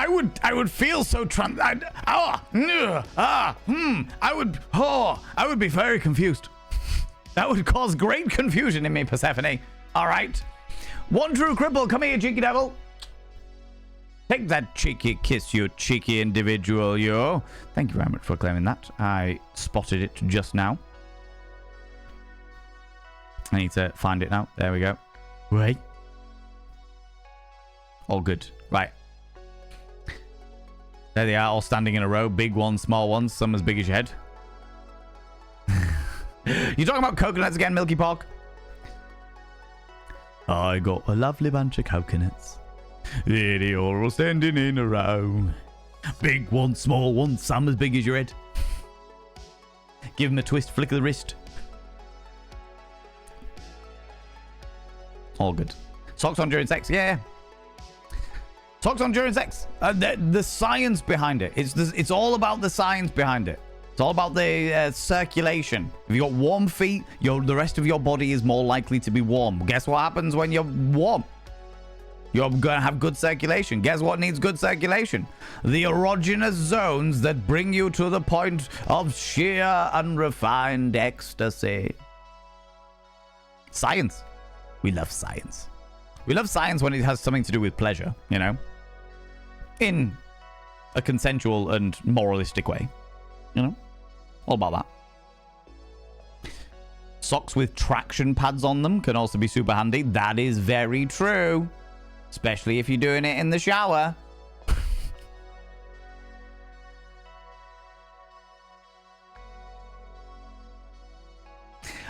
would feel so I would be very confused. That would cause great confusion in me, Persephone. All right. One true cripple, come here, cheeky devil. Take that cheeky kiss, you cheeky individual, you. Thank you very much for claiming that. I spotted it just now. I need to find it now. There we go. Wait. All good. Right. There they are, all standing in a row. Big ones, small ones, some as big as your head. You talking about coconuts again, Milky Pork? I got a lovely bunch of coconuts. They all standing in a row. Big ones, small ones, some as big as your head. Give them a twist, flick of the wrist. All good. Socks on during sex, yeah. Socks on during sex. The science behind it. It's all about the science behind it. It's all about the circulation. If you got warm feet, the rest of your body is more likely to be warm. Guess what happens when you're warm? You're going to have good circulation. Guess what needs good circulation? The erogenous zones that bring you to the point of sheer unrefined ecstasy. Science. We love science. We love science when it has something to do with pleasure, you know? In a consensual and moralistic way. You know? All about that. socks with traction pads on them can also be super handy. That is very true. Especially if you're doing it in the shower.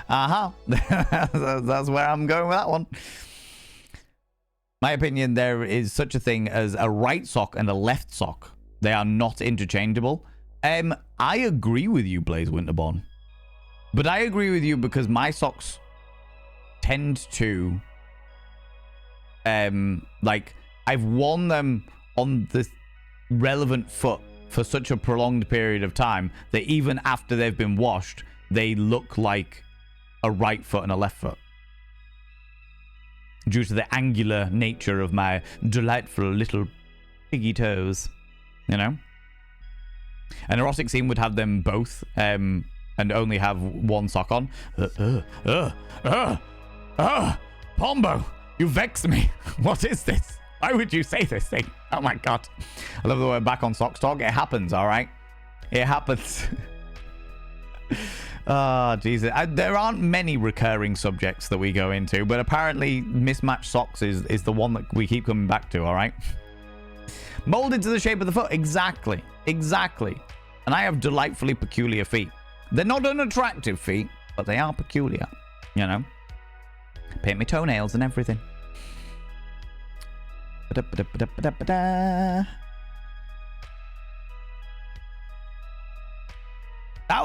That's where I'm going with that one. My opinion, there is such a thing as a right sock and a left sock. They are not interchangeable. I agree with you, Blaze Winterborn. But I agree with you because my socks tend to... like, I've worn them on the relevant foot for such a prolonged period of time that even after they've been washed, they look like a right foot and a left foot. Due to the angular nature of my delightful little piggy toes. You know? An erotic scene would have them both, and only have one sock on. Pombo, you vex me. What is this? Why would you say this thing? Oh my god. I love the word back on socks talk. It happens, alright? It happens. Oh, Jesus. There aren't many recurring subjects that we go into, but apparently mismatched socks is the one that we keep coming back to, alright? Molded to the shape of the foot. Exactly. Exactly. And I have delightfully peculiar feet. They're not unattractive feet, but they are peculiar. You know? Paint me toenails and everything. That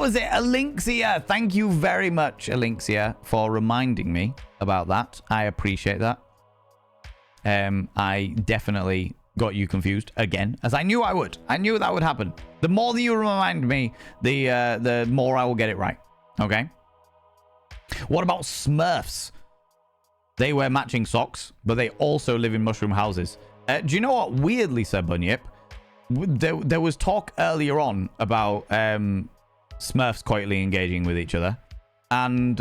was it, Elixia. Thank you very much, Elixia, for reminding me about that. I appreciate that. I definitely got you confused again, as I knew I would. I knew that would happen. The more that you remind me, the more I will get it right. Okay? What about Smurfs? They wear matching socks, but they also live in mushroom houses. Do you know what? Weirdly, Sir Bunyip, there was talk earlier on about Smurfs quietly engaging with each other. And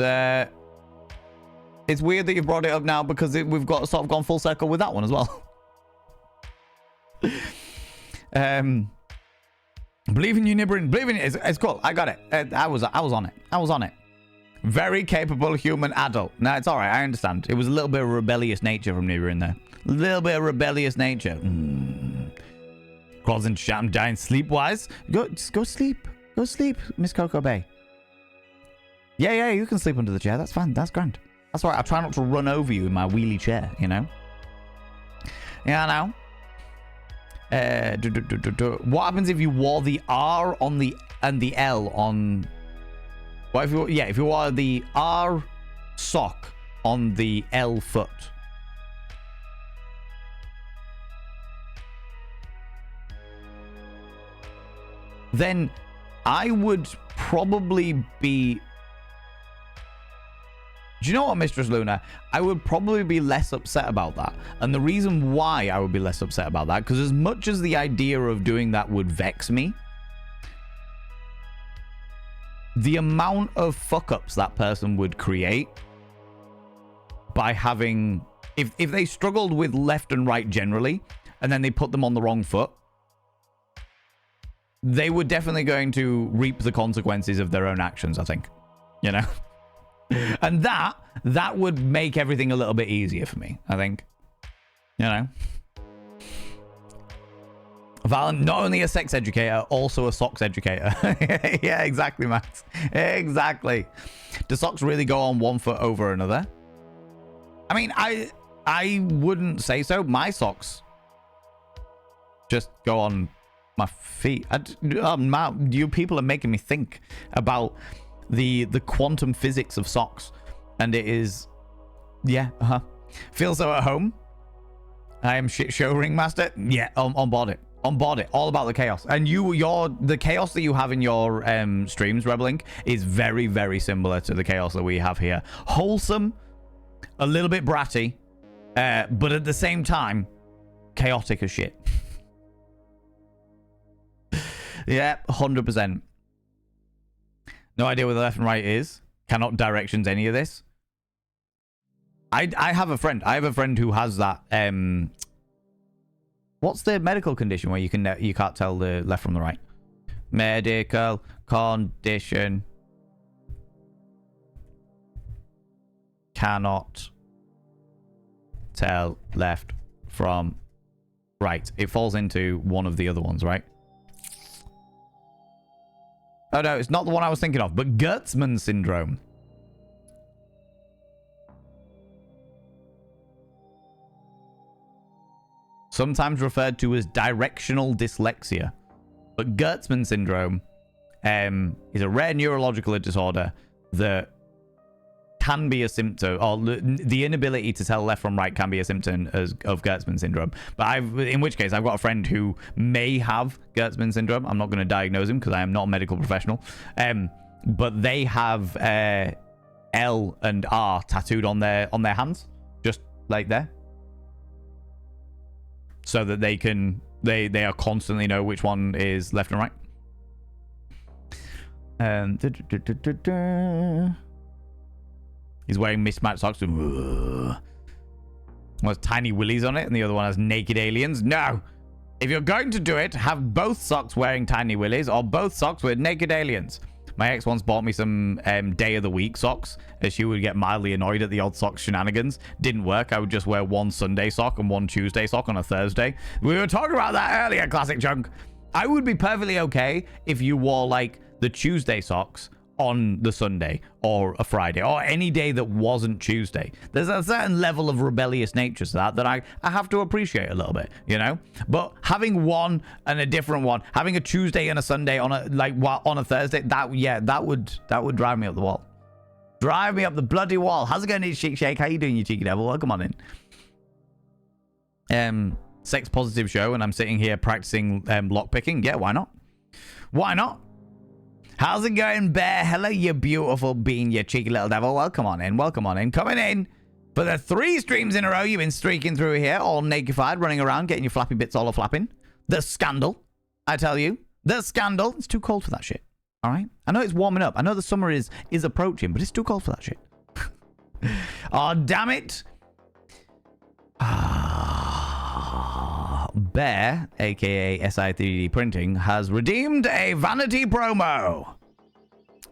it's weird that you brought it up now because we've got sort of gone full circle with that one as well. Believe in you, Nibrin. Believe in it. It's cool. I got it. I was on it. I was on it. Very capable human adult. No, it's all right. I understand. It was a little bit of rebellious nature from Nibrin there. A little bit of rebellious nature. Crawls into chat and dying sleep-wise. Go sleep. Go sleep, Miss Coco Bay. Yeah, you can sleep under the chair. That's fine. That's grand. That's all right. I'll try not to run over you in my wheelie chair, you know? Yeah, I know. What happens if you wore the R on the and the L on... What if you... Yeah, if you wore the R sock on the L foot? Then I would probably be... Do you know what, Mistress Luna? I would probably be less upset about that. And the reason why I would be less upset about that, because as much as the idea of doing that would vex me, the amount of fuck-ups that person would create by having... If they struggled with left and right generally, and then they put them on the wrong foot, they were definitely going to reap the consequences of their own actions, I think. You know? And that would make everything a little bit easier for me, I think. You know? Valen, not only a sex educator, also a socks educator. Yeah, exactly, Max. Exactly. Do socks really go on one foot over another? I mean, I wouldn't say so. My socks just go on my feet. You people are making me think about the quantum physics of socks, and it is, yeah, feel so at home. I am shit show ringmaster. Yeah, on board it. On board it. All about the chaos. And the chaos that you have in your streams, Rebel Inc, is very, very similar to the chaos that we have here. Wholesome, a little bit bratty, but at the same time, chaotic as shit. Yeah, 100%. No idea where the left and right is. Cannot directions any of this. I have a friend. I have a friend who has that. What's the medical condition where you can't tell the left from the right? Medical condition. cannot tell left from right. It falls into one of the other ones, right? Oh, no, it's not the one I was thinking of, but Gertzmann syndrome. Sometimes referred to as directional dyslexia. But Gertzmann syndrome is a rare neurological disorder that can be a symptom, or the inability to tell left from right can be a symptom of Gertzmann syndrome. But in which case, I've got a friend who may have Gertzmann syndrome. I'm not going to diagnose him because I am not a medical professional. But they have L and R tattooed on their hands, just like there, so that they can they are constantly know which one is left and right. He's wearing mismatched socks. One has tiny willies on it, and the other one has naked aliens. No! If you're going to do it, have both socks wearing tiny willies, or both socks with naked aliens. My ex once bought me some day of the week socks, as she would get mildly annoyed at the odd sock shenanigans. Didn't work. I would just wear one Sunday sock and one Tuesday sock on a Thursday. We were talking about that earlier, Classic Chunk. I would be perfectly okay if you wore, like, the Tuesday socks on the Sunday or a Friday or any day that wasn't Tuesday. There's a certain level of rebellious nature to that I have to appreciate a little bit, you know? But having one and a different one, having a Tuesday and a Sunday on a Thursday, that would drive me up the wall. Drive me up the bloody wall. How's it going, Chic Shake? How you doing, you cheeky devil? Welcome on in. Sex positive show, and I'm sitting here practicing lock picking. Yeah, why not? Why not? How's it going, Bear? Hello, you beautiful bean, you cheeky little devil. Welcome on in. Welcome on in. Coming in for the 3 streams in a row you've been streaking through here, all nakified, running around, getting your flappy bits all a-flapping. The scandal, I tell you. The scandal. It's too cold for that shit. All right? I know it's warming up. I know the summer is approaching, but it's too cold for that shit. Oh, damn it. Bear, aka SI3D Printing, has redeemed a vanity promo.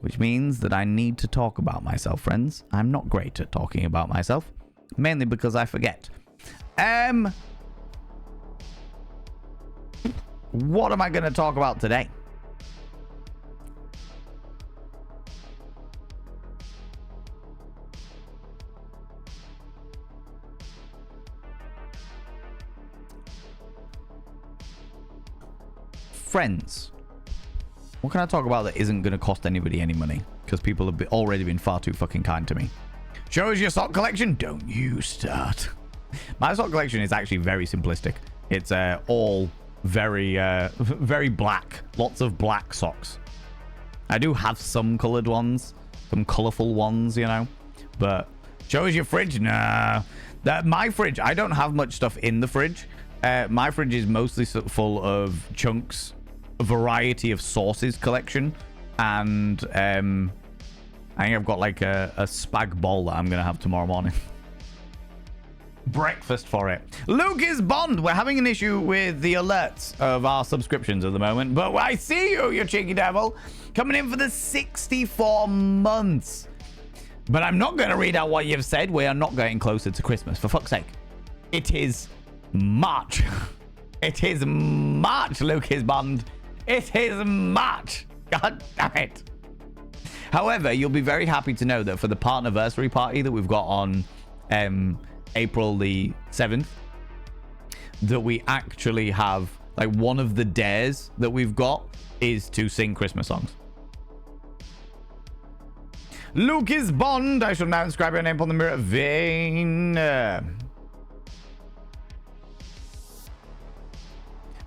Which means that I need to talk about myself, friends. I'm not great at talking about myself. Mainly because I forget. What am I going to talk about today? Friends. What can I talk about that isn't going to cost anybody any money? Because people have already been far too fucking kind to me. Show us your sock collection? Don't you start. My sock collection is actually very simplistic. It's all very, very black. Lots of black socks. I do have some coloured ones. Some colourful ones, you know. But show us your fridge? Nah. My fridge, I don't have much stuff in the fridge. My fridge is mostly full of chunks, a variety of sauces collection, and I think I've got like a spag bol that I'm going to have tomorrow morning. Breakfast for it. Lucas Bond, we're having an issue with the alerts of our subscriptions at the moment, but I see you cheeky devil, coming in for the 64 months. But I'm not going to read out what you've said. We are not getting closer to Christmas, for fuck's sake. It is March. It is March, Lucas Bond. It is March. God damn it. However, you'll be very happy to know that for the partnerversary party that we've got on April the 7th, that we actually have, like, one of the dares that we've got is to sing Christmas songs. Lucas Bond, I shall now inscribe your name upon the mirror vein.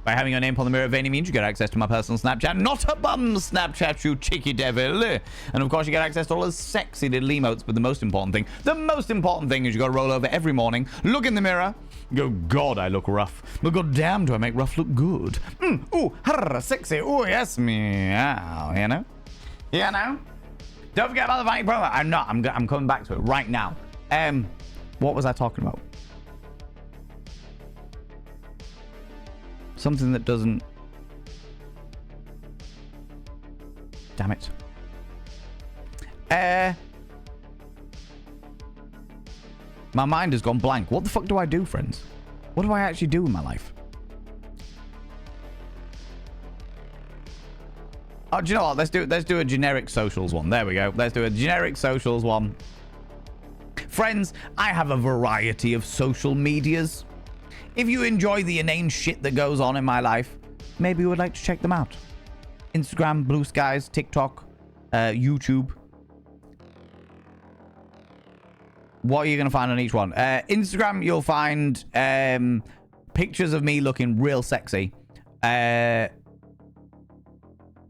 By having your name upon the mirror vein, it means you get access to my personal Snapchat. Not a bum Snapchat, you cheeky devil. And of course, you get access to all the sexy little emotes. But the most important thing is you got to roll over every morning, look in the mirror, go, God, I look rough. But god damn, do I make rough look good. Ooh, sexy. Ooh, yes, meow. You know? You know? Don't forget about the vanity promo. I'm coming back to it right now. What was I talking about? Something that doesn't... Damn it. My mind has gone blank. What the fuck do I do, friends? What do I actually do in my life? Oh, do you know what? Let's do a generic socials one. There we go. Let's do a generic socials one. Friends, I have a variety of social medias. If you enjoy the inane shit that goes on in my life, maybe you would like to check them out. Instagram, Blue Skies, TikTok, YouTube. What are you going to find on each one? Instagram, you'll find pictures of me looking real sexy.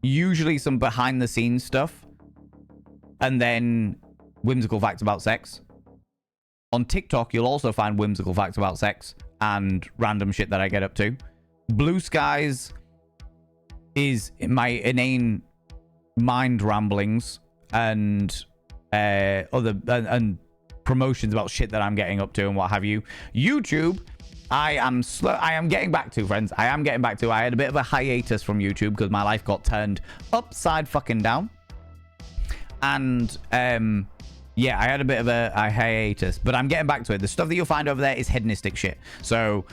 Usually some behind the scenes stuff. And then whimsical facts about sex. On TikTok, you'll also find whimsical facts about sex and random shit that I get up to. Blue Skies is my inane mind ramblings and and promotions about shit that I'm getting up to and what have you. YouTube, I am getting back to, friends. I am getting back to. I had a bit of a hiatus from YouTube because my life got turned upside fucking down. And yeah, I had a bit of a hiatus, but I'm getting back to it. The stuff that you'll find over there is hedonistic shit. So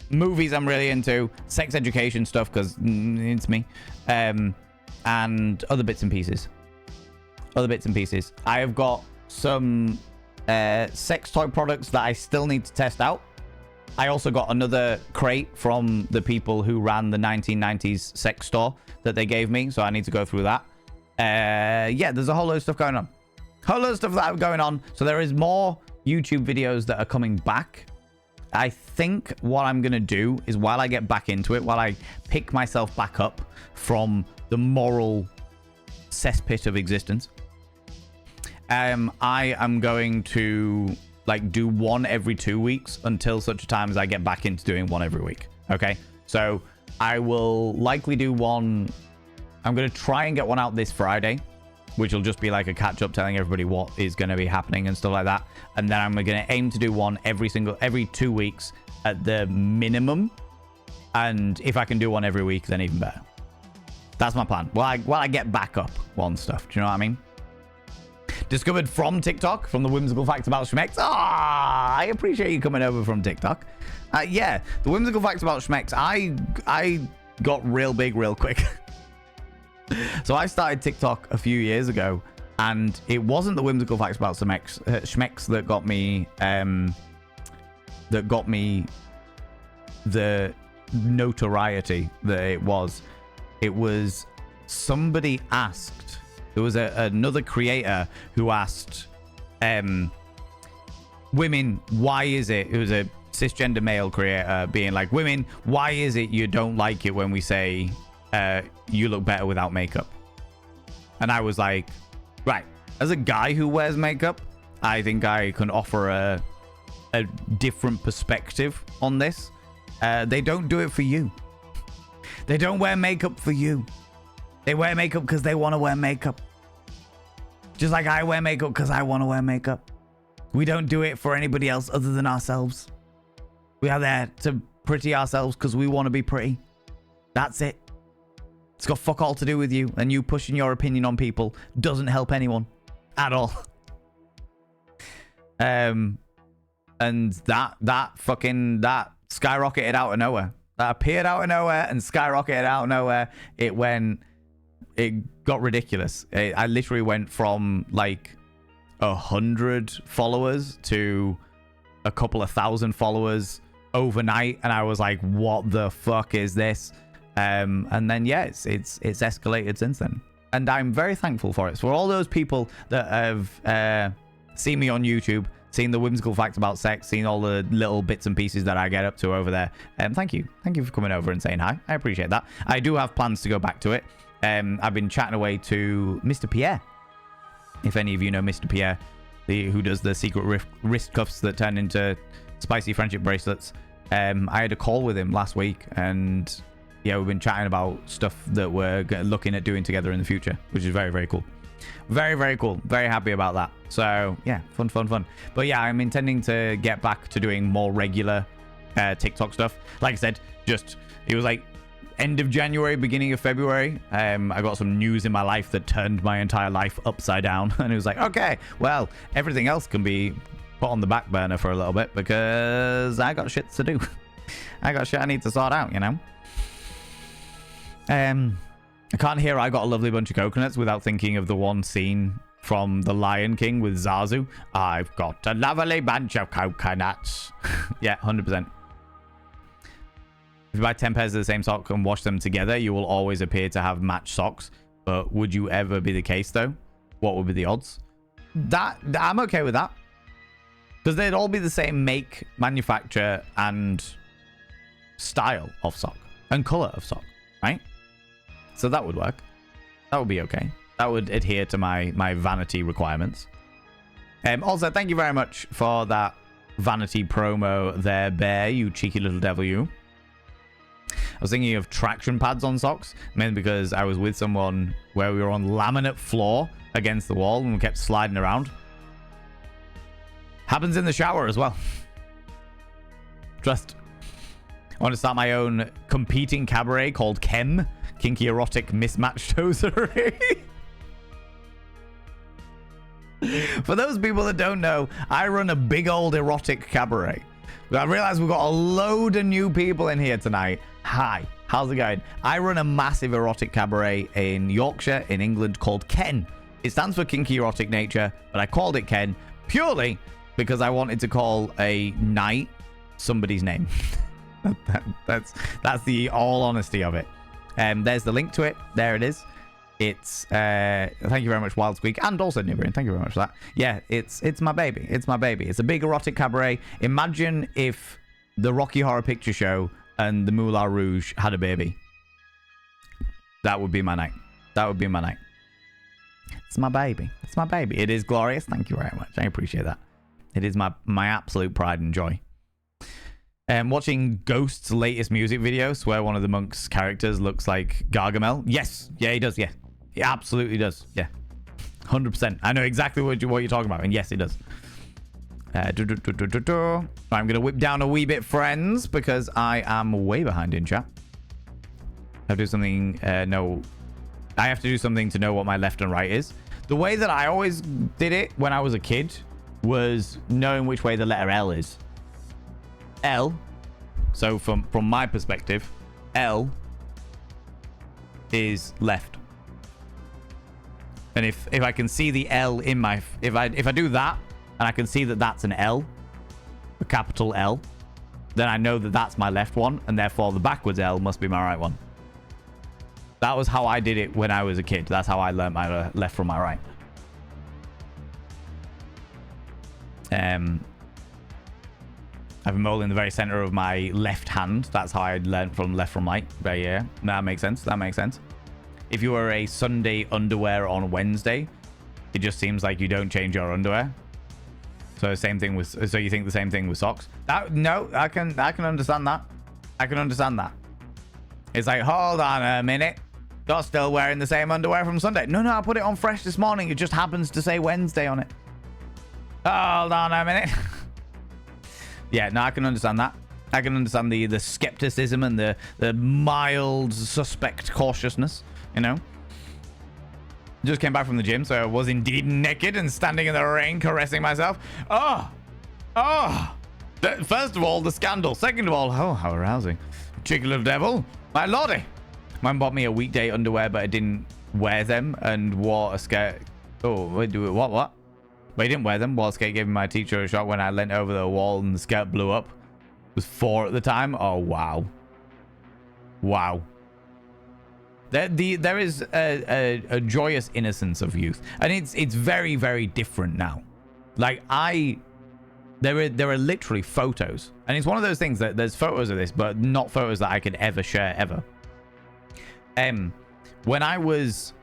movies I'm really into, sex education stuff because it's me, and other bits and pieces. I have got some sex toy products that I still need to test out. I also got another crate from the people who ran the 1990s sex store that they gave me, so I need to go through that. Yeah, there's a whole load of stuff going on. So there is more YouTube videos that are coming back. I think what I'm going to do is while I get back into it, while I pick myself back up from the moral cesspit of existence, I am going to like do one every 2 weeks until such a time as I get back into doing one every week. Okay, so I will likely do one. I'm going to try and get one out this Friday, which will just be like a catch up telling everybody what is going to be happening and stuff like that. And then I'm going to aim to do one every 2 weeks at the minimum. And if I can do one every week, then even better. That's my plan. While I get back up on stuff. Do you know what I mean? Discovered from TikTok, from the whimsical facts about Schmex. Ah, I appreciate you coming over from TikTok. Yeah, the whimsical facts about Schmex. I got real big real quick. So I started TikTok a few years ago, and it wasn't the whimsical facts about Schmex that got me the notoriety that it was. It was somebody asked. There was another creator who asked women, why is it? It was a cisgender male creator being like, women, why is it you don't like it when we say you look better without makeup? And I was like, right, as a guy who wears makeup, I think I can offer a different perspective on this. They don't do it for you. They don't wear makeup for you. They wear makeup because they want to wear makeup. Just like I wear makeup because I want to wear makeup. We don't do it for anybody else other than ourselves. We are there to pretty ourselves because we want to be pretty. That's it. It's got fuck all to do with you, and you pushing your opinion on people doesn't help anyone at all. And that skyrocketed out of nowhere. That appeared out of nowhere and skyrocketed out of nowhere. It got ridiculous. I literally went from like 100 followers to a couple of thousand followers overnight, and I was like, what the fuck is this? And then yeah, it's escalated since then, and I'm very thankful for it. So for all those people that have seen me on YouTube, seen the whimsical facts about sex, seen all the little bits and pieces that I get up to over there, thank you for coming over and saying hi. I appreciate that. I do have plans to go back to it. I've been chatting away to Mr. Pierre. If any of you know Mr. Pierre, who does the secret wrist cuffs that turn into spicy friendship bracelets, I had a call with him last week, and yeah, we've been chatting about stuff that we're looking at doing together in the future, which is very, very cool. Very, very cool. Very happy about that. So yeah, fun. But yeah, I'm intending to get back to doing more regular TikTok stuff. Like I said, it was like end of January, beginning of February. I got some news in my life that turned my entire life upside down, and it was like, okay, well, everything else can be put on the back burner for a little bit because I got shit to do. I got shit I need to sort out, you know? I can't hear I got a lovely bunch of coconuts without thinking of the one scene from The Lion King with Zazu. I've got a lovely bunch of coconuts. Yeah, 100%. If you buy 10 pairs of the same sock and wash them together, you will always appear to have matched socks. But would you ever be the case, though? What would be the odds? I'm okay with that. Because they'd all be the same make, manufacture, and style of sock. And color of sock, right? So that would work. That would be okay. That would adhere to my vanity requirements. Also, thank you very much for that vanity promo there, Bear, you cheeky little devil, you. I was thinking of traction pads on socks, mainly because I was with someone where we were on laminate floor against the wall and we kept sliding around. Happens in the shower as well. Trust. I want to start my own competing cabaret called Chem, Kinky Erotic Mismatched Hosiery. For those people that don't know, I run a big old erotic cabaret. I realize we've got a load of new people in here tonight. Hi, how's it going? I run a massive erotic cabaret in Yorkshire, in England, called Ken. It stands for Kinky Erotic Nature, but I called it Ken purely because I wanted to call a night somebody's name. That's the all honesty of it. There's the link to it. There it is. It's thank you very much, Wild Squeak, and also Nibirin. Thank you very much for that. Yeah, it's my baby. It's my baby. It's a big erotic cabaret. Imagine if the Rocky Horror Picture Show and the Moulin Rouge had a baby. That would be my night. That would be my night. It's my baby. It's my baby. It is glorious. Thank you very much. I appreciate that. It is my absolute pride and joy. Watching Ghost's latest music video, where one of the monk's characters looks like Gargamel. Yes. Yeah, he does. Yeah. He absolutely does. Yeah. 100%. I know exactly what you're talking about. And yes, he does. I'm going to whip down a wee bit, friends, because I am way behind in chat. I have to do something. No. I have to do something to know what my left and right is. The way that I always did it when I was a kid was knowing which way the letter L is. L. So from my perspective, L is left. And if I can see the L in my... If I do that, and I can see that that's an L, a capital L, then I know that that's my left one, and therefore the backwards L must be my right one. That was how I did it when I was a kid. That's how I learned my left from my right. I have a mole in the very center of my left hand. That's how I learned from left from right. But yeah, that makes sense. That makes sense. If you wear a Sunday underwear on Wednesday, it just seems like you don't change your underwear. So same thing with. So you think the same thing with socks? No, I can understand that. I can understand that. It's like, hold on a minute. You're still wearing the same underwear from Sunday. No, I put it on fresh this morning. It just happens to say Wednesday on it. Hold on a minute. Yeah, no, I can understand that. I can understand the skepticism and the mild suspect cautiousness, you know. Just came back from the gym, so I was indeed naked and standing in the rain caressing myself. First of all, the scandal. Second of all, oh, how arousing. Cheeky little devil. My lordy. Mine bought me a weekday underwear, but I didn't wear them and wore a skirt. Oh, wait, what? But he didn't wear them. Wall skate gave my teacher a shot when I leant over the wall and the skirt blew up. It was 4 at the time. Oh, wow. Wow. There is a joyous innocence of youth. And it's very, very different now. Like, there are literally photos. And it's one of those things that there's photos of this, but not photos that I could ever share, ever. When I was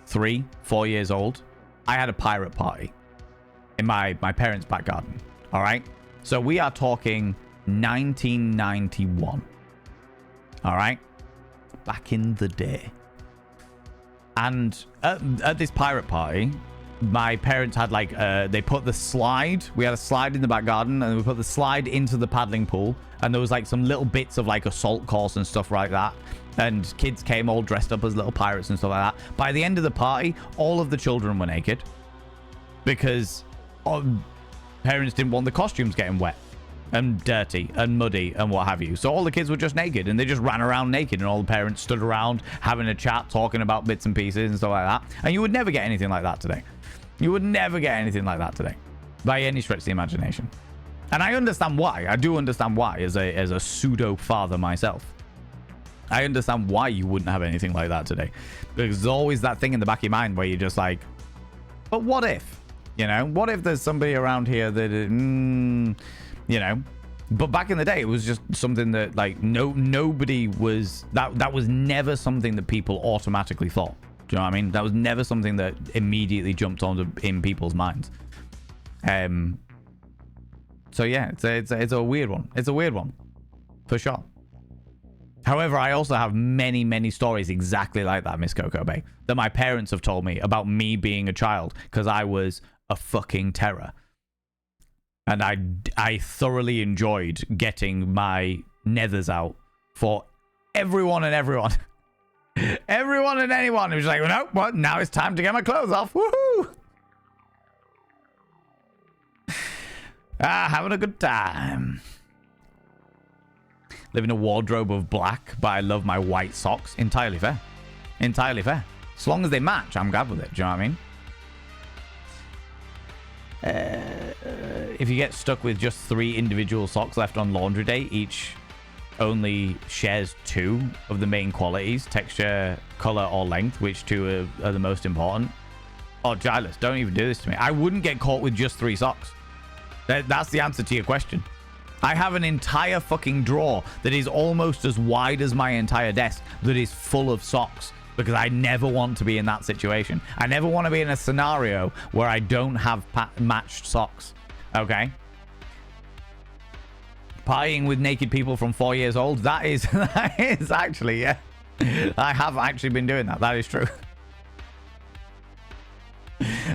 3-4 years old, I had a pirate party in my parents' back garden. All right. So we are talking 1991. All right. Back in the day. And at this pirate party, my parents had like, they put the slide. We had a slide in the back garden and we put the slide into the paddling pool. And there was like some little bits of like assault course and stuff like that. And kids came all dressed up as little pirates and stuff like that. By the end of the party, all of the children were naked. Because Parents didn't want the costumes getting wet and dirty and muddy and what have you. So all the kids were just naked, and they just ran around naked, and all the parents stood around having a chat, talking about bits and pieces and stuff like that. And you would never get anything like that today. You would never get anything like that today by any stretch of the imagination. And I understand why. I do understand why, as a pseudo father myself. I understand why you wouldn't have anything like that today. Because there's always that thing in the back of your mind where you're just like, but what if? You know, what if there's somebody around here that, you know, but back in the day, it was just something that, like, nobody was, that was never something that people automatically thought. Do you know what I mean? That was never something that immediately jumped onto in people's minds. So yeah, it's a weird one. It's a weird one, for sure. However, I also have many, many stories exactly like that, Miss Coco Bay, that my parents have told me about me being a child, because I was a fucking terror. And I thoroughly enjoyed getting my nethers out for everyone and everyone. Everyone and anyone. It was like, no, well, now it's time to get my clothes off. Woohoo! Having a good time. Live in a wardrobe of black, but I love my white socks. Entirely fair. Entirely fair. As long as they match, I'm glad with it. Do you know what I mean? If you get stuck with just 3 individual socks left on laundry day, each only shares 2 of the main qualities, texture, color, or length, which 2 are the most important. Oh, Giles, don't even do this to me. I wouldn't get caught with just 3 socks. That's the answer to your question. I have an entire fucking drawer that is almost as wide as my entire desk that is full of socks, because I never want to be in that situation. I never want to be in a scenario where I don't have matched socks. Okay? Partying with naked people from 4 years old, that is actually, yeah. I have actually been doing that. That is true.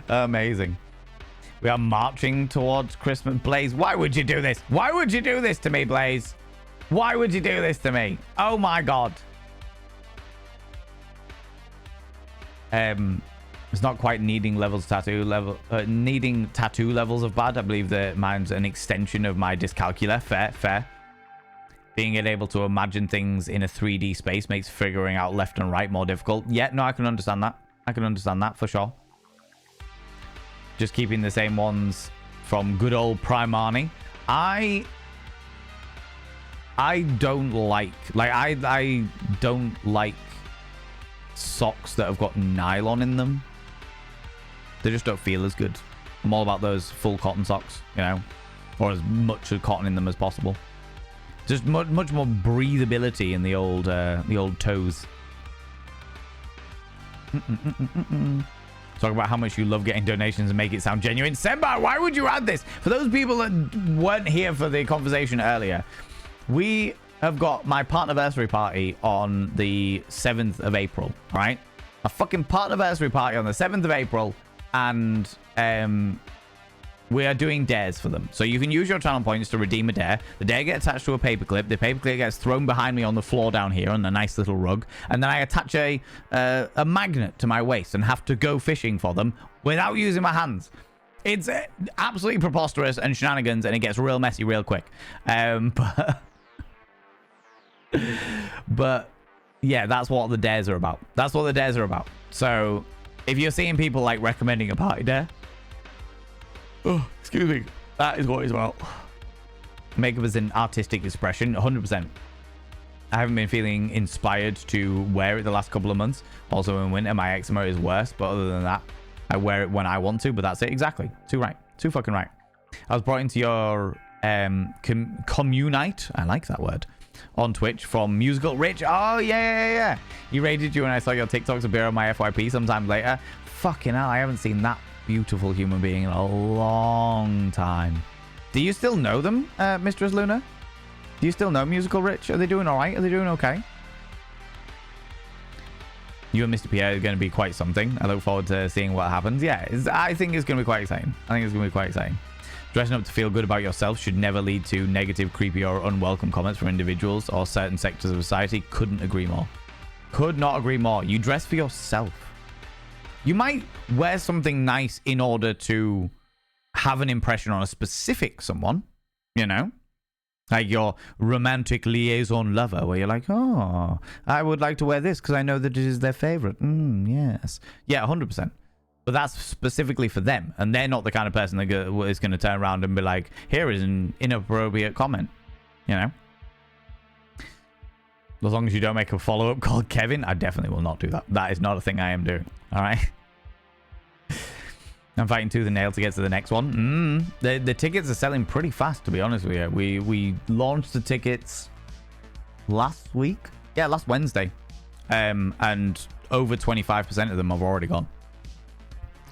Amazing. We are marching towards Christmas. Blaze, why would you do this? Why would you do this to me, Blaze? Why would you do this to me? Oh my god. It's not quite needing tattoo levels of bad. I believe that mine's an extension of my dyscalculia. Fair. Being able to imagine things in a 3D space makes figuring out left and right more difficult. Yeah, no, I can understand that. I can understand that for sure. Just keeping the same ones from good old Primani. I don't like I don't like socks that have got nylon in them. They just don't feel as good. I'm all about those full cotton socks, you know, or as much of cotton in them as possible. Just much more breathability in the old toes. Talk about how much you love getting donations and make it sound genuine. Semba, why would you add this? For those people that weren't here for the conversation earlier, we have got my partnerversary party on the 7th of April, right? A fucking partnerversary party on the 7th of April, and we are doing dares for them. So you can use your channel points to redeem a dare. The dare gets attached to a paperclip. The paperclip gets thrown behind me on the floor down here on a nice little rug. And then I attach a magnet to my waist and have to go fishing for them without using my hands. It's absolutely preposterous and shenanigans, and it gets real messy real quick. But yeah, that's what the dares are about. That's what the dares are about. So if you're seeing people like recommending a party dare, oh, excuse me, that is what it's about. Makeup is an artistic expression, 100%. I haven't been feeling inspired to wear it the last couple of months. Also in winter, my eczema is worse, but other than that, I wear it when I want to, but that's it. Exactly. Too right. Too fucking right. I was brought into your communite, I like that word, on Twitch from Musical Rich. Oh, yeah. He raided you and I saw your TikToks appear on my FYP sometime later. Fucking hell, I haven't seen that beautiful human being in a long time. Do you still know them, Mistress Luna? Do you still know Musical Rich? Are they doing all right? Are they doing okay? You and Mr. Pierre are going to be quite something. I look forward to seeing what happens. Yeah, I think it's going to be quite exciting. Dressing up to feel good about yourself should never lead to negative, creepy, or unwelcome comments from individuals or certain sectors of society. Couldn't agree more. Could not agree more. You dress for yourself. You might wear something nice in order to have an impression on a specific someone, you know, like your romantic liaison lover, where you're like, oh, I would like to wear this because I know that it is their favorite. Yes. Yeah, 100%. But that's specifically for them. And they're not the kind of person that is going to turn around and be like, here is an inappropriate comment. You know? As long as you don't make a follow-up called Kevin, I definitely will not do that. That is not a thing I am doing. All right? I'm fighting tooth and nail to get to the next one. The tickets are selling pretty fast, to be honest with you. We launched the tickets last week. Yeah, last Wednesday. And over 25% of them have already gone.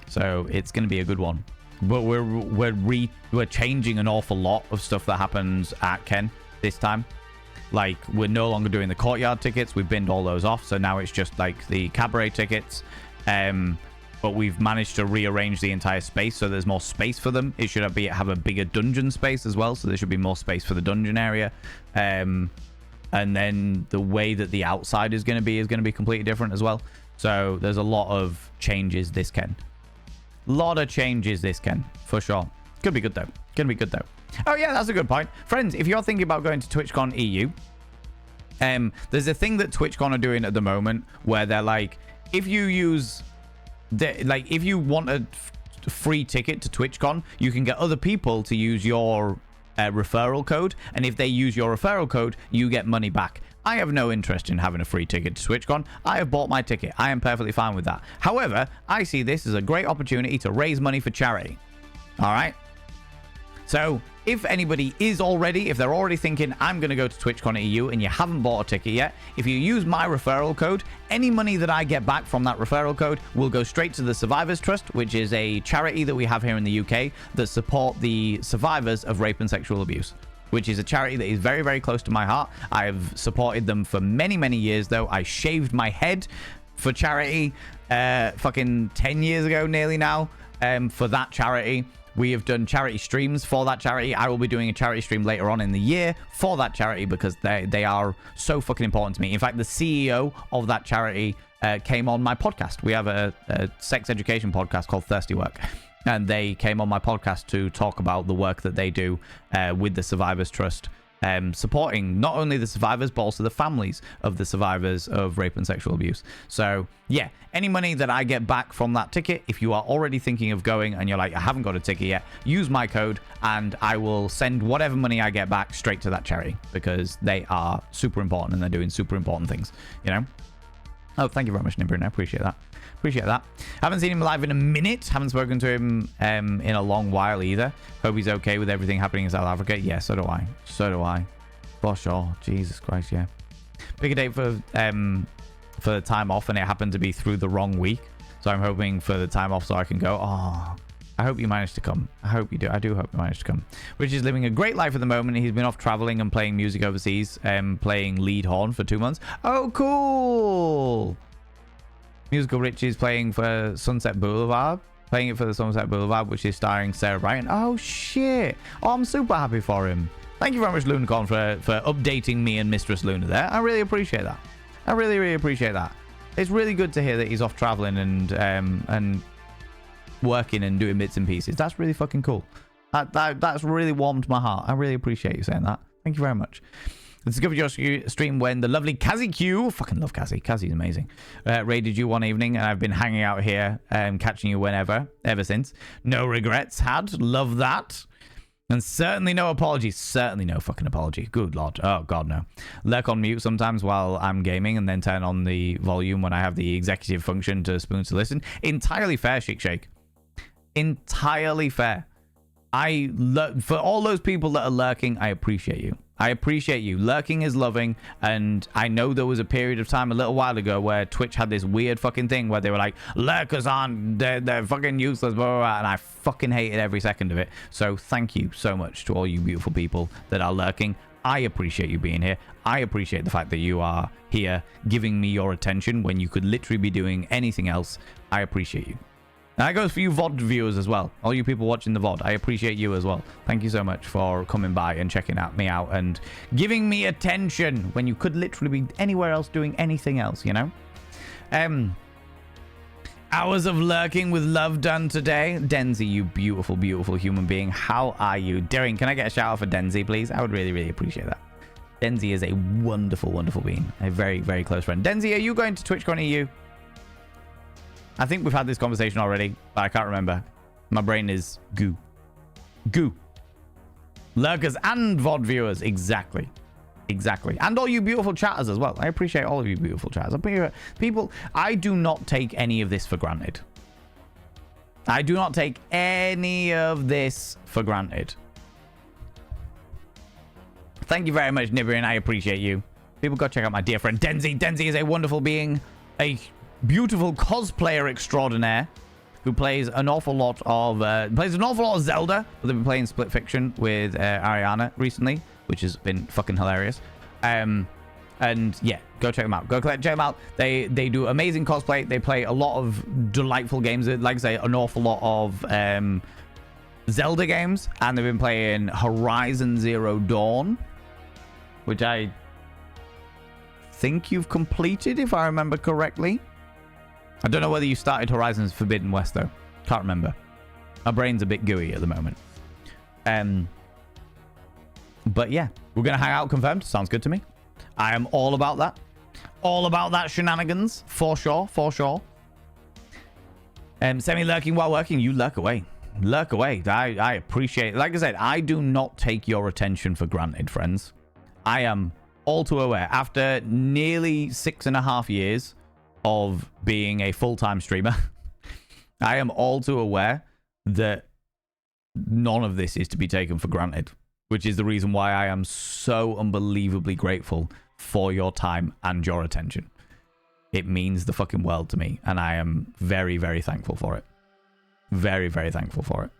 So it's going to be a good one. But we're changing an awful lot of stuff that happens at Ken this time. Like, we're no longer doing the courtyard tickets. We've binned all those off. So now it's just like the cabaret tickets. But we've managed to rearrange the entire space so there's more space for them. It should have a bigger dungeon space as well, so there should be more space for the dungeon area. And then the way that the outside is going to be completely different as well. So there's a lot of changes this Ken. Lot of changes this Ken, for sure. Could be good though. Gonna be good though. Oh yeah, that's a good point. Friends, if you're thinking about going to TwitchCon EU, there's a thing that TwitchCon are doing at the moment where they're like, if you use... if you want a free ticket to TwitchCon, you can get other people to use your referral code, and if they use your referral code, you get money back. I have no interest in having a free ticket to TwitchCon. I have bought my ticket. I am perfectly fine with that. However, I see this as a great opportunity to raise money for charity. All right? So, if anybody is already, if they're already thinking, I'm going to go to TwitchCon EU, and you haven't bought a ticket yet, if you use my referral code, any money that I get back from that referral code will go straight to the Survivors Trust, which is a charity that we have here in the UK that support the survivors of rape and sexual abuse, which is a charity that is very, very close to my heart. I have supported them for many, many years, though. I shaved my head for charity fucking 10 years ago, nearly now, for that charity. We have done charity streams for that charity. I will be doing a charity stream later on in the year for that charity because they are so fucking important to me. In fact, the CEO of that charity came on my podcast. We have a sex education podcast called Thirsty Work. And they came on my podcast to talk about the work that they do with the Survivors Trust, supporting not only the survivors, but also the families of the survivors of rape and sexual abuse. So, yeah, any money that I get back from that ticket, if you are already thinking of going and you're like, I haven't got a ticket yet, use my code and I will send whatever money I get back straight to that charity because they are super important and they're doing super important things, you know? Oh, thank you very much, Nimbrin. I appreciate that. Appreciate that. Haven't seen him live in a minute. Haven't spoken to him in a long while either. Hope he's okay with everything happening in South Africa. Yeah, so do I. So do I. For sure. Jesus Christ, yeah. Pick a date for the time off, and it happened to be through the wrong week. So I'm hoping for the time off so I can go. Oh, I hope you managed to come. I hope you do. I do hope you managed to come. Rich is living a great life at the moment. He's been off traveling and playing music overseas, playing lead horn for 2 months. Oh, cool. Musical Rich is playing for Sunset Boulevard. Playing it for the Sunset Boulevard, which is starring Sarah Bryan. Oh, shit. Oh, I'm super happy for him. Thank you very much, Lunacorn, for updating me and Mistress Luna there. I really appreciate that. I really, really appreciate that. It's really good to hear that he's off traveling and working and doing bits and pieces. That's really fucking cool. That's really warmed my heart. I really appreciate you saying that. Thank you very much. Discovered your stream when the lovely Kazzy Q, fucking love Kazzy. Kazzy's amazing. Raided you one evening, and I've been hanging out here, catching you ever since. No regrets had. Love that. And certainly no apology. Certainly no fucking apology. Good lord. Oh god, no. Lurk on mute sometimes while I'm gaming, and then turn on the volume when I have the executive function to spoon to listen. Entirely fair, Shake. Entirely fair. For all those people that are lurking, I appreciate you. I appreciate you. Lurking is loving, and I know there was a period of time a little while ago where Twitch had this weird fucking thing where they were like, lurkers aren't, they're fucking useless, blah, blah, blah, and I fucking hated every second of it. So thank you so much to all you beautiful people that are lurking. I appreciate you being here. I appreciate the fact that you are here giving me your attention when you could literally be doing anything else. I appreciate you. And that goes for you VOD viewers as well. All you people watching the VOD. I appreciate you as well. Thank you so much for coming by and checking me out and giving me attention when you could literally be anywhere else doing anything else, you know? Hours of lurking with love done today. Denzi, you beautiful, beautiful human being. How are you? Darren, can I get a shout out for Denzi, please? I would really, really appreciate that. Denzi is a wonderful, wonderful being. A very, very close friend. Denzi, are you going to TwitchCon EU? I think we've had this conversation already, but I can't remember. My brain is goo. Goo. Lurkers and VOD viewers. Exactly. Exactly. And all you beautiful chatters as well. I appreciate all of you beautiful chatters. People, I do not take any of this for granted. I do not take any of this for granted. Thank you very much, Nibirin. I appreciate you. People go check out my dear friend Denzi. Denzi is a wonderful being. A beautiful cosplayer extraordinaire who plays an awful lot of Zelda. But they've been playing Split Fiction with Ariana recently, which has been fucking hilarious. And yeah, go check them out. Go check them out. They do amazing cosplay. They play a lot of delightful games. Like I say, an awful lot of Zelda games, and they've been playing Horizon Zero Dawn, which I think you've completed, if I remember correctly. I don't know whether you started Horizon Forbidden West, though. Can't remember. My brain's a bit gooey at the moment. But yeah, we're going to hang out confirmed. Sounds good to me. I am all about that. All about that shenanigans. For sure. For sure. Semi-lurking while working. You lurk away. Lurk away. I appreciate it. Like I said, I do not take your attention for granted, friends. I am all too aware. After nearly 6.5 years of being a full-time streamer, I am all too aware that none of this is to be taken for granted, which is the reason why I am so unbelievably grateful for your time and your attention. It means the fucking world to me, and I am very, very thankful for it. Very, very thankful for it.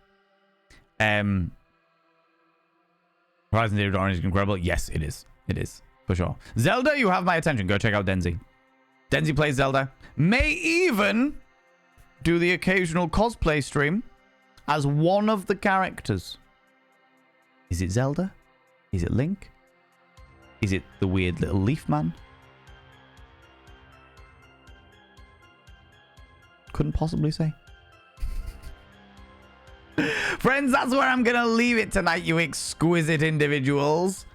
Horizon Zero Dawn is incredible. Yes, it is. It is, for sure. Zelda, you have my attention. Go check out Denzi. Denzi plays Zelda. May even do the occasional cosplay stream as one of the characters. Is it Zelda? Is it Link? Is it the weird little leaf man? Couldn't possibly say. Friends, that's where I'm going to leave it tonight, you exquisite individuals.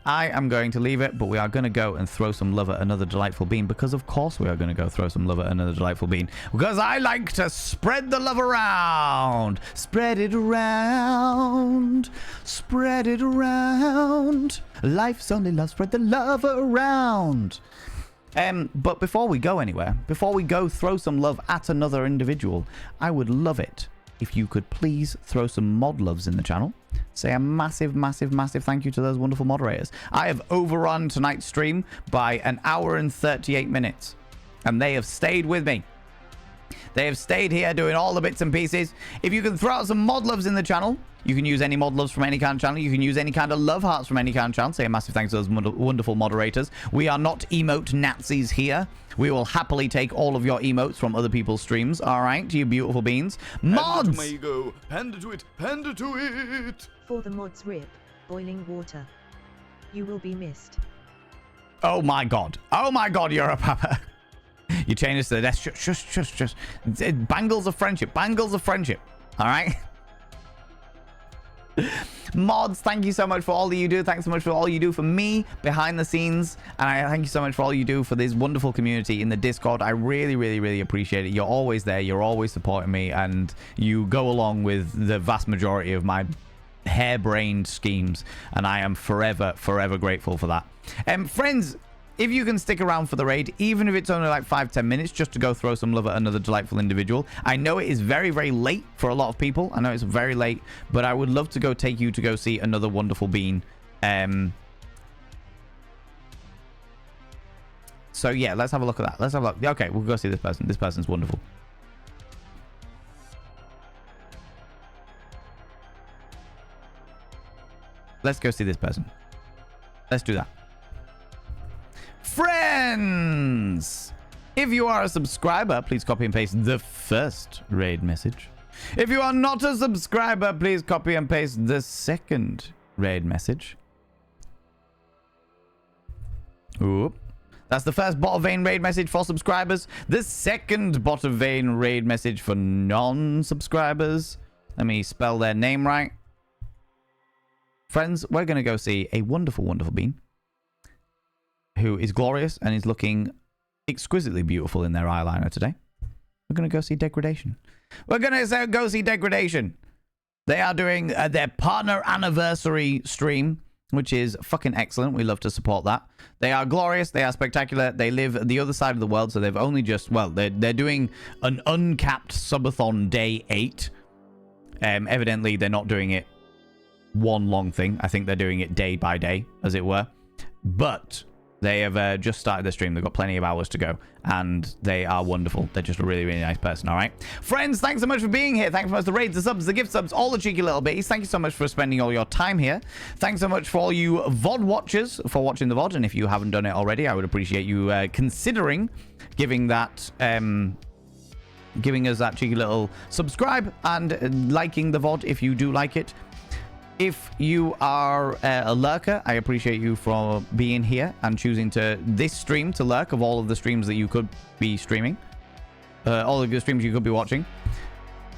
I am going to leave it, but we are going to go and throw some love at another delightful bean, because of course we are going to go throw some love at another delightful bean, because I like to spread the love around. Spread it around. Spread it around. Life's only love. Spread the love around. But before we go anywhere, before we go throw some love at another individual, I would love it if you could please throw some mod loves in the channel. Say a massive, massive, massive thank you to those wonderful moderators. I have overrun tonight's stream by 1 hour and 38 minutes, and they have stayed with me. They have stayed here doing all the bits and pieces. If you can throw out some mod loves in the channel, you can use any mod loves from any kind of channel. You can use any kind of love hearts from any kind of channel. Say a massive thanks to those wonderful moderators. We are not emote Nazis here. We will happily take all of your emotes from other people's streams. All right, you beautiful beans. Mods! Panda to my ego. Panda to it. Panda to it. For the mods rip, boiling water. You will be missed. Oh my god. Oh my god, you're a papa. You chain us to the death. Shush. Bangles of friendship. Bangles of friendship. All right? Mods, thank you so much for all that you do. Thanks so much for all you do for me behind the scenes. And I thank you so much for all you do for this wonderful community in the Discord. I really, really, really appreciate it. You're always there. You're always supporting me. And you go along with the vast majority of my harebrained schemes. And I am forever, forever grateful for that. Friends, if you can stick around for the raid, even if it's only like 5-10 minutes, just to go throw some love at another delightful individual. I know it is very, very late for a lot of people. I know it's very late, but I would love to go take you to go see another wonderful bean. So yeah, let's have a look at that. Let's have a look. Okay, we'll go see this person. This person's wonderful. Let's go see this person. Let's do that. Friends, if you are a subscriber, please copy and paste the first raid message. If you are not a subscriber, please copy and paste the second raid message. Oop. That's the first Bot of Vane raid message for subscribers. The second Bot of Vane raid message for non-subscribers. Let me spell their name right. Friends, we're going to go see a wonderful, wonderful bean who is glorious and is looking exquisitely beautiful in their eyeliner today. We're going to go see Degradation. We're going to go see Degradation. They are doing their partner anniversary stream, which is fucking excellent. We love to support that. They are glorious. They are spectacular. They live at the other side of the world, so they've only just, well, they're doing an uncapped subathon day 8. Evidently, they're not doing it one long thing. I think they're doing it day by day, as it were. But they have just started their stream. They've got plenty of hours to go, and they are wonderful. They're just a really, really nice person, all right? Friends, thanks so much for being here. Thanks so much for the raids, the subs, the gift subs, all the cheeky little bits. Thank you so much for spending all your time here. Thanks so much for all you VOD watchers for watching the VOD, and if you haven't done it already, I would appreciate you considering giving that... giving us that cheeky little subscribe and liking the VOD if you do like it. If you are a lurker, I appreciate you for being here and choosing this stream to lurk of all of the streams that you could be streaming. All of the streams you could be watching.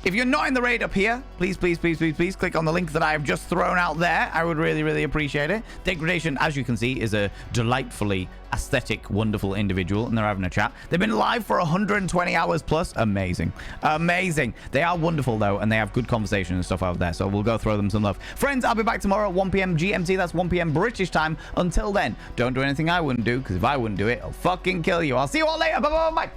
If you're not in the raid up here, please, please, please, please, please click on the link that I have just thrown out there. I would really, really appreciate it. Degradation, as you can see, is a delightfully aesthetic, wonderful individual, and they're having a chat. They've been live for 120 hours plus. Amazing. Amazing. They are wonderful, though, and they have good conversation and stuff over there, so we'll go throw them some love. Friends, I'll be back tomorrow at 1 p.m. GMT. That's 1 p.m. British time. Until then, don't do anything I wouldn't do, because if I wouldn't do it, I'll fucking kill you. I'll see you all later. Bye-bye.